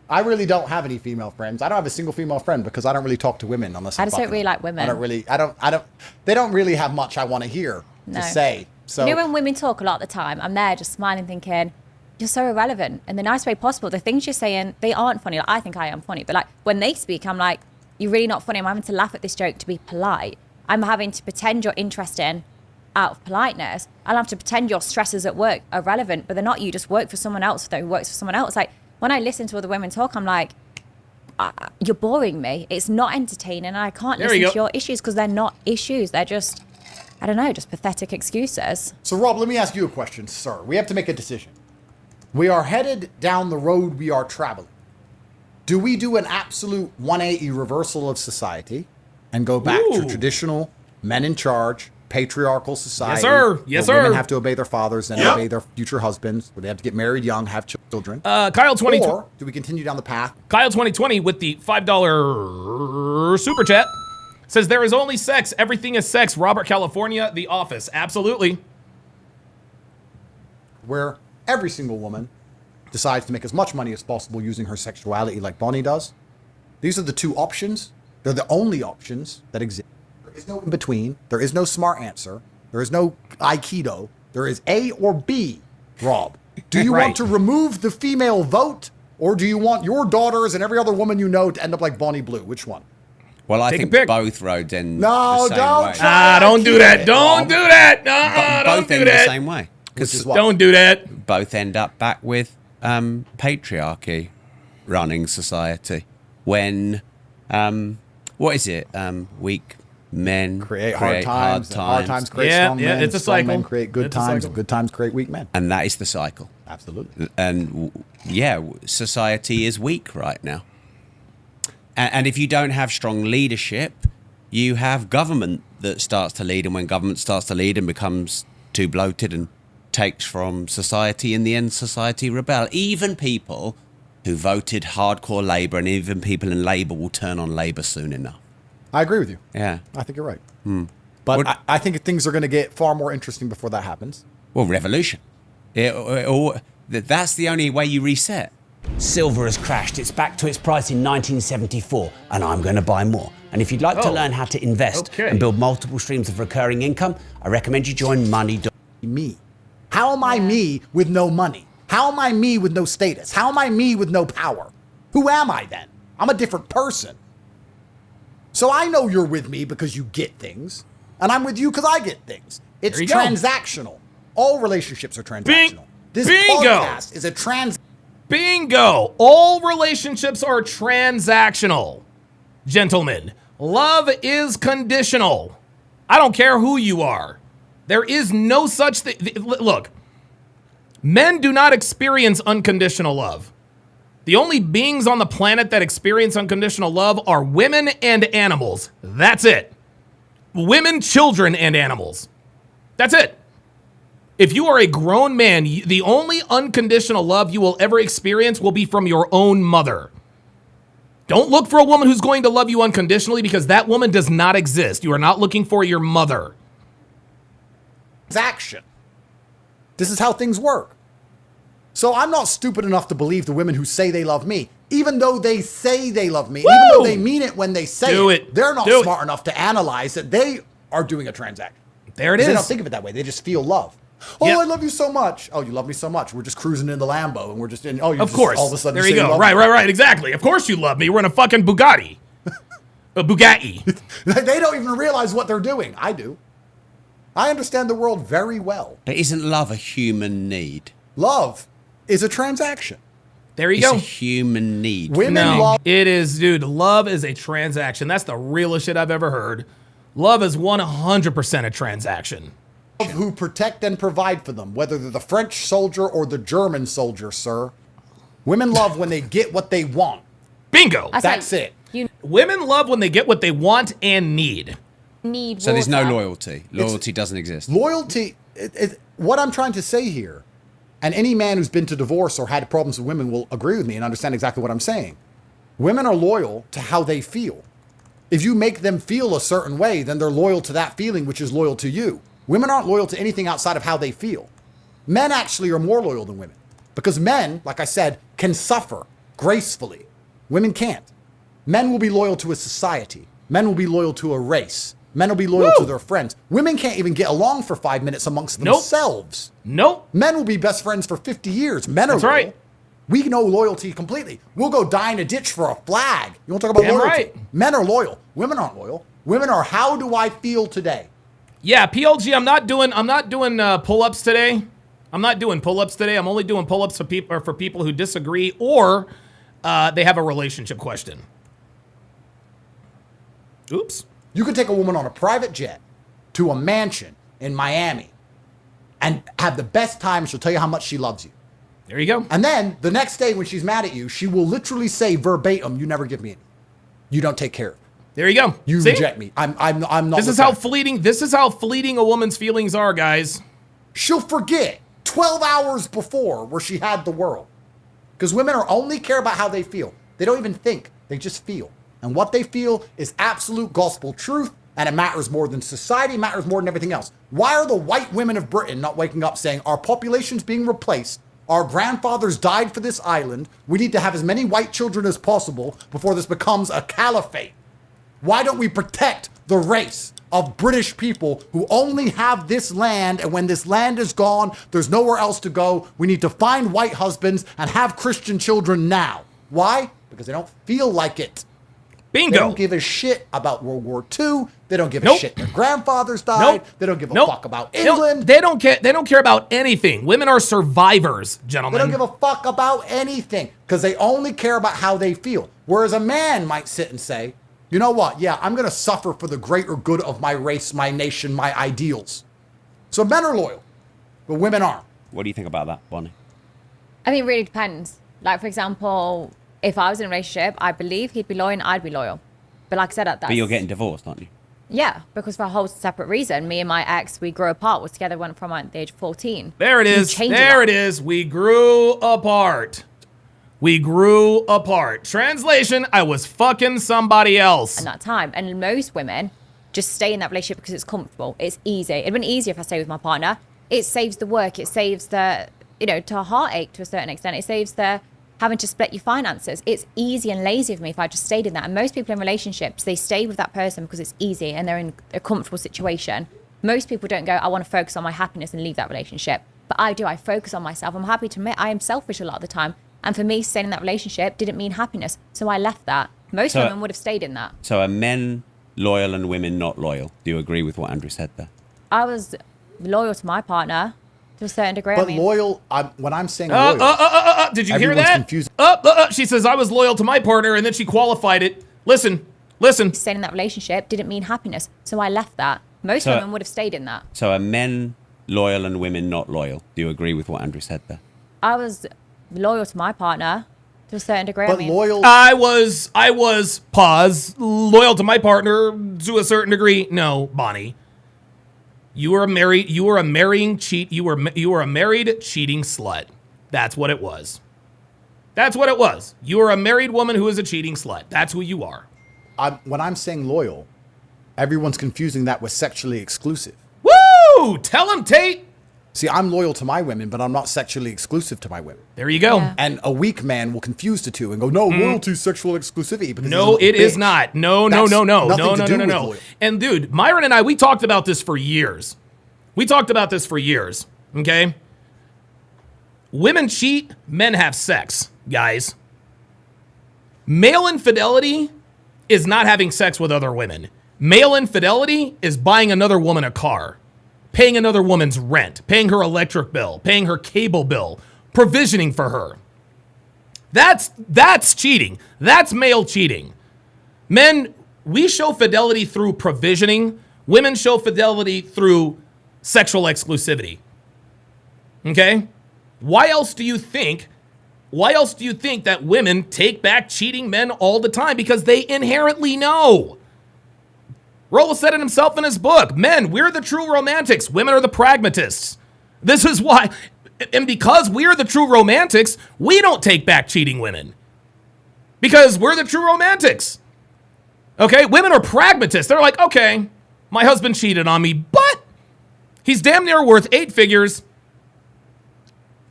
I really don't have any female friends. I don't have a single female friend because I don't really talk to women unless
I just don't really like women.
They don't really have much I want to hear to say. So
when women talk a lot of the time, I'm there just smiling thinking, you're so irrelevant in the nice way possible. The things you're saying, they aren't funny. Like, I think I am funny, but like when they speak, I'm like, you're really not funny. I'm having to laugh at this joke to be polite. I'm having to pretend you're interesting out of politeness. I'll have to pretend your stresses at work are relevant, but they're not. You just work for someone else who works for someone else. Like, when I listen to other women talk, I'm like, you're boring me. It's not entertaining, and I can't listen to your issues because they're not issues. They're just, I don't know, just pathetic excuses.
So, Rob, let me ask you a question, sir. We have to make a decision. We are headed down the road we are traveling. Do we do an absolute 180 reversal of society and go back to traditional men in charge, patriarchal society?
Yes, sir. Yes, sir.
Women have to obey their fathers and obey their future husbands, where they have to get married young, have children.
Kyle 20.
Or do we continue down the path?
Kyle 2020 with the $5 super chat Says there is only sex. Everything is sex. Robert, California, The Office. Absolutely.
Where every single woman decides to make as much money as possible using her sexuality like Bonnie does. These are the two options. They're the only options that exist. There is no in between. There is no smart answer. There is no Aikido. There is A or B, Rob. Do you want to remove the female vote, or do you want your daughters and every other woman you know to end up like Bonnie Blue? Which one?
Well, I
Take a
think
pick.
both roads end
No,
the same
don't
way.
try.
Don't do that. Don't do that. Don't
Both
do
end the
that.
same way.
Which is
Because
what?
Don't do that.
both end up back with patriarchy running society. When, what is it? Weak men
Create hard times. And hard times create
Yeah,
strong men.
it's a
strong
cycle.
men create good
It's a
times.
cycle.
And good times create weak men.
And that is the cycle.
Absolutely.
And yeah, society is weak right now. And if you don't have strong leadership, you have government that starts to lead. And when government starts to lead and becomes too bloated and takes from society, in the end, society rebel. Even people who voted hardcore Labour and even people in Labour will turn on Labour soon enough.
I agree with you.
Yeah.
I think you're right. But I think things are going to get far more interesting before that happens.
Well, revolution. That's the only way you reset.
Silver has crashed. It's back to its price in 1974, and I'm going to buy more. And if you'd like to
Oh,
learn how to invest
okay.
and build multiple streams of recurring income, I recommend you join Money.
Me. How am I me with no money? How am I me with no status? How am I me with no power? Who am I then? I'm a different person. So I know you're with me because you get things, and I'm with you because I get things. It's
There you go.
transactional. All relationships are transactional. This
Bingo.
podcast is a
Bingo! All relationships are transactional. Gentlemen, love is conditional. I don't care who you are. There is no such thing. Look, men do not experience unconditional love. The only beings on the planet that experience unconditional love are women and animals. That's it. Women, children, and animals. That's it. If you are a grown man, the only unconditional love you will ever experience will be from your own mother. Don't look for a woman who's going to love you unconditionally because that woman does not exist. You are not looking for your mother.
transaction. This is how things work. So I'm not stupid enough to believe the women who say they love me, even though they say they love me, even though they mean it when they say
Do
it.
it.
They're not
Do it.
smart enough to analyze that they are doing a transaction.
There it
'Cause
is.
They don't think of it that way. They just feel love. Oh,
Yep.
I love you so much. Oh, you love me so much. We're just cruising in the Lambo, and we're just in. Oh, you
Of
just,
course.
all of a sudden
There
say
you go.
love
Right,
me.
right, right. Exactly. Of course you love me. We're in a fucking Bugatti. A Bugatti.
They don't even realize what they're doing. I do. I understand the world very well.
But isn't love a human need?
Love is a transaction.
There you
It's
go.
a human need.
Women
No,
love.
it is, dude. Love is a transaction. That's the realest shit I've ever heard. Love is 100% a transaction.
Who protect and provide for them, whether they're the French soldier or the German soldier, sir. Women love when they get what they want.
Bingo.
That's it.
You
Women love when they get what they want and need.
need
So there's no
water.
loyalty. Loyalty doesn't exist.
Loyalty, what I'm trying to say here, and any man who's been to divorce or had problems with women will agree with me and understand exactly what I'm saying. Women are loyal to how they feel. If you make them feel a certain way, then they're loyal to that feeling, which is loyal to you. Women aren't loyal to anything outside of how they feel. Men actually are more loyal than women because men, like I said, can suffer gracefully. Women can't. Men will be loyal to a society. Men will be loyal to a race. Men will be loyal to their friends. Women can't even get along for 5 minutes amongst
Nope.
themselves.
Nope.
Men will be best friends for 50 years. Men are
That's
loyal.
right.
We know loyalty completely. We'll go die in a ditch for a flag. You want to talk about
Damn
loyalty?
right.
Men are loyal. Women aren't loyal. Women are how do I feel today?
Yeah, PLG, I'm not doing pull-ups today. I'm not doing pull-ups today. I'm only doing pull-ups for people who disagree or they have a relationship question. Oops.
You can take a woman on a private jet to a mansion in Miami and have the best time. She'll tell you how much she loves you.
There you go.
And then the next day when she's mad at you, she will literally say verbatim, you never give me any. You don't take care of me.
There you go.
You
See?
reject me. I'm not.
This is how fleeting. This is how fleeting a woman's feelings are, guys.
She'll forget 12 hours before where she had the world. Because women are only care about how they feel. They don't even think. They just feel. And what they feel is absolute gospel truth, and it matters more than society, matters more than everything else. Why are the white women of Britain not waking up saying, our population's being replaced, our grandfathers died for this island, we need to have as many white children as possible before this becomes a caliphate? Why don't we protect the race of British people who only have this land, and when this land is gone, there's nowhere else to go. We need to find white husbands and have Christian children now. Why? Because they don't feel like it.
Bingo.
They don't give a shit about World War II. They don't give a
Nope.
shit their grandfathers died.
Nope.
They don't give a
Nope.
fuck about
They don't-
England.
They don't care. They don't care about anything. Women are survivors,
They
gentlemen.
don't give a fuck about anything because they only care about how they feel. Whereas a man might sit and say, you know what? Yeah, I'm going to suffer for the greater good of my race, my nation, my ideals. So men are loyal, but women aren't.
What do you think about that, Bonnie?
I think it really depends. Like, for example, if I was in a relationship, I believe he'd be loyal and I'd be loyal. But like I said, that's...
But you're getting divorced, aren't you?
Yeah, because for a whole separate reason. Me and my ex, we grew apart. We're together, went from like the age of 14.
There it
You
is.
change a
There
lot.
it is. We grew apart. We grew apart. Translation, I was fucking somebody else.
In that time. And most women just stay in that relationship because it's comfortable. It's easy. It'd been easier if I stayed with my partner. It saves the work. It saves the, to a heartache to a certain extent. It saves the having to split your finances. It's easy and lazy for me if I just stayed in that. And most people in relationships, they stay with that person because it's easy and they're in a comfortable situation. Most people don't go, I want to focus on my happiness and leave that relationship. But I do. I focus on myself. I'm happy to admit I am selfish a lot of the time. And for me, staying in that relationship didn't mean happiness. So I left that. Most women would have stayed in that.
So are men loyal and women not loyal? Do you agree with what Andrew said there?
I was loyal to my partner to a certain degree.
But
I mean,
loyal, when I'm saying loyal,
Did you hear
everyone's
that?
confused.
She says, I was loyal to my partner, and then she qualified it. Listen.
staying in that relationship didn't mean happiness. So I left that. Most women would have stayed in that.
So are men loyal and women not loyal? Do you agree with what Andrew said there?
I was loyal to my partner to a certain degree.
But
I mean,
loyal,
I was, loyal to my partner to a certain degree. No, Bonnie. You were a married cheating slut. That's what it was. That's what it was. You are a married woman who is a cheating slut. That's who you are.
when I'm saying loyal, everyone's confusing that with sexually exclusive.
Woo! Tell him, Tate.
See, I'm loyal to my women, but I'm not sexually exclusive to my women.
There you go.
Yeah.
And a weak man will confuse the two and go, no, loyalty is sexual exclusivity. Because
No,
he's a
it is
bitch.
not. No.
Nothing to do with
No.
loyal.
And dude, Myron and I, we talked about this for years. Okay? Women cheat, men have sex, guys. Male infidelity is not having sex with other women. Male infidelity is buying another woman a car, paying another woman's rent, paying her electric bill, paying her cable bill, provisioning for her. That's cheating. That's male cheating. Men, we show fidelity through provisioning. Women show fidelity through sexual exclusivity. Okay? Why else do you think that women take back cheating men all the time? Because they inherently know. Rollo said it himself in his book. Men, we're the true romantics. Women are the pragmatists. This is why. And because we're the true romantics, we don't take back cheating women. Because we're the true romantics. Okay? Women are pragmatists. They're like, okay, my husband cheated on me, but he's damn near worth 8 figures.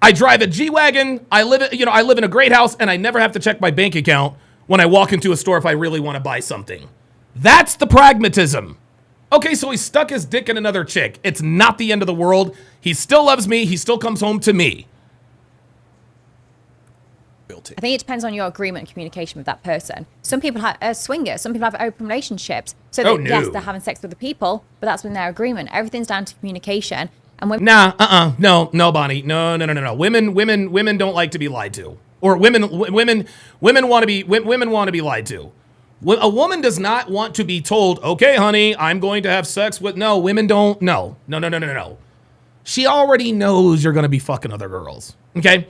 I drive a G-Wagon. I live in a great house, and I never have to check my bank account when I walk into a store if I really want to buy something. That's the pragmatism. Okay, so he stuck his dick in another chick. It's not the end of the world. He still loves me. He still comes home to me.
I think it depends on your agreement and communication with that person. Some people have swingers. Some people have open relationships. So that, yes, they're having sex with the people, but that's within their agreement. Everything's down to communication. And when
No, Bonnie. No. Women don't like to be lied to. Or women want to be lied to. A woman does not want to be told, okay, honey, I'm going to have sex with... No, women don't. No. She already knows you're going to be fucking other girls. Okay?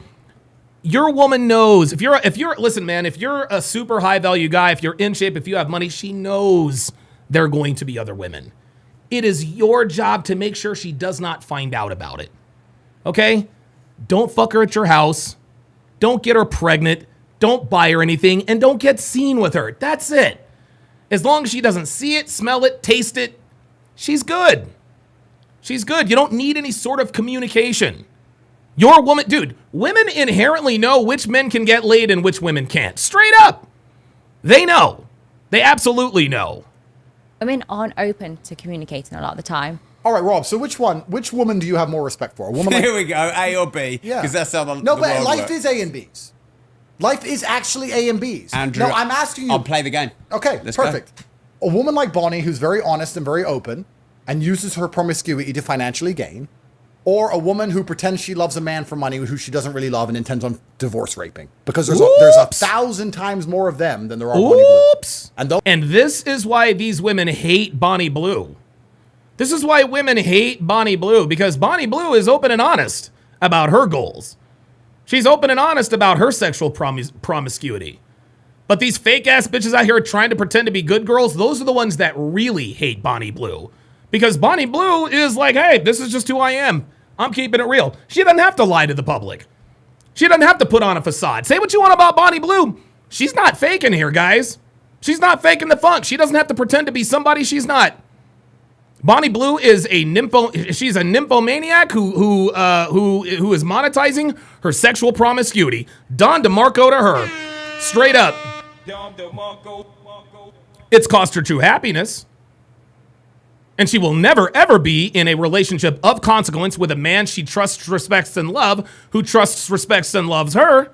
Your woman knows. Listen, man, if you're a super high value guy, if you're in shape, if you have money, she knows there are going to be other women. It is your job to make sure she does not find out about it. Okay? Don't fuck her at your house. Don't get her pregnant. Don't buy her anything, and don't get seen with her. That's it. As long as she doesn't see it, smell it, taste it, she's good. She's good. You don't need any sort of communication. Your woman, dude, women inherently know which men can get laid and which women can't. Straight up. They know. They absolutely know.
Women aren't open to communicating a lot of the time.
All right, Rob. So which woman do you have more respect for? A woman like
Here we go, A or B.
Yeah.
Because that's how the
No,
the
but
world
life
works.
is A and B's. Life is actually A and B's.
Andrew,
no, I'm asking you.
I'll play the game.
Okay,
Let's
perfect. A woman like Bonnie who's very honest and very open and uses her promiscuity to financially gain, or a woman who pretends she loves a man for money who she doesn't really love and intends on divorce raping. Because there's a 1,000 times more of them than there are Bonnie Blue.
Oops.
And
this is why these women hate Bonnie Blue. This is why women hate Bonnie Blue, because Bonnie Blue is open and honest about her goals. She's open and honest about her sexual promiscuity. But these fake ass bitches out here trying to pretend to be good girls, those are the ones that really hate Bonnie Blue. Because Bonnie Blue is like, hey, this is just who I am. I'm keeping it real. She doesn't have to lie to the public. She doesn't have to put on a facade. Say what you want about Bonnie Blue. She's not faking here, guys. She's not faking the funk. She doesn't have to pretend to be somebody she's not. Bonnie Blue is she's a nymphomaniac who is monetizing her sexual promiscuity. Don DeMarco to her. Straight up. It's cost her true happiness. And she will never, ever be in a relationship of consequence with a man she trusts, respects, and loves, who trusts, respects, and loves her.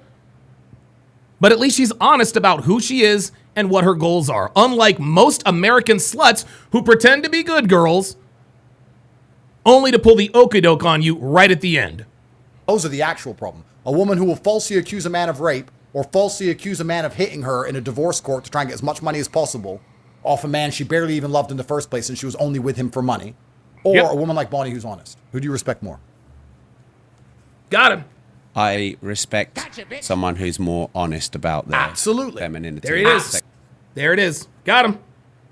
But at least she's honest about who she is and what her goals are. Unlike most American sluts who pretend to be good girls, only to pull the okey-doke on you right at the end.
those are the actual problem. A woman who will falsely accuse a man of rape or falsely accuse a man of hitting her in a divorce court to try and get as much money as possible off a man she barely even loved in the first place and she was only with him for money. Or a woman like Bonnie who's honest. Who do you respect more?
Got him.
I respect someone who's more honest about their
Absolutely.
femininity.
There it is. There it is. Got him.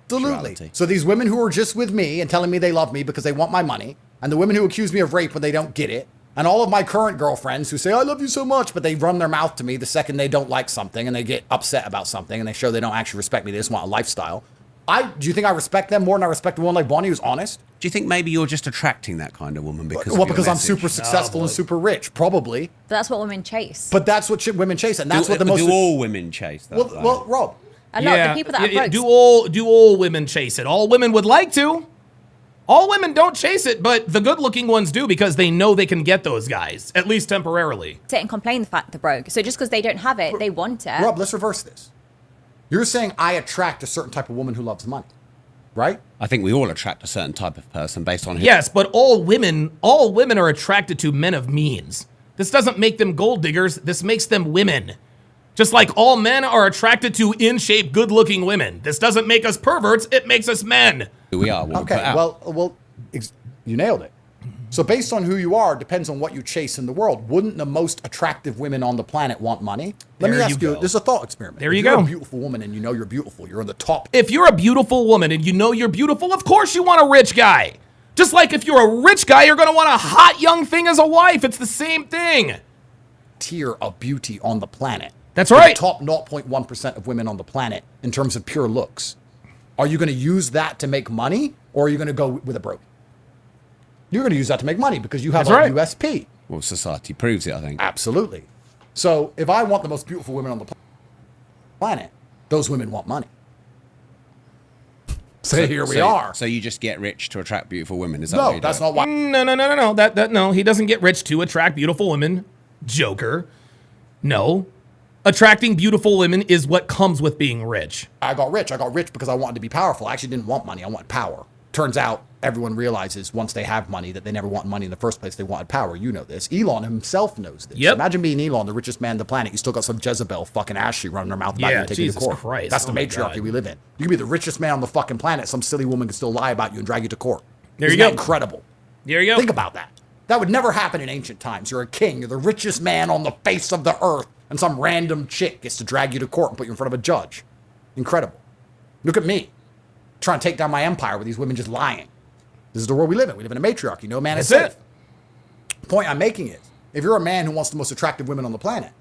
Absolutely.
Sexuality.
So these women who are just with me and telling me they love me because they want my money, and the women who accuse me of rape when they don't get it, and all of my current girlfriends who say, I love you so much, but they run their mouth to me the second they don't like something and they get upset about something and they show they don't actually respect me, they just want a lifestyle. Do you think I respect them more than I respect a woman like Bonnie who's honest?
Do you think maybe you're just attracting that kind of woman because
Because I'm
message?
super successful and super rich, probably.
That's what women chase.
But that's what women chase, and that's what the most.
Do all women chase that?
Well, Rob.
A lot of the people that are broke.
Do all women chase it? All women would like to. All women don't chase it, but the good-looking ones do because they know they can get those guys, at least temporarily.
Sit and complain the fact they're broke. So just because they don't have it, they want it.
Rob, let's reverse this. You're saying I attract a certain type of woman who loves money, right?
I think we all attract a certain type of person based on who.
Yes, but all women are attracted to men of means. This doesn't make them gold diggers. This makes them women. Just like all men are attracted to in-shape, good-looking women. This doesn't make us perverts. It makes us men.
Who we are. What we
Okay,
put out.
you nailed it. So based on who you are, depends on what you chase in the world. Wouldn't the most attractive women on the planet want money? Let me
There
ask
you
you,
go.
this is a thought experiment.
There
If
you
you're
go.
a beautiful woman and you know you're beautiful, you're in the top.
If you're a beautiful woman and you know you're beautiful, of course you want a rich guy. Just like if you're a rich guy, you're going to want a hot young thing as a wife. It's the same thing.
Tier of beauty on the planet.
That's
The
right.
top 0.1% of women on the planet in terms of pure looks. Are you going to use that to make money, or are you going to go with a broke? You're going to use that to make money because you have
That's right.
USP.
Well, society proves it, I think.
Absolutely. So if I want the most beautiful women on the planet, those women want money. So here we are.
So you just get rich to attract beautiful women? Is that what
No,
you
that's
do?
not why.
No. No, he doesn't get rich to attract beautiful women. Joker. No. Attracting beautiful women is what comes with being rich.
I got rich. I got rich because I wanted to be powerful. I actually didn't want money. I wanted power. Turns out everyone realizes once they have money that they never want money in the first place. They wanted power. You know this. Elon himself knows this.
Yep.
Imagine being Elon, the richest man on the planet. You still got some Jezebel fucking Ashley running her mouth about you
Yeah,
and taking you to
Jesus
court.
Christ.
That's the
Oh my
matriarchy
God.
we live in. You can be the richest man on the fucking planet. Some silly woman can still lie about you and drag you to court.
There you
Isn't that
go.
incredible?
There you go.
Think about that. That would never happen in ancient times. You're a king. You're the richest man on the face of the earth. And some random chick gets to drag you to court and put you in front of a judge. Incredible. Look at me. Trying to take down my empire with these women just lying. This is the world we live in. We live in a matriarchy. No man is
That's
safe. The point I'm making is, if you're a man who wants the most attractive women on the planet,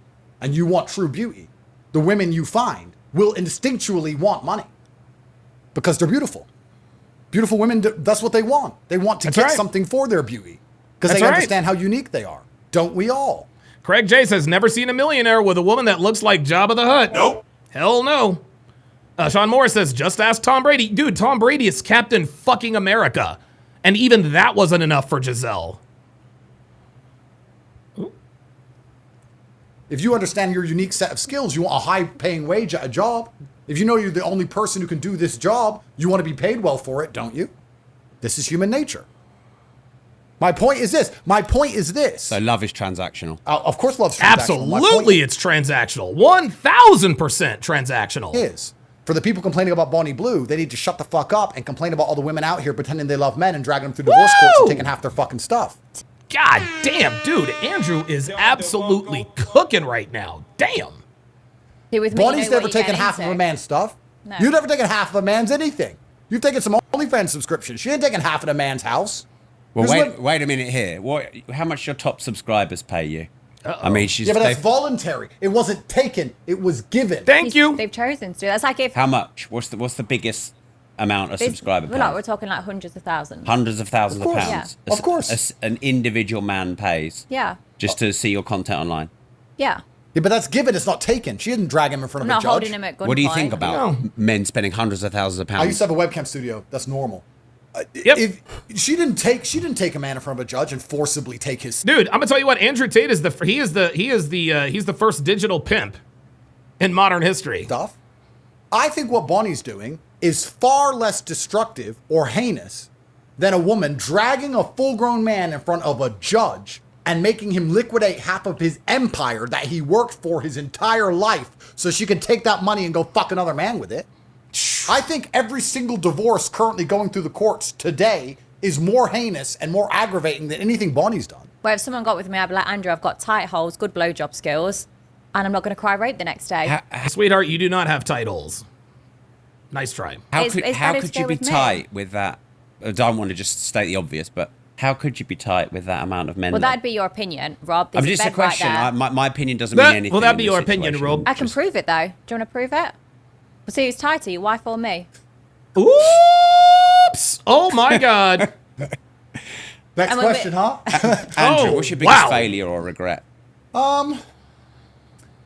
and you want true beauty, the women you find will instinctually want money. because they're beautiful. Beautiful women, that's what they want. They want to get something for their beauty because they understand how unique they are. Don't we all?
Craig J says, never seen a millionaire with a woman that looks like Jabba the Hutt.
Nope.
Hell no. Sean Morris says, just ask Tom Brady. Dude, Tom Brady is Captain fucking America. And even that wasn't enough for Giselle.
If you understand your unique set of skills, you want a high-paying wage at a job. If you know you're the only person who can do this job, you want to be paid well for it, don't you? This is human nature. My point is this.
So love is transactional.
Of course love's transactional.
Absolutely, it's transactional. 1,000% transactional.
Is. For the people complaining about Bonnie Blue, they need to shut the fuck up and complain about all the women out here pretending they love men and dragging them through divorce courts and taking half their fucking stuff.
God damn, dude, Andrew is absolutely cooking right now. Damn.
Bonnie's never taken half of a man's stuff. No. You've never taken half of a man's anything. You've taken some OnlyFans subscriptions. She ain't taking half of a man's house.
Well, wait a minute here. How much your top subscribers pay you? I mean,
but that's voluntary. It wasn't taken. It was given.
Thank you.
They've chosen to do. That's like if.
How much? What's the biggest amount of subscriber pay?
We're talking like hundreds of thousands.
Hundreds of thousands of pounds.
Yeah.
Of course.
An individual man pays.
Yeah.
Just to see your content online.
Yeah.
Yeah, but that's given. It's not taken. She didn't drag him in front of a judge.
Not holding him at gunpoint.
What do you think about men spending hundreds of thousands of pounds?
I used to have a webcam studio. That's normal.
Yep.
If she didn't take a man in front of a judge and forcibly take his.
Dude, I'm gonna tell you what. Andrew Tate is he's the first digital pimp in modern history.
Stuff. I think what Bonnie's doing is far less destructive or heinous than a woman dragging a full-grown man in front of a judge and making him liquidate half of his empire that he worked for his entire life so she can take that money and go fuck another man with it. I think every single divorce currently going through the courts today is more heinous and more aggravating than anything Bonnie's done.
Where if someone got with me, I'd be like, Andrew, I've got tight holes, good blowjob skills, and I'm not going to cry rape the next day.
Sweetheart, you do not have titles. Nice try.
How could you be tight with that? I don't want to just state the obvious, but how could you be tight with that amount of men?
Well, that'd be your opinion, Rob.
I'm just a question. My opinion doesn't mean anything.
Will that be your opinion, Rob?
I can prove it, though. Do you want to prove it? Well, see who's tighter, your wife or me?
Oops! Oh my God.
Next question, huh?
Andrew, what's your biggest failure or regret?
I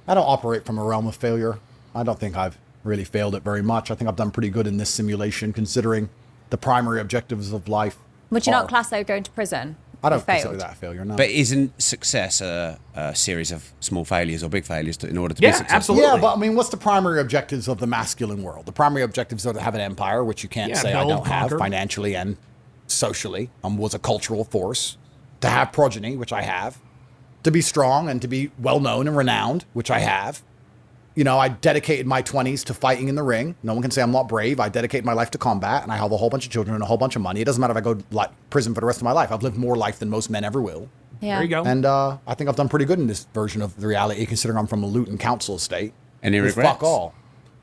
don't operate from a realm of failure. I don't think I've really failed it very much. I think I've done pretty good in this simulation, considering the primary objectives of life.
Would you not class though going to prison?
I don't consider that a failure, no.
But isn't success a series of small failures or big failures in order to be successful?
Absolutely.
Yeah, but I mean, what's the primary objectives of the masculine world? The primary objectives are to have an empire, which you can't say I don't have financially and socially. Was a cultural force. To have progeny, which I have. To be strong and to be well-known and renowned, which I have. You know, I dedicated my 20s to fighting in the ring. No one can say I'm not brave. I dedicated my life to combat, and I have a whole bunch of children and a whole bunch of money. It doesn't matter if I go to prison for the rest of my life. I've lived more life than most men ever will.
Yeah.
There you go.
And I think I've done pretty good in this version of the reality, considering I'm from a Luton council estate.
Any regrets?
Fuck all.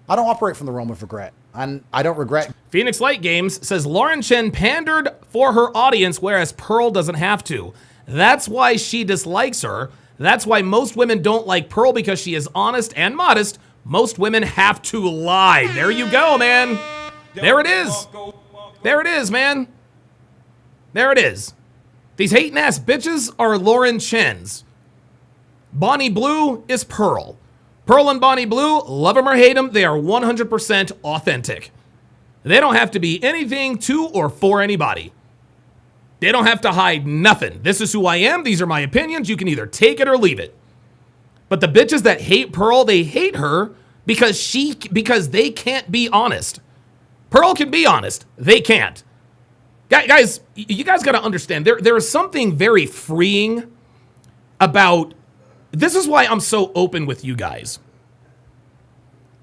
I don't operate from the realm of regret. And I don't regret.
Phoenix Light Games says Lauren Chen pandered for her audience, whereas Pearl doesn't have to. That's why she dislikes her. That's why most women don't like Pearl, because she is honest and modest. Most women have to lie. There you go, man. There it is. There it is, man. There it is. These hating ass bitches are Lauren Chen's. Bonnie Blue is Pearl. Pearl and Bonnie Blue, love them or hate them, they are 100% authentic. They don't have to be anything to or for anybody. They don't have to hide nothing. This is who I am. These are my opinions. You can either take it or leave it. But the bitches that hate Pearl, they hate her because they can't be honest. Pearl can be honest. They can't. Guys, you guys got to understand, there is something very freeing about, this is why I'm so open with you guys.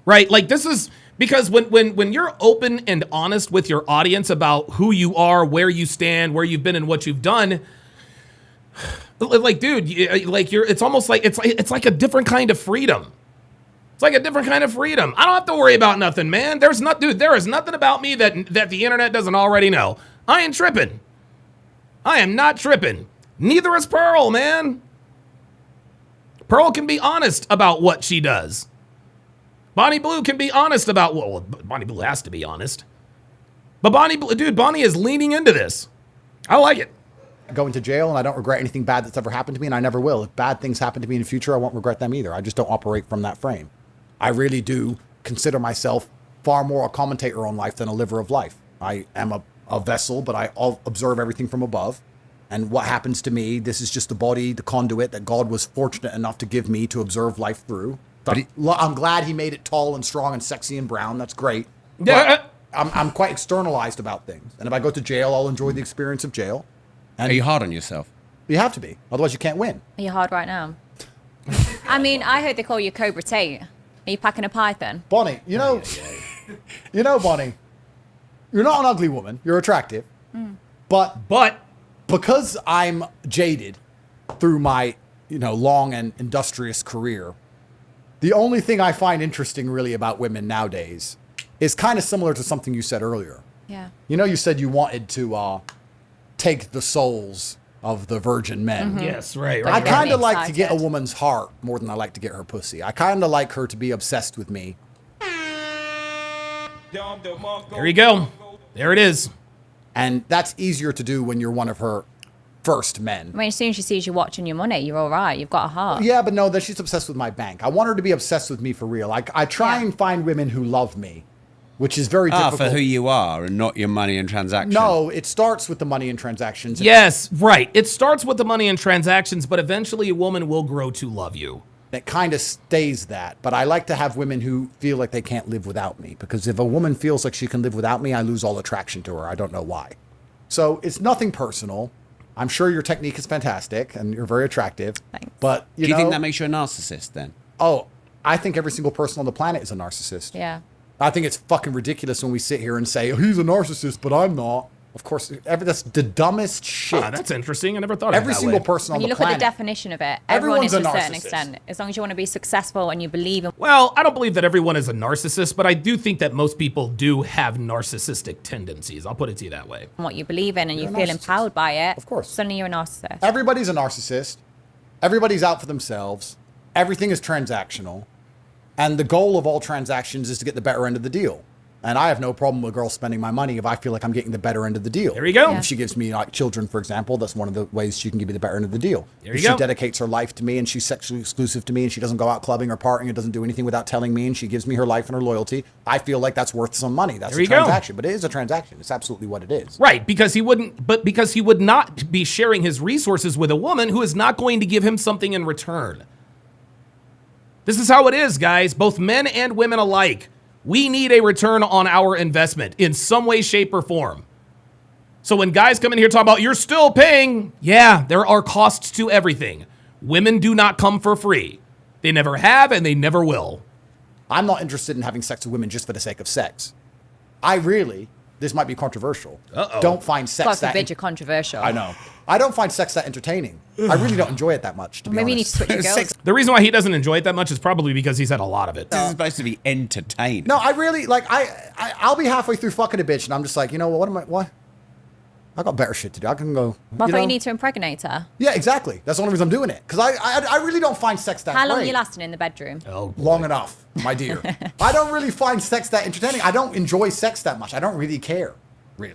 Right? Like, this is, because when you're open and honest with your audience about who you are, where you stand, where you've been and what you've done, like, dude, it's almost like, it's like a different kind of freedom. It's like a different kind of freedom. I don't have to worry about nothing, man. There is nothing about me that the internet doesn't already know. I ain't tripping. I am not tripping. Neither is Pearl, man. Pearl can be honest about what she does. Bonnie Blue can be honest about, well, Bonnie Blue has to be honest. But Bonnie is leaning into this. I like it.
Going to jail, and I don't regret anything bad that's ever happened to me, and I never will. If bad things happen to me in the future, I won't regret them either. I just don't operate from that frame. I really do consider myself far more a commentator on life than a liver of life. I am a vessel, but I observe everything from above. And what happens to me, this is just the body, the conduit that God was fortunate enough to give me to observe life through. I'm glad he made it tall and strong and sexy and brown. That's great.
Yeah.
I'm quite externalized about things. And if I go to jail, I'll enjoy the experience of jail. And
Are you hard on yourself?
you have to be. Otherwise, you can't win.
Are you hard right now? I mean, I heard they call you Cobra Tate. Are you packing a python?
Bonnie, you know, Bonnie, you're not an ugly woman. You're attractive. But because I'm jaded through my, long and industrious career, the only thing I find interesting really about women nowadays is kind of similar to something you said earlier.
Yeah.
You said you wanted to take the souls of the virgin men.
Yes, right.
I kind of like to
excited.
get a woman's heart more than I like to get her pussy. I kind of like her to be obsessed with me.
There you go. There it is.
And that's easier to do when you're one of her first men.
I mean, as soon as she sees you watching your money, you're all right. You've got a heart.
Yeah, but no, that she's obsessed with my bank. I want her to be obsessed with me for real. I try and find women who love me, which is very difficult.
For who you are and not your money and transactions.
No, it starts with the money and transactions.
Yes, right. It starts with the money and transactions, but eventually a woman will grow to love you.
It kind of stays that. But I like to have women who feel like they can't live without me. Because if a woman feels like she can live without me, I lose all attraction to her. I don't know why. So it's nothing personal. I'm sure your technique is fantastic and you're very attractive.
Thanks.
But
Do you think that makes you a narcissist then?
Oh, I think every single person on the planet is a narcissist.
Yeah.
I think it's fucking ridiculous when we sit here and say, oh, he's a narcissist, but I'm not. Of course, that's the dumbest shit.
That's interesting. I never thought
Every
of it that
single
way.
person
When
on
you
the
look
planet.
at the definition of it, everyone
Everyone's
is to
a
a certain
narcissist.
extent. As long as you want to be successful and you believe in
Well, I don't believe that everyone is a narcissist, but I do think that most people do have narcissistic tendencies. I'll put it to you that way.
what you believe in and you
You're a
feel
narcissist.
empowered by it,
Of course.
suddenly you're a narcissist.
Everybody's a narcissist. Everybody's out for themselves. Everything is transactional. And the goal of all transactions is to get the better end of the deal. And I have no problem with a girl spending my money if I feel like I'm getting the better end of the deal.
There you go.
Yeah.
If she gives me like children, for example, that's one of the ways she can give me the better end of the deal.
There you
if
go.
she dedicates her life to me and she's sexually exclusive to me and she doesn't go out clubbing or partying and doesn't do anything without telling me and she gives me her life and her loyalty, I feel like that's worth some money. That's
There
a
you go.
transaction. But it is a transaction. It's absolutely what it is.
Right, because he would not be sharing his resources with a woman who is not going to give him something in return. This is how it is, guys, both men and women alike. We need a return on our investment in some way, shape, or form. So when guys come in here talking about, you're still paying, yeah, there are costs to everything. Women do not come for free. They never have and they never will.
I'm not interested in having sex with women just for the sake of sex. This might be controversial, don't find sex
God
that...
forbid you're controversial.
I know. I don't find sex that entertaining. I really don't enjoy it that much, to be
Maybe you need
honest.
to switch your girls.
Sex
The reason why he doesn't enjoy it that much is probably because he's had a lot of it.
is supposed to be entertaining.
No, I really, I'll be halfway through fucking a bitch, and I'm just like, what? I got better shit to do. I can go,
Well, I thought you need to impregnate her.
Yeah, exactly. That's the only reason I'm doing it. Because I really don't find sex that
How long are
great.
you lasting in the bedroom?
Oh, boy.
Long enough, my dear. I don't really find sex that entertaining. I don't enjoy sex that much. I don't really care, really.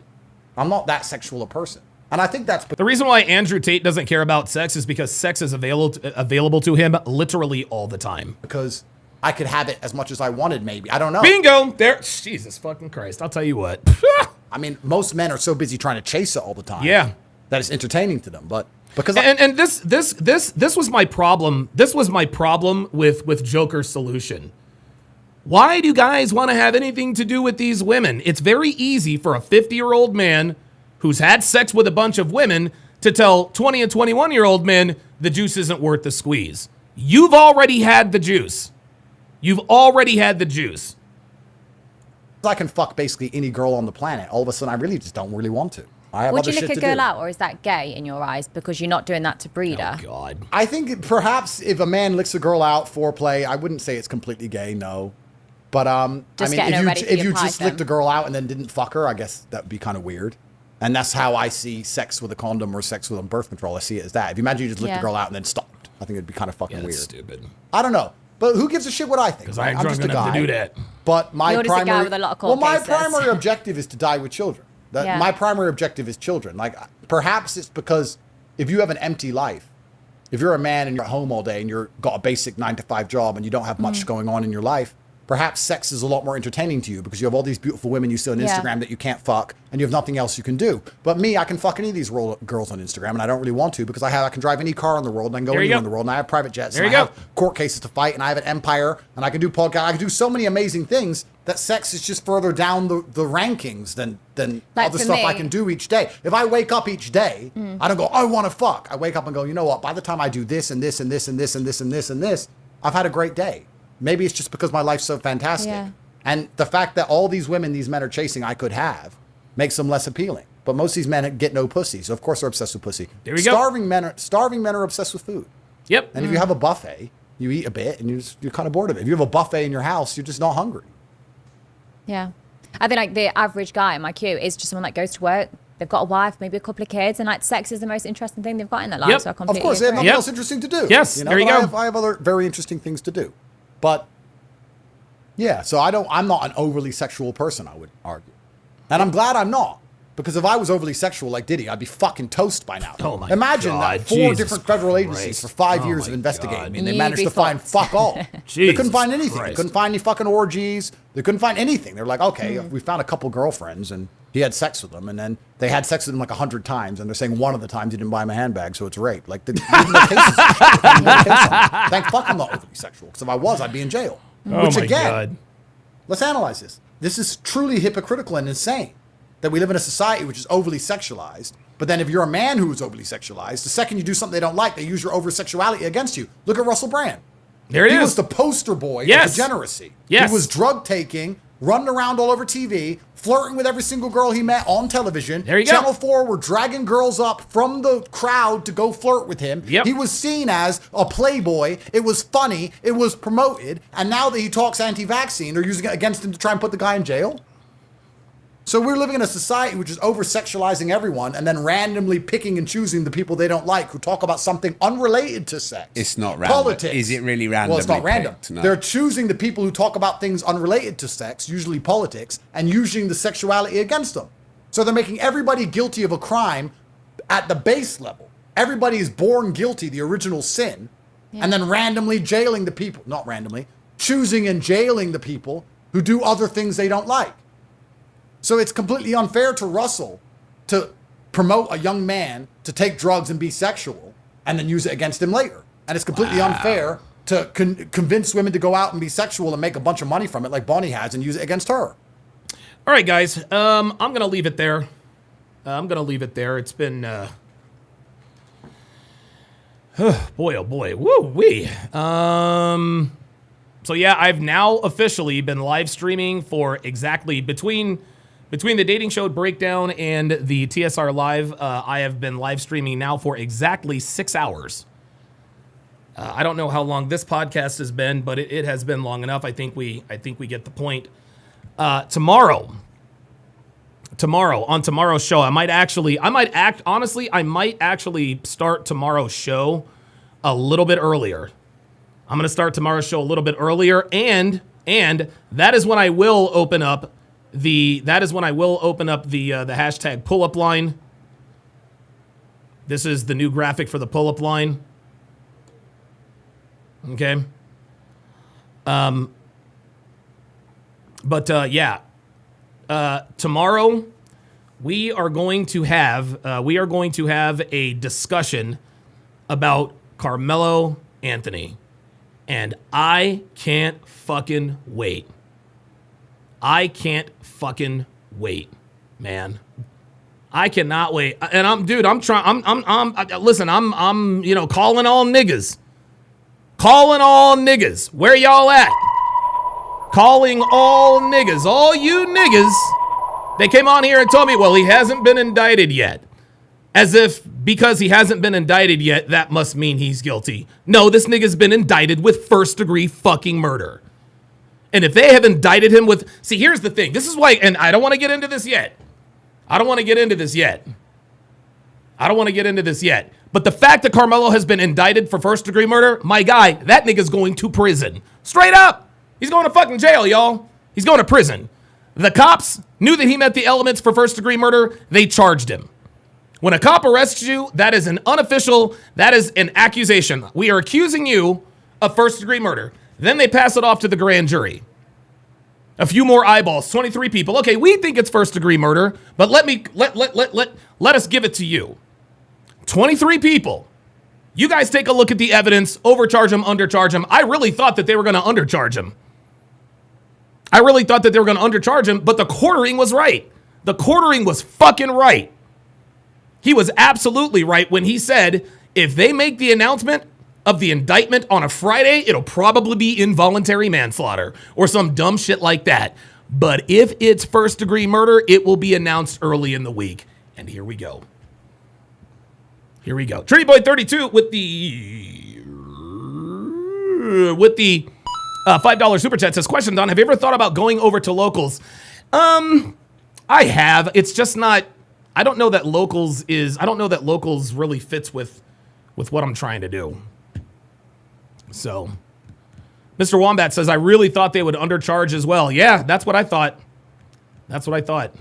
I'm not that sexual a person. And I think that's...
The reason why Andrew Tate doesn't care about sex is because sex is available to him literally all the time.
because I could have it as much as I wanted, maybe. I don't know.
Bingo! There, Jesus fucking Christ! I'll tell you what.
I mean, most men are so busy trying to chase it all the time.
Yeah.
That it's entertaining to them. But because
And this was my problem. This was my problem with Joker's solution. Why do guys want to have anything to do with these women? It's very easy for a 50-year-old man who's had sex with a bunch of women to tell 20 and 21-year-old men the juice isn't worth the squeeze. You've already had the juice. You've already had the juice.
I can fuck basically any girl on the planet, all of a sudden I really just don't really want to. I have
Would
other
you
shit
lick a
to
girl
do.
out, or is that gay in your eyes because you're not doing that to breed her?
Oh, God.
I think perhaps if a man licks a girl out, foreplay, I wouldn't say it's completely gay, no. But
Just
I
getting her
mean,
ready for
if
your
you just
python.
licked a girl out and then didn't fuck her, I guess that would be kind of weird. And that's how I see sex with a condom or sex with birth control. I see it as that. If you imagine you just licked
Yeah.
a girl out and then stopped, I think it'd be kind of fucking
Yeah,
weird.
that's stupid.
I don't know. But who gives a shit what I think?
Because I ain't
I'm
drunk
just a
enough
guy.
to do that.
But my
You're just a guy
primary,
with a lot of court
my
cases.
primary objective is to die with children.
Yeah.
My primary objective is children. Like, perhaps it's because if you have an empty life, if you're a man and you're at home all day and you've got a basic 9-to-5 job and you don't have much going on in your life, perhaps sex is a lot more entertaining to you because you have all these beautiful women you see on Instagram that you can't fuck and you have nothing else you can do. But me, I can fuck any of these girls on Instagram and I don't really want to because I can drive any car in the world and I can go anywhere in the world and I have private jets and I have court cases to fight and I have an empire and I can do podcasts. I can do so many amazing things that sex is just further down the rankings than
Like
other
for
stuff
me-
I can do each day. If I wake up each day, I don't go, I want to fuck. I wake up and go, you know what? By the time I do this and this and this and this and this and this and this, I've had a great day. Maybe it's just because my life's so fantastic.
Yeah.
And the fact that all these women these men are chasing I could have makes them less appealing. But most of these men get no pussy. So of course they're obsessed with pussy.
There we go.
Starving men are obsessed with food.
Yep.
And if you have a buffet, you eat a bit and you're kind of bored of it. If you have a buffet in your house, you're just not hungry.
Yeah. I think like the average guy in my queue is just someone that goes to work. They've got a wife, maybe a couple of kids, and like sex is the most interesting thing they've got in their life.
Yep.
So I
Of
completely
course, they have
agree.
nothing else interesting to do.
Yes, there you
but
go.
I have other very interesting things to do. But yeah, so I'm not an overly sexual person, I would argue. And I'm glad I'm not. Because if I was overly sexual like Diddy, I'd be fucking toast by now.
Oh my
Imagine
God,
that 4
Jesus
different federal agencies
Christ.
for 5
Oh
years
my
of investigating
God.
me, and they
You'd
managed
be
to find
fucked.
fuck all. They
Jesus
couldn't find anything. They
Christ.
couldn't find any fucking orgies. They couldn't find anything. They're like, okay, we found a couple girlfriends, and he had sex with them, and then they had sex with him like 100 times, and they're saying one of the times he didn't buy him a handbag, so it's rape. Like, even the cases. Thank fuck I'm not overly sexual, because if I was, I'd be in jail.
Oh
Which
my
again,
God.
let's analyze this. This is truly hypocritical and insane that we live in a society which is overly sexualized. But then if you're a man who is overly sexualized, the second you do something they don't like, they use your over-sexuality against you. Look at Russell Brand.
There it
He
is.
was the poster boy
Yes.
of degeneracy.
Yes.
He was drug taking, running around all over TV, flirting with every single girl he met on television.
There you go.
Channel 4 were dragging girls up from the crowd to go flirt with him.
Yep.
He was seen as a playboy. It was funny. It was promoted. And now that he talks anti-vaccine, they're using it against him to try and put the guy in jail. So we're living in a society which is over-sexualizing everyone and then randomly picking and choosing the people they don't like who talk about something unrelated to sex.
It's not random.
Politics.
Is it really
Well, it's not
randomly
random.
picked? No.
They're choosing the people who talk about things unrelated to sex, usually politics, and using the sexuality against them. So they're making everybody guilty of a crime at the base level. Everybody is born guilty, the original sin, and then randomly jailing the people, not randomly, choosing and jailing the people who do other things they don't like. So it's completely unfair to Russell to promote a young man to take drugs and be sexual and then use it against him later. And it's completely unfair to convince women to go out and be sexual and make a bunch of money from it like Bonnie has and use it against her.
All right, guys. I'm going to leave it there. It's been... boy, oh boy. Woo-wee. So yeah, I've now officially been live streaming for exactly between the dating show breakdown and the TSR live. I have been live streaming now for exactly 6 hours. I don't know how long this podcast has been, but it has been long enough. I think we get the point. Tomorrow on tomorrow's show, I might actually start tomorrow's show a little bit earlier. I'm going to start tomorrow's show a little bit earlier, and that is when I will open up the hashtag pull-up line. This is the new graphic for the pull-up line. Okay. Tomorrow we are going to have a discussion about Carmelo Anthony. And I can't fucking wait. Man. I cannot wait. And I'm calling all niggas. Where y'all at? Calling all niggas. All you niggas. They came on here and told me, well, he hasn't been indicted yet. As if because he hasn't been indicted yet, that must mean he's guilty. No, this nigga's been indicted with first-degree fucking murder. And if they have indicted him with... See, here's the thing. This is why... And I don't want to get into this yet. But the fact that Carmelo has been indicted for first-degree murder, my guy, that nigga's going to prison. Straight up. He's going to fucking jail, y'all. He's going to prison. The cops knew that he met the elements for first-degree murder. They charged him. When a cop arrests you, that is an unofficial, that is an accusation. We are accusing you of first-degree murder. Then they pass it off to the grand jury. A few more eyeballs, 23 people. Okay, we think it's first-degree murder, but let us give it to you. 23 people. You guys take a look at the evidence, overcharge him, undercharge him. I really thought that they were going to undercharge him. I really thought that they were going to undercharge him, but the quartering was right. The quartering was fucking right. He was absolutely right when he said, if they make the announcement of the indictment on a Friday, it'll probably be involuntary manslaughter or some dumb shit like that. But if it's first-degree murder, it will be announced early in the week. And here we go. Here we go. Trinity Boy 32 with the $5 super chat says, question, Don, have you ever thought about going over to locals? I have. It's just not, I don't know that locals really fits with what I'm trying to do. So Mr. Wombat says, I really thought they would undercharge as well. Yeah, that's what I thought. That's what I thought.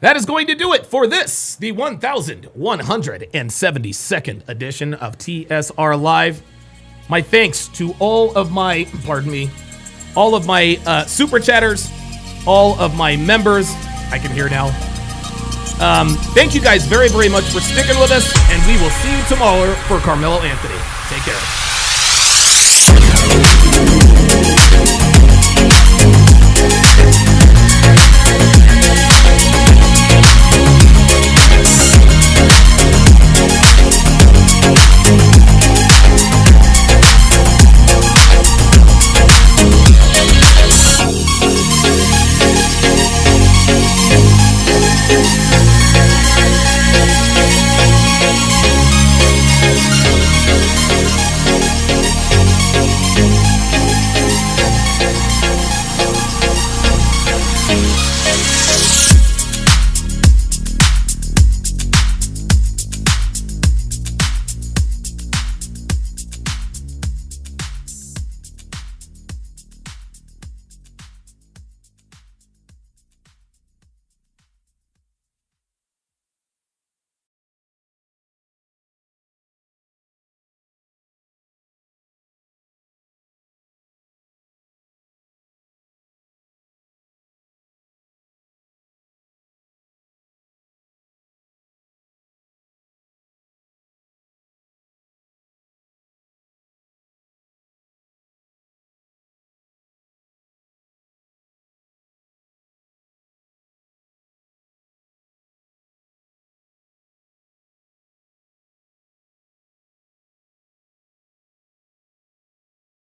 That is going to do it for this, the 1172nd edition of TSR Live. My thanks to all of my, super chatters, all of my members. I can hear now. Thank you guys very, very much for sticking with us, and we will see you tomorrow for Carmelo Anthony. Take care.